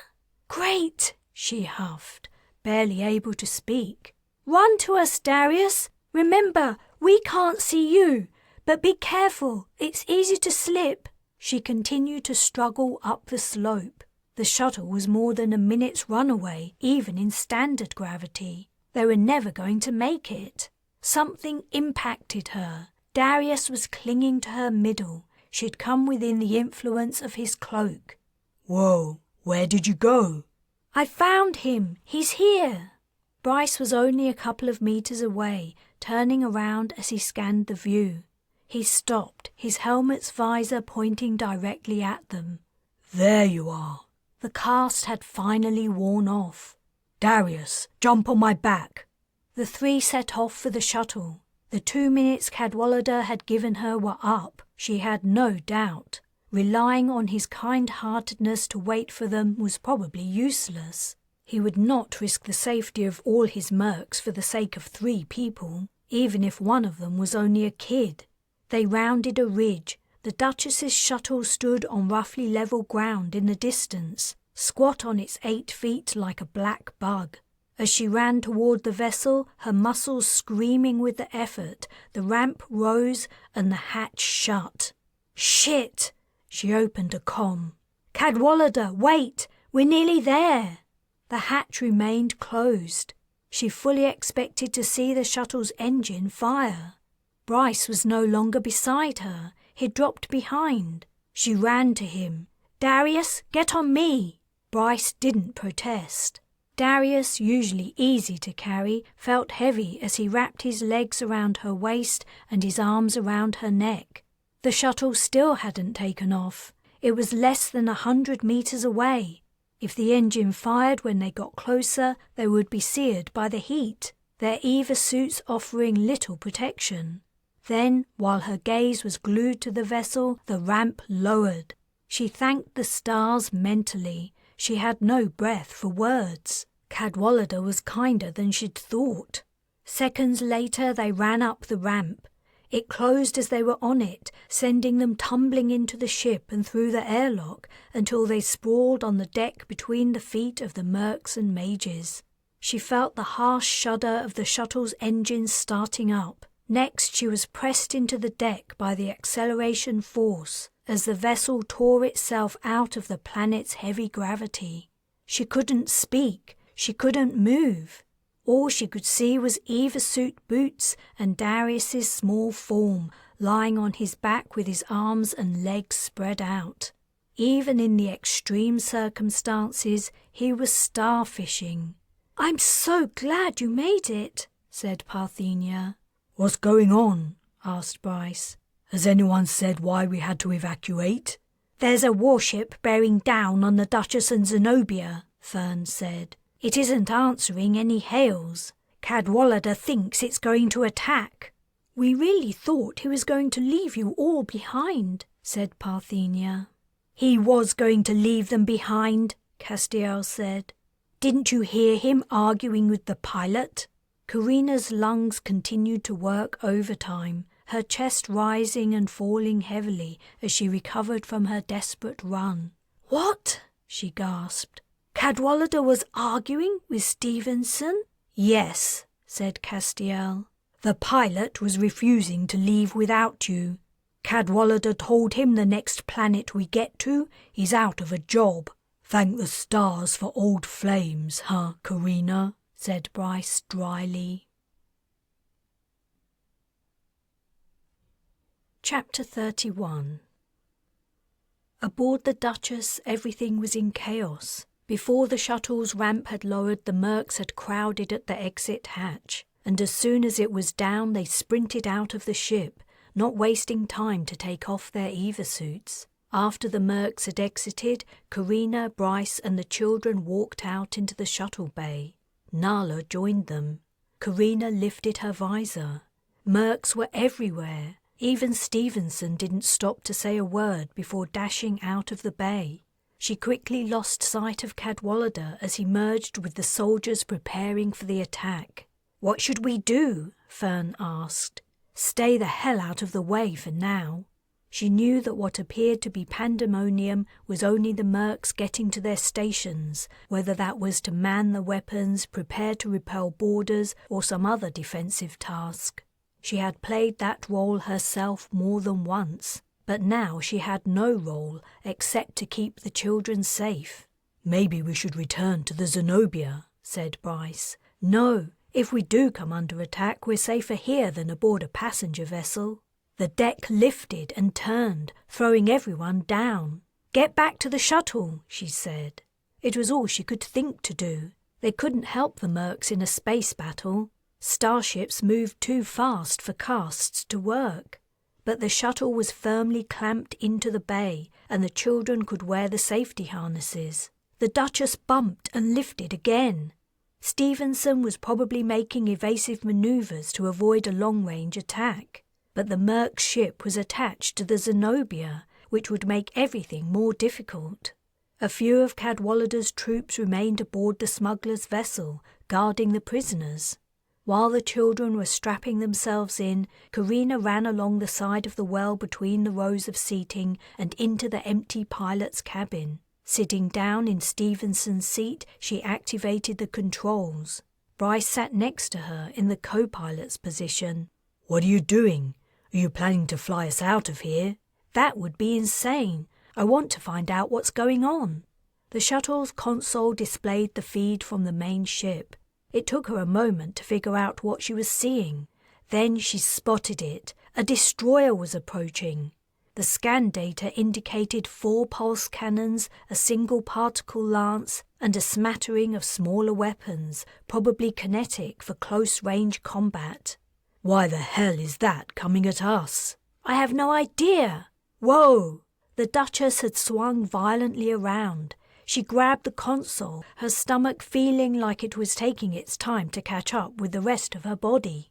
"Great," she huffed, barely able to speak. "Run to us, Darius. Remember, we can't see you, but be careful. It's easy to slip." She continued to struggle up the slope. The shuttle was more than a minute's run away, even in standard gravity. They were never going to make it. Something impacted her. Darius was clinging to her middle. She'd come within the influence of his cloak. "Whoa, where did you go?" "I found him. He's here." Bryce was only a couple of meters away, turning around as he scanned the view. He stopped, his helmet's visor pointing directly at them. "There you are." The cast had finally worn off. "Darius, jump on my back." The three set off for the shuttle. The 2 minutes Cadwallader had given her were up, she had no doubt. Relying on his kind-heartedness to wait for them was probably useless. He would not risk the safety of all his mercs for the sake of 3 people, even if one of them was only a kid. They rounded a ridge. The Duchess's shuttle stood on roughly level ground in the distance, squat on its 8 feet like a black bug. As she ran toward the vessel, her muscles screaming with the effort, the ramp rose and the hatch shut. "Shit!" She opened a comm. "Cadwallader, wait! We're nearly there!" The hatch remained closed. She fully expected to see the shuttle's engine fire. Bryce was no longer beside her. He'd dropped behind. She ran to him. "Darius, get on me!" Bryce didn't protest. Darius, usually easy to carry, felt heavy as he wrapped his legs around her waist and his arms around her neck. The shuttle still hadn't taken off. It was less than 100 meters away. If the engine fired when they got closer, they would be seared by the heat, their EVA suits offering little protection. Then, while her gaze was glued to the vessel, the ramp lowered. She thanked the stars mentally. She had no breath for words. Cadwallader was kinder than she'd thought. Seconds later, they ran up the ramp. It closed as they were on it, sending them tumbling into the ship and through the airlock until they sprawled on the deck between the feet of the mercs and mages. She felt the harsh shudder of the shuttle's engines starting up. Next, she was pressed into the deck by the acceleration force as the vessel tore itself out of the planet's heavy gravity. She couldn't speak. She couldn't move. All she could see was EVA suit boots and Darius's small form lying on his back with his arms and legs spread out. Even in the extreme circumstances, he was starfishing. "I'm so glad you made it," said Parthenia. "What's going on?" asked Bryce. "Has anyone said why we had to evacuate?" "There's a warship bearing down on the Duchess and Zenobia," Fern said. "It isn't answering any hails. Cadwallader thinks it's going to attack." "We really thought he was going to leave you all behind," said Parthenia. "He was going to leave them behind," Castiel said. "Didn't you hear him arguing with the pilot?" Carina's lungs continued to work overtime, her chest rising and falling heavily as she recovered from her desperate run. "What?" she gasped. "Cadwallader was arguing with Stevenson?" "Yes," said Castiel. "The pilot was refusing to leave without you. Cadwallader told him the next planet we get to, he's out of a job." "Thank the stars for old flames, huh, Carina?" said Bryce dryly. Chapter 31. Aboard the Duchess, everything was in chaos. Before the shuttle's ramp had lowered, the mercs had crowded at the exit hatch, and as soon as it was down, they sprinted out of the ship, not wasting time to take off their Eva-suits. After the mercs had exited, Carina, Bryce, and the children walked out into the shuttle bay. Nala joined them. Carina lifted her visor. Mercs were everywhere. Even Stevenson didn't stop to say a word before dashing out of the bay. She quickly lost sight of Cadwallader as he merged with the soldiers preparing for the attack. "What should we do?" Fern asked. "Stay the hell out of the way for now." She knew that what appeared to be pandemonium was only the mercs getting to their stations, whether that was to man the weapons, prepare to repel boarders, or some other defensive task. She had played that role herself more than once, but now she had no role except to keep the children safe. "Maybe we should return to the Zenobia," said Bryce. "No, if we do come under attack, we're safer here than aboard a passenger vessel." The deck lifted and turned, throwing everyone down. "Get back to the shuttle," she said. It was all she could think to do. They couldn't help the mercs in a space battle. Starships moved too fast for casts to work. But the shuttle was firmly clamped into the bay, and the children could wear the safety harnesses. The Duchess bumped and lifted again. Stevenson was probably making evasive maneuvers to avoid a long-range attack. But the merc ship was attached to the Zenobia, which would make everything more difficult. A few of Cadwallader's troops remained aboard the smuggler's vessel, guarding the prisoners. While the children were strapping themselves in, Carina ran along the side of the well between the rows of seating and into the empty pilot's cabin. Sitting down in Stevenson's seat, she activated the controls. Bryce sat next to her in the co-pilot's position. "What are you doing? Are you planning to fly us out of here?" "That would be insane. I want to find out what's going on." The shuttle's console displayed the feed from the main ship. It took her a moment to figure out what she was seeing. Then she spotted it. A destroyer was approaching. The scan data indicated 4 pulse cannons, a single particle lance, and a smattering of smaller weapons, probably kinetic for close-range combat. "Why the hell is that coming at us?" "I have no idea." "Whoa!" The Duchess had swung violently around. She grabbed the console, her stomach feeling like it was taking its time to catch up with the rest of her body.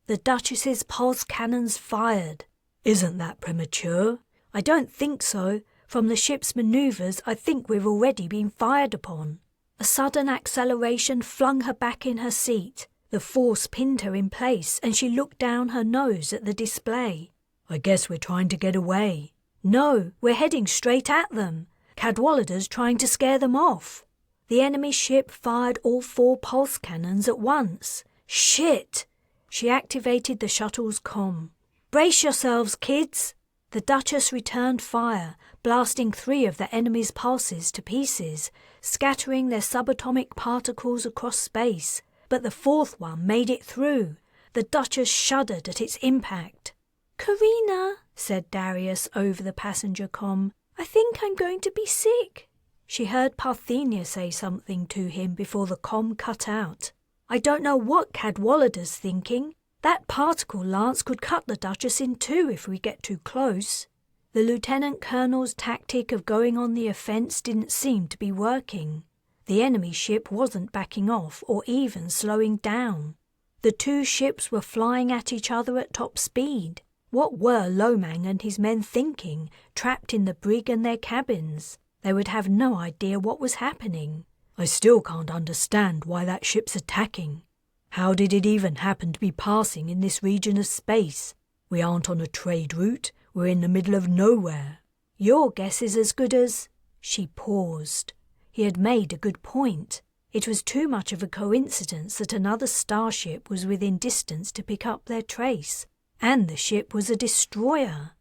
The Duchess's pulse cannons fired. "Isn't that premature?" "I don't think so. From the ship's maneuvers, I think we've already been fired upon." A sudden acceleration flung her back in her seat. The force pinned her in place, and she looked down her nose at the display. "I guess we're trying to get away." "No, we're heading straight at them. Cadwallader's trying to scare them off." The enemy ship fired all 4 pulse cannons at once. "Shit!" She activated the shuttle's comm. "Brace yourselves, kids!" The Duchess returned fire, blasting 3 of the enemy's pulses to pieces, scattering their subatomic particles across space. But the 4th one made it through. The Duchess shuddered at its impact. "Carina," said Darius over the passenger comm, I think I'm going to be sick. She heard Parthenia say something to him before the comm cut out. I don't know what Cadwallader's thinking. That particle lance could cut the Duchess in two if we get too close. The Lieutenant Colonel's tactic of going on the offence didn't seem to be working. The enemy ship wasn't backing off or even slowing down. The two ships were flying at each other at top speed. What were Lomang and his men thinking, trapped in the brig and their cabins? They would have no idea what was happening. I still can't understand why that ship's attacking. How did it even happen to be passing in this region of space? We aren't on a trade route. We're in the middle of nowhere. Your guess is as good as... She paused. He had made a good point. It was too much of a coincidence that another starship was within distance to pick up their trace, and the ship was a destroyer.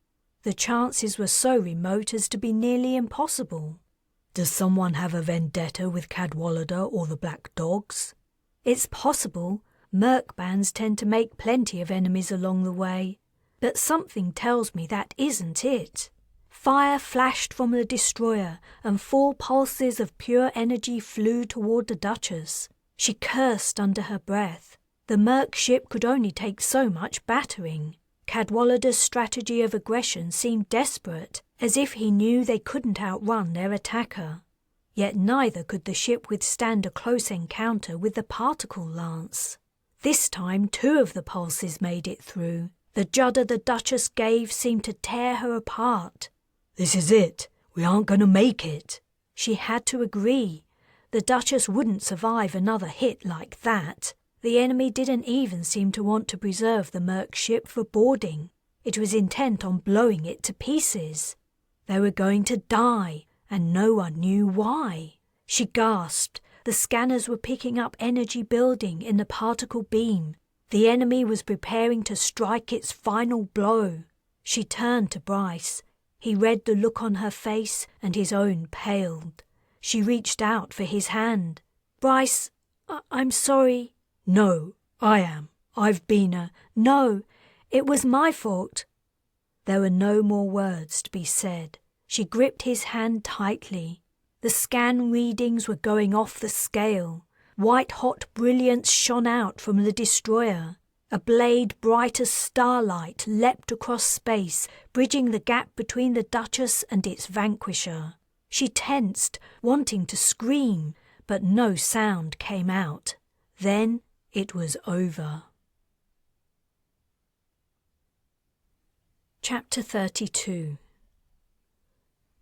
The chances were so remote as to be nearly impossible. Does someone have a vendetta with Cadwallader or the Black Dogs? It's possible. Merc bands tend to make plenty of enemies along the way. But something tells me that isn't it. Fire flashed from the destroyer, and 4 pulses of pure energy flew toward the Duchess. She cursed under her breath. The Merc ship could only take so much battering. Cadwallader's strategy of aggression seemed desperate, as if he knew they couldn't outrun their attacker. Yet neither could the ship withstand a close encounter with the particle lance. This time 2 of the pulses made it through. The judder the Duchess gave seemed to tear her apart. This is it. We aren't going to make it. She had to agree. The Duchess wouldn't survive another hit like that. The enemy didn't even seem to want to preserve the Merc ship for boarding. It was intent on blowing it to pieces. They were going to die, and no one knew why. She gasped. The scanners were picking up energy building in the particle beam. The enemy was preparing to strike its final blow. She turned to Bryce. He read the look on her face, and his own paled. She reached out for his hand. Bryce, I'm sorry. No, I am. I've been No, it was my fault. There were no more words to be said. She gripped his hand tightly. The scan readings were going off the scale. White-hot brilliance shone out from the destroyer. A blade bright as starlight leapt across space, bridging the gap between the Duchess and its vanquisher. She tensed, wanting to scream, but no sound came out. Then it was over. Chapter 32.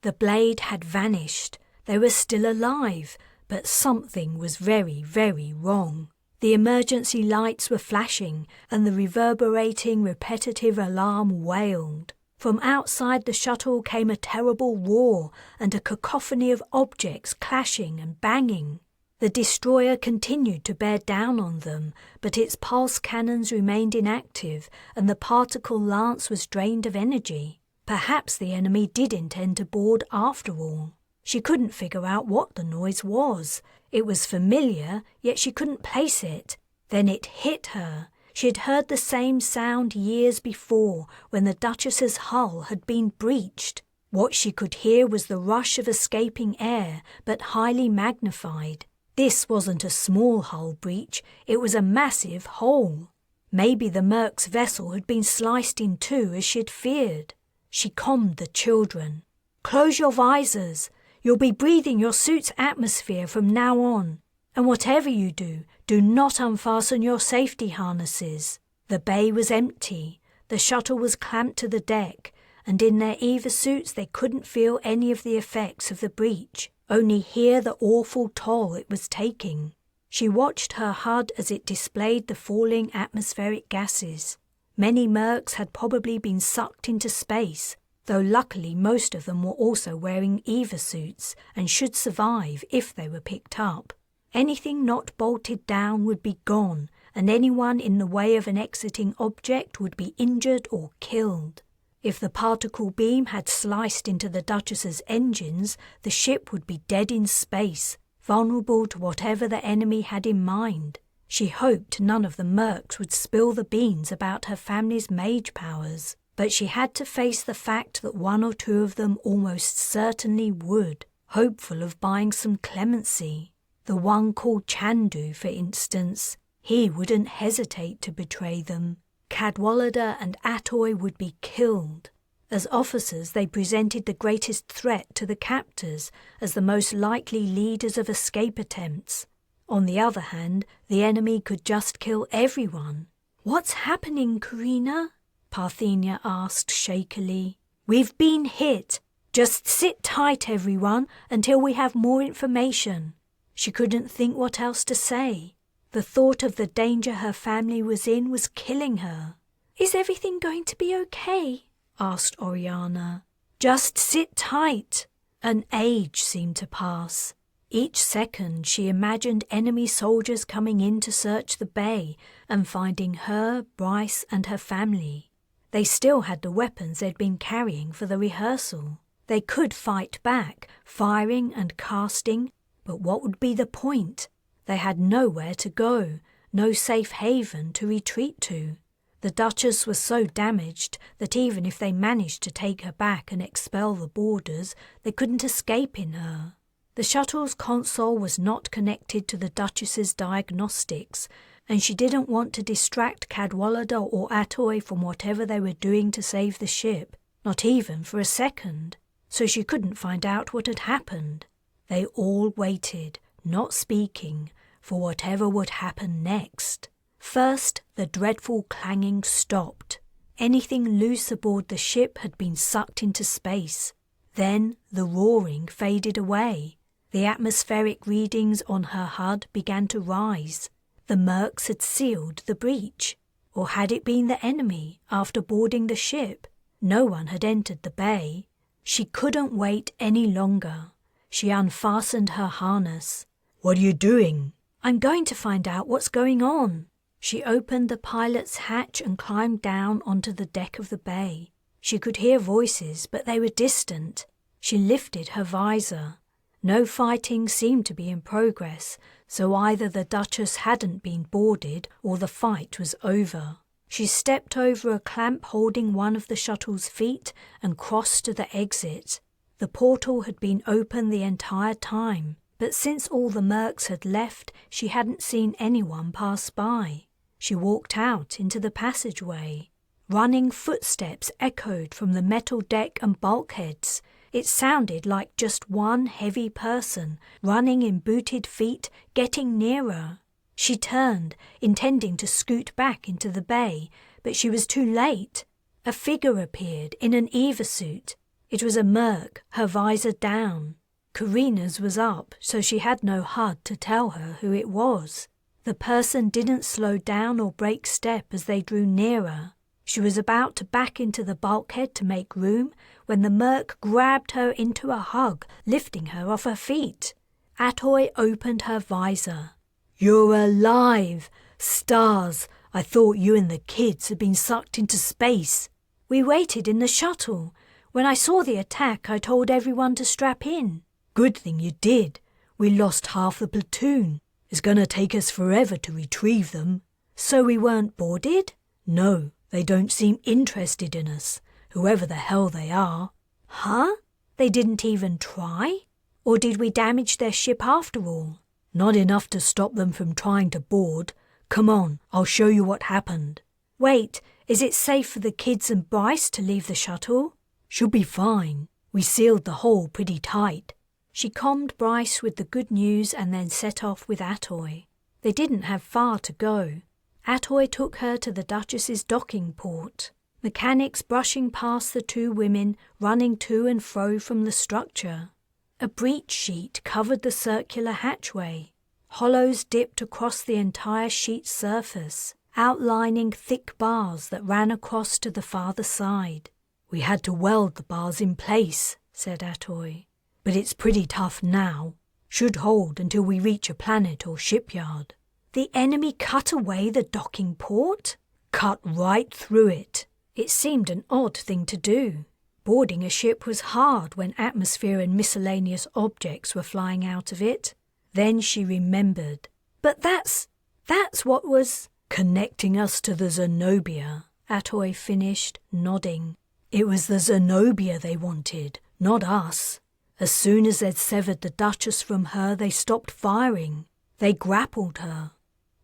The blade had vanished. They were still alive, but something was very, very wrong. The emergency lights were flashing, and the reverberating, repetitive alarm wailed. From outside the shuttle came a terrible roar and a cacophony of objects clashing and banging. The destroyer continued to bear down on them, but its pulse cannons remained inactive, and the particle lance was drained of energy. Perhaps the enemy did intend to board after all. She couldn't figure out what the noise was. It was familiar, yet she couldn't place it. Then it hit her. She had heard the same sound years before, when the Duchess's hull had been breached. What she could hear was the rush of escaping air, but highly magnified. This wasn't a small hull breach, it was a massive hole. Maybe the Merc's vessel had been sliced in two as she'd feared. She calmed the children. "Close your visors. You'll be breathing your suit's atmosphere from now on. And whatever you do, do not unfasten your safety harnesses." The bay was empty. The shuttle was clamped to the deck, and in their EVA suits they couldn't feel any of the effects of the breach, only hear the awful toll it was taking. She watched her HUD as it displayed the falling atmospheric gases. Many Mercs had probably been sucked into space, though luckily most of them were also wearing EVA suits and should survive if they were picked up. Anything not bolted down would be gone, and anyone in the way of an exiting object would be injured or killed. If the particle beam had sliced into the Duchess's engines, the ship would be dead in space, vulnerable to whatever the enemy had in mind. She hoped none of the Mercs would spill the beans about her family's mage powers, But she had to face the fact that one or two of them almost certainly would, hopeful of buying some clemency. The one called Chandu, for instance, he wouldn't hesitate to betray them. Cadwallader and Atoy would be killed. As officers, they presented the greatest threat to the captors as the most likely leaders of escape attempts. On the other hand, the enemy could just kill everyone. "What's happening, Carina?" Parthenia asked shakily. "We've been hit. Just sit tight, everyone, until we have more information." She couldn't think what else to say. The thought of the danger her family was in was killing her. "Is everything going to be okay?" asked Oriana. "Just sit tight." An age seemed to pass. Each second she imagined enemy soldiers coming in to search the bay and finding her, Bryce, and her family. They still had the weapons they'd been carrying for the rehearsal. They could fight back, firing and casting, but what would be the point? They had nowhere to go, no safe haven to retreat to. The Duchess was so damaged that even if they managed to take her back and expel the boarders, they couldn't escape in her. The shuttle's console was not connected to the Duchess's diagnostics, and she didn't want to distract Cadwallader or Atoy from whatever they were doing to save the ship, not even for a second, so she couldn't find out what had happened. They all waited, not speaking, for whatever would happen next. First, the dreadful clanging stopped. Anything loose aboard the ship had been sucked into space. Then the roaring faded away. The atmospheric readings on her HUD began to rise. The Mercs had sealed the breach. Or had it been the enemy after boarding the ship? No one had entered the bay. She couldn't wait any longer. She unfastened her harness. "What are you doing?" "I'm going to find out what's going on." She opened the pilot's hatch and climbed down onto the deck of the bay. She could hear voices, but they were distant. She lifted her visor. No fighting seemed to be in progress, so either the Duchess hadn't been boarded or the fight was over. She stepped over a clamp holding one of the shuttle's feet and crossed to the exit. The portal had been open the entire time, but since all the Mercs had left, she hadn't seen anyone pass by. She walked out into the passageway. Running footsteps echoed from the metal deck and bulkheads. It sounded like just one heavy person, running in booted feet, getting nearer. She turned, intending to scoot back into the bay, but she was too late. A figure appeared in an Eva suit. It was a Merc, her visor down. Carina's was up, so she had no HUD to tell her who it was. The person didn't slow down or break step as they drew nearer. She was about to back into the bulkhead to make room when the Merc grabbed her into a hug, lifting her off her feet. Atoy opened her visor. "You're alive! Stars! I thought you and the kids had been sucked into space." "We waited in the shuttle. When I saw the attack, I told everyone to strap in." "Good thing you did. We lost half the platoon. It's gonna take us forever to retrieve them." "So we weren't boarded?" "No, they don't seem interested in us, whoever the hell they are." "Huh? They didn't even try? Or did we damage their ship after all?" "Not enough to stop them from trying to board. Come on, I'll show you what happened." "Wait, is it safe for the kids and Bryce to leave the shuttle?" "Should be fine. We sealed the hole pretty tight." She calmed Bryce with the good news and then set off with Atoy. They didn't have far to go. Atoy took her to the Duchess's docking port. Mechanics brushing past the two women, running to and fro from the structure. A breach sheet covered the circular hatchway. Hollows dipped across the entire sheet's surface, outlining thick bars that ran across to the farther side. "We had to weld the bars in place," said Atoy. "But it's pretty tough now. Should hold until we reach a planet or shipyard." "The enemy cut away the docking port?" "Cut right through it." It seemed an odd thing to do. Boarding a ship was hard when atmosphere and miscellaneous objects were flying out of it. Then she remembered. "But that's what was—" "Connecting us to the Zenobia," Atoy finished, nodding. It was the Zenobia they wanted, not us. As soon as they'd severed the Duchess from her, they stopped firing. They grappled her.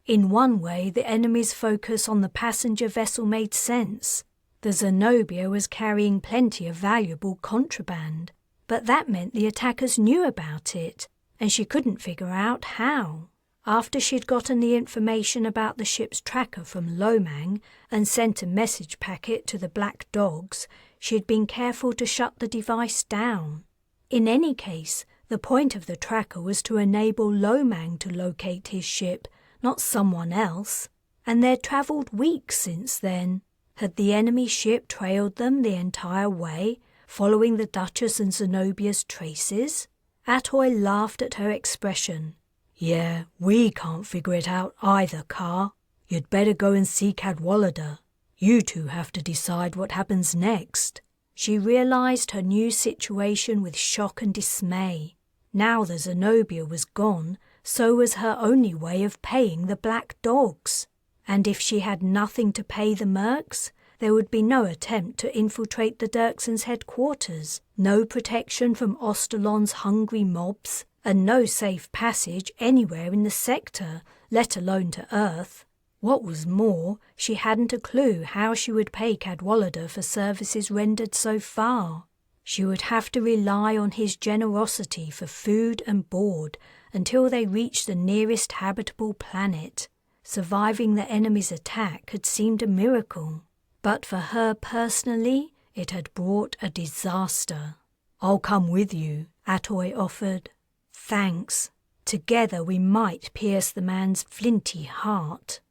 In one way, the enemy's focus on the passenger vessel made sense. The Zenobia was carrying plenty of valuable contraband, but that meant the attackers knew about it, and she couldn't figure out how. After she'd gotten the information about the ship's tracker from Lomang and sent a message packet to the Black Dogs, she'd been careful to shut the device down. In any case, the point of the tracker was to enable Lomang to locate his ship, not someone else, and they'd travelled weeks since then. Had the enemy ship trailed them the entire way, following the Duchess and Zenobia's traces? Atoy laughed at her expression. Yeah, we can't figure it out either, Car. You'd better go and see Cadwallader. You two have to decide what happens next. She realised her new situation with shock and dismay. Now the Zenobia was gone, so was her only way of paying the Black Dogs. And if she had nothing to pay the Mercs, there would be no attempt to infiltrate the Dirksons' headquarters, no protection from Ostalon's hungry mobs, and no safe passage anywhere in the sector, let alone to Earth. What was more, she hadn't a clue how she would pay Cadwallader for services rendered so far. She would have to rely on his generosity for food and board until they reached the nearest habitable planet. Surviving the enemy's attack had seemed a miracle, but for her personally, it had brought a disaster. I'll come with you, Atoy offered. Thanks. Together we might pierce the man's flinty heart.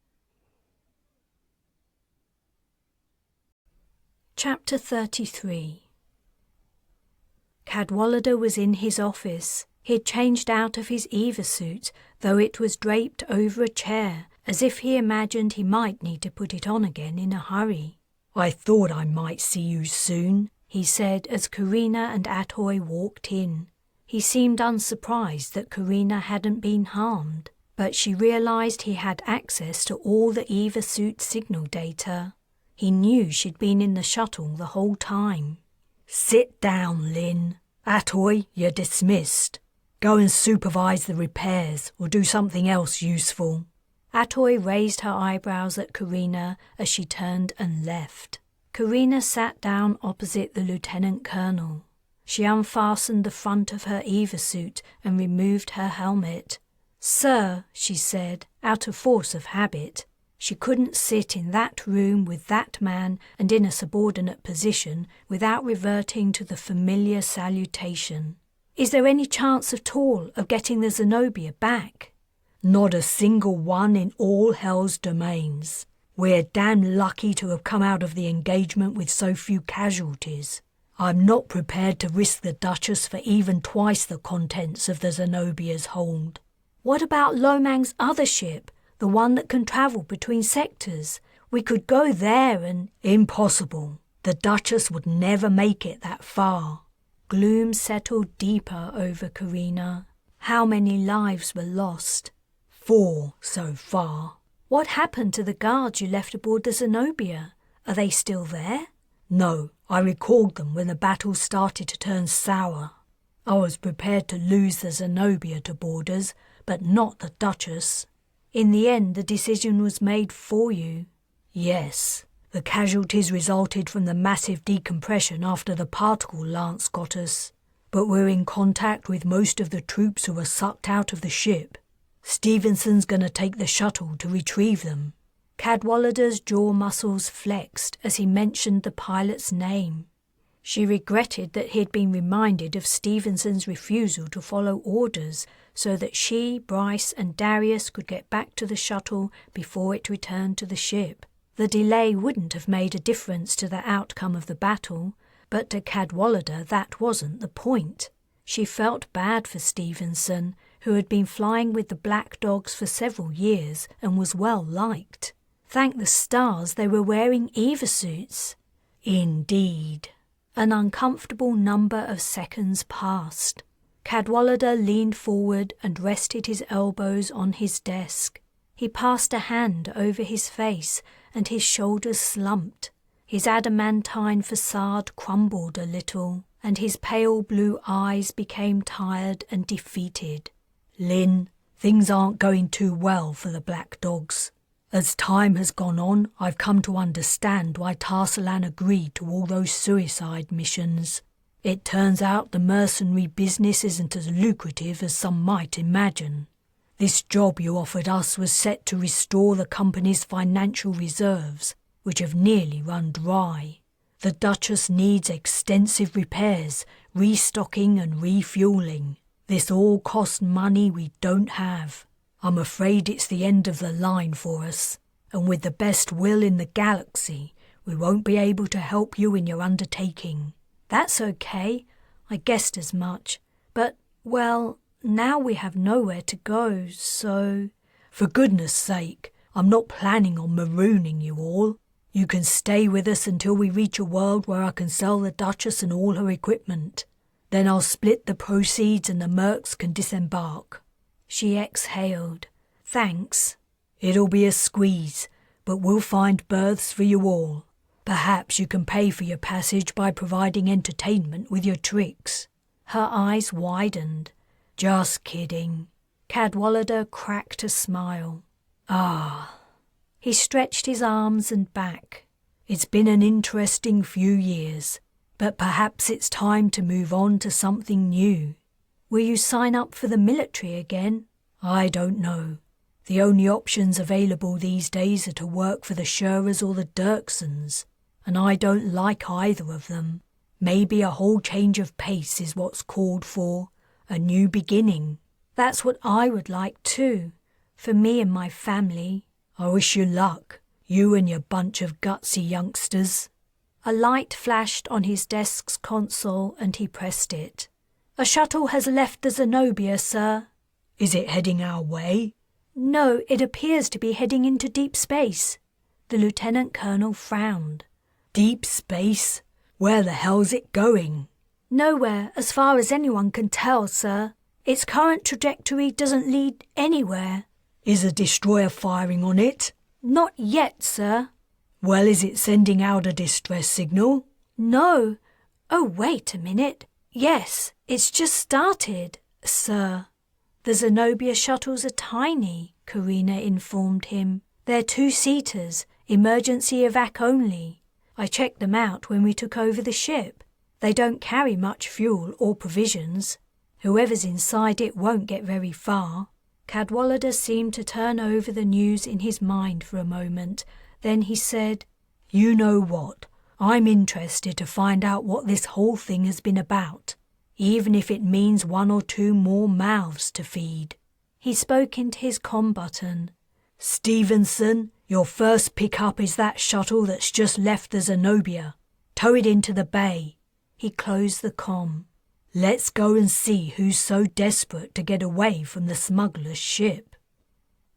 Chapter 33. Cadwallader was in his office. He'd changed out of his Eva suit, though it was draped over a chair, as if he imagined he might need to put it on again in a hurry. I thought I might see you soon, he said as Carina and Atoy walked in. He seemed unsurprised that Carina hadn't been harmed, but she realised he had access to all the Eva suit signal data. He knew she'd been in the shuttle the whole time. Sit down, Lin. Atoy, you're dismissed. Go and supervise the repairs or do something else useful. Atoy raised her eyebrows at Carina as she turned and left. Carina sat down opposite the lieutenant colonel. She unfastened the front of her Eva suit and removed her helmet. "Sir," she said, out of force of habit. She couldn't sit in that room with that man and in a subordinate position without reverting to the familiar salutation. "Is there any chance at all of getting the Zenobia back?" Not a single one in all Hell's domains. We're damn lucky to have come out of the engagement with so few casualties. I'm not prepared to risk the Duchess for even twice the contents of the Zenobia's hold. What about Lomang's other ship, the one that can travel between sectors? We could go there and... Impossible. The Duchess would never make it that far. Gloom settled deeper over Carina. How many lives were lost? 4 so far. What happened to the guards you left aboard the Zenobia? Are they still there? No, I recalled them when the battle started to turn sour. I was prepared to lose the Zenobia to boarders, but not the Duchess. In the end, the decision was made for you. Yes, the casualties resulted from the massive decompression after the particle lance got us. But we're in contact with most of the troops who were sucked out of the ship. Stevenson's gonna take the shuttle to retrieve them. Cadwallader's jaw muscles flexed as he mentioned the pilot's name. She regretted that he'd been reminded of Stevenson's refusal to follow orders so that she, Bryce and Darius could get back to the shuttle before it returned to the ship. The delay wouldn't have made a difference to the outcome of the battle, but to Cadwallader that wasn't the point. She felt bad for Stevenson, who had been flying with the Black Dogs for several years and was well liked. Thank the stars they were wearing Eva suits. Indeed. An uncomfortable number of seconds passed. Cadwallader leaned forward and rested his elbows on his desk. He passed a hand over his face and his shoulders slumped. His adamantine facade crumbled a little, and his pale blue eyes became tired and defeated. Lin, things aren't going too well for the Black Dogs. As time has gone on, I've come to understand why Tarsalan agreed to all those suicide missions. It turns out the mercenary business isn't as lucrative as some might imagine. This job you offered us was set to restore the company's financial reserves, which have nearly run dry. The Duchess needs extensive repairs, restocking and refuelling. This all costs money we don't have. I'm afraid it's the end of the line for us, and with the best will in the galaxy, we won't be able to help you in your undertaking. That's okay. I guessed as much. But, well, now we have nowhere to go, so... For goodness sake, I'm not planning on marooning you all. You can stay with us until we reach a world where I can sell the Duchess and all her equipment. Then I'll split the proceeds and the mercs can disembark. She exhaled. Thanks. It'll be a squeeze, but we'll find berths for you all. Perhaps you can pay for your passage by providing entertainment with your tricks. Her eyes widened. Just kidding. Cadwallader cracked a smile. Ah. He stretched his arms and back. It's been an interesting few years, but perhaps it's time to move on to something new. Will you sign up for the military again? I don't know. The only options available these days are to work for the Shurras or the Dirksons, and I don't like either of them. Maybe a whole change of pace is what's called for, a new beginning. That's what I would like too, for me and my family. I wish you luck, you and your bunch of gutsy youngsters. A light flashed on his desk's console and he pressed it. A shuttle has left the Zenobia, sir. Is it heading our way? No, it appears to be heading into deep space. The Lieutenant Colonel frowned. Deep space? Where the hell's it going? Nowhere, as far as anyone can tell, sir. Its current trajectory doesn't lead anywhere. Is a destroyer firing on it? Not yet, sir. Well, is it sending out a distress signal? No. Oh, wait a minute. Yes, it's just started, sir. The Zenobia shuttles are tiny, Carina informed him. They're 2-seaters, emergency evac only. I checked them out when we took over the ship. They don't carry much fuel or provisions. Whoever's inside it won't get very far. Cadwallader seemed to turn over the news in his mind for a moment. Then he said, You know what? I'm interested to find out what this whole thing has been about, even if it means 1 or 2 more mouths to feed. He spoke into his comm button. Stevenson, your first pickup is that shuttle that's just left the Zenobia. Tow it into the bay. He closed the comm. Let's go and see who's so desperate to get away from the smuggler's ship.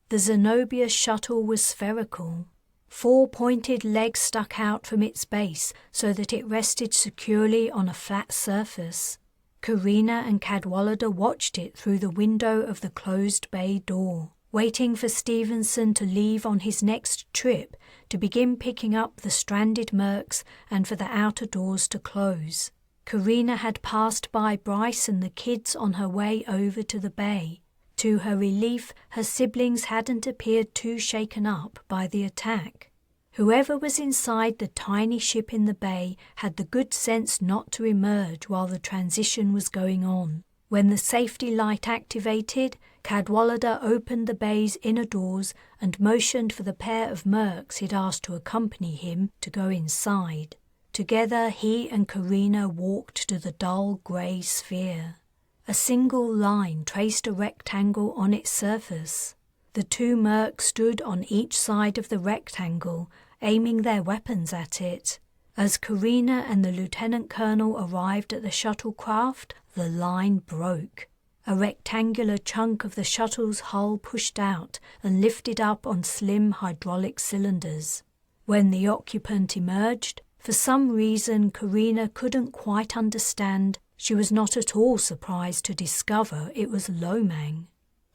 The Zenobia shuttle was spherical. 4 pointed legs stuck out from its base so that it rested securely on a flat surface. Carina and Cadwallader watched it through the window of the closed bay door, waiting for Stevenson to leave on his next trip to begin picking up the stranded mercs and for the outer doors to close. Carina had passed by Bryce and the kids on her way over to the bay. To her relief, her siblings hadn't appeared too shaken up by the attack. Whoever was inside the tiny ship in the bay had the good sense not to emerge while the transition was going on. When the safety light activated, Cadwallader opened the bay's inner doors and motioned for the pair of mercs he'd asked to accompany him to go inside. Together he and Carina walked to the dull grey sphere. A single line traced a rectangle on its surface. The 2 mercs stood on each side of the rectangle, aiming their weapons at it. As Carina and the Lieutenant Colonel arrived at the shuttlecraft, the line broke. A rectangular chunk of the shuttle's hull pushed out and lifted up on slim hydraulic cylinders. When the occupant emerged, for some reason Carina couldn't quite understand, she was not at all surprised to discover it was Lomang.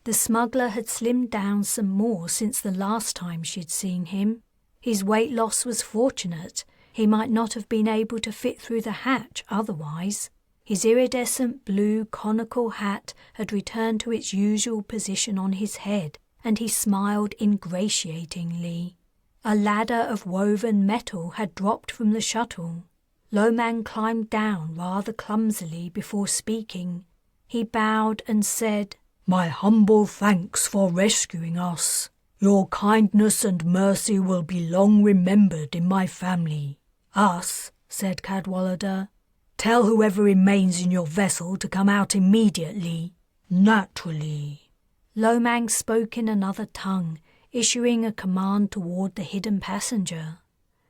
The smuggler had slimmed down some more since the last time she'd seen him. His weight loss was fortunate. He might not have been able to fit through the hatch otherwise. His iridescent blue conical hat had returned to its usual position on his head, and he smiled ingratiatingly. A ladder of woven metal had dropped from the shuttle. Lomang climbed down rather clumsily before speaking. He bowed and said, "My humble thanks for rescuing us. Your kindness and mercy will be long remembered in my family." "Us," said Cadwallader. "Tell whoever remains in your vessel to come out immediately." "Naturally." Lomang spoke in another tongue, issuing a command toward the hidden passenger.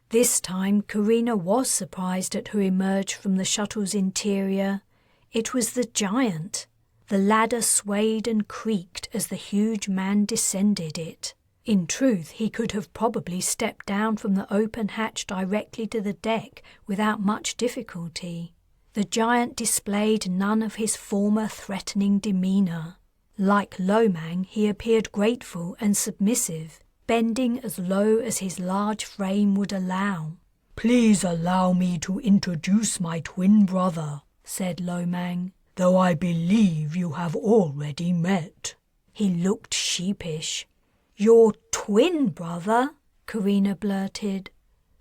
This time Carina was surprised at who emerged from the shuttle's interior. It was the giant. The ladder swayed and creaked as the huge man descended it. In truth, he could have probably stepped down from the open hatch directly to the deck without much difficulty. The giant displayed none of his former threatening demeanor. Like Lomang, he appeared grateful and submissive, bending as low as his large frame would allow. "Please allow me to introduce my twin brother," said Lomang, "though I believe you have already met." He looked sheepish. "Your twin brother?" Carina blurted.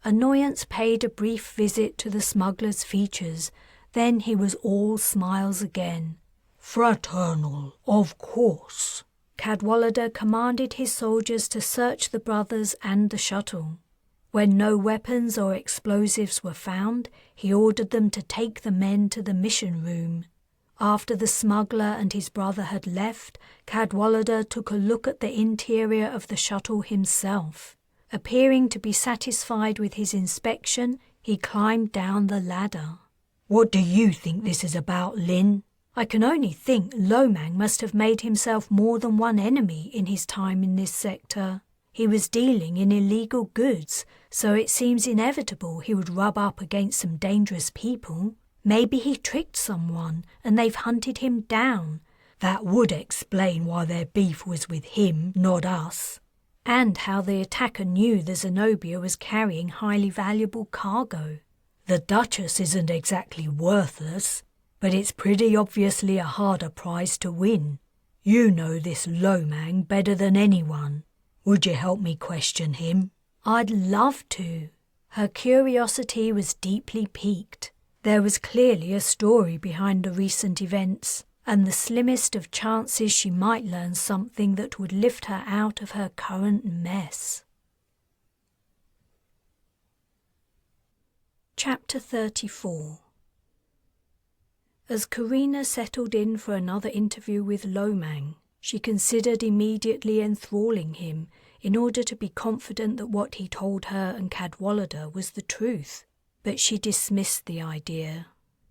Annoyance paid a brief visit to the smuggler's features. Then he was all smiles again. "Fraternal, of course." Cadwallader commanded his soldiers to search the brothers and the shuttle. When no weapons or explosives were found, he ordered them to take the men to the mission room. After the smuggler and his brother had left, Cadwallader took a look at the interior of the shuttle himself. Appearing to be satisfied with his inspection, he climbed down the ladder. "What do you think this is about, Lin?" "I can only think Lomang must have made himself more than one enemy in his time in this sector. He was dealing in illegal goods, so it seems inevitable he would rub up against some dangerous people. Maybe he tricked someone and they've hunted him down. That would explain why their beef was with him, not us." And how the attacker knew the Zenobia was carrying highly valuable cargo. "The Duchess isn't exactly worthless, but it's pretty obviously a harder prize to win. You know this Lomang better than anyone. Would you help me question him?" "I'd love to." Her curiosity was deeply piqued. There was clearly a story behind the recent events, and the slimmest of chances she might learn something that would lift her out of her current mess. Chapter 34. As Carina settled in for another interview with Lomang, she considered immediately enthralling him in order to be confident that what he told her and Cadwallader was the truth. But she dismissed the idea.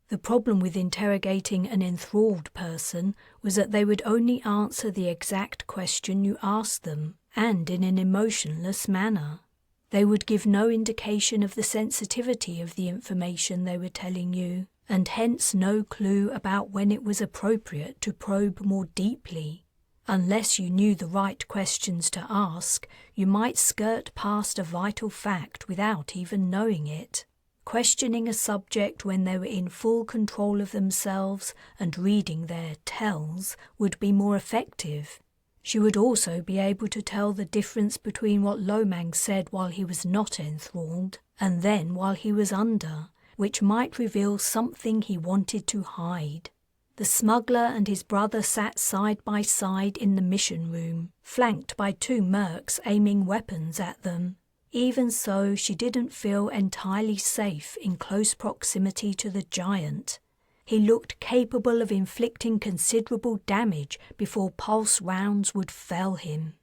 The problem with interrogating an enthralled person was that they would only answer the exact question you asked them, and in an emotionless manner. They would give no indication of the sensitivity of the information they were telling you, and hence no clue about when it was appropriate to probe more deeply. Unless you knew the right questions to ask, you might skirt past a vital fact without even knowing it. Questioning a subject when they were in full control of themselves and reading their tells would be more effective. She would also be able to tell the difference between what Lomang said while he was not enthralled and then while he was under, which might reveal something he wanted to hide. The smuggler and his brother sat side by side in the mission room, flanked by two mercs aiming weapons at them. Even so, she didn't feel entirely safe in close proximity to the giant. He looked capable of inflicting considerable damage before pulse rounds would fell him.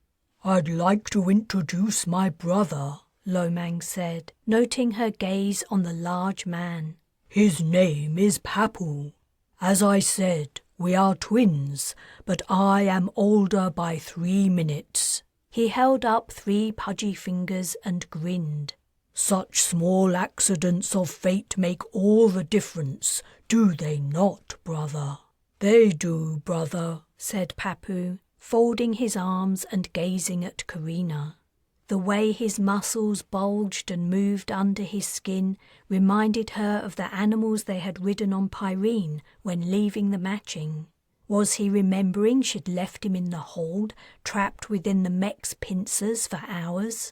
"I'd like to introduce my brother," Lomang said, noting her gaze on the large man. "His name is Papu. As I said, we are twins, but I am older by 3 minutes. He held up 3 pudgy fingers and grinned. "Such small accidents of fate make all the difference, do they not, brother?" "They do, brother," said Papu, folding his arms and gazing at Carina. The way his muscles bulged and moved under his skin reminded her of the animals they had ridden on Pyrene when leaving the matching. Was he remembering she'd left him in the hold, trapped within the mech's pincers for hours?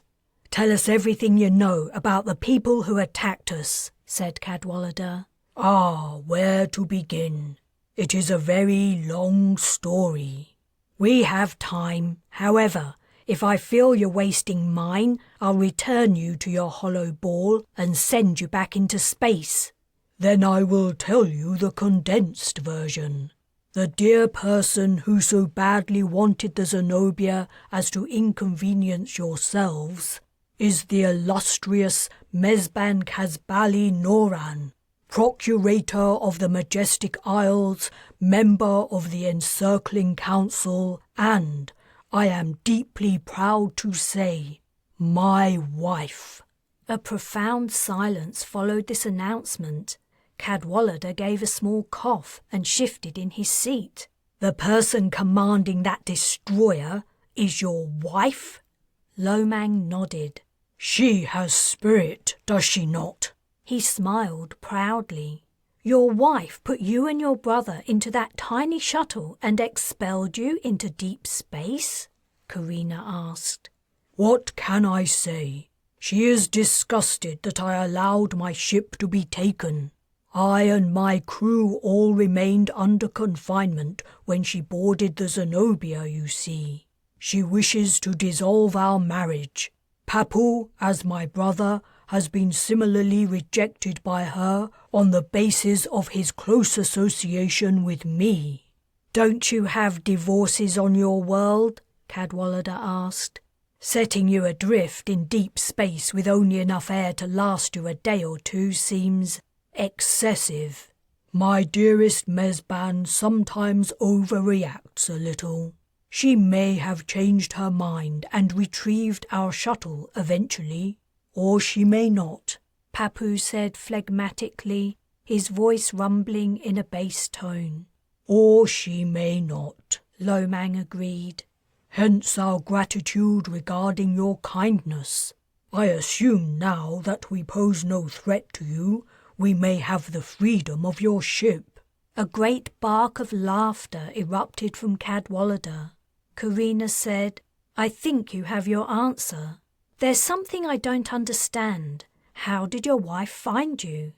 "Tell us everything you know about the people who attacked us," said Cadwallader. Where to begin? It is a very long story. We have time. However, if I feel you're wasting mine, I'll return you to your hollow ball and send you back into space. Then I will tell you the condensed version. The dear person who so badly wanted the Zenobia as to inconvenience yourselves is the illustrious Mezban Kazbali Noran, Procurator of the Majestic Isles, member of the Encircling Council, and, I am deeply proud to say, my wife. A profound silence followed this announcement. Cadwallader gave a small cough and shifted in his seat. The person commanding that destroyer is your wife? Lomang nodded. She has spirit, does she not? He smiled proudly. Your wife put you and your brother into that tiny shuttle and expelled you into deep space? Carina asked. What can I say? She is disgusted that I allowed my ship to be taken. I and my crew all remained under confinement when she boarded the Zenobia, you see. She wishes to dissolve our marriage. Papu, as my brother, has been similarly rejected by her on the basis of his close association with me. Don't you have divorces on your world? Cadwallader asked. Setting you adrift in deep space with only enough air to last you a day or two seems excessive. My dearest Mezban sometimes overreacts a little. She may have changed her mind and retrieved our shuttle eventually, or she may not, Papu said phlegmatically, his voice rumbling in a bass tone. Or she may not, Lomang agreed. Hence our gratitude regarding your kindness. I assume now that we pose no threat to you, we may have the freedom of your ship. A great bark of laughter erupted from Cadwallader. Carina said, I think you have your answer. There's something I don't understand. How did your wife find you?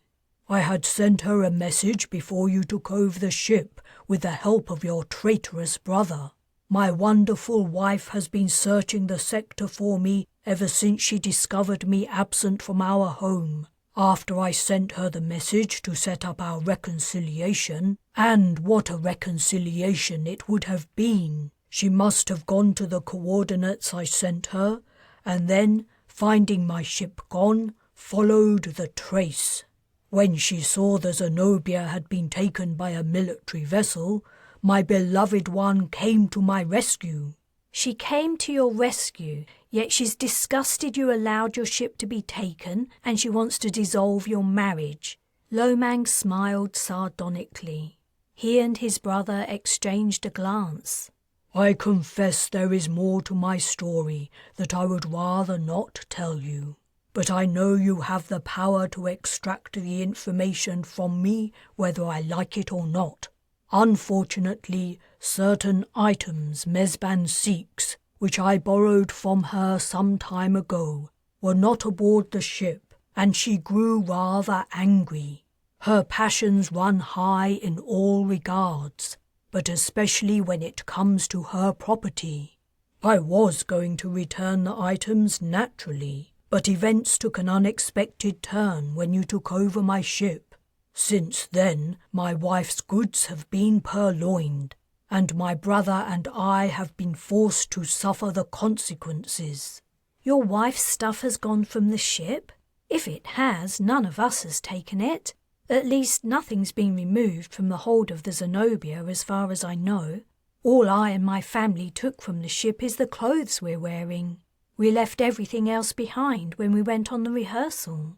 I had sent her a message before you took over the ship with the help of your traitorous brother. My wonderful wife has been searching the sector for me ever since she discovered me absent from our home. After I sent her the message to set up our reconciliation, and what a reconciliation it would have been, she must have gone to the coordinates I sent her, and then, finding my ship gone, followed the trace. When she saw the Zenobia had been taken by a military vessel, my beloved one came to my rescue. She came to your rescue, yet she's disgusted you allowed your ship to be taken, and she wants to dissolve your marriage. Lomang smiled sardonically. He and his brother exchanged a glance. I confess there is more to my story that I would rather not tell you, but I know you have the power to extract the information from me whether I like it or not. Unfortunately, certain items Mezban seeks, which I borrowed from her some time ago, were not aboard the ship, and she grew rather angry. Her passions run high in all regards, but especially when it comes to her property. I was going to return the items naturally, but events took an unexpected turn when you took over my ship. Since then, my wife's goods have been purloined, and my brother and I have been forced to suffer the consequences. Your wife's stuff has gone from the ship? If it has, none of us has taken it. At least nothing's been removed from the hold of the Zenobia as far as I know. All I and my family took from the ship is the clothes we're wearing. We left everything else behind when we went on the rehearsal.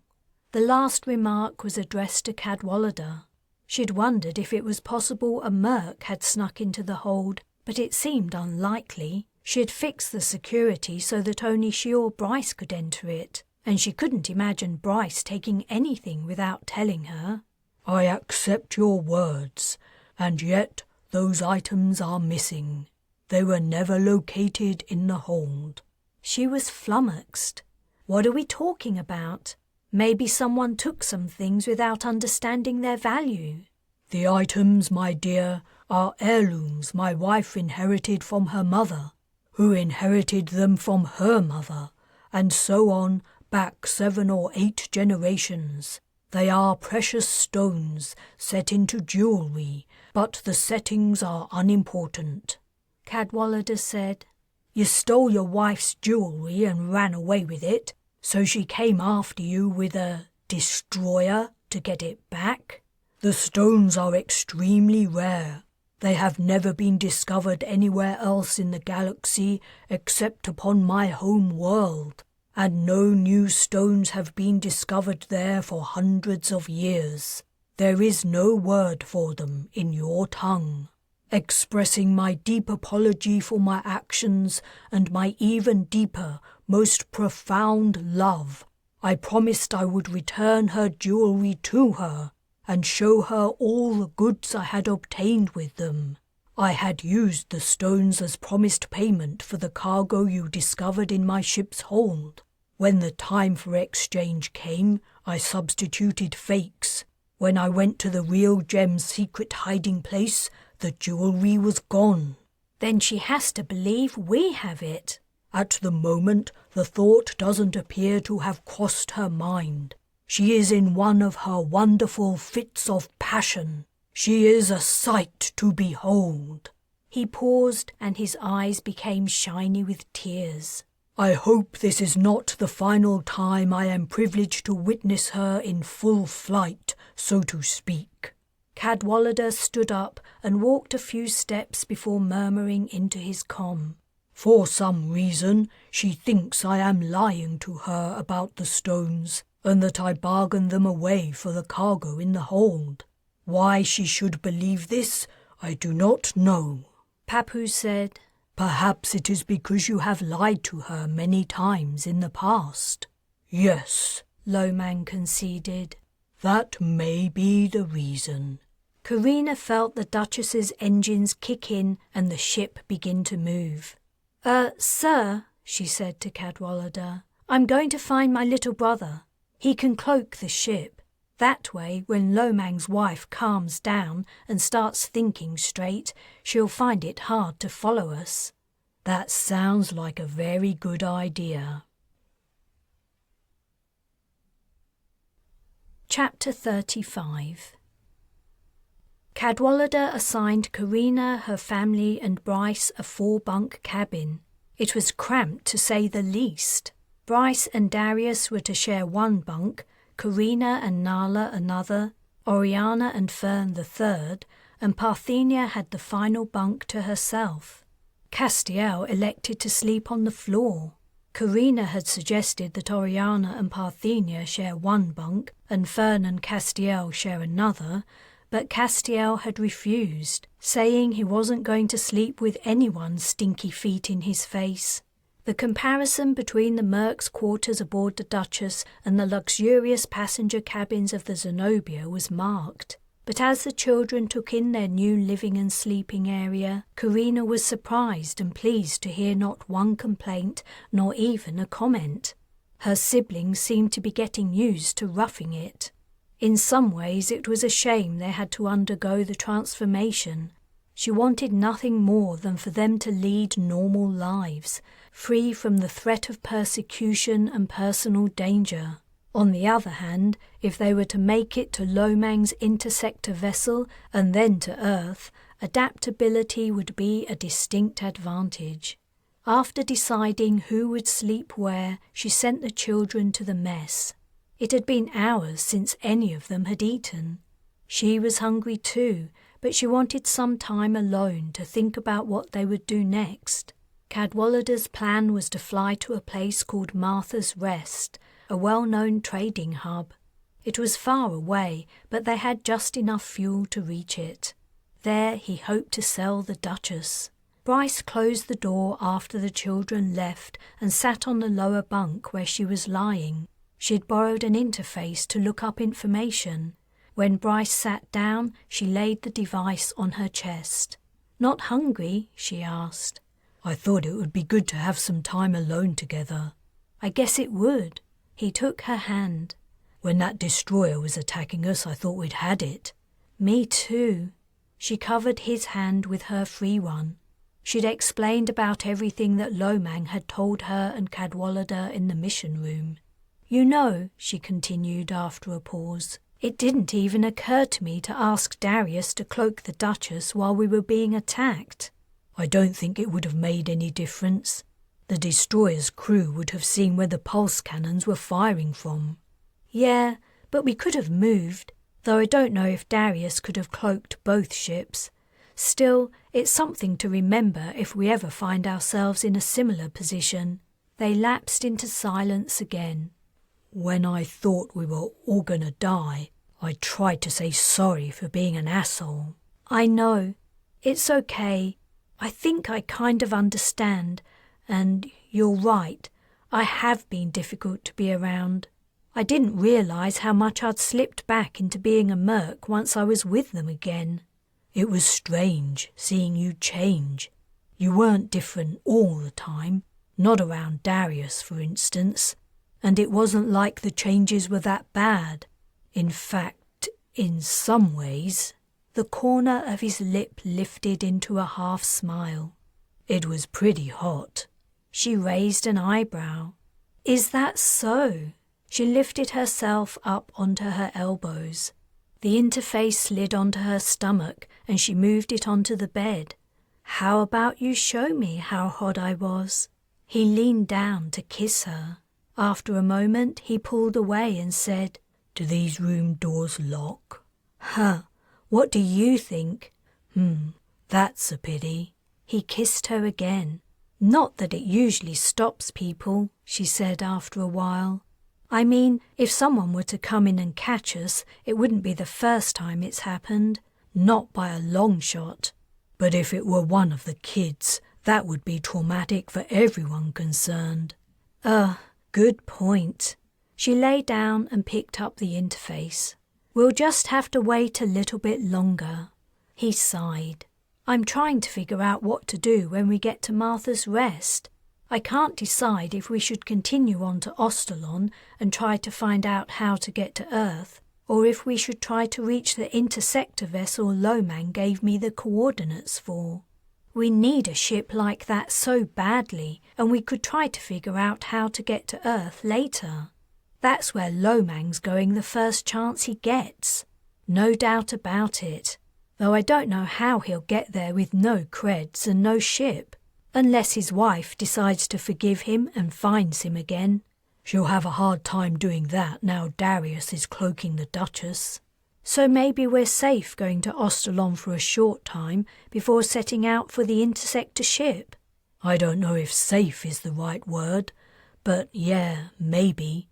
The last remark was addressed to Cadwallader. She'd wondered if it was possible a merc had snuck into the hold, but it seemed unlikely. She'd fixed the security so that only she or Bryce could enter it, and she couldn't imagine Bryce taking anything without telling her. I accept your words, and yet those items are missing. They were never located in the hold. She was flummoxed. What are we talking about? Maybe someone took some things without understanding their value. The items, my dear, are heirlooms my wife inherited from her mother, who inherited them from her mother, and so on back 7 or 8 generations. They are precious stones set into jewellery, but the settings are unimportant. Cadwallader said, You stole your wife's jewellery and ran away with it, so she came after you with a destroyer to get it back? The stones are extremely rare. They have never been discovered anywhere else in the galaxy except upon my home world, and no new stones have been discovered there for hundreds of years. There is no word for them in your tongue. Expressing my deep apology for my actions and my even deeper, most profound love, I promised I would return her jewellery to her and show her all the goods I had obtained with them. I had used the stones as promised payment for the cargo you discovered in my ship's hold. When the time for exchange came, I substituted fakes. When I went to the real gem's secret hiding place, the jewellery was gone. Then she has to believe we have it. At the moment, the thought doesn't appear to have crossed her mind. She is in one of her wonderful fits of passion. She is a sight to behold. He paused, and his eyes became shiny with tears. I hope this is not the final time I am privileged to witness her in full flight, so to speak. Cadwallader stood up and walked a few steps before murmuring into his comm. For some reason, she thinks I am lying to her about the stones, and that I bargained them away for the cargo in the hold. Why she should believe this, I do not know. Papu said, Perhaps it is because you have lied to her many times in the past. Yes, Lomang conceded. That may be the reason. Carina felt the Duchess's engines kick in and the ship begin to move. Sir, she said to Cadwallader, I'm going to find my little brother. He can cloak the ship. That way, when Lomang's wife calms down and starts thinking straight, she'll find it hard to follow us. That sounds like a very good idea. Chapter 35. Cadwallader assigned Carina, her family and Bryce a 4-bunk cabin. It was cramped to say the least. Bryce and Darius were to share 1 bunk, Carina and Nala another, Oriana and Fern the 3rd, and Parthenia had the final bunk to herself. Castiel elected to sleep on the floor. Carina had suggested that Oriana and Parthenia share 1 bunk and Fern and Castiel share another, but Castiel had refused, saying he wasn't going to sleep with anyone's stinky feet in his face. The comparison between the Merc's quarters aboard the Duchess and the luxurious passenger cabins of the Zenobia was marked. But as the children took in their new living and sleeping area, Carina was surprised and pleased to hear not one complaint, nor even a comment. Her siblings seemed to be getting used to roughing it. In some ways it was a shame they had to undergo the transformation. She wanted nothing more than for them to lead normal lives, free from the threat of persecution and personal danger. On the other hand, if they were to make it to Lomang's interceptor vessel and then to Earth, adaptability would be a distinct advantage. After deciding who would sleep where, she sent the children to the mess. It had been hours since any of them had eaten. She was hungry too, but she wanted some time alone to think about what they would do next. Cadwallader's plan was to fly to a place called Martha's Rest, a well-known trading hub. It was far away, but they had just enough fuel to reach it. There he hoped to sell the Duchess. Bryce closed the door after the children left and sat on the lower bunk where she was lying. She'd borrowed an interface to look up information. When Bryce sat down, she laid the device on her chest. "Not hungry?" she asked. "I thought it would be good to have some time alone together." "I guess it would." He took her hand. "When that destroyer was attacking us, I thought we'd had it." "Me too." She covered his hand with her free one. She'd explained about everything that Lomang had told her and Cadwallader in the mission room. "You know," she continued after a pause, "it didn't even occur to me to ask Darius to cloak the Duchess while we were being attacked." "I don't think it would have made any difference. The destroyer's crew would have seen where the pulse cannons were firing from." "Yeah, but we could have moved, though I don't know if Darius could have cloaked both ships. Still, it's something to remember if we ever find ourselves in a similar position." They lapsed into silence again. "When I thought we were all gonna die, I tried to say sorry for being an asshole." "I know. It's okay. I think I kind of understand. And you're right. I have been difficult to be around. I didn't realize how much I'd slipped back into being a merc once I was with them again." "It was strange seeing you change. You weren't different all the time, not around Darius, for instance, and it wasn't like the changes were that bad. In fact, in some ways..." The corner of his lip lifted into a half smile. "It was pretty hot." She raised an eyebrow. "Is that so?" She lifted herself up onto her elbows. The interface slid onto her stomach and she moved it onto the bed. "How about you show me how hot I was?" He leaned down to kiss her. After a moment, he pulled away and said, "Do these room doors lock?" "Huh, what do you think?" That's a pity." He kissed her again. "Not that it usually stops people," she said after a while. "I mean, if someone were to come in and catch us, it wouldn't be the first time it's happened. Not by a long shot." "But if it were one of the kids, that would be traumatic for everyone concerned." Good point." She lay down and picked up the interface. "We'll just have to wait a little bit longer." He sighed. "I'm trying to figure out what to do when we get to Martha's Rest. I can't decide if we should continue on to Ostalon and try to find out how to get to Earth, or if we should try to reach the interceptor vessel Lomang gave me the coordinates for. We need a ship like that so badly, and we could try to figure out how to get to Earth later. That's where Lomang's going the first chance he gets. No doubt about it. Though I don't know how he'll get there with no creds and no ship. Unless his wife decides to forgive him and finds him again." "She'll have a hard time doing that now Darius is cloaking the Duchess." "So maybe we're safe going to Ostalon for a short time before setting out for the interceptor ship." "I don't know if safe is the right word, but yeah, maybe.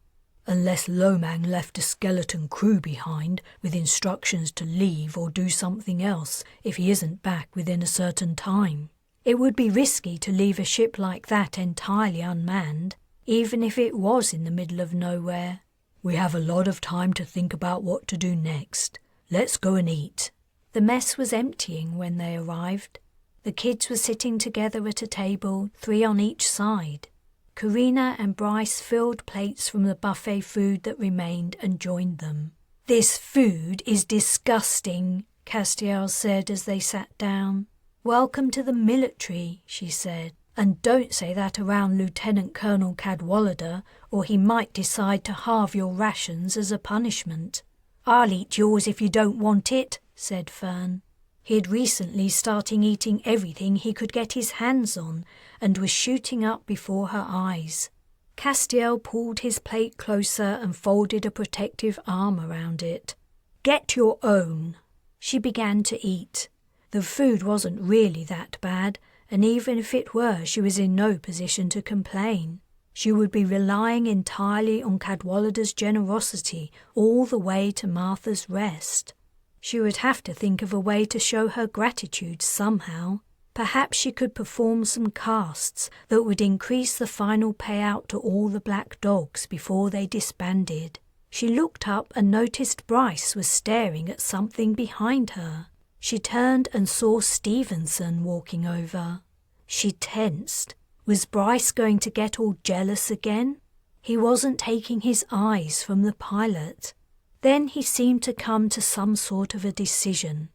Unless Lomang left a skeleton crew behind with instructions to leave or do something else if he isn't back within a certain time." "It would be risky to leave a ship like that entirely unmanned, even if it was in the middle of nowhere." "We have a lot of time to think about what to do next. Let's go and eat." The mess was emptying when they arrived. The kids were sitting together at a table, 3 on each side. Carina and Bryce filled plates from the buffet food that remained and joined them. "This food is disgusting," Castiel said as they sat down. "Welcome to the military," she said. "And don't say that around Lieutenant Colonel Cadwallader, or he might decide to halve your rations as a punishment." "I'll eat yours if you don't want it," said Fern. He had recently started eating everything he could get his hands on and was shooting up before her eyes. Castiel pulled his plate closer and folded a protective arm around it. "Get your own." She began to eat. The food wasn't really that bad, and even if it were, she was in no position to complain. She would be relying entirely on Cadwallader's generosity all the way to Martha's Rest. She would have to think of a way to show her gratitude somehow. Perhaps she could perform some casts that would increase the final payout to all the black dogs before they disbanded. She looked up and noticed Bryce was staring at something behind her. She turned and saw Stevenson walking over. She tensed. Was Bryce going to get all jealous again? He wasn't taking his eyes from the pilot. Then he seemed to come to some sort of a decision.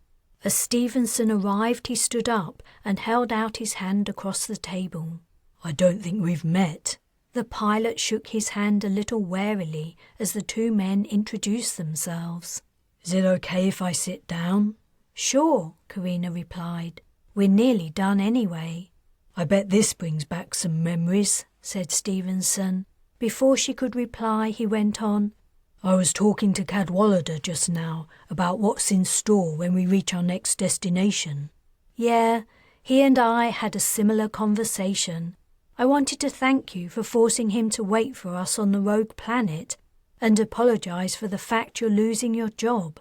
As Stevenson arrived, he stood up and held out his hand across the table. I don't think we've met. The pilot shook his hand a little warily as the two men introduced themselves. Is it okay if I sit down? Sure, Carina replied. We're nearly done anyway. I bet this brings back some memories, said Stevenson. Before she could reply, he went on. I was talking to Cadwallader just now about what's in store when we reach our next destination. Yeah, he and I had a similar conversation. I wanted to thank you for forcing him to wait for us on the rogue planet and apologize for the fact you're losing your job.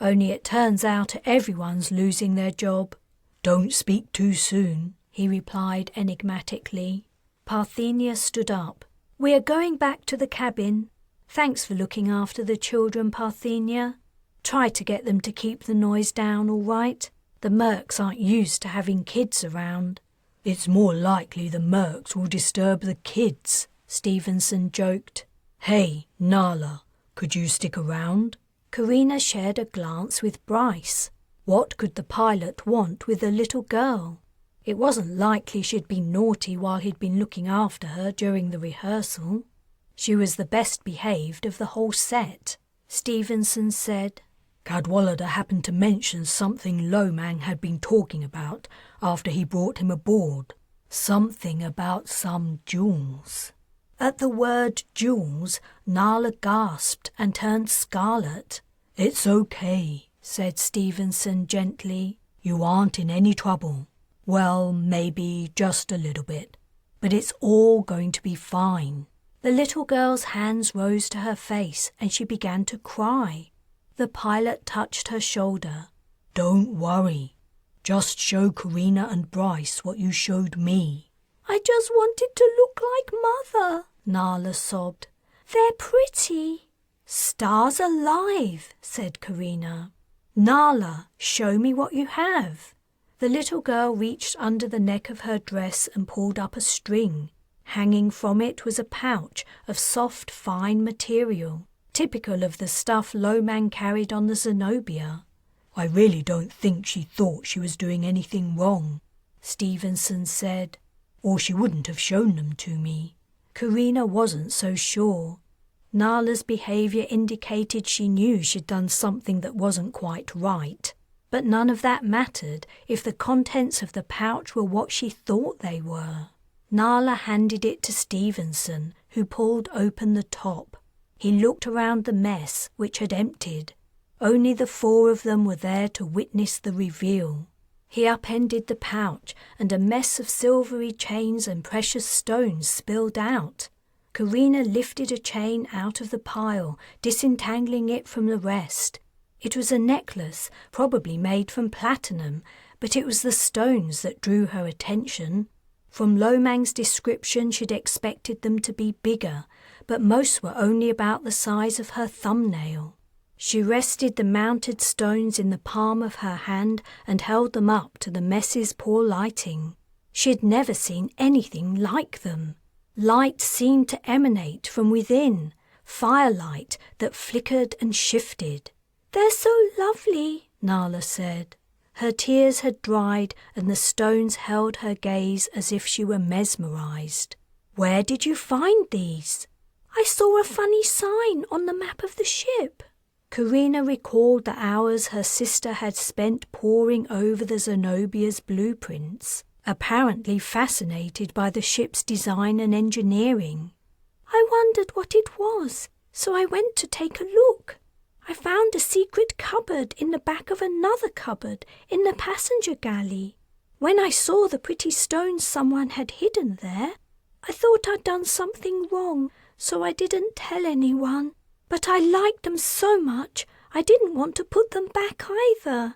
Only it turns out everyone's losing their job. Don't speak too soon, he replied enigmatically. Parthenia stood up. We are going back to the cabin. Thanks for looking after the children, Parthenia. Try to get them to keep the noise down, all right? The mercs aren't used to having kids around. It's more likely the mercs will disturb the kids, Stevenson joked. Hey, Nala, could you stick around? Carina shared a glance with Bryce. What could the pilot want with a little girl? It wasn't likely she'd be naughty while he'd been looking after her during the rehearsal. She was the best behaved of the whole set, Stevenson said. Cadwallader happened to mention something Lomang had been talking about after he brought him aboard. Something about some jewels. At the word jewels, Nala gasped and turned scarlet. It's okay, said Stevenson gently. You aren't in any trouble. Well, maybe just a little bit. But it's all going to be fine. The little girl's hands rose to her face and she began to cry. The pilot touched her shoulder. Don't worry. Just show Carina and Bryce what you showed me. I just wanted to look like Mother, Nala sobbed. They're pretty. Stars alive, said Carina. Nala, show me what you have. The little girl reached under the neck of her dress and pulled up a string. Hanging from it was a pouch of soft, fine material, typical of the stuff Lomang carried on the Zenobia. I really don't think she thought she was doing anything wrong, Stevenson said. Or she wouldn't have shown them to me. Carina wasn't so sure. Nala's behaviour indicated she knew she'd done something that wasn't quite right. But none of that mattered if the contents of the pouch were what she thought they were. Nala handed it to Stevenson, who pulled open the top. He looked around the mess, which had emptied. Only the four of them were there to witness the reveal. He upended the pouch, and a mess of silvery chains and precious stones spilled out. Carina lifted a chain out of the pile, disentangling it from the rest. It was a necklace, probably made from platinum, but it was the stones that drew her attention. From Lomang's description, she'd expected them to be bigger, but most were only about the size of her thumbnail. She rested the mounted stones in the palm of her hand and held them up to the mess's poor lighting. She'd never seen anything like them. Light seemed to emanate from within, firelight that flickered and shifted. "They're so lovely," Nala said. Her tears had dried and the stones held her gaze as if she were mesmerized. "Where did you find these?" "I saw a funny sign on the map of the ship." Carina recalled the hours her sister had spent poring over the Zenobia's blueprints, apparently fascinated by the ship's design and engineering. "I wondered what it was, so I went to take a look. I found a secret cupboard in the back of another cupboard in the passenger galley. When I saw the pretty stones someone had hidden there, I thought I'd done something wrong, so I didn't tell anyone. But I liked them so much, I didn't want to put them back either.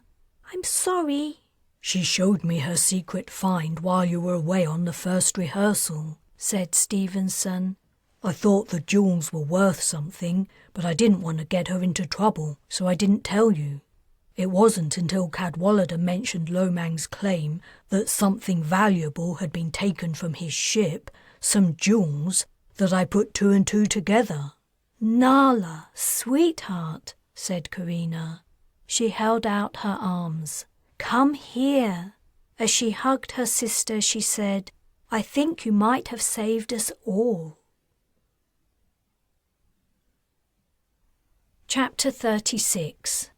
I'm sorry." She showed me her secret find while you were away on the first rehearsal, said Stevenson. I thought the jewels were worth something, but I didn't want to get her into trouble, so I didn't tell you. It wasn't until Cadwallader mentioned Lomang's claim that something valuable had been taken from his ship, some jewels, that I put two and two together. Nala, sweetheart, said Carina. She held out her arms. Come here. As she hugged her sister, she said, I think you might have saved us all. Chapter 36.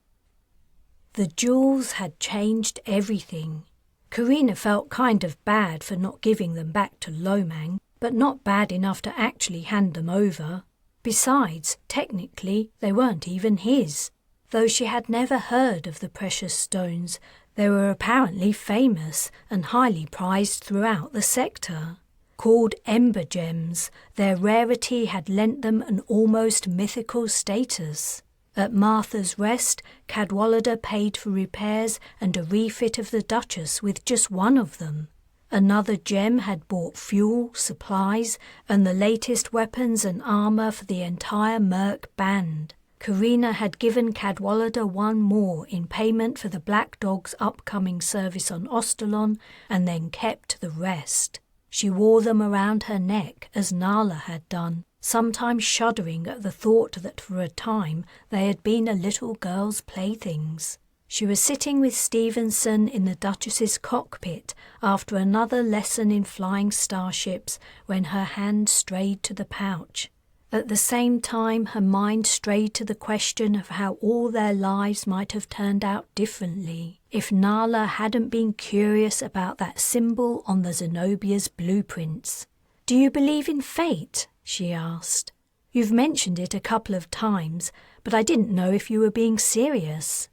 The jewels had changed everything. Carina felt kind of bad for not giving them back to Lomang, but not bad enough to actually hand them over. Besides, technically, they weren't even his. Though she had never heard of the precious stones, they were apparently famous and highly prized throughout the sector. Called ember gems, their rarity had lent them an almost mythical status. At Martha's Rest, Cadwallader paid for repairs and a refit of the Duchess with just one of them. Another gem had bought fuel, supplies, and the latest weapons and armour for the entire Merc band. Carina had given Cadwallader one more in payment for the Black Dog's upcoming service on Ostalon, and then kept the rest. She wore them around her neck as Nala had done, sometimes shuddering at the thought that for a time they had been a little girl's playthings. She was sitting with Stevenson in the Duchess's cockpit after another lesson in flying starships when her hand strayed to the pouch. At the same time, her mind strayed to the question of how all their lives might have turned out differently if Nala hadn't been curious about that symbol on the Zenobia's blueprints. "Do you believe in fate?" she asked. "You've mentioned it a couple of times, but I didn't know if you were being serious."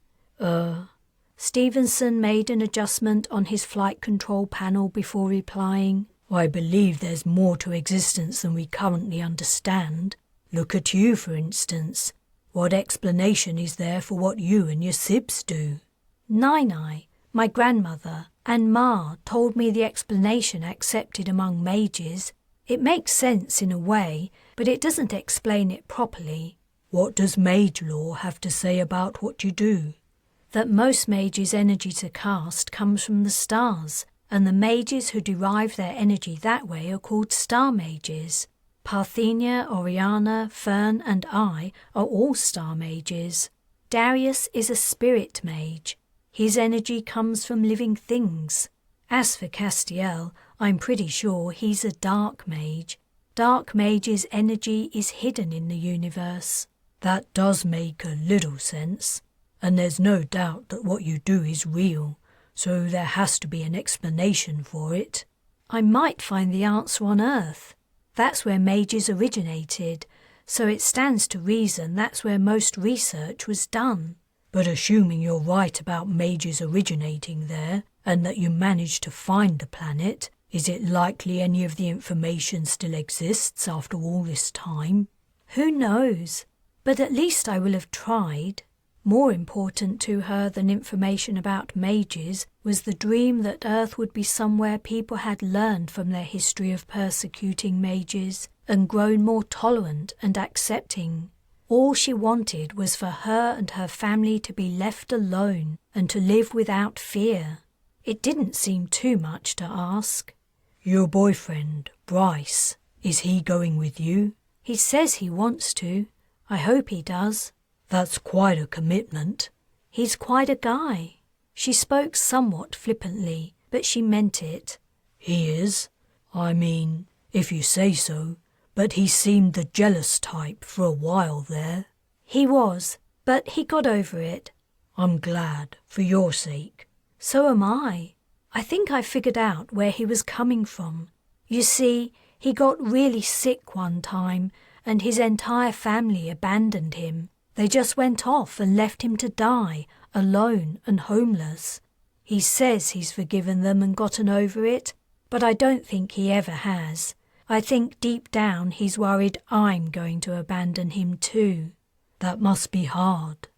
Stevenson made an adjustment on his flight control panel before replying, "I believe there's more to existence than we currently understand. Look at you, for instance. What explanation is there for what you and your Sibs do?" "Nai, my grandmother, and Ma told me the explanation accepted among mages. It makes sense in a way, but it doesn't explain it properly." "What does mage lore have to say about what you do?" "That most mages' energy to cast comes from the stars, and the mages who derive their energy that way are called star mages. Parthenia, Oriana, Fern, and I are all star mages. Darius is a spirit mage. His energy comes from living things. As for Castiel, I'm pretty sure he's a dark mage. Dark mage's energy is hidden in the universe." "That does make a little sense, and there's no doubt that what you do is real. So there has to be an explanation for it." "I might find the answer on Earth. That's where mages originated, so it stands to reason that's where most research was done." "But assuming you're right about mages originating there, and that you managed to find the planet, is it likely any of the information still exists after all this time?" "Who knows? But at least I will have tried." More important to her than information about mages was the dream that Earth would be somewhere people had learned from their history of persecuting mages and grown more tolerant and accepting. All she wanted was for her and her family to be left alone and to live without fear. It didn't seem too much to ask. "Your boyfriend, Bryce, is he going with you?" "He says he wants to. I hope he does." "That's quite a commitment." "He's quite a guy." She spoke somewhat flippantly, but she meant it. "He is? I mean, if you say so, but he seemed the jealous type for a while there." "He was, but he got over it." "I'm glad, for your sake." "So am I. I think I figured out where he was coming from. You see, he got really sick one time, and his entire family abandoned him. They just went off and left him to die, alone and homeless. He says he's forgiven them and gotten over it, but I don't think he ever has. I think deep down he's worried I'm going to abandon him too." "That must be hard."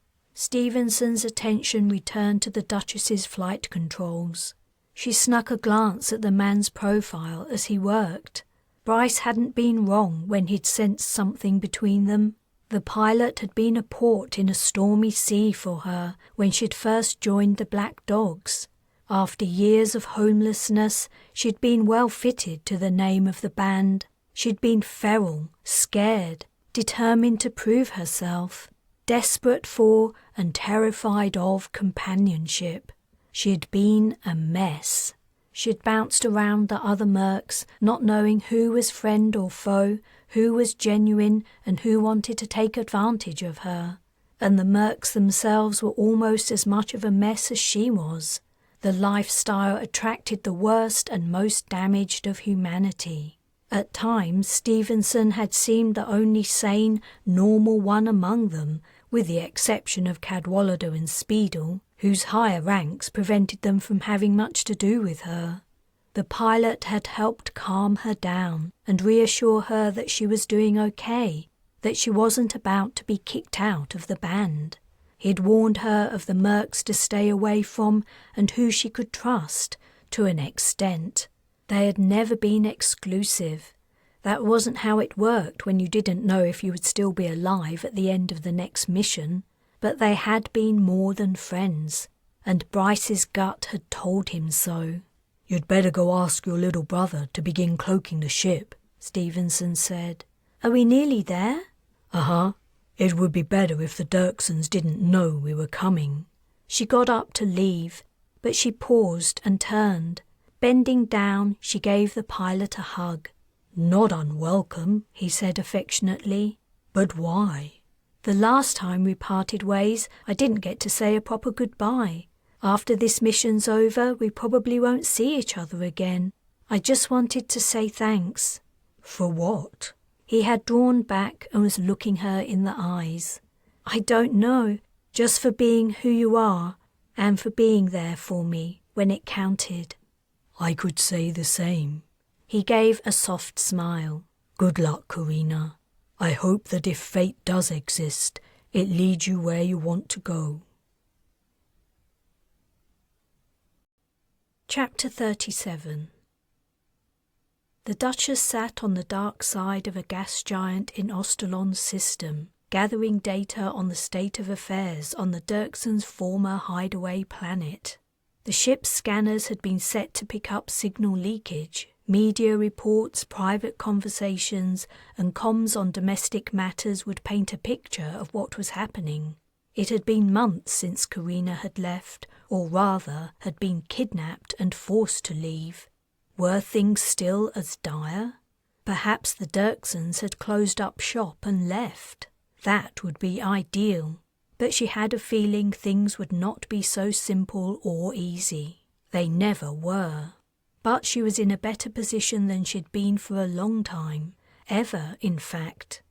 Stevenson's attention returned to the Duchess's flight controls. She snuck a glance at the man's profile as he worked. Bryce hadn't been wrong when he'd sensed something between them. The pilot had been a port in a stormy sea for her when she'd first joined the Black Dogs. After years of homelessness, she'd been well fitted to the name of the band. She'd been feral, scared, determined to prove herself, desperate for and terrified of companionship. She'd been a mess. She'd bounced around the other mercs, not knowing who was friend or foe, who was genuine and who wanted to take advantage of her. And the mercs themselves were almost as much of a mess as she was. The lifestyle attracted the worst and most damaged of humanity. At times, Stevenson had seemed the only sane, normal one among them, with the exception of Cadwallader and Speedle, whose higher ranks prevented them from having much to do with her. The pilot had helped calm her down and reassure her that she was doing okay, that she wasn't about to be kicked out of the band. He'd warned her of the mercs to stay away from and who she could trust, to an extent. They had never been exclusive. That wasn't how it worked when you didn't know if you would still be alive at the end of the next mission. But they had been more than friends, and Bryce's gut had told him so. "You'd better go ask your little brother to begin cloaking the ship," Stevenson said. "Are we nearly there?" "Uh-huh. It would be better if the Dirksons didn't know we were coming." She got up to leave, but she paused and turned. Bending down, she gave the pilot a hug. "Not unwelcome," he said affectionately. "But why?" "The last time we parted ways, I didn't get to say a proper goodbye. After this mission's over, we probably won't see each other again. I just wanted to say thanks." "For what?" He had drawn back and was looking her in the eyes. "I don't know, just for being who you are, and for being there for me when it counted." "I could say the same." He gave a soft smile. "Good luck, Carina. I hope that if fate does exist, it leads you where you want to go." Chapter 37. The Duchess sat on the dark side of a gas giant in Ostalon's system, gathering data on the state of affairs on the Dirksons' former hideaway planet. The ship's scanners had been set to pick up signal leakage. Media reports, private conversations, and comms on domestic matters would paint a picture of what was happening. It had been months since Carina had left, or rather, had been kidnapped and forced to leave. Were things still as dire? Perhaps the Dirksons had closed up shop and left. That would be ideal. But she had a feeling things would not be so simple or easy. They never were. But she was in a better position than she'd been for a long time, ever, in fact.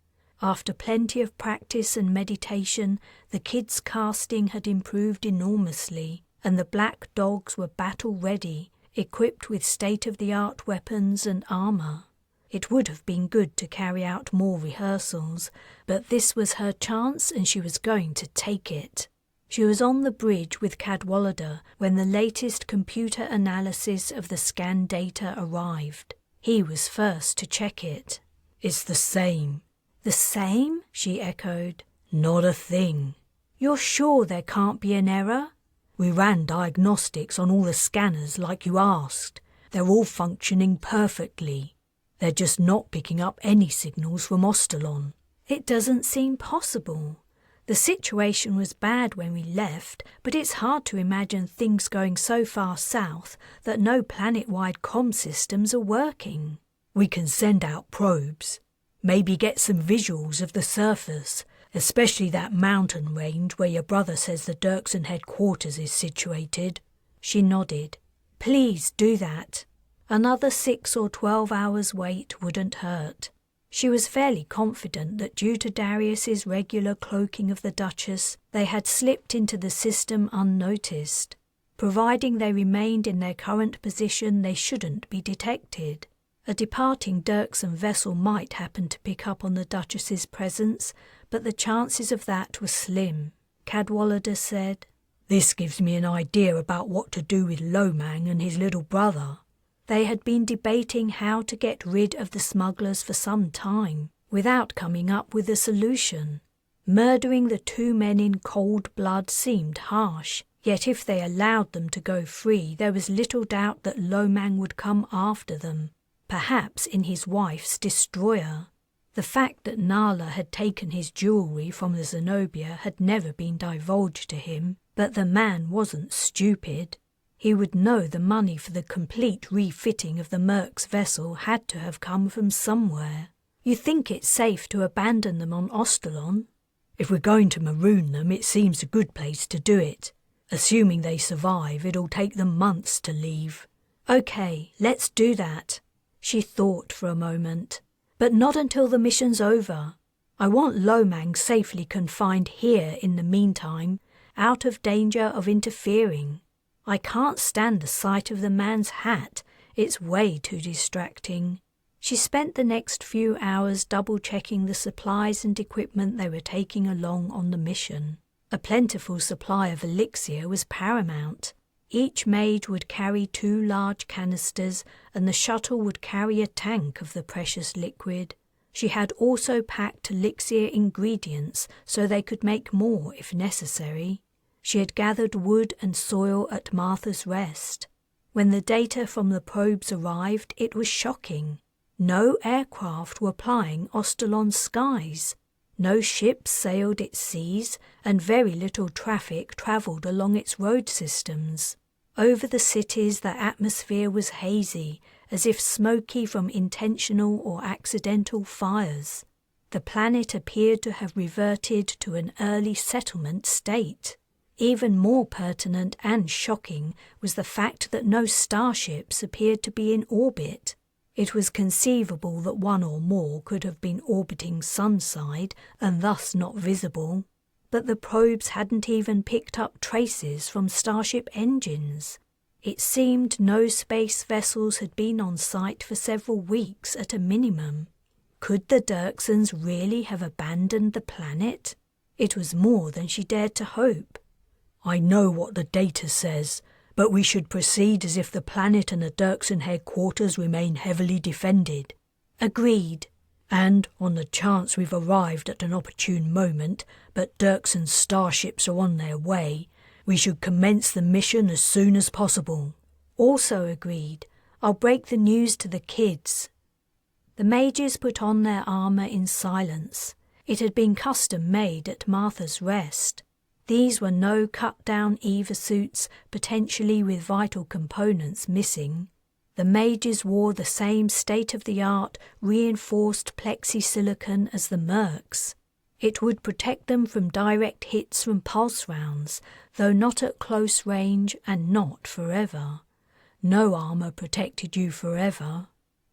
After plenty of practice and meditation, the kids' casting had improved enormously, and the Black Dogs were battle-ready, equipped with state-of-the-art weapons and armour. It would have been good to carry out more rehearsals, but this was her chance and she was going to take it. She was on the bridge with Cadwallader when the latest computer analysis of the scan data arrived. He was first to check it. "It's the same." "The same?" she echoed. "Not a thing." "You're sure there can't be an error?" "We ran diagnostics on all the scanners like you asked. They're all functioning perfectly. They're just not picking up any signals from Ostalon." "It doesn't seem possible. The situation was bad when we left, but it's hard to imagine things going so far south that no planet-wide comm systems are working." "We can send out probes. Maybe get some visuals of the surface, especially that mountain range where your brother says the Dirkson headquarters is situated." She nodded. "Please do that. Another 6 or 12 hours wait wouldn't hurt." She was fairly confident that due to Darius's regular cloaking of the Duchess, they had slipped into the system unnoticed. Providing they remained in their current position, they shouldn't be detected. A departing Dirkson vessel might happen to pick up on the Duchess's presence, but the chances of that were slim. Cadwallader said. "This gives me an idea about what to do with Lomang and his little brother." They had been debating how to get rid of the smugglers for some time, without coming up with a solution. Murdering the two men in cold blood seemed harsh, yet if they allowed them to go free, there was little doubt that Lomang would come after them, perhaps in his wife's destroyer. The fact that Nala had taken his jewellery from the Zenobia had never been divulged to him, but the man wasn't stupid. He would know the money for the complete refitting of the Merc's vessel had to have come from somewhere. You think it's safe to abandon them on Ostalon? If we're going to maroon them, it seems a good place to do it. Assuming they survive, it'll take them months to leave. Okay, let's do that. She thought for a moment. But not until the mission's over. I want Lomang safely confined here in the meantime, out of danger of interfering. I can't stand the sight of the man's hat. It's way too distracting. She spent the next few hours double-checking the supplies and equipment they were taking along on the mission. A plentiful supply of elixir was paramount. Each mage would carry 2 large canisters, and the shuttle would carry a tank of the precious liquid. She had also packed elixir ingredients so they could make more if necessary. She had gathered wood and soil at Martha's Rest. When the data from the probes arrived, it was shocking. No aircraft were plying Ostalon's skies. No ships sailed its seas, and very little traffic travelled along its road systems. Over the cities the atmosphere was hazy, as if smoky from intentional or accidental fires. The planet appeared to have reverted to an early settlement state. Even more pertinent and shocking was the fact that no starships appeared to be in orbit. It was conceivable that one or more could have been orbiting Sunside and thus not visible, but the probes hadn't even picked up traces from starship engines. It seemed no space vessels had been on site for several weeks at a minimum. Could the Dirksons really have abandoned the planet? It was more than she dared to hope. "I know what the data says, but we should proceed as if the planet and the Dirkson headquarters remain heavily defended." Agreed. "And, on the chance we've arrived at an opportune moment, but Dirkson's starships are on their way, we should commence the mission as soon as possible." Also agreed. I'll break the news to the kids. The mages put on their armour in silence. It had been custom-made at Martha's Rest. These were no cut-down Eva suits, potentially with vital components missing. The mages wore the same state-of-the-art, reinforced plexisilicon as the Mercs. It would protect them from direct hits from pulse rounds, though not at close range and not forever. No armour protected you forever.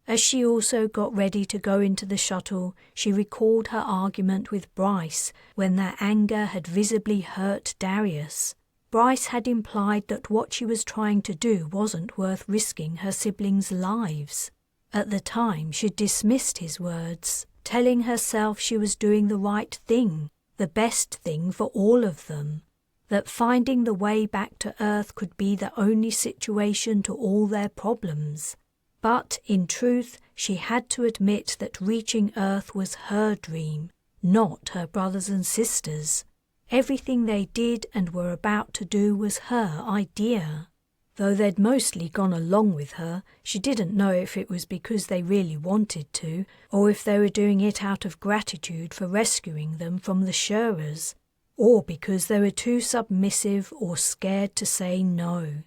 As she also got ready to go into the shuttle, she recalled her argument with Bryce when their anger had visibly hurt Darius. Bryce had implied that what she was trying to do wasn't worth risking her siblings' lives. At the time, she'd dismissed his words, telling herself she was doing the right thing, the best thing for all of them, that finding the way back to Earth could be the only situation to all their problems. But, in truth, she had to admit that reaching Earth was her dream, not her brothers and sisters. Everything they did and were about to do was her idea. Though they'd mostly gone along with her, she didn't know if it was because they really wanted to, or if they were doing it out of gratitude for rescuing them from the Shurers, or because they were too submissive or scared to say no.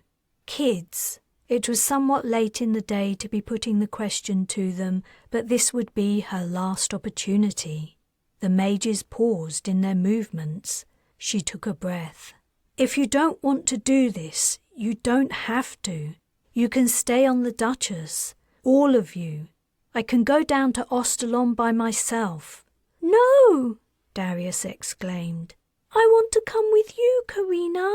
Kids. It was somewhat late in the day to be putting the question to them, but this would be her last opportunity. The mages paused in their movements. She took a breath. "If you don't want to do this, you don't have to. You can stay on the Duchess. All of you. I can go down to Ostalon by myself." "No!" Darius exclaimed. "I want to come with you, Carina."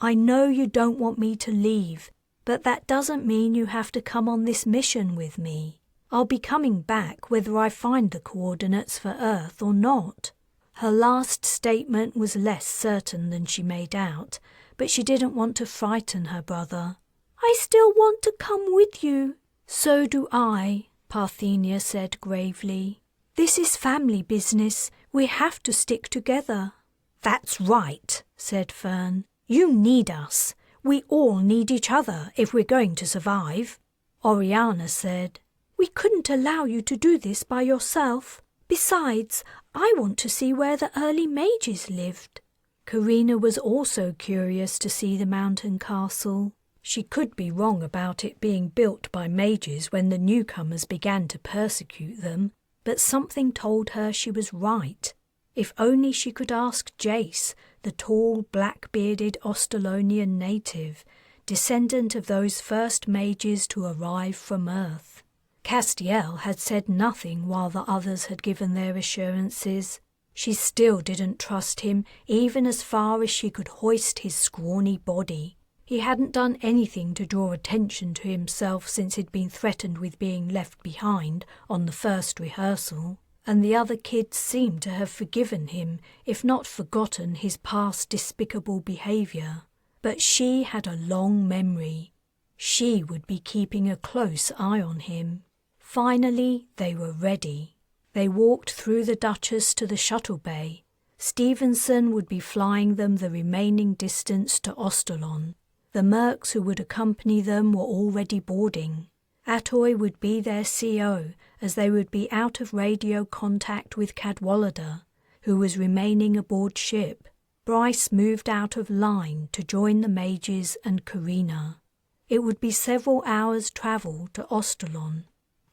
"I know you don't want me to leave, but that doesn't mean you have to come on this mission with me. I'll be coming back whether I find the coordinates for Earth or not." Her last statement was less certain than she made out, but she didn't want to frighten her brother. "I still want to come with you." "So do I," Parthenia said gravely. "This is family business. We have to stick together." "That's right," said Fern. "You need us. We all need each other if we're going to survive." Oriana said, "We couldn't allow you to do this by yourself. Besides, I want to see where the early mages lived." Carina was also curious to see the mountain castle. She could be wrong about it being built by mages when the newcomers began to persecute them, but something told her she was right. If only she could ask Jace, the tall, black-bearded Ostalonian native, descendant of those first mages to arrive from Earth. Castiel had said nothing while the others had given their assurances. She still didn't trust him, even as far as she could hoist his scrawny body. He hadn't done anything to draw attention to himself since he'd been threatened with being left behind on the first rehearsal, and the other kids seemed to have forgiven him, if not forgotten his past despicable behavior. But she had a long memory. She would be keeping a close eye on him. Finally, they were ready. They walked through the Duchess to the shuttle bay. Stevenson would be flying them the remaining distance to Ostalon. The mercs who would accompany them were already boarding. Atoy would be their CO, as they would be out of radio contact with Cadwallader, who was remaining aboard ship. Bryce moved out of line to join the mages and Carina. It would be several hours' travel to Ostalon.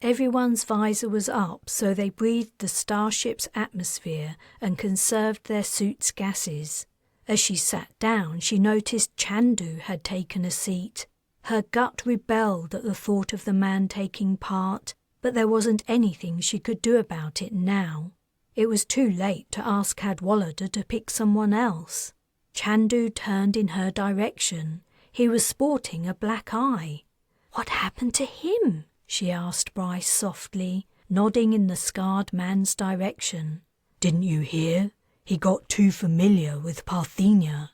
Everyone's visor was up, so they breathed the starship's atmosphere and conserved their suits' gases. As she sat down, she noticed Chandu had taken a seat. Her gut rebelled at the thought of the man taking part, but there wasn't anything she could do about it now. It was too late to ask Cadwallader to pick someone else. Chandu turned in her direction. He was sporting a black eye. "What happened to him?" she asked Bryce softly, nodding in the scarred man's direction. "Didn't you hear? He got too familiar with Parthenia."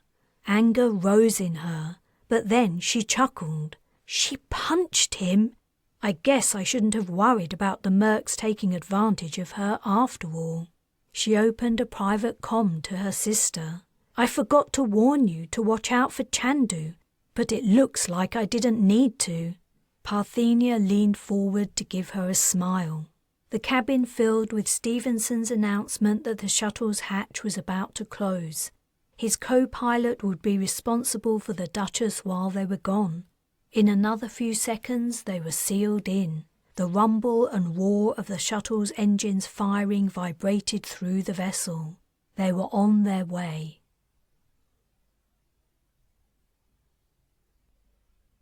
Anger rose in her, but then she chuckled. "She punched him? I guess I shouldn't have worried about the mercs taking advantage of her after all." She opened a private comm to her sister. "I forgot to warn you to watch out for Chandu, but it looks like I didn't need to." Parthenia leaned forward to give her a smile. The cabin filled with Stevenson's announcement that the shuttle's hatch was about to close. His co-pilot would be responsible for the Duchess while they were gone. In another few seconds they were sealed in. The rumble and roar of the shuttle's engines firing vibrated through the vessel. They were on their way.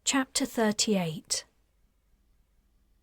Chapter 38.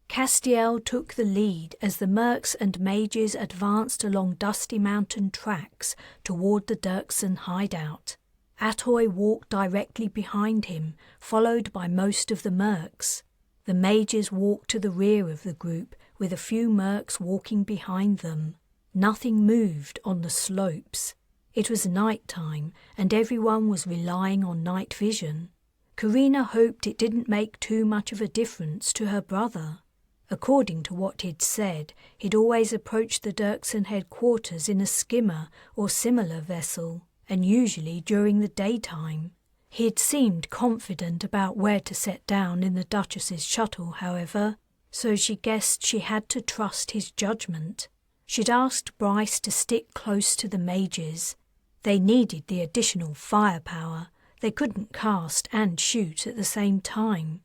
Castiel took the lead as the mercs and mages advanced along dusty mountain tracks toward the Dirksen hideout. Atoy walked directly behind him, followed by most of the mercs. The mages walked to the rear of the group, with a few mercs walking behind them. Nothing moved on the slopes. It was night time, and everyone was relying on night vision. Carina hoped it didn't make too much of a difference to her brother. According to what he'd said, he'd always approached the Dirksen headquarters in a skimmer or similar vessel, and usually during the daytime. He'd seemed confident about where to set down in the Duchess's shuttle, however, so she guessed she had to trust his judgment. She'd asked Bryce to stick close to the mages. They needed the additional firepower. They couldn't cast and shoot at the same time.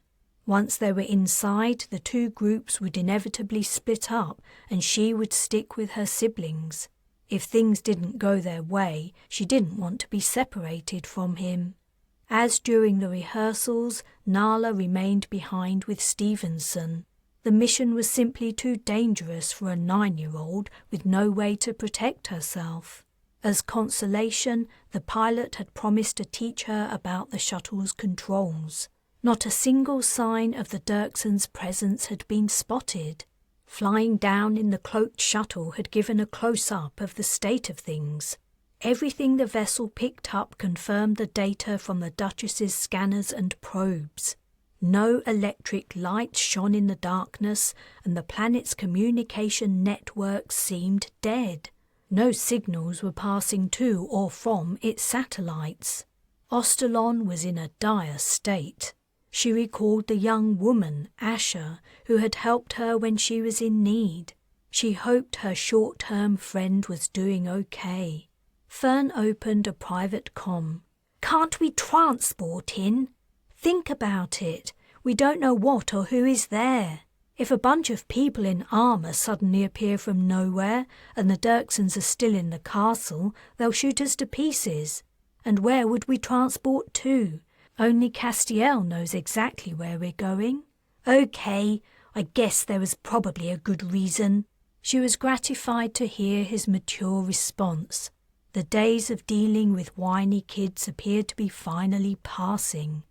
Once they were inside, the two groups would inevitably split up, and she would stick with her siblings. If things didn't go their way, she didn't want to be separated from him. As during the rehearsals, Nala remained behind with Stevenson. The mission was simply too dangerous for a 9-year-old with no way to protect herself. As consolation, the pilot had promised to teach her about the shuttle's controls. Not a single sign of the Dirksen's presence had been spotted. Flying down in the cloaked shuttle had given a close-up of the state of things. Everything the vessel picked up confirmed the data from the Duchess's scanners and probes. No electric lights shone in the darkness, and the planet's communication networks seemed dead. No signals were passing to or from its satellites. Ostalon was in a dire state. She recalled the young woman, Asher, who had helped her when she was in need. She hoped her short-term friend was doing okay. Fern opened a private comm. "Can't we transport in? Think about it. We don't know what or who is there. If a bunch of people in armour suddenly appear from nowhere and the Dirksons are still in the castle, they'll shoot us to pieces. And where would we transport to? Only Castiel knows exactly where we're going." "Okay, I guess there was probably a good reason." She was gratified to hear his mature response. The days of dealing with whiny kids appeared to be finally passing.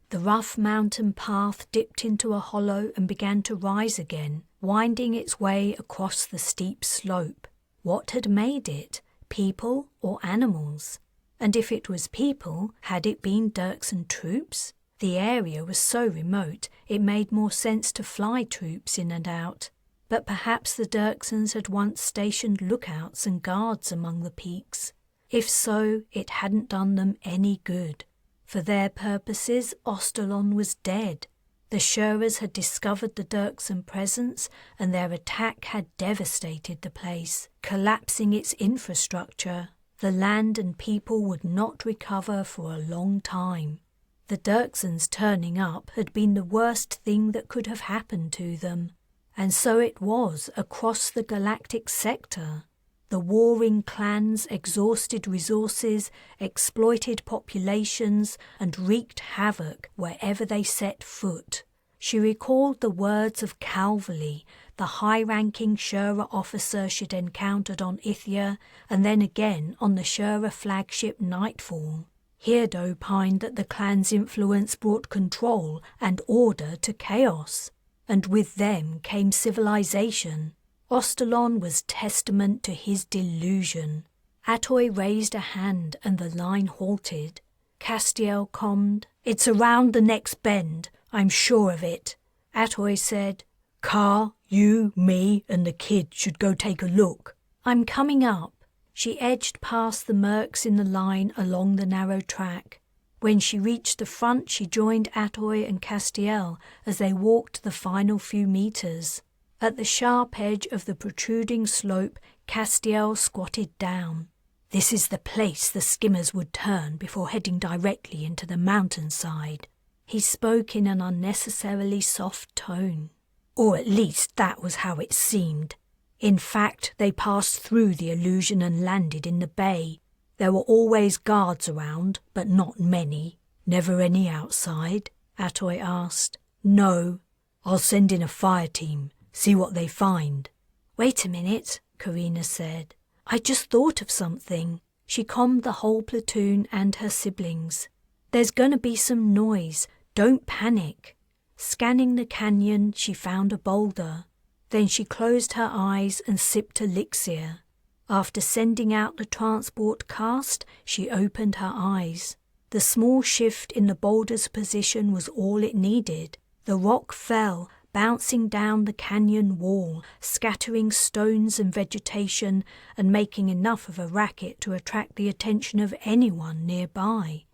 The rough mountain path dipped into a hollow and began to rise again, winding its way across the steep slope. What had made it? People or animals? And if it was people, had it been Dirksen troops? The area was so remote it made more sense to fly troops in and out. But perhaps the Dirksens had once stationed lookouts and guards among the peaks. If so, it hadn't done them any good. For their purposes, Ostalon was dead. The Shurras had discovered the Dirksen presence, and their attack had devastated the place, collapsing its infrastructure. The land and people would not recover for a long time. The Dirksens turning up had been the worst thing that could have happened to them. And so it was across the galactic sector. The warring clans exhausted resources, exploited populations, and wreaked havoc wherever they set foot. She recalled the words of Calverley, the high-ranking Shurra officer she'd encountered on Ithia, and then again on the Shurra flagship Nightfall. He had opined that the clan's influence brought control and order to chaos, and with them came civilization. Ostalon was testament to his delusion. Atoy raised a hand and the line halted. Castiel commed, "It's around the next bend, I'm sure of it." Atoy said, "Car, you, me, and the kid should go take a look." "I'm coming up." She edged past the mercs in the line along the narrow track. When she reached the front, she joined Atoy and Castiel as they walked the final few meters. At the sharp edge of the protruding slope, Castiel squatted down. "This is the place the skimmers would turn before heading directly into the mountainside." He spoke in an unnecessarily soft tone. Or at least that was how it seemed. In fact, they passed through the illusion and landed in the bay. There were always guards around, but not many. "Never any outside?" Atoy asked. "No. I'll send in a fire team. See what they find." "Wait a minute," Carina said. "I just thought of something." She calmed the whole platoon and her siblings. "There's gonna be some noise. Don't panic." Scanning the canyon, she found a boulder. Then she closed her eyes and sipped elixir. After sending out the transport cast, she opened her eyes. The small shift in the boulder's position was all it needed. The rock fell, bouncing down the canyon wall, scattering stones and vegetation and making enough of a racket to attract the attention of anyone nearby.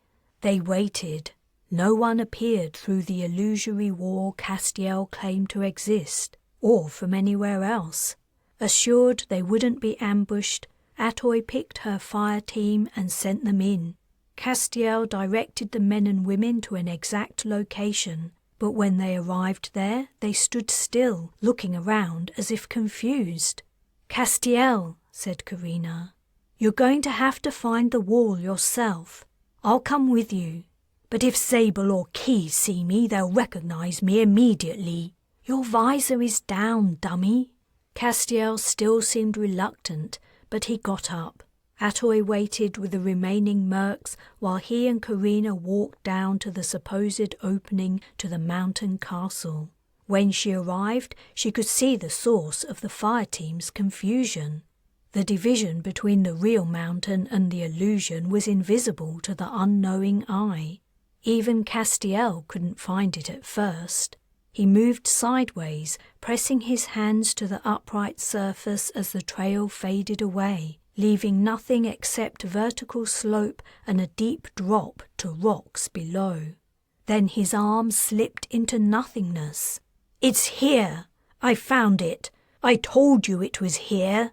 They waited. No one appeared through the illusory wall Castiel claimed to exist, or from anywhere else. Assured they wouldn't be ambushed, Atoy picked her fire team and sent them in. Castiel directed the men and women to an exact location, but when they arrived there, they stood still, looking around as if confused. "Castiel," said Carina, "you're going to have to find the wall yourself. I'll come with you. But if Sable or Key see me, they'll recognize me immediately." "Your visor is down, dummy." Castiel still seemed reluctant, but he got up. Atoy waited with the remaining mercs while he and Carina walked down to the supposed opening to the mountain castle. When she arrived, she could see the source of the fire team's confusion. The division between the real mountain and the illusion was invisible to the unknowing eye. Even Castiel couldn't find it at first. He moved sideways, pressing his hands to the upright surface as the trail faded away, leaving nothing except vertical slope and a deep drop to rocks below. Then his arm slipped into nothingness. "It's here! I found it! I told you it was here!"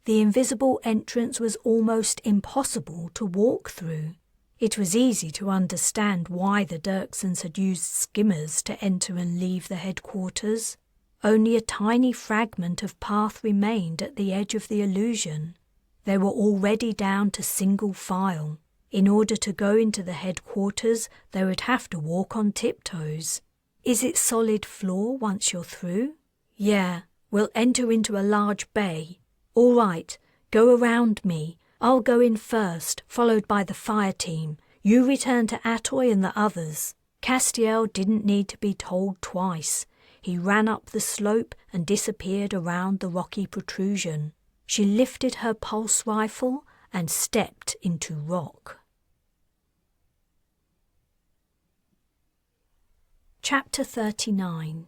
The invisible entrance was almost impossible to walk through. It was easy to understand why the Dirksons had used skimmers to enter and leave the headquarters. Only a tiny fragment of path remained at the edge of the illusion. They were already down to single file. In order to go into the headquarters, they would have to walk on tiptoes. "Is it solid floor once you're through?" "Yeah, we'll enter into a large bay." "All right, go around me. I'll go in first, followed by the fire team. You return to Atoy and the others." Castiel didn't need to be told twice. He ran up the slope and disappeared around the rocky protrusion. She lifted her pulse rifle and stepped into rock. Chapter 39.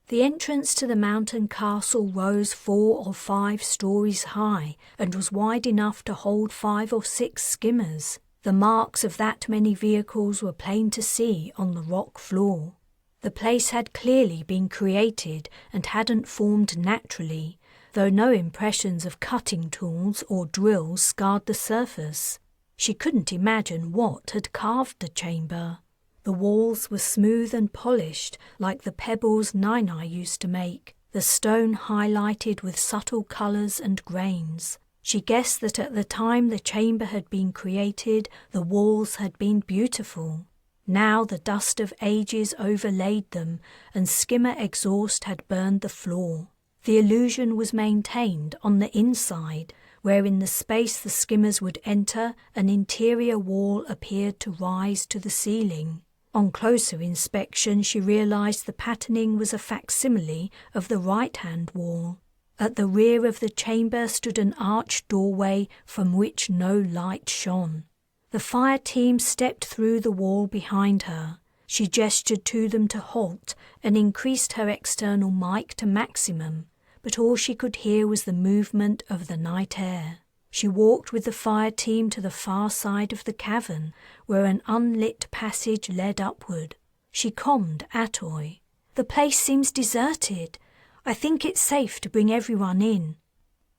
The entrance to the mountain castle rose 4 or 5 stories high and was wide enough to hold 5 or 6 skimmers. The marks of that many vehicles were plain to see on the rock floor. The place had clearly been created and hadn't formed naturally, though no impressions of cutting tools or drills scarred the surface. She couldn't imagine what had carved the chamber. The walls were smooth and polished, like the pebbles Nini used to make, the stone highlighted with subtle colours and grains. She guessed that at the time the chamber had been created, the walls had been beautiful. Now the dust of ages overlaid them, and skimmer exhaust had burned the floor. The illusion was maintained on the inside, where in the space the skimmers would enter, an interior wall appeared to rise to the ceiling. On closer inspection, she realized the patterning was a facsimile of the right-hand wall. At the rear of the chamber stood an arched doorway from which no light shone. The fire team stepped through the wall behind her. She gestured to them to halt and increased her external mic to maximum, but all she could hear was the movement of the night air. She walked with the fire team to the far side of the cavern, where an unlit passage led upward. She calmed Atoy. "The place seems deserted. I think it's safe to bring everyone in."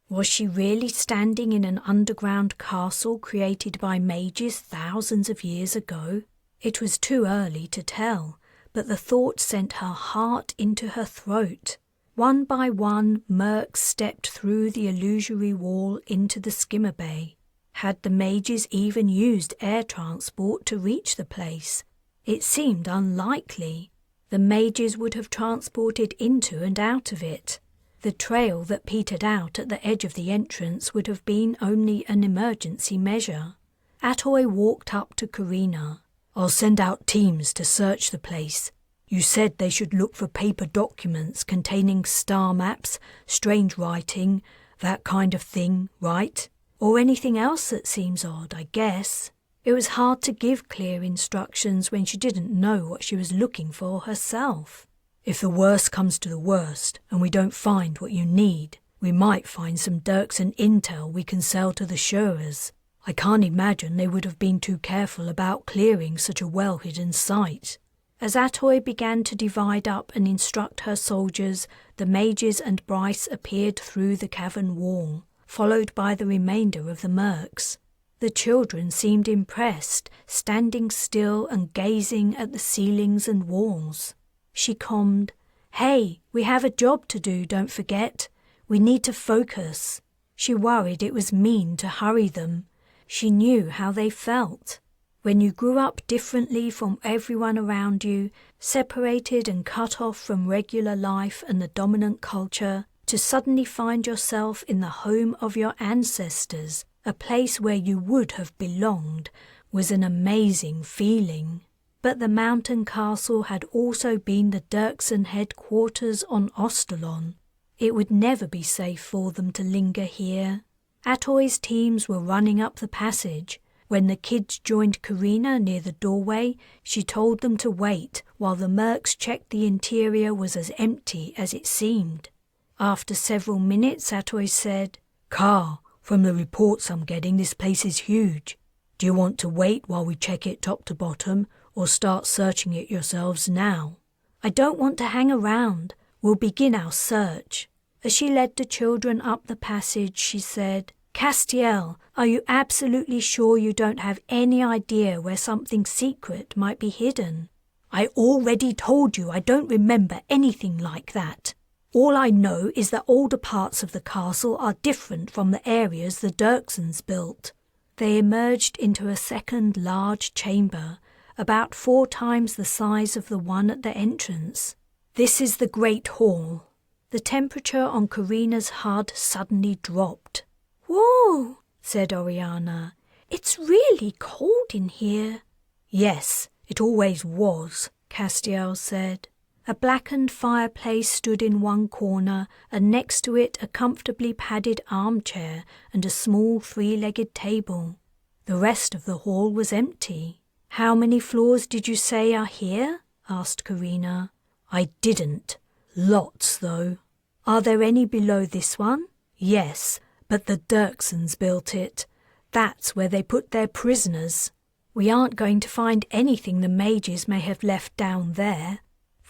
Was she really standing in an underground castle created by mages thousands of years ago? It was too early to tell, but the thought sent her heart into her throat. One by one, mercs stepped through the illusory wall into the skimmer bay. Had the mages even used air transport to reach the place? It seemed unlikely. The mages would have transported into and out of it. The trail that petered out at the edge of the entrance would have been only an emergency measure. Atoy walked up to Carina. "I'll send out teams to search the place. You said they should look for paper documents containing star maps, strange writing, that kind of thing, right? Or anything else that seems odd, I guess." It was hard to give clear instructions when she didn't know what she was looking for herself. "If the worst comes to the worst, and we don't find what you need, we might find some Dirkson intel we can sell to the Shurers. I can't imagine they would have been too careful about clearing such a well-hidden site." As Atoy began to divide up and instruct her soldiers, the mages and Bryce appeared through the cavern wall, followed by the remainder of the mercs. The children seemed impressed, standing still and gazing at the ceilings and walls. She calmed, "Hey, we have a job to do, don't forget. We need to focus." She worried it was mean to hurry them. She knew how they felt. When you grew up differently from everyone around you, separated and cut off from regular life and the dominant culture, to suddenly find yourself in the home of your ancestors, a place where you would have belonged, was an amazing feeling. But the mountain castle had also been the Dirksen headquarters on Ostalon. It would never be safe for them to linger here. Atoy's teams were running up the passage. When the kids joined Carina near the doorway, she told them to wait while the mercs checked the interior was as empty as it seemed. After several minutes, Atoy said, "Car, from the reports I'm getting, this place is huge. Do you want to wait while we check it top to bottom, or start searching it yourselves now?" "I don't want to hang around. We'll begin our search." As she led the children up the passage, she said, "Castiel, are you absolutely sure you don't have any idea where something secret might be hidden?" "I already told you I don't remember anything like that. All I know is that older parts of the castle are different from the areas the Dirksens built." They emerged into a second large chamber, about 4 times the size of the one at the entrance. "This is the Great Hall." The temperature on Carina's HUD suddenly dropped. "Whoa," said Oriana. "It's really cold in here." "Yes, it always was," Castiel said. A blackened fireplace stood in one corner, and next to it a comfortably padded armchair and a small 3-legged table. The rest of the hall was empty. "How many floors did you say are here?" asked Carina. "I didn't. Lots, though." "Are there any below this one?" "Yes, but the Dirksens built it. That's where they put their prisoners." "We aren't going to find anything the mages may have left down there.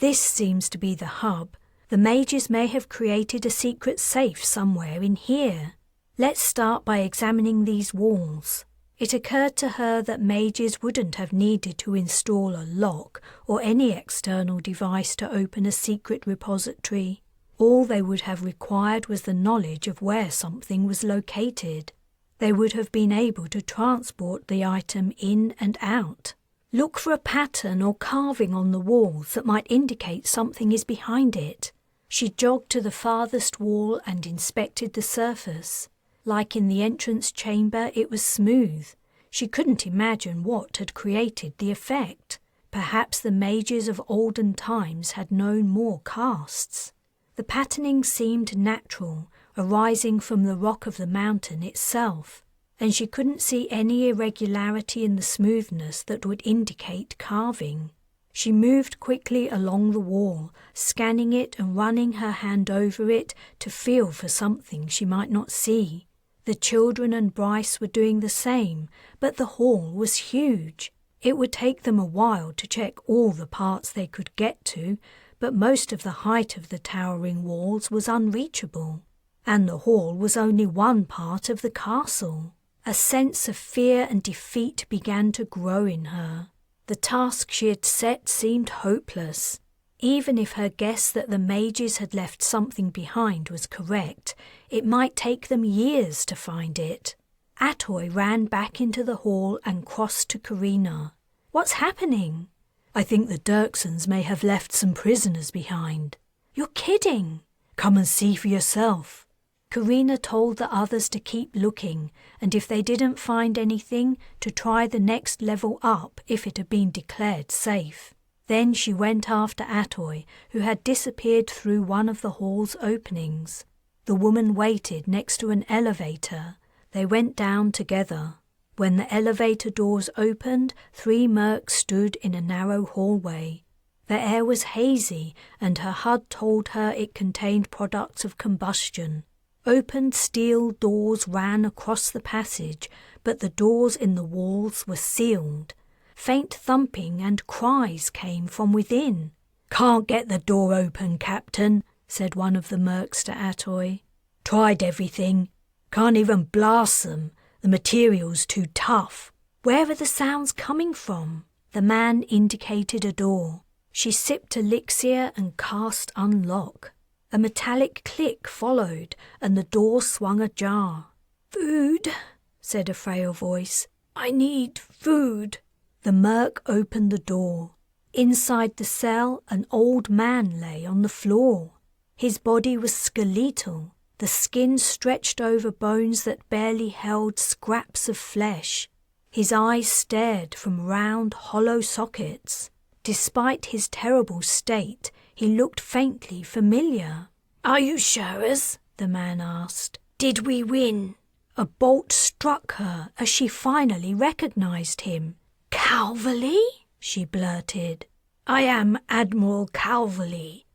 This seems to be the hub. The mages may have created a secret safe somewhere in here. Let's start by examining these walls." It occurred to her that mages wouldn't have needed to install a lock or any external device to open a secret repository. All they would have required was the knowledge of where something was located. They would have been able to transport the item in and out. "Look for a pattern or carving on the walls that might indicate something is behind it." She jogged to the farthest wall and inspected the surface. Like in the entrance chamber, it was smooth. She couldn't imagine what had created the effect. Perhaps the mages of olden times had known more casts. The patterning seemed natural, arising from the rock of the mountain itself, and she couldn't see any irregularity in the smoothness that would indicate carving. She moved quickly along the wall, scanning it and running her hand over it to feel for something she might not see. The children and Bryce were doing the same, but the hall was huge. It would take them a while to check all the parts they could get to, but most of the height of the towering walls was unreachable. And the hall was only one part of the castle. A sense of fear and defeat began to grow in her. The task she had set seemed hopeless. Even if her guess that the mages had left something behind was correct, it might take them years to find it. Atoy ran back into the hall and crossed to Carina. "What's happening?" "I think the Dirksens may have left some prisoners behind." "You're kidding." "Come and see for yourself." Carina told the others to keep looking, and if they didn't find anything, to try the next level up if it had been declared safe. Then she went after Atoy, who had disappeared through one of the hall's openings. The woman waited next to an elevator. They went down together. When the elevator doors opened, 3 mercs stood in a narrow hallway. The air was hazy, and her HUD told her it contained products of combustion. Opened steel doors ran across the passage, but the doors in the walls were sealed. Faint thumping and cries came from within. "Can't get the door open, Captain," said one of the mercs to Atoy. "Tried everything. Can't even blast them. The material's too tough." "Where are the sounds coming from?" The man indicated a door. She sipped elixir and cast unlock. A metallic click followed, and the door swung ajar. "Food," said a frail voice. "I need food." The merc opened the door. Inside the cell, an old man lay on the floor. His body was skeletal, the skin stretched over bones that barely held scraps of flesh. His eyes stared from round, hollow sockets. Despite his terrible state, he looked faintly familiar. "Are you sure?" the man asked. "Did we win?" A bolt struck her as she finally recognized him. "Calverley?" she blurted. "I am Admiral Calverley.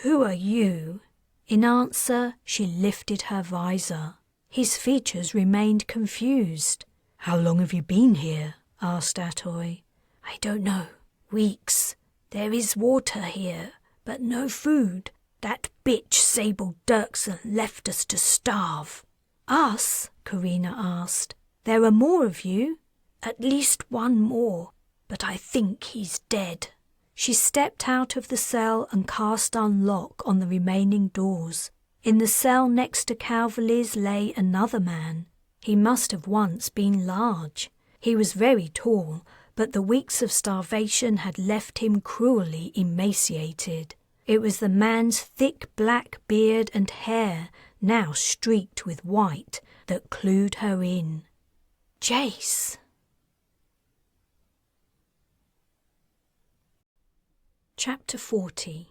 Who are you?" In answer, she lifted her visor. His features remained confused. "How long have you been here?" asked Atoy. "I don't know. Weeks. There is water here, but no food. That bitch Sable Dirksen left us to starve." "Us?" Carina asked. "There are more of you?" "At least one more, but I think he's dead." She stepped out of the cell and cast unlock on the remaining doors. In the cell next to Calverley's lay another man. He must have once been large. He was very tall, but the weeks of starvation had left him cruelly emaciated. It was the man's thick black beard and hair, now streaked with white, that clued her in. Jace! Chapter 40.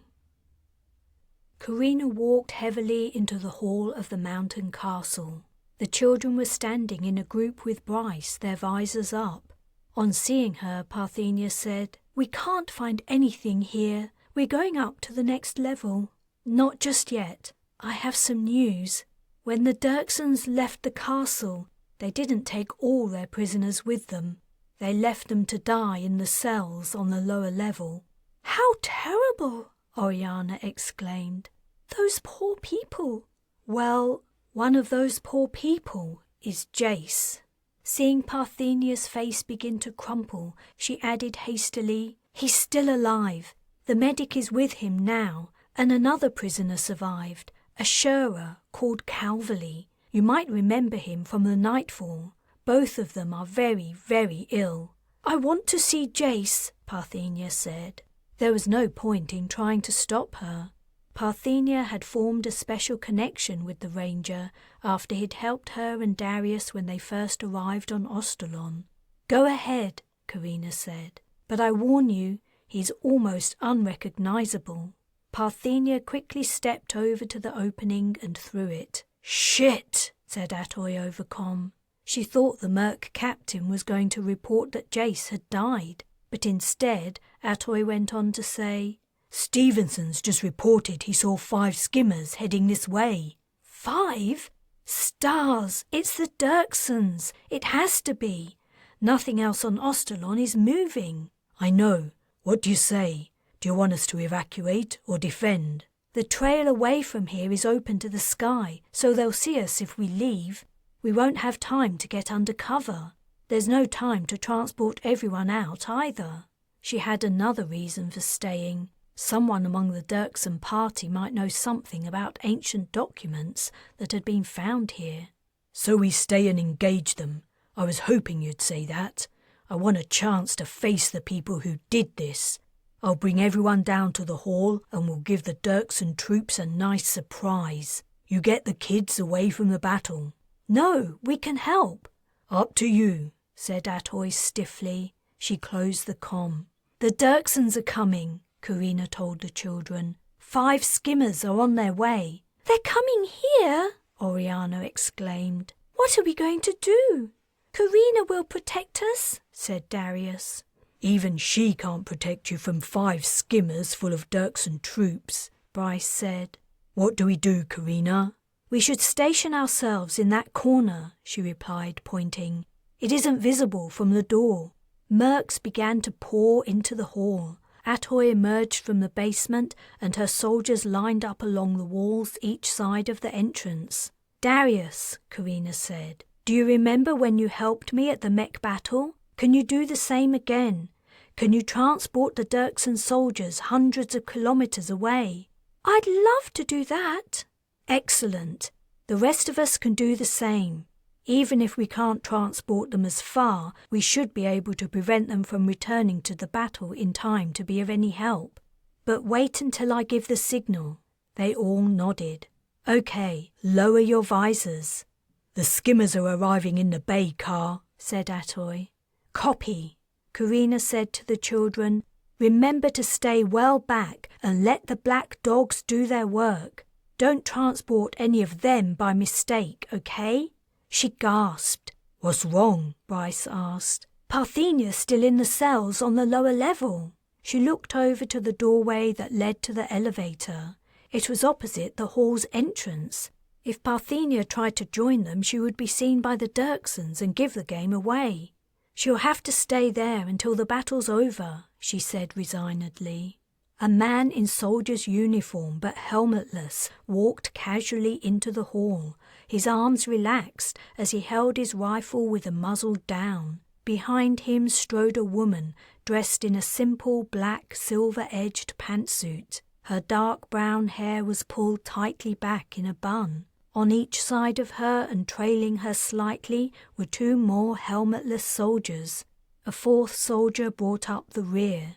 Carina walked heavily into the hall of the mountain castle. The children were standing in a group with Bryce, their visors up. On seeing her, Parthenia said, "We can't find anything here. We're going up to the next level." "Not just yet. I have some news. When the Dirksens left the castle, they didn't take all their prisoners with them. They left them to die in the cells on the lower level." "How terrible!" Oriana exclaimed. "Those poor people." "Well, one of those poor people is Jace." Seeing Parthenia's face begin to crumple, she added hastily, "He's still alive. The medic is with him now, and another prisoner survived, a Shearer called Calverley. You might remember him from the Nightfall. Both of them are very, very ill." "I want to see Jace," Parthenia said. There was no point in trying to stop her. Parthenia had formed a special connection with the ranger after he'd helped her and Darius when they first arrived on Ostalon. "Go ahead," Carina said, "but I warn you, he's almost unrecognizable." Parthenia quickly stepped over to the opening and through it. "Shit," said Atoy overcome. She thought the Merc captain was going to report that Jace had died, but instead Atoy went on to say, "Stevenson's just reported he saw 5 skimmers heading this way." "5? Stars! It's the Dirksens! It has to be! Nothing else on Ostalon is moving." "I know. What do you say? Do you want us to evacuate or defend?" "The trail away from here is open to the sky, so they'll see us if we leave. We won't have time to get under cover. There's no time to transport everyone out either." She had another reason for staying. Someone among the Dirksen party might know something about ancient documents that had been found here. "So we stay and engage them. I was hoping you'd say that. I want a chance to face the people who did this. I'll bring everyone down to the hall and we'll give the Dirksen troops a nice surprise. You get the kids away from the battle." "No, we can help." "Up to you," said Atoy stiffly. She closed the comm. "The Dirksens are coming," Carina told the children. 5 skimmers are on their way." "They're coming here?" Oriana exclaimed. "What are we going to do?" "Carina will protect us," said Darius. "Even she can't protect you from 5 skimmers full of Dirksen troops," Bryce said. "What do we do, Carina?" "We should station ourselves in that corner," she replied, pointing. "It isn't visible from the door." Mercs began to pour into the hall. Atoy emerged from the basement and her soldiers lined up along the walls each side of the entrance. "Darius," Carina said, "do you remember when you helped me at the mech battle? Can you do the same again? Can you transport the Dirksen soldiers hundreds of kilometers away?" "I'd love to do that." "Excellent. The rest of us can do the same. Even if we can't transport them as far, we should be able to prevent them from returning to the battle in time to be of any help. But wait until I give the signal." They all nodded. "Okay, lower your visors." "The skimmers are arriving in the bay car," said Atoy. Copy, Carina said to the children. Remember to stay well back and let the black dogs do their work. Don't transport any of them by mistake, okay? She gasped. What's wrong? Bryce asked. Parthenia's still in the cells on the lower level. She looked over to the doorway that led to the elevator. It was opposite the hall's entrance. If Parthenia tried to join them, she would be seen by the Dirksons and give the game away. She'll have to stay there until the battle's over, she said resignedly. A man in soldier's uniform but helmetless walked casually into the hall, his arms relaxed as he held his rifle with the muzzle down. Behind him strode a woman dressed in a simple black silver-edged pantsuit. Her dark brown hair was pulled tightly back in a bun. On each side of her and trailing her slightly were two more helmetless soldiers. A fourth soldier brought up the rear.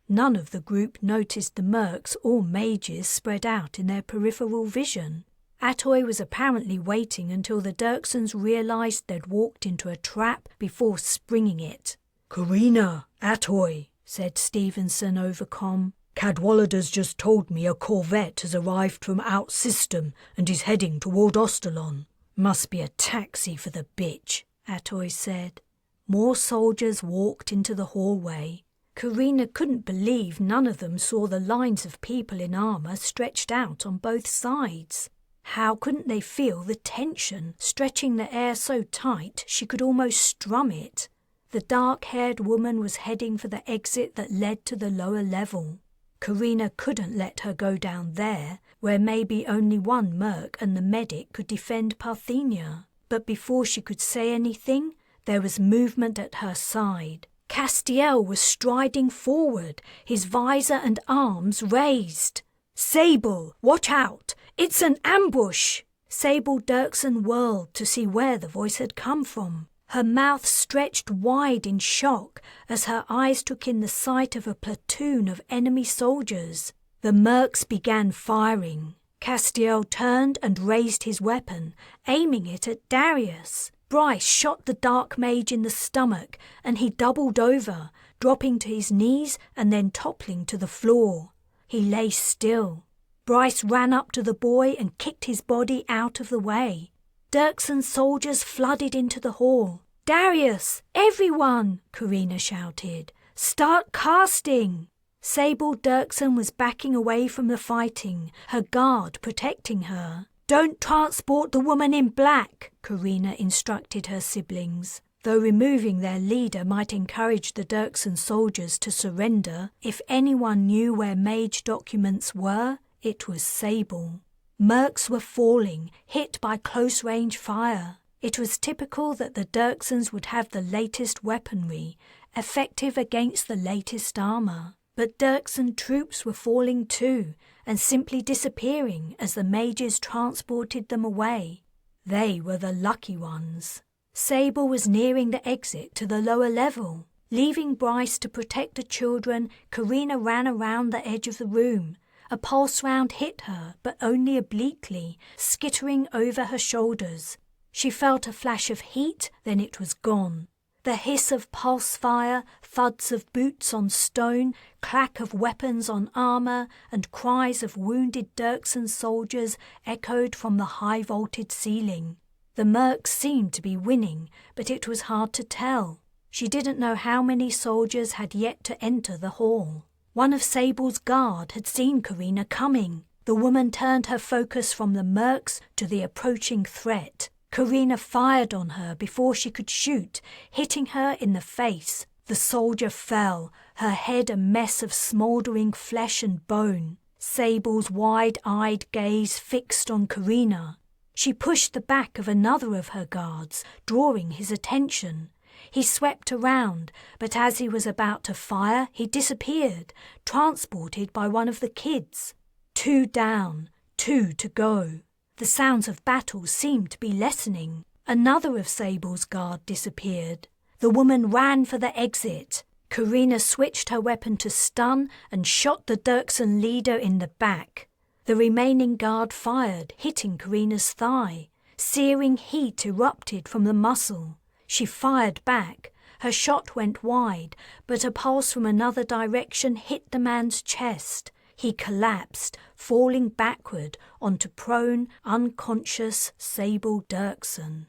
None of the group noticed the mercs or mages spread out in their peripheral vision. Atoy was apparently waiting until the Dirksons realized they'd walked into a trap before springing it. Carina, Atoy, said Stevenson over comm. Cadwallader's just told me a corvette has arrived from out system and is heading toward Ostalon. Must be a taxi for the bitch, Atoy said. More soldiers walked into the hallway. Carina couldn't believe none of them saw the lines of people in armor stretched out on both sides. How couldn't they feel the tension stretching the air so tight she could almost strum it? The dark-haired woman was heading for the exit that led to the lower level. Carina couldn't let her go down there, where maybe only one merc and the medic could defend Parthenia. But before she could say anything, there was movement at her side. Castiel was striding forward, his visor and arms raised. "Sable, watch out! It's an ambush!" Sable Dirkson whirled to see where the voice had come from. Her mouth stretched wide in shock as her eyes took in the sight of a platoon of enemy soldiers. The mercs began firing. Castiel turned and raised his weapon, aiming it at Darius. Bryce shot the dark mage in the stomach, and he doubled over, dropping to his knees and then toppling to the floor. He lay still. Bryce ran up to the boy and kicked his body out of the way. Dirkson's soldiers flooded into the hall. "Darius! Everyone!" Carina shouted. "Start casting!" Sable Dirkson was backing away from the fighting, her guard protecting her. "Don't transport the woman in black," Carina instructed her siblings. Though removing their leader might encourage the Dirkson soldiers to surrender, if anyone knew where mage documents were, it was Sable. Mercs were falling, hit by close-range fire. It was typical that the Dirksons would have the latest weaponry, effective against the latest armor. But Dirkson troops were falling too, and simply disappearing as the mages transported them away. They were the lucky ones. Sable was nearing the exit to the lower level. Leaving Bryce to protect the children, Carina ran around the edge of the room. A pulse round hit her, but only obliquely, skittering over her shoulders. She felt a flash of heat, then it was gone. The hiss of pulse fire, thuds of boots on stone, clack of weapons on armor, and cries of wounded Dirkson soldiers echoed from the high-vaulted ceiling. The mercs seemed to be winning, but it was hard to tell. She didn't know how many soldiers had yet to enter the hall. One of Sable's guard had seen Carina coming. The woman turned her focus from the mercs to the approaching threat. Carina fired on her before she could shoot, hitting her in the face. The soldier fell, her head a mess of smouldering flesh and bone. Sable's wide-eyed gaze fixed on Carina. She pushed the back of another of her guards, drawing his attention. He swept around, but as he was about to fire, he disappeared, transported by one of the kids. 2 down, 2 to go. The sounds of battle seemed to be lessening. Another of Sable's guard disappeared. The woman ran for the exit. Carina switched her weapon to stun and shot the Dirkson leader in the back. The remaining guard fired, hitting Carina's thigh. Searing heat erupted from the muscle. She fired back. Her shot went wide, but a pulse from another direction hit the man's chest. He collapsed, falling backward onto prone, unconscious Sable Dirksen.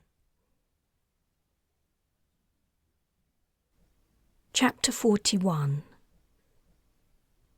Chapter 41.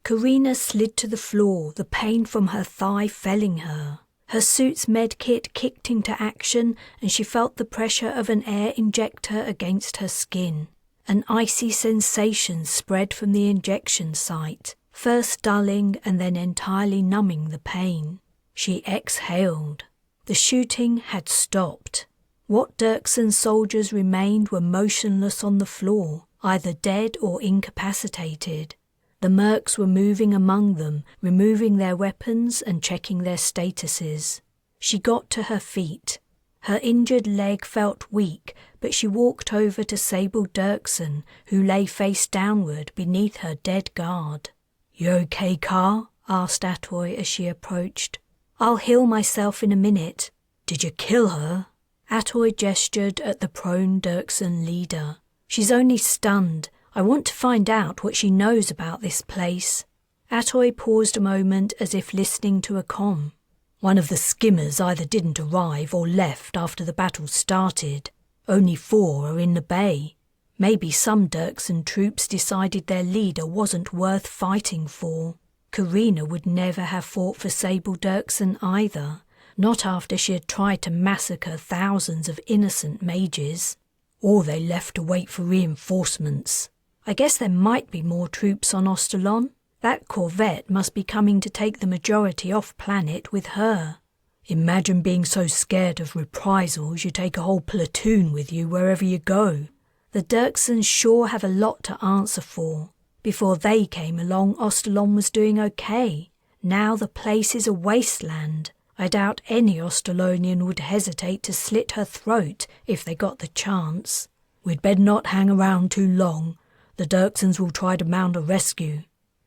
Carina slid to the floor, the pain from her thigh felling her. Her suit's medkit kicked into action and she felt the pressure of an air injector against her skin. An icy sensation spread from the injection site, first dulling and then entirely numbing the pain. She exhaled. The shooting had stopped. What Dirksen soldiers remained were motionless on the floor, either dead or incapacitated. The mercs were moving among them, removing their weapons and checking their statuses. She got to her feet. Her injured leg felt weak, but she walked over to Sable Dirksen, who lay face downward beneath her dead guard. "You okay, Car?" asked Atoy as she approached. "I'll heal myself in a minute." "Did you kill her?" Atoy gestured at the prone Dirksen leader. "She's only stunned. I want to find out what she knows about this place." Atoy paused a moment as if listening to a comm. "One of the skimmers either didn't arrive or left after the battle started. Only 4 are in the bay. Maybe some Dirksen troops decided their leader wasn't worth fighting for. Carina would never have fought for Sable Dirksen either, not after she had tried to massacre thousands of innocent mages. Or they left to wait for reinforcements. I guess there might be more troops on Ostalon. That corvette must be coming to take the majority off planet with her. Imagine being so scared of reprisals you take a whole platoon with you wherever you go. The Dirksens sure have a lot to answer for. Before they came along, Ostalon was doing okay. Now the place is a wasteland. I doubt any Ostalonian would hesitate to slit her throat if they got the chance. We'd better not hang around too long. The Dirksens will try to mount a rescue."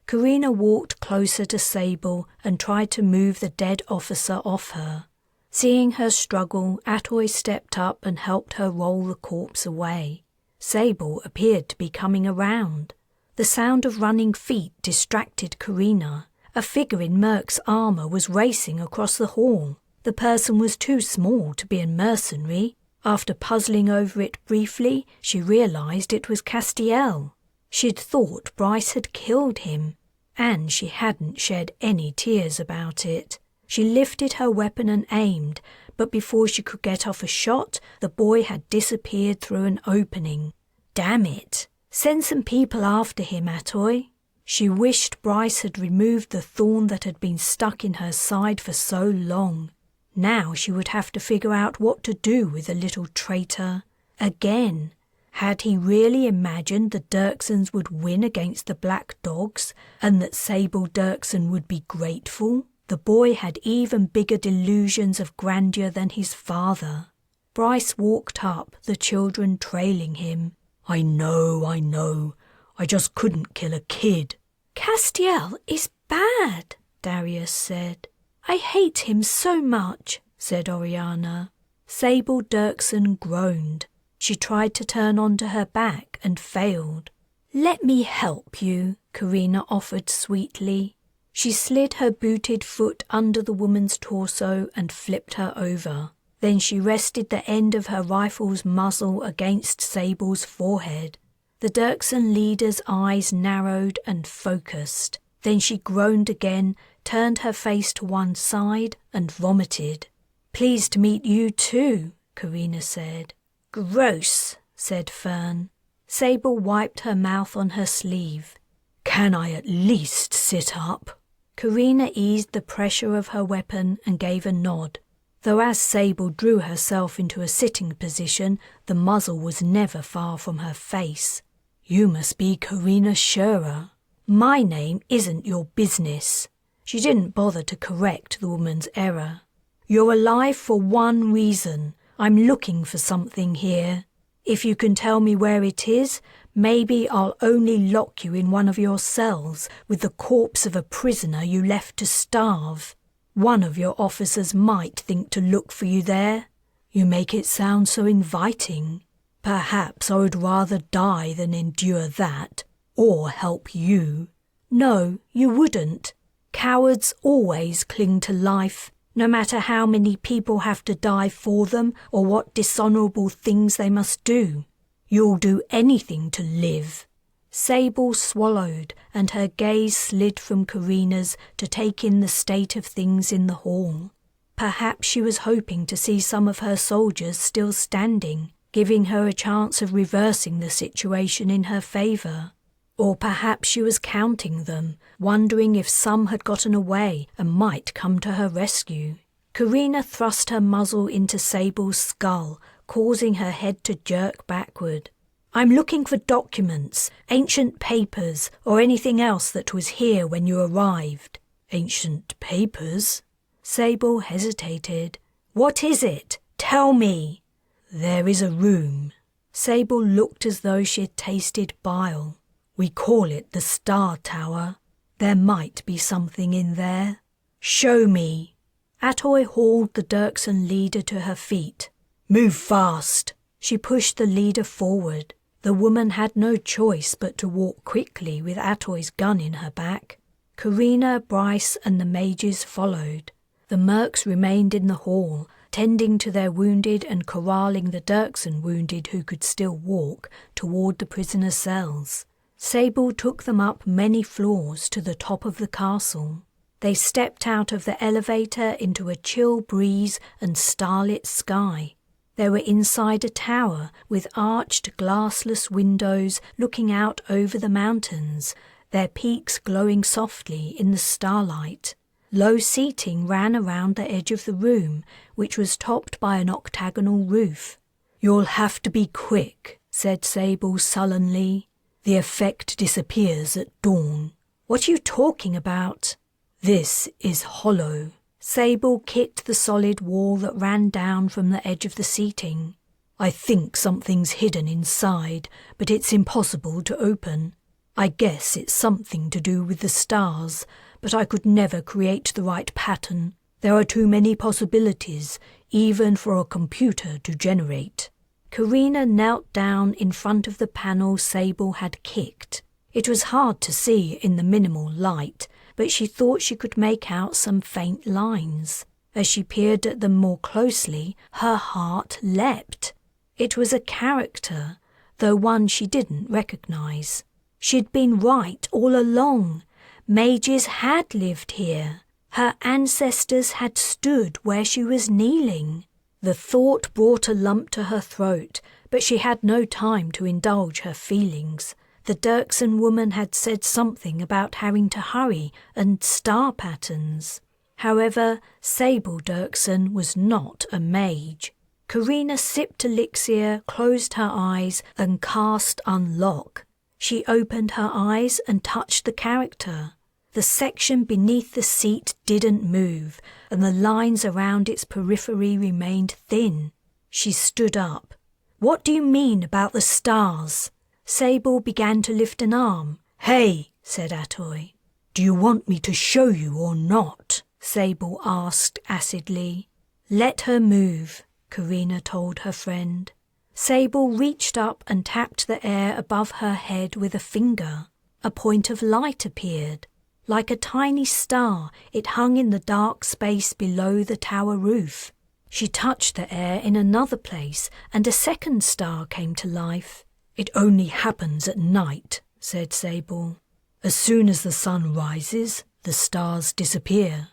Carina walked closer to Sable and tried to move the dead officer off her. Seeing her struggle, Atoy stepped up and helped her roll the corpse away. Sable appeared to be coming around. The sound of running feet distracted Carina. A figure in Merc's armour was racing across the hall. The person was too small to be a mercenary. After puzzling over it briefly, she realised it was Castiel. She'd thought Bryce had killed him, and she hadn't shed any tears about it. She lifted her weapon and aimed, but before she could get off a shot, the boy had disappeared through an opening. Damn it! Send some people after him, Atoy. She wished Bryce had removed the thorn that had been stuck in her side for so long. Now she would have to figure out what to do with the little traitor. Again, had he really imagined the Dirksens would win against the Black Dogs, and that Sable Dirksen would be grateful? The boy had even bigger delusions of grandeur than his father. Bryce walked up, the children trailing him. I know. I just couldn't kill a kid." "Castiel is bad," Darius said. "I hate him so much," said Oriana. Sable Dirksen groaned. She tried to turn onto her back and failed. "Let me help you," Carina offered sweetly. She slid her booted foot under the woman's torso and flipped her over. Then she rested the end of her rifle's muzzle against Sable's forehead. The Dirksen leader's eyes narrowed and focused. Then she groaned again, turned her face to one side and vomited. "Pleased to meet you too," Carina said. "Gross," said Fern. Sable wiped her mouth on her sleeve. "Can I at least sit up?" Carina eased the pressure of her weapon and gave a nod. Though as Sable drew herself into a sitting position, the muzzle was never far from her face. "You must be Carina Scherer. My name isn't your business." She didn't bother to correct the woman's error. "You're alive for one reason. I'm looking for something here. If you can tell me where it is, maybe I'll only lock you in one of your cells with the corpse of a prisoner you left to starve. One of your officers might think to look for you there. You make it sound so inviting." Perhaps I would rather die than endure that, or help you. No, you wouldn't. Cowards always cling to life, no matter how many people have to die for them or what dishonourable things they must do. You'll do anything to live. Sable swallowed, and her gaze slid from Carina's to take in the state of things in the hall. Perhaps she was hoping to see some of her soldiers still standing, giving her a chance of reversing the situation in her favour. Or perhaps she was counting them, wondering if some had gotten away and might come to her rescue. Carina thrust her muzzle into Sable's skull, causing her head to jerk backward. I'm looking for documents, ancient papers, or anything else that was here when you arrived. Ancient papers? Sable hesitated. What is it? Tell me. There is a room. Sable looked as though she had tasted bile. We call it the Star Tower. There might be something in there. Show me. Atoy hauled the Dirksen leader to her feet. Move fast. She pushed the leader forward. The woman had no choice but to walk quickly with Atoy's gun in her back. Carina, Bryce and the mages followed. The mercs remained in the hall, tending to their wounded and corralling the Dirksen wounded who could still walk toward the prisoner cells. Sable took them up many floors to the top of the castle. They stepped out of the elevator into a chill breeze and starlit sky. They were inside a tower with arched glassless windows looking out over the mountains, their peaks glowing softly in the starlight. Low seating ran around the edge of the room, which was topped by an octagonal roof. You'll have to be quick, said Sable sullenly. The effect disappears at dawn. What are you talking about? This is hollow. Sable kicked the solid wall that ran down from the edge of the seating. I think something's hidden inside, but it's impossible to open. I guess it's something to do with the stars, but I could never create the right pattern. There are too many possibilities, even for a computer to generate. Carina knelt down in front of the panel Sable had kicked. It was hard to see in the minimal light, but she thought she could make out some faint lines. As she peered at them more closely, her heart leapt. It was a character, though one she didn't recognize. She'd been right all along. Mages had lived here. Her ancestors had stood where she was kneeling. The thought brought a lump to her throat, but she had no time to indulge her feelings. The Dirksen woman had said something about having to hurry and star patterns. However, Sable Dirksen was not a mage. Carina sipped elixir, closed her eyes and cast Unlock. She opened her eyes and touched the character. The section beneath the seat didn't move, and the lines around its periphery remained thin. She stood up. What do you mean about the stars? Sable began to lift an arm. Hey, said Atoy. Do you want me to show you or not? Sable asked acidly. Let her move, Carina told her friend. Sable reached up and tapped the air above her head with a finger. A point of light appeared. Like a tiny star, it hung in the dark space below the tower roof. She touched the air in another place, and a second star came to life. It only happens at night, said Sable. As soon as the sun rises, the stars disappear.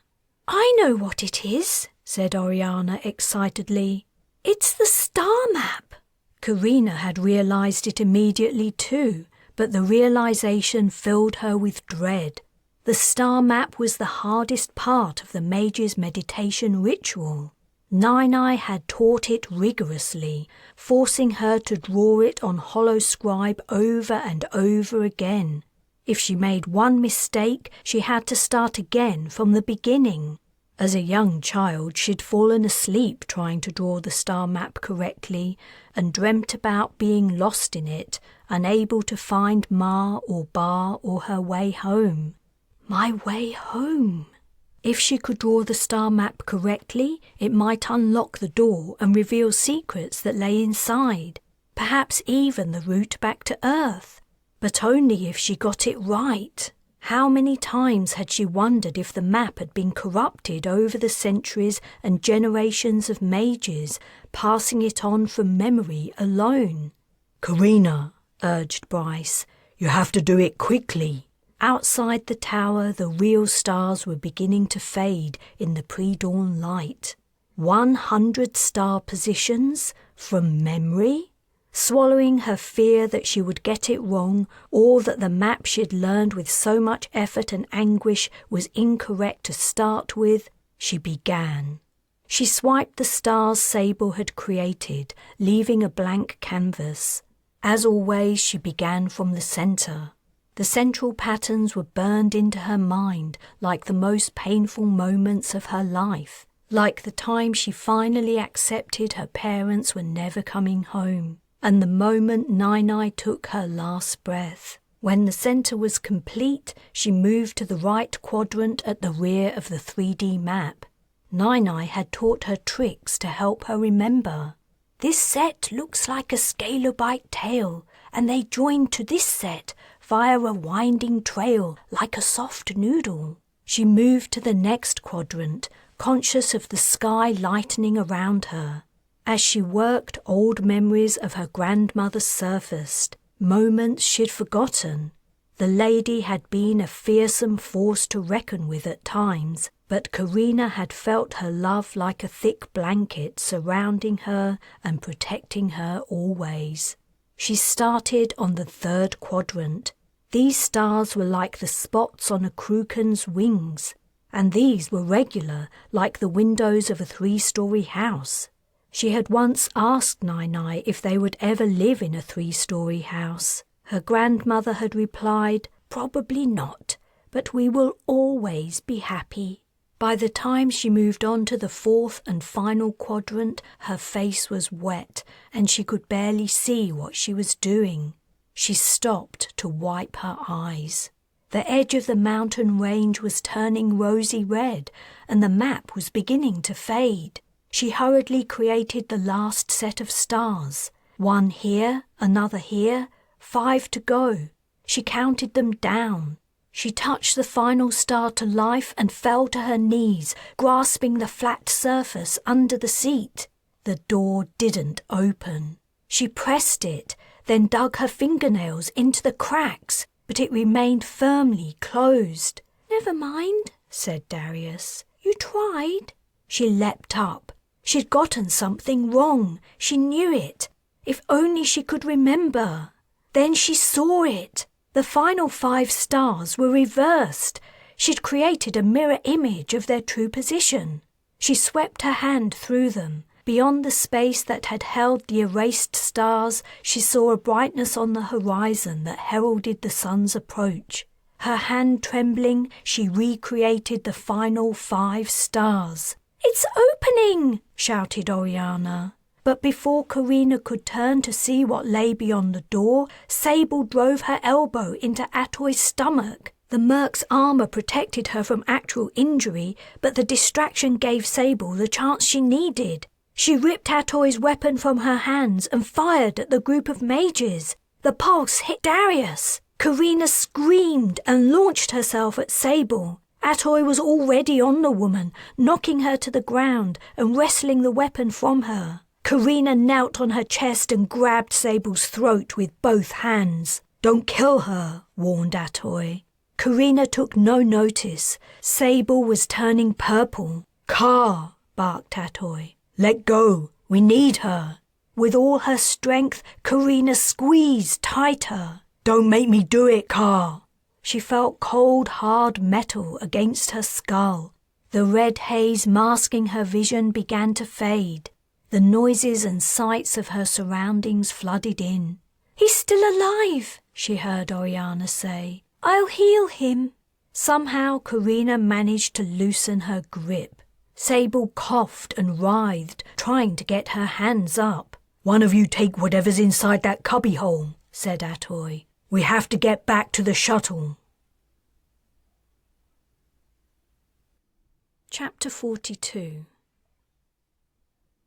I know what it is, said Oriana excitedly. It's the star map. Carina had realized it immediately too, but the realization filled her with dread. The star map was the hardest part of the mage's meditation ritual. Nine-Eye had taught it rigorously, forcing her to draw it on Hollow Scribe over and over again. If she made one mistake, she had to start again from the beginning. As a young child, she'd fallen asleep trying to draw the star map correctly and dreamt about being lost in it, unable to find Ma or Ba or her way home. My way home. If she could draw the star map correctly, it might unlock the door and reveal secrets that lay inside. perhaps even the route back to Earth. But only if she got it right. How many times had she wondered if the map had been corrupted over the centuries and generations of mages, passing it on from memory alone? "Carina," urged Bryce, "you have to do it quickly." Outside the tower, the real stars were beginning to fade in the pre-dawn light. 100 star positions from memory? Swallowing her fear that she would get it wrong, or that the map she'd learned with so much effort and anguish was incorrect to start with, she began. She swiped the stars Sable had created, leaving a blank canvas. As always, she began from the center. The central patterns were burned into her mind like the most painful moments of her life, like the time she finally accepted her parents were never coming home, and the moment Nai took her last breath. When the center was complete, she moved to the right quadrant at the rear of the 3D map. Nai had taught her tricks to help her remember. This set looks like a scalobite tail, and they join to this set via a winding trail like a soft noodle. She moved to the next quadrant, conscious of the sky lightening around her. As she worked, old memories of her grandmother surfaced, moments she'd forgotten. The lady had been a fearsome force to reckon with at times, but Carina had felt her love like a thick blanket surrounding her and protecting her always. She started on the 3rd quadrant. These stars were like the spots on a crucan's wings, and these were regular, like the windows of a 3-story house. She had once asked Nai if they would ever live in a 3-story house. Her grandmother had replied, "Probably not, but we will always be happy." By the time she moved on to the 4th and final quadrant, her face was wet and she could barely see what she was doing. She stopped to wipe her eyes. The edge of the mountain range was turning rosy red and the map was beginning to fade. She hurriedly created the last set of stars. 1 here, another here, 5 to go. She counted them down. She touched the final star to life and fell to her knees, grasping the flat surface under the seat. The door didn't open. She pressed it, then dug her fingernails into the cracks, but it remained firmly closed. "Never mind," said Darius. "You tried." She leapt up. She'd gotten something wrong. She knew it. If only she could remember. Then she saw it. The final 5 stars were reversed. She'd created a mirror image of their true position. She swept her hand through them. Beyond the space that had held the erased stars, she saw a brightness on the horizon that heralded the sun's approach. Her hand trembling, she recreated the final 5 stars. "It's opening!" shouted Oriana. But before Carina could turn to see what lay beyond the door, Sable drove her elbow into Atoy's stomach. The merc's armor protected her from actual injury, but the distraction gave Sable the chance she needed. She ripped Atoy's weapon from her hands and fired at the group of mages. The pulse hit Darius. Carina screamed and launched herself at Sable. Atoy was already on the woman, knocking her to the ground and wresting the weapon from her. Carina knelt on her chest and grabbed Sable's throat with both hands. "Don't kill her," warned Atoy. Carina took no notice. Sable was turning purple. "Car," barked Atoy. "Let go. We need her." With all her strength, Carina squeezed tighter. "Don't make me do it, Car." She felt cold, hard metal against her skull. The red haze masking her vision began to fade. The noises and sights of her surroundings flooded in. "He's still alive," she heard Oriana say. "I'll heal him." Somehow Carina managed to loosen her grip. Sable coughed and writhed, trying to get her hands up. "One of you take whatever's inside that cubbyhole," said Atoy. "We have to get back to the shuttle." Chapter 42.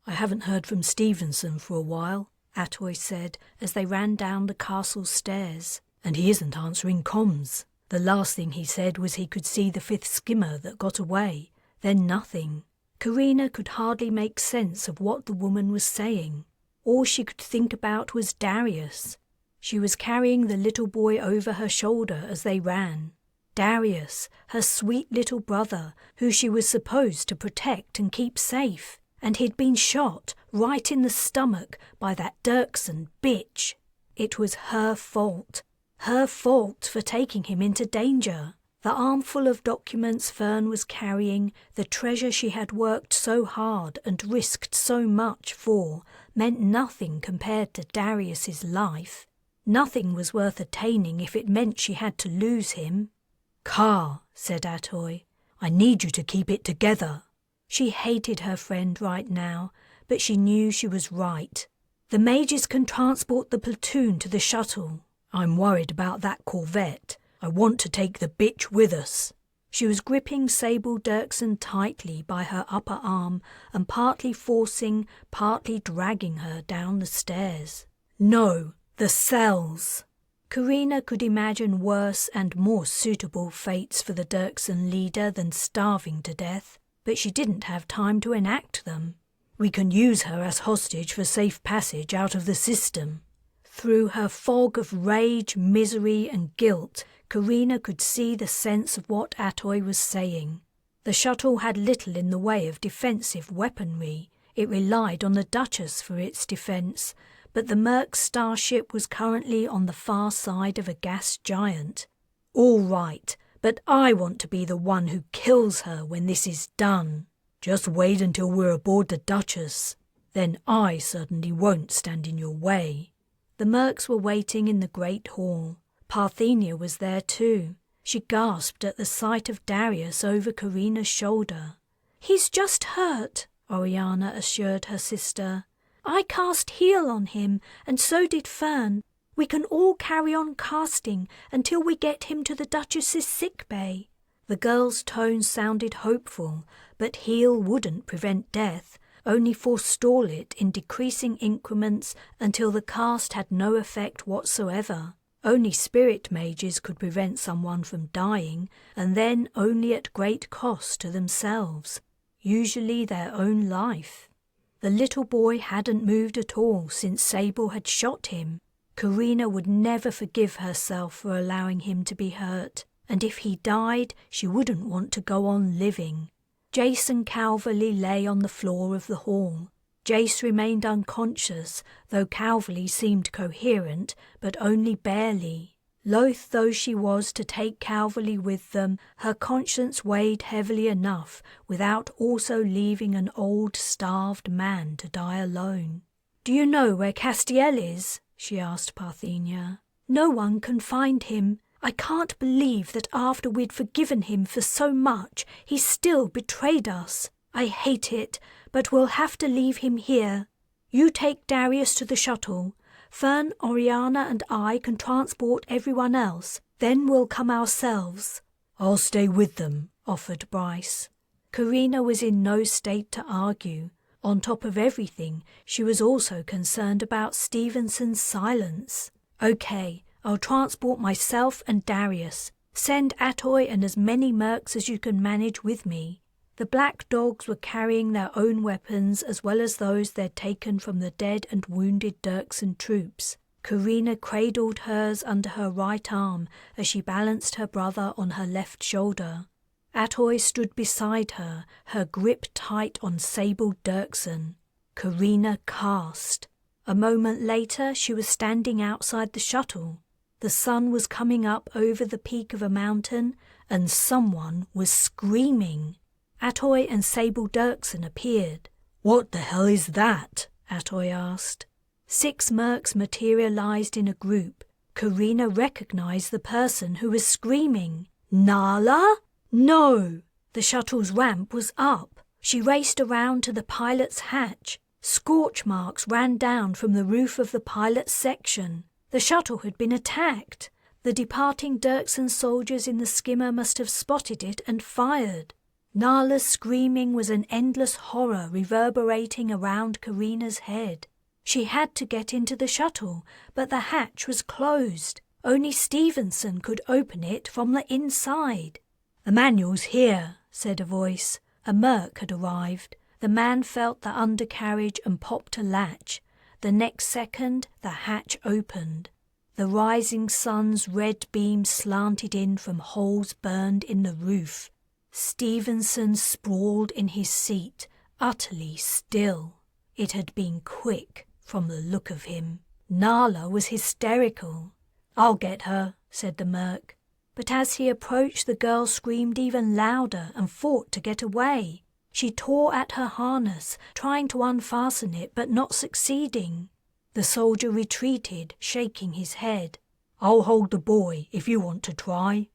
"I haven't heard from Stevenson for a while," Atoy said as they ran down the castle stairs. And he isn't answering comms. The last thing he said was he could see the 5th skimmer that got away. Then nothing. Carina could hardly make sense of what the woman was saying. All she could think about was Darius. She was carrying the little boy over her shoulder as they ran. Darius, her sweet little brother, who she was supposed to protect and keep safe. And he'd been shot right in the stomach by that Dirksen bitch. It was her fault. Her fault for taking him into danger. The armful of documents Fern was carrying, the treasure she had worked so hard and risked so much for, meant nothing compared to Darius's life. Nothing was worth attaining if it meant she had to lose him. "Car," said Atoy, "I need you to keep it together." She hated her friend right now, but she knew she was right. "The mages can transport the platoon to the shuttle." "I'm worried about that Corvette. I want to take the bitch with us." She was gripping Sable Dirksen tightly by her upper arm and partly forcing, partly dragging her down the stairs. "No, the cells." Carina could imagine worse and more suitable fates for the Dirksen leader than starving to death, but she didn't have time to enact them. "We can use her as hostage for safe passage out of the system." Through her fog of rage, misery, and guilt, Carina could see the sense of what Atoy was saying. The shuttle had little in the way of defensive weaponry. It relied on the Duchess for its defense, but the Merc starship was currently on the far side of a gas giant. "All right, but I want to be the one who kills her when this is done. Just wait until we're aboard the Duchess. Then I certainly won't stand in your way." The Mercs were waiting in the great hall. Parthenia was there too. She gasped at the sight of Darius over Carina's shoulder. "He's just hurt," Oriana assured her sister. "I cast heal on him, and so did Fern. We can all carry on casting until we get him to the Duchess's sick bay." The girl's tone sounded hopeful, but heal wouldn't prevent death, only forestall it in decreasing increments until the cast had no effect whatsoever. Only spirit mages could prevent someone from dying, and then only at great cost to themselves, usually their own life. The little boy hadn't moved at all since Sable had shot him. Carina would never forgive herself for allowing him to be hurt, and if he died, she wouldn't want to go on living. Jason Calverley lay on the floor of the hall. Jace remained unconscious, though Calverley seemed coherent, but only barely. Loath though she was to take Calverley with them, her conscience weighed heavily enough without also leaving an old, starved man to die alone. "Do you know where Castiel is?" she asked Parthenia. "No one can find him. I can't believe that after we'd forgiven him for so much, he still betrayed us. I hate it, but we'll have to leave him here. You take Darius to the shuttle. Fern, Oriana, and I can transport everyone else. Then we'll come ourselves." "I'll stay with them," offered Bryce. Carina was in no state to argue. On top of everything, she was also concerned about Stevenson's silence. "Okay, I'll transport myself and Darius. Send Atoy and as many mercs as you can manage with me." The black dogs were carrying their own weapons as well as those they'd taken from the dead and wounded Dirksen troops. Carina cradled hers under her right arm as she balanced her brother on her left shoulder. Atoy stood beside her, her grip tight on Sable Dirksen. Carina cast. A moment later, she was standing outside the shuttle. The sun was coming up over the peak of a mountain, and someone was screaming. Atoy and Sable Dirksen appeared. "What the hell is that?" Atoy asked. 6 mercs materialized in a group. Carina recognized the person who was screaming. "Nala? No!" The shuttle's ramp was up. She raced around to the pilot's hatch. Scorch marks ran down from the roof of the pilot's section. The shuttle had been attacked. The departing Dirksen soldiers in the skimmer must have spotted it and fired. Nala's screaming was an endless horror reverberating around Carina's head. She had to get into the shuttle, but the hatch was closed. Only Stevenson could open it from the inside. "The manual's here," said a voice. A merc had arrived. The man felt the undercarriage and popped a latch. The next second, the hatch opened. The rising sun's red beams slanted in from holes burned in the roof. Stevenson sprawled in his seat, utterly still. It had been quick from the look of him. Nala was hysterical. "I'll get her," said the merc. But as he approached, the girl screamed even louder and fought to get away. She tore at her harness, trying to unfasten it but not succeeding. The soldier retreated, shaking his head. "I'll hold the boy if you want to try."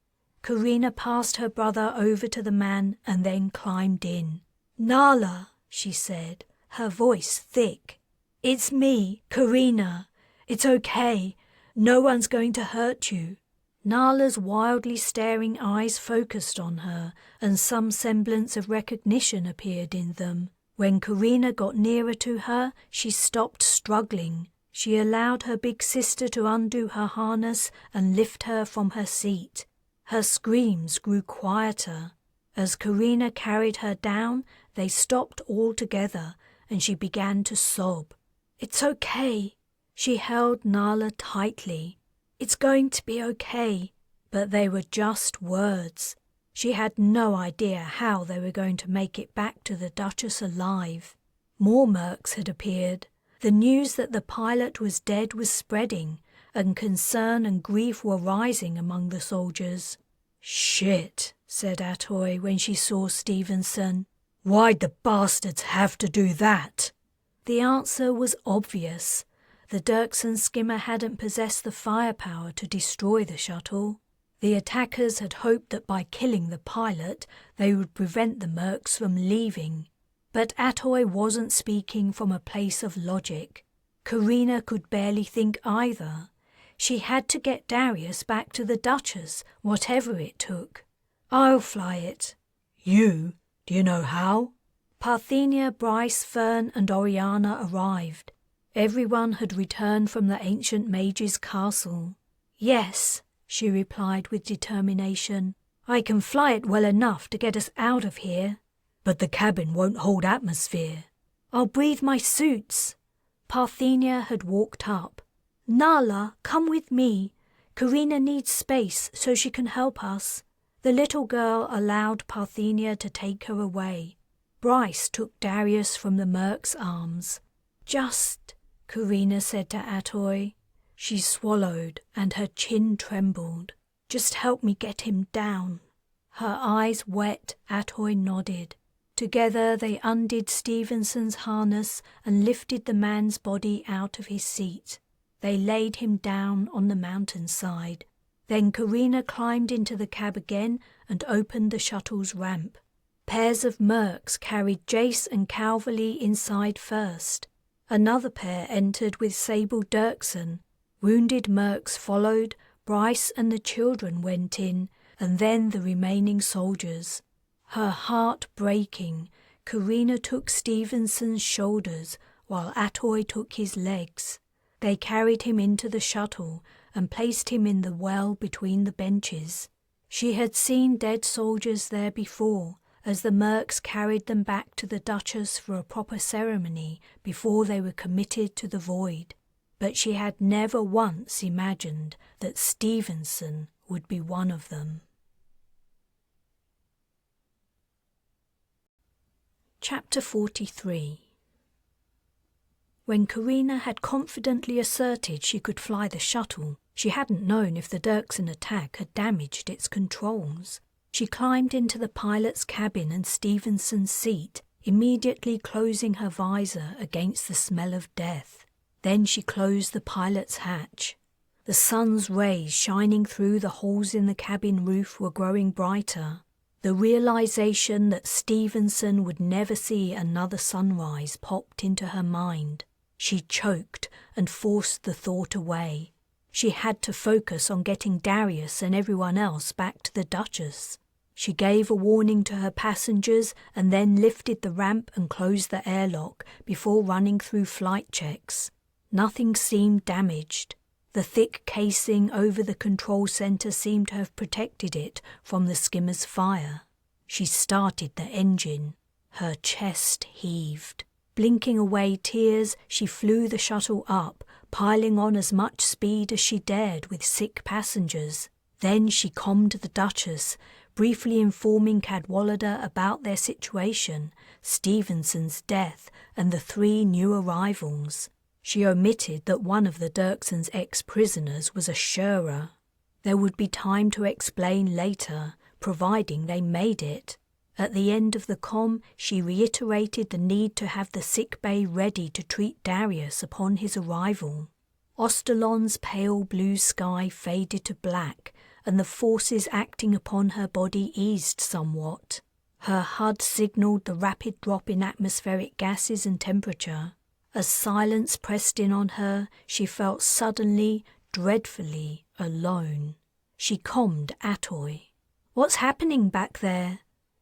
Carina passed her brother over to the man and then climbed in. "Nala," she said, her voice thick. "It's me, Carina. It's okay. No one's going to hurt you." Nala's wildly staring eyes focused on her, and some semblance of recognition appeared in them. When Carina got nearer to her, she stopped struggling. She allowed her big sister to undo her harness and lift her from her seat. Her screams grew quieter. As Carina carried her down, they stopped altogether, and she began to sob. "It's okay." She held Nala tightly. "It's going to be okay." But they were just words. She had no idea how they were going to make it back to the Duchess alive. More mercs had appeared. The news that the pilot was dead was spreading, and concern and grief were rising among the soldiers. "Shit," said Atoy when she saw Stevenson. "Why'd the bastards have to do that?" The answer was obvious. The Dirksen skimmer hadn't possessed the firepower to destroy the shuttle. The attackers had hoped that by killing the pilot, they would prevent the mercs from leaving. But Atoy wasn't speaking from a place of logic. Carina could barely think either. She had to get Darius back to the Duchess, whatever it took. "I'll fly it." "You? Do you know how?" Parthenia, Bryce, Fern, and Oriana arrived. Everyone had returned from the ancient mage's castle. "Yes," she replied with determination. "I can fly it well enough to get us out of here." "But the cabin won't hold atmosphere." "I'll breathe my suits." Parthenia had walked up. "Nala, come with me. Carina needs space so she can help us." The little girl allowed Parthenia to take her away. Bryce took Darius from the merc's arms. "Just," Carina said to Atoy. She swallowed and her chin trembled. "Just help me get him down." Her eyes wet, Atoy nodded. Together they undid Stevenson's harness and lifted the man's body out of his seat. They laid him down on the mountainside. Then Carina climbed into the cab again and opened the shuttle's ramp. Pairs of mercs carried Jace and Calverley inside first. Another pair entered with Sable Dirksen. Wounded mercs followed, Bryce and the children went in, and then the remaining soldiers. Her heart breaking, Carina took Stevenson's shoulders while Atoy took his legs. They carried him into the shuttle and placed him in the well between the benches. She had seen dead soldiers there before, as the mercs carried them back to the Duchess for a proper ceremony before they were committed to the void. But she had never once imagined that Stevenson would be one of them. Chapter 43. When Carina had confidently asserted she could fly the shuttle, she hadn't known if the Dirksen attack had damaged its controls. She climbed into the pilot's cabin and Stevenson's seat, immediately closing her visor against the smell of death. Then she closed the pilot's hatch. The sun's rays shining through the holes in the cabin roof were growing brighter. The realization that Stevenson would never see another sunrise popped into her mind. She choked and forced the thought away. She had to focus on getting Darius and everyone else back to the Duchess. She gave a warning to her passengers and then lifted the ramp and closed the airlock before running through flight checks. Nothing seemed damaged. The thick casing over the control center seemed to have protected it from the skimmer's fire. She started the engine. Her chest heaved. Blinking away tears, she flew the shuttle up, piling on as much speed as she dared with sick passengers. Then she calmed the Duchess, briefly informing Cadwallader about their situation, Stevenson's death, and the 3 new arrivals. She omitted that one of the Dirksons' ex-prisoners was a Shura. There would be time to explain later, providing they made it. At the end of the comm, she reiterated the need to have the sickbay ready to treat Darius upon his arrival. Ostalon's pale blue sky faded to black, and the forces acting upon her body eased somewhat. Her HUD signalled the rapid drop in atmospheric gases and temperature. As silence pressed in on her, she felt suddenly, dreadfully alone. She commed Atoy. "What's happening back there?"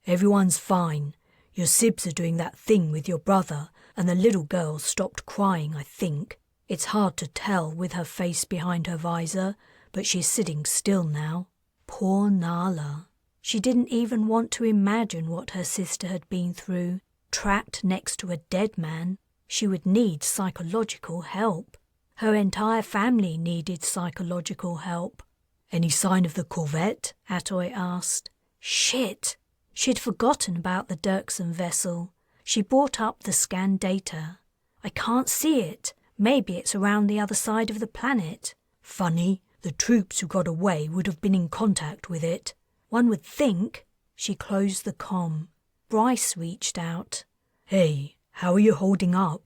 "Everyone's fine. Your Sibs are doing that thing with your brother, and the little girl stopped crying, I think. It's hard to tell with her face behind her visor, but she's sitting still now. Poor Nala." She didn't even want to imagine what her sister had been through, trapped next to a dead man. She would need psychological help. Her entire family needed psychological help. "Any sign of the corvette?" Atoy asked. Shit! She'd forgotten about the Dirksen vessel. She brought up the scan data. "I can't see it. Maybe it's around the other side of the planet." "Funny, the troops who got away would have been in contact with it." "One would think." She closed the comm. Bryce reached out. "Hey, how are you holding up?"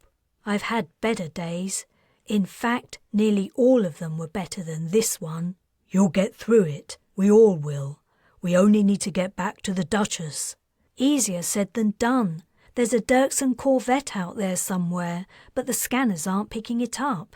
"I've had better days. In fact, nearly all of them were better than this one." "You'll get through it. We all will. We only need to get back to the Duchess." "Easier said than done. There's a Dirksen corvette out there somewhere, but the scanners aren't picking it up."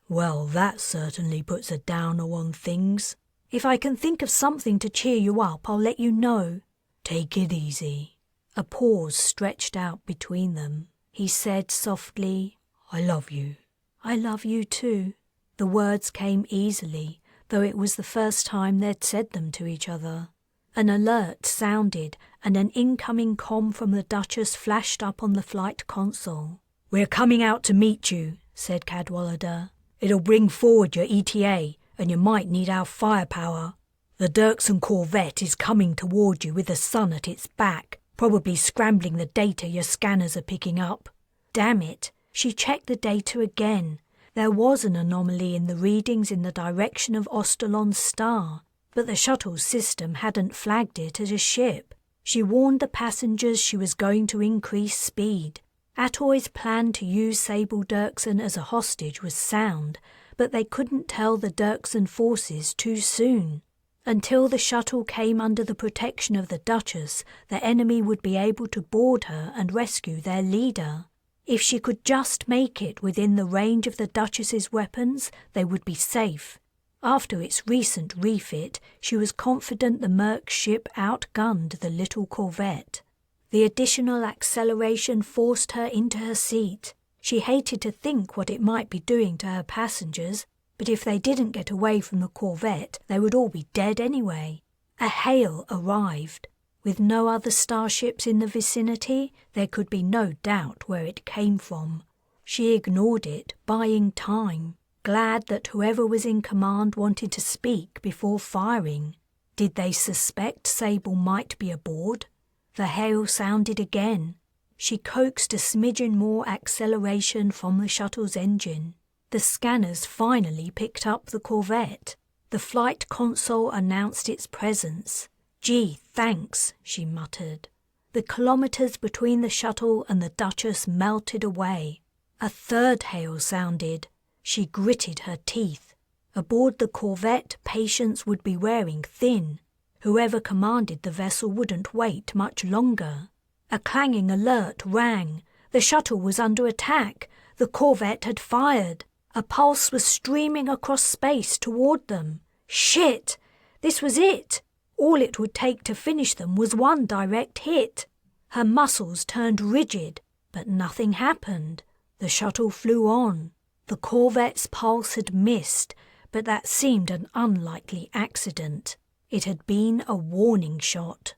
"Well, that certainly puts a downer on things." "If I can think of something to cheer you up, I'll let you know." "Take it easy." A pause stretched out between them. He said softly, "I love you." "I love you too." The words came easily, though it was the first time they'd said them to each other. An alert sounded, and an incoming comm from the Duchess flashed up on the flight console. "We're coming out to meet you," said Cadwallader. "It'll bring forward your ETA, and you might need our firepower. The Dirksen corvette is coming toward you with the sun at its back, probably scrambling the data your scanners are picking up." Damn it! She checked the data again. There was an anomaly in the readings in the direction of Ostalon's star, but the shuttle's system hadn't flagged it as a ship. She warned the passengers she was going to increase speed. Atoy's plan to use Sable Dirksen as a hostage was sound, but they couldn't tell the Dirksen forces too soon. Until the shuttle came under the protection of the Duchess, the enemy would be able to board her and rescue their leader. If she could just make it within the range of the Duchess's weapons, they would be safe. After its recent refit, she was confident the Merc ship outgunned the little corvette. The additional acceleration forced her into her seat. She hated to think what it might be doing to her passengers, but if they didn't get away from the corvette, they would all be dead anyway. A hail arrived. With no other starships in the vicinity, there could be no doubt where it came from. She ignored it, buying time, glad that whoever was in command wanted to speak before firing. Did they suspect Sable might be aboard? The hail sounded again. She coaxed a smidgen more acceleration from the shuttle's engine. The scanners finally picked up the corvette. The flight console announced its presence. "Gee, thanks," she muttered. The kilometers between the shuttle and the Duchess melted away. A third hail sounded. She gritted her teeth. Aboard the corvette, patience would be wearing thin. Whoever commanded the vessel wouldn't wait much longer. A clanging alert rang. The shuttle was under attack. The corvette had fired. A pulse was streaming across space toward them. Shit! This was it! All it would take to finish them was one direct hit. Her muscles turned rigid, but nothing happened. The shuttle flew on. The corvette's pulse had missed, but that seemed an unlikely accident. It had been a warning shot.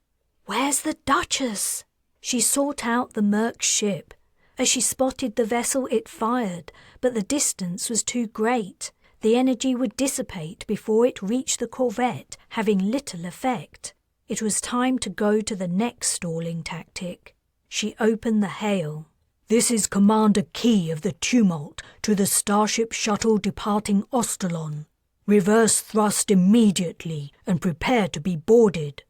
"Where's the Duchess?" She sought out the Merc's ship. As she spotted the vessel, it fired, but the distance was too great. The energy would dissipate before it reached the corvette, having little effect. It was time to go to the next stalling tactic. She opened the hail. "This is Commander Key of the Tumult to the Starship Shuttle departing Ostalon. Reverse thrust immediately and prepare to be boarded."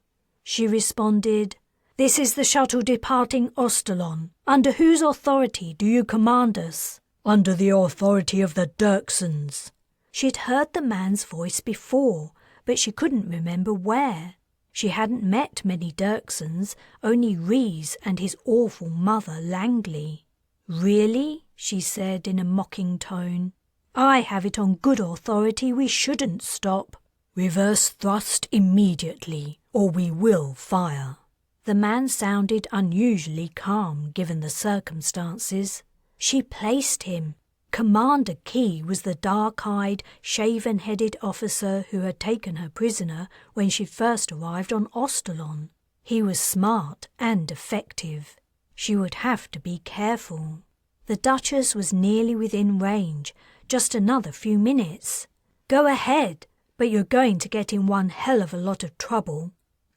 She responded, "This is the shuttle departing Ostalon. Under whose authority do you command us?" "Under the authority of the Dirksons." She'd heard the man's voice before, but she couldn't remember where. She hadn't met many Dirksons, only Rhys and his awful mother Langley. "Really?" she said in a mocking tone. "I have it on good authority we shouldn't stop." "Reverse thrust immediately, or we will fire." The man sounded unusually calm given the circumstances. She placed him. Commander Key was the dark-eyed, shaven-headed officer who had taken her prisoner when she first arrived on Ostalon. He was smart and effective. She would have to be careful. The Duchess was nearly within range, just another few minutes. "Go ahead, but you're going to get in one hell of a lot of trouble."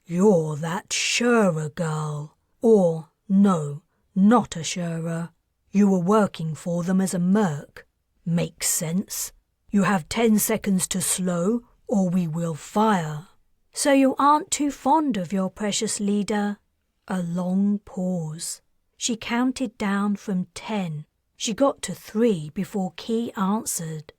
"You're that Shearer girl. Or, no, not a Shearer. You were working for them as a merc. Makes sense. You have 10 seconds to slow, or we will fire." "So you aren't too fond of your precious leader?" A long pause. She counted down from 10. She got to 3 before Key answered.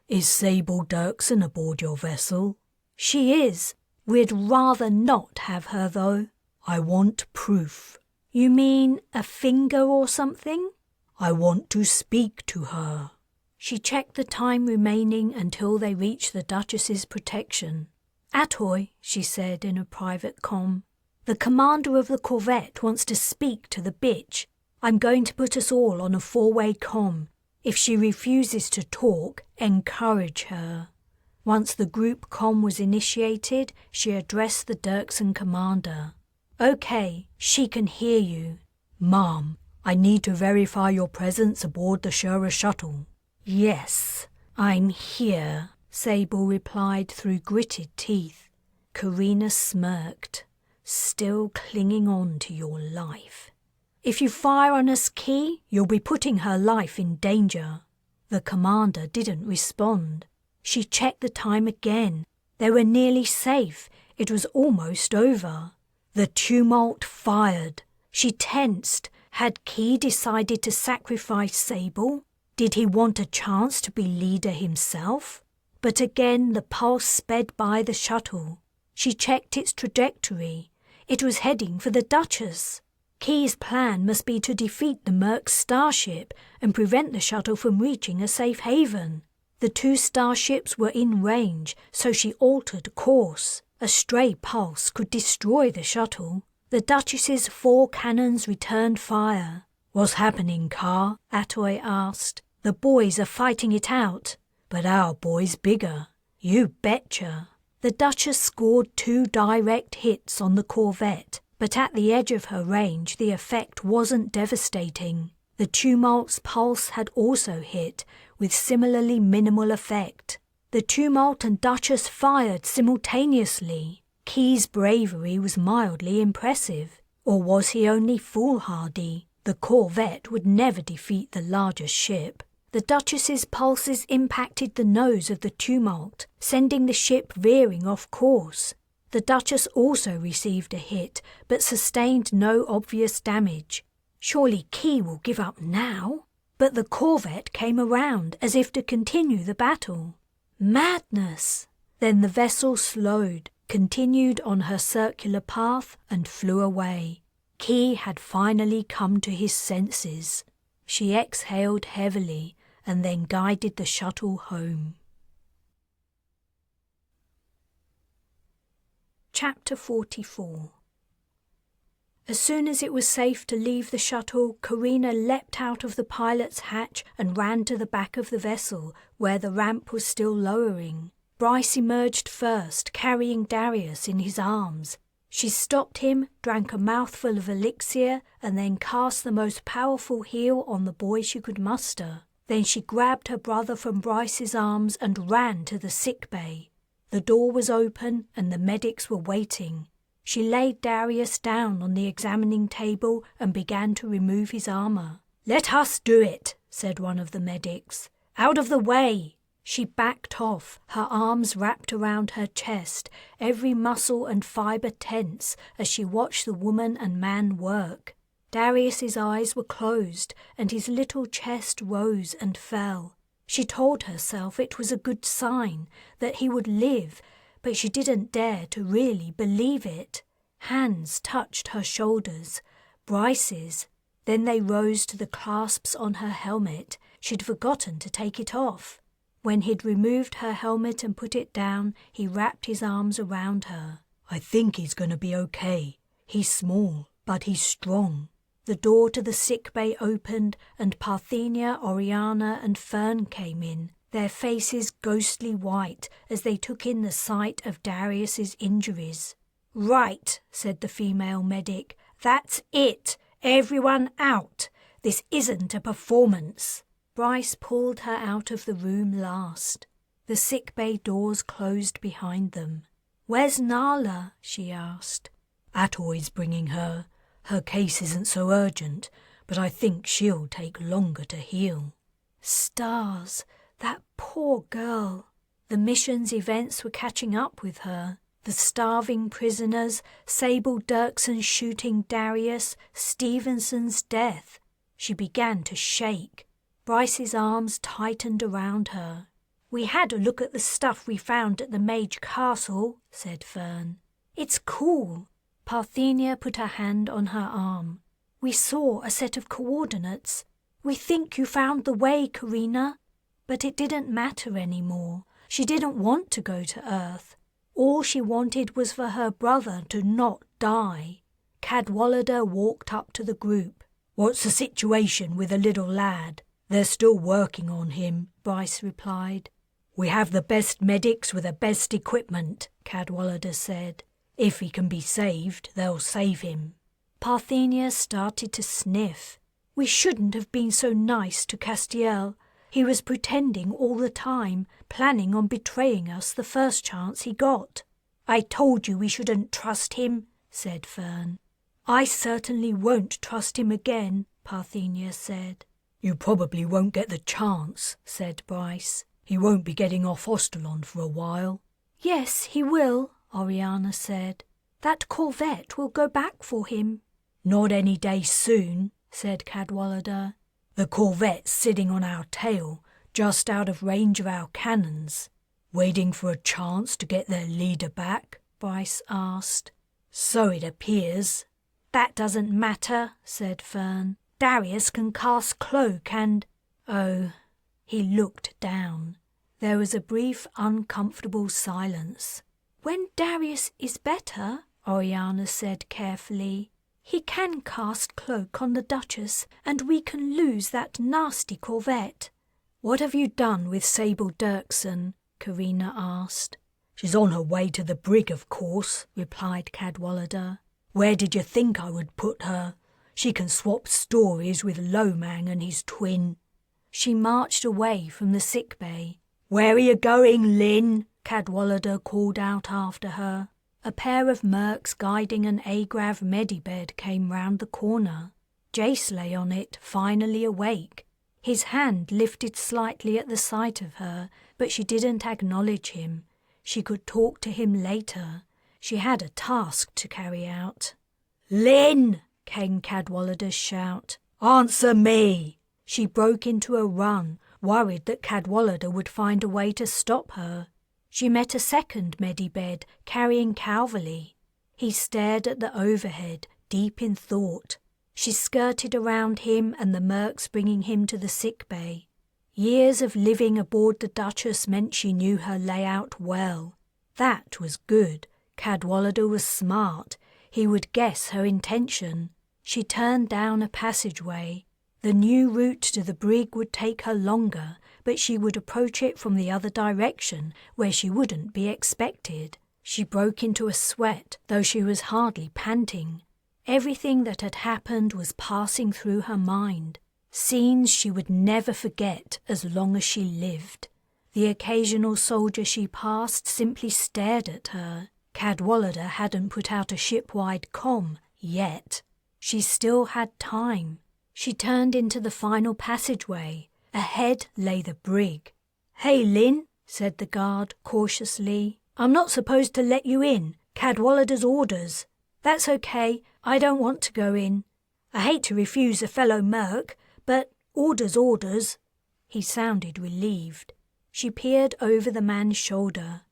"Is Sable Dirkson aboard your vessel?" "She is. We'd rather not have her, though." "I want proof." "You mean a finger or something?" "I want to speak to her." She checked the time remaining until they reached the Duchess's protection. "Atoy," she said in a private comm, "the commander of the corvette wants to speak to the bitch. I'm going to put us all on a 4-way comm. If she refuses to talk, encourage her." Once the group comm was initiated, she addressed the Dirkson commander. "Okay, she can hear you." "Ma'am, I need to verify your presence aboard the Shearer shuttle." "Yes, I'm here," Sable replied through gritted teeth. Carina smirked, "Still clinging on to your life." "If you fire on us, Key, you'll be putting her life in danger." The commander didn't respond. She checked the time again. They were nearly safe. It was almost over. The tumult fired. She tensed. Had Key decided to sacrifice Sable? Did he want a chance to be leader himself? But again the pulse sped by the shuttle. She checked its trajectory. It was heading for the Duchess. Key's plan must be to defeat the Merc's starship and prevent the shuttle from reaching a safe haven. The 2 starships were in range, so she altered course. A stray pulse could destroy the shuttle. The Duchess's 4 cannons returned fire. "What's happening, Car?" Atoy asked. "The boys are fighting it out." "But our boy's bigger." "You betcha." The Duchess scored 2 direct hits on the corvette, but at the edge of her range the effect wasn't devastating. The tumult's pulse had also hit, with similarly minimal effect. The tumult and Duchess fired simultaneously. Key's bravery was mildly impressive. Or was he only foolhardy? The corvette would never defeat the largest ship. The Duchess's pulses impacted the nose of the tumult, sending the ship veering off course. The Duchess also received a hit, but sustained no obvious damage. Surely Key will give up now? But the corvette came around as if to continue the battle. Madness! Then the vessel slowed, continued on her circular path, and flew away. Key had finally come to his senses. She exhaled heavily and then guided the shuttle home. Chapter 44. As soon as it was safe to leave the shuttle, Carina leapt out of the pilot's hatch and ran to the back of the vessel, where the ramp was still lowering. Bryce emerged first, carrying Darius in his arms. She stopped him, drank a mouthful of elixir, and then cast the most powerful heal on the boy she could muster. Then she grabbed her brother from Bryce's arms and ran to the sick bay. The door was open and the medics were waiting. She laid Darius down on the examining table and began to remove his armor. "Let us do it," said one of the medics. "Out of the way!" She backed off, her arms wrapped around her chest, every muscle and fiber tense as she watched the woman and man work. Darius's eyes were closed and his little chest rose and fell. She told herself it was a good sign, that he would live, but she didn't dare to really believe it. Hands touched her shoulders, Bryce's. Then they rose to the clasps on her helmet. She'd forgotten to take it off. When he'd removed her helmet and put it down, he wrapped his arms around her. "I think he's going to be okay. He's small, but he's strong." The door to the sick bay opened and Parthenia, Oriana and Fern came in, their faces ghostly white as they took in the sight of Darius's injuries. "Right," said the female medic. "That's it. Everyone out. This isn't a performance." Bryce pulled her out of the room last. The sick bay doors closed behind them. "Where's Nala?" she asked. "Atoy's bringing her. Her case isn't so urgent, but I think she'll take longer to heal." Stars, that poor girl. The mission's events were catching up with her. The starving prisoners, Sable Dirksen shooting Darius, Stevenson's death. She began to shake. Bryce's arms tightened around her. "We had a look at the stuff we found at the Mage Castle," said Fern. "It's cool." Parthenia put a hand on her arm. "We saw a set of coordinates. We think you found the way, Carina." But it didn't matter anymore. She didn't want to go to Earth. All she wanted was for her brother to not die. Cadwallader walked up to the group. "What's the situation with the little lad?" "They're still working on him," Bryce replied. "We have the best medics with the best equipment," Cadwallader said. "If he can be saved, they'll save him." Parthenia started to sniff. "We shouldn't have been so nice to Castiel. He was pretending all the time, planning on betraying us the first chance he got." "I told you we shouldn't trust him," said Fern. "I certainly won't trust him again," Parthenia said. "You probably won't get the chance," said Bryce. "He won't be getting off Ostalon for a while." "Yes, he will," Oriana said. "That corvette will go back for him." "Not any day soon," said Cadwallader. "The corvette's sitting on our tail, just out of range of our cannons." "Waiting for a chance to get their leader back?" Bryce asked. "So it appears." "That doesn't matter," said Fern. "Darius can cast cloak and—" "Oh." He looked down. There was a brief, uncomfortable silence. "When Darius is better," Oriana said carefully, "he can cast cloak on the Duchess, and we can lose that nasty corvette." "What have you done with Sable Dirksen?" Carina asked. "She's on her way to the brig, of course," replied Cadwallader. "Where did you think I would put her? She can swap stories with Lomang and his twin." She marched away from the sick bay. "Where are you going, Lin?" Cadwallader called out after her. A pair of mercs guiding an Agrav medibed came round the corner. Jace lay on it, finally awake. His hand lifted slightly at the sight of her, but she didn't acknowledge him. She could talk to him later. She had a task to carry out. "Lin!" came Cadwallader's shout. "Answer me!" She broke into a run, worried that Cadwallader would find a way to stop her. She met a second medibed carrying Calverley. He stared at the overhead, deep in thought. She skirted around him and the mercs bringing him to the sick bay. Years of living aboard the Duchess meant she knew her layout well. That was good. Cadwallader was smart. he would guess her intention. She turned down a passageway. The new route to the brig would take her longer, but she would approach it from the other direction, where she wouldn't be expected. She broke into a sweat, though she was hardly panting. Everything that had happened was passing through her mind, scenes she would never forget as long as she lived. The occasional soldier she passed simply stared at her. Cadwallader hadn't put out a ship-wide comm yet. She still had time. She turned into the final passageway. Ahead lay the brig. "Hey, Lin," said the guard cautiously. "I'm not supposed to let you in. Cadwallader's orders." "That's okay. I don't want to go in. I hate to refuse a fellow merc, but orders. He sounded relieved. She peered over the man's shoulder.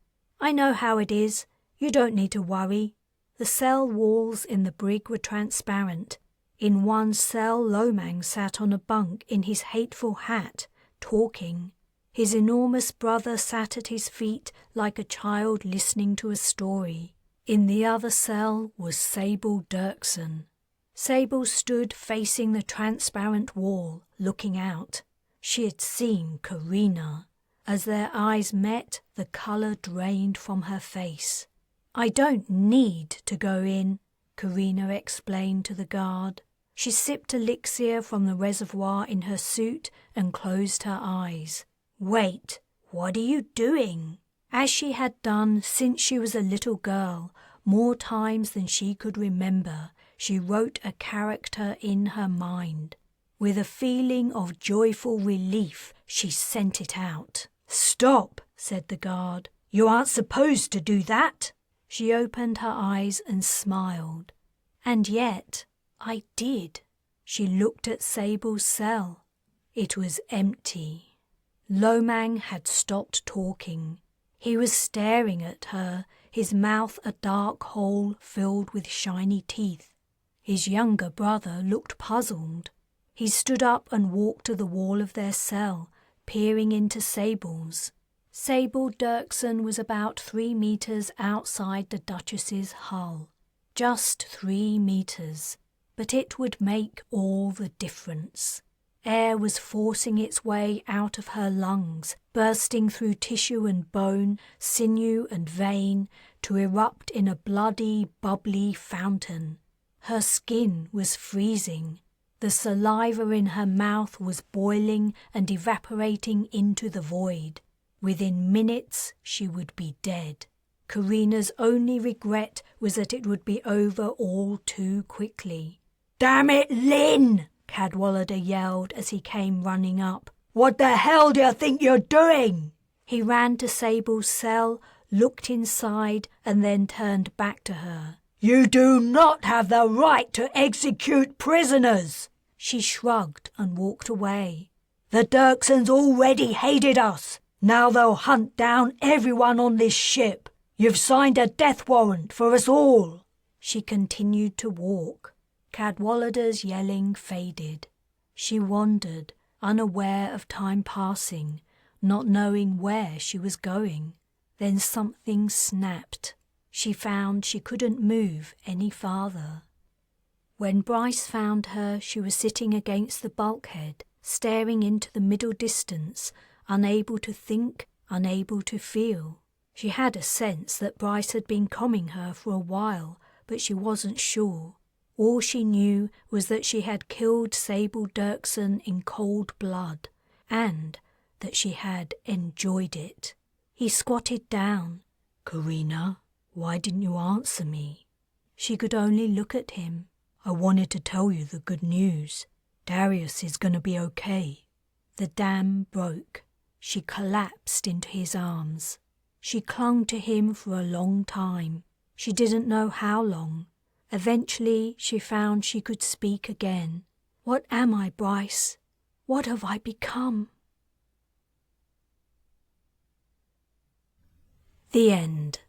"I know how it is. You don't need to worry." The cell walls in the brig were transparent. In one cell, Lomang sat on a bunk in his hateful hat, talking. His enormous brother sat at his feet like a child listening to a story. In the other cell was Sable Dirksen. Sable stood facing the transparent wall, looking out. She had seen Carina. As their eyes met, the colour drained from her face. "I don't need to go in," Carina explained to the guard. She sipped elixir from the reservoir in her suit and closed her eyes. "Wait, what are you doing?" As she had done since she was a little girl, more times than she could remember, she wrote a character in her mind. With a feeling of joyful relief, she sent it out. "Stop," said the guard. "You aren't supposed to do that." She opened her eyes and smiled. "And yet, I did." She looked at Sable's cell. It was empty. Lomang had stopped talking. He was staring at her, his mouth a dark hole filled with shiny teeth. His younger brother looked puzzled. He stood up and walked to the wall of their cell, peering into Sable's. Sable Dirksen was about 3 meters outside the Duchess's hull. Just 3 meters. But it would make all the difference. Air was forcing its way out of her lungs, bursting through tissue and bone, sinew and vein, to erupt in a bloody, bubbly fountain. Her skin was freezing. The saliva in her mouth was boiling and evaporating into the void. Within minutes, she would be dead. Carina's only regret was that it would be over all too quickly. "Damn it, Lin!" Cadwallader yelled as he came running up. "What the hell do you think you're doing?" He ran to Sable's cell, looked inside, and then turned back to her. "You do not have the right to execute prisoners!" She shrugged and walked away. "The Dirksens already hated us. Now they'll hunt down everyone on this ship. You've signed a death warrant for us all." She continued to walk. Cadwallader's yelling faded. She wandered, unaware of time passing, not knowing where she was going. Then something snapped. She found she couldn't move any farther. When Bryce found her, she was sitting against the bulkhead, staring into the middle distance, unable to think, unable to feel. She had a sense that Bryce had been combing her for a while, but she wasn't sure. All she knew was that she had killed Sable Dirksen in cold blood, and that she had enjoyed it. He squatted down. "Carina, why didn't you answer me?" She could only look at him. "I wanted to tell you the good news. Darius is going to be okay." The dam broke. She collapsed into his arms. She clung to him for a long time. She didn't know how long. Eventually, she found she could speak again. "What am I, Bryce? What have I become?" The end.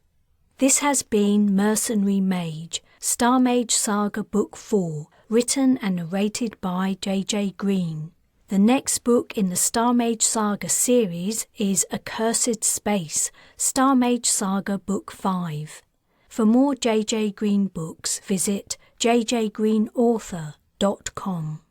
This has been Mercenary Mage, Star Mage Saga Book 4, written and narrated by J.J. Green. The next book in the Star Mage Saga series is Accursed Space, Star Mage Saga Book 5. For more JJ Green books, visit jjgreenauthor.com.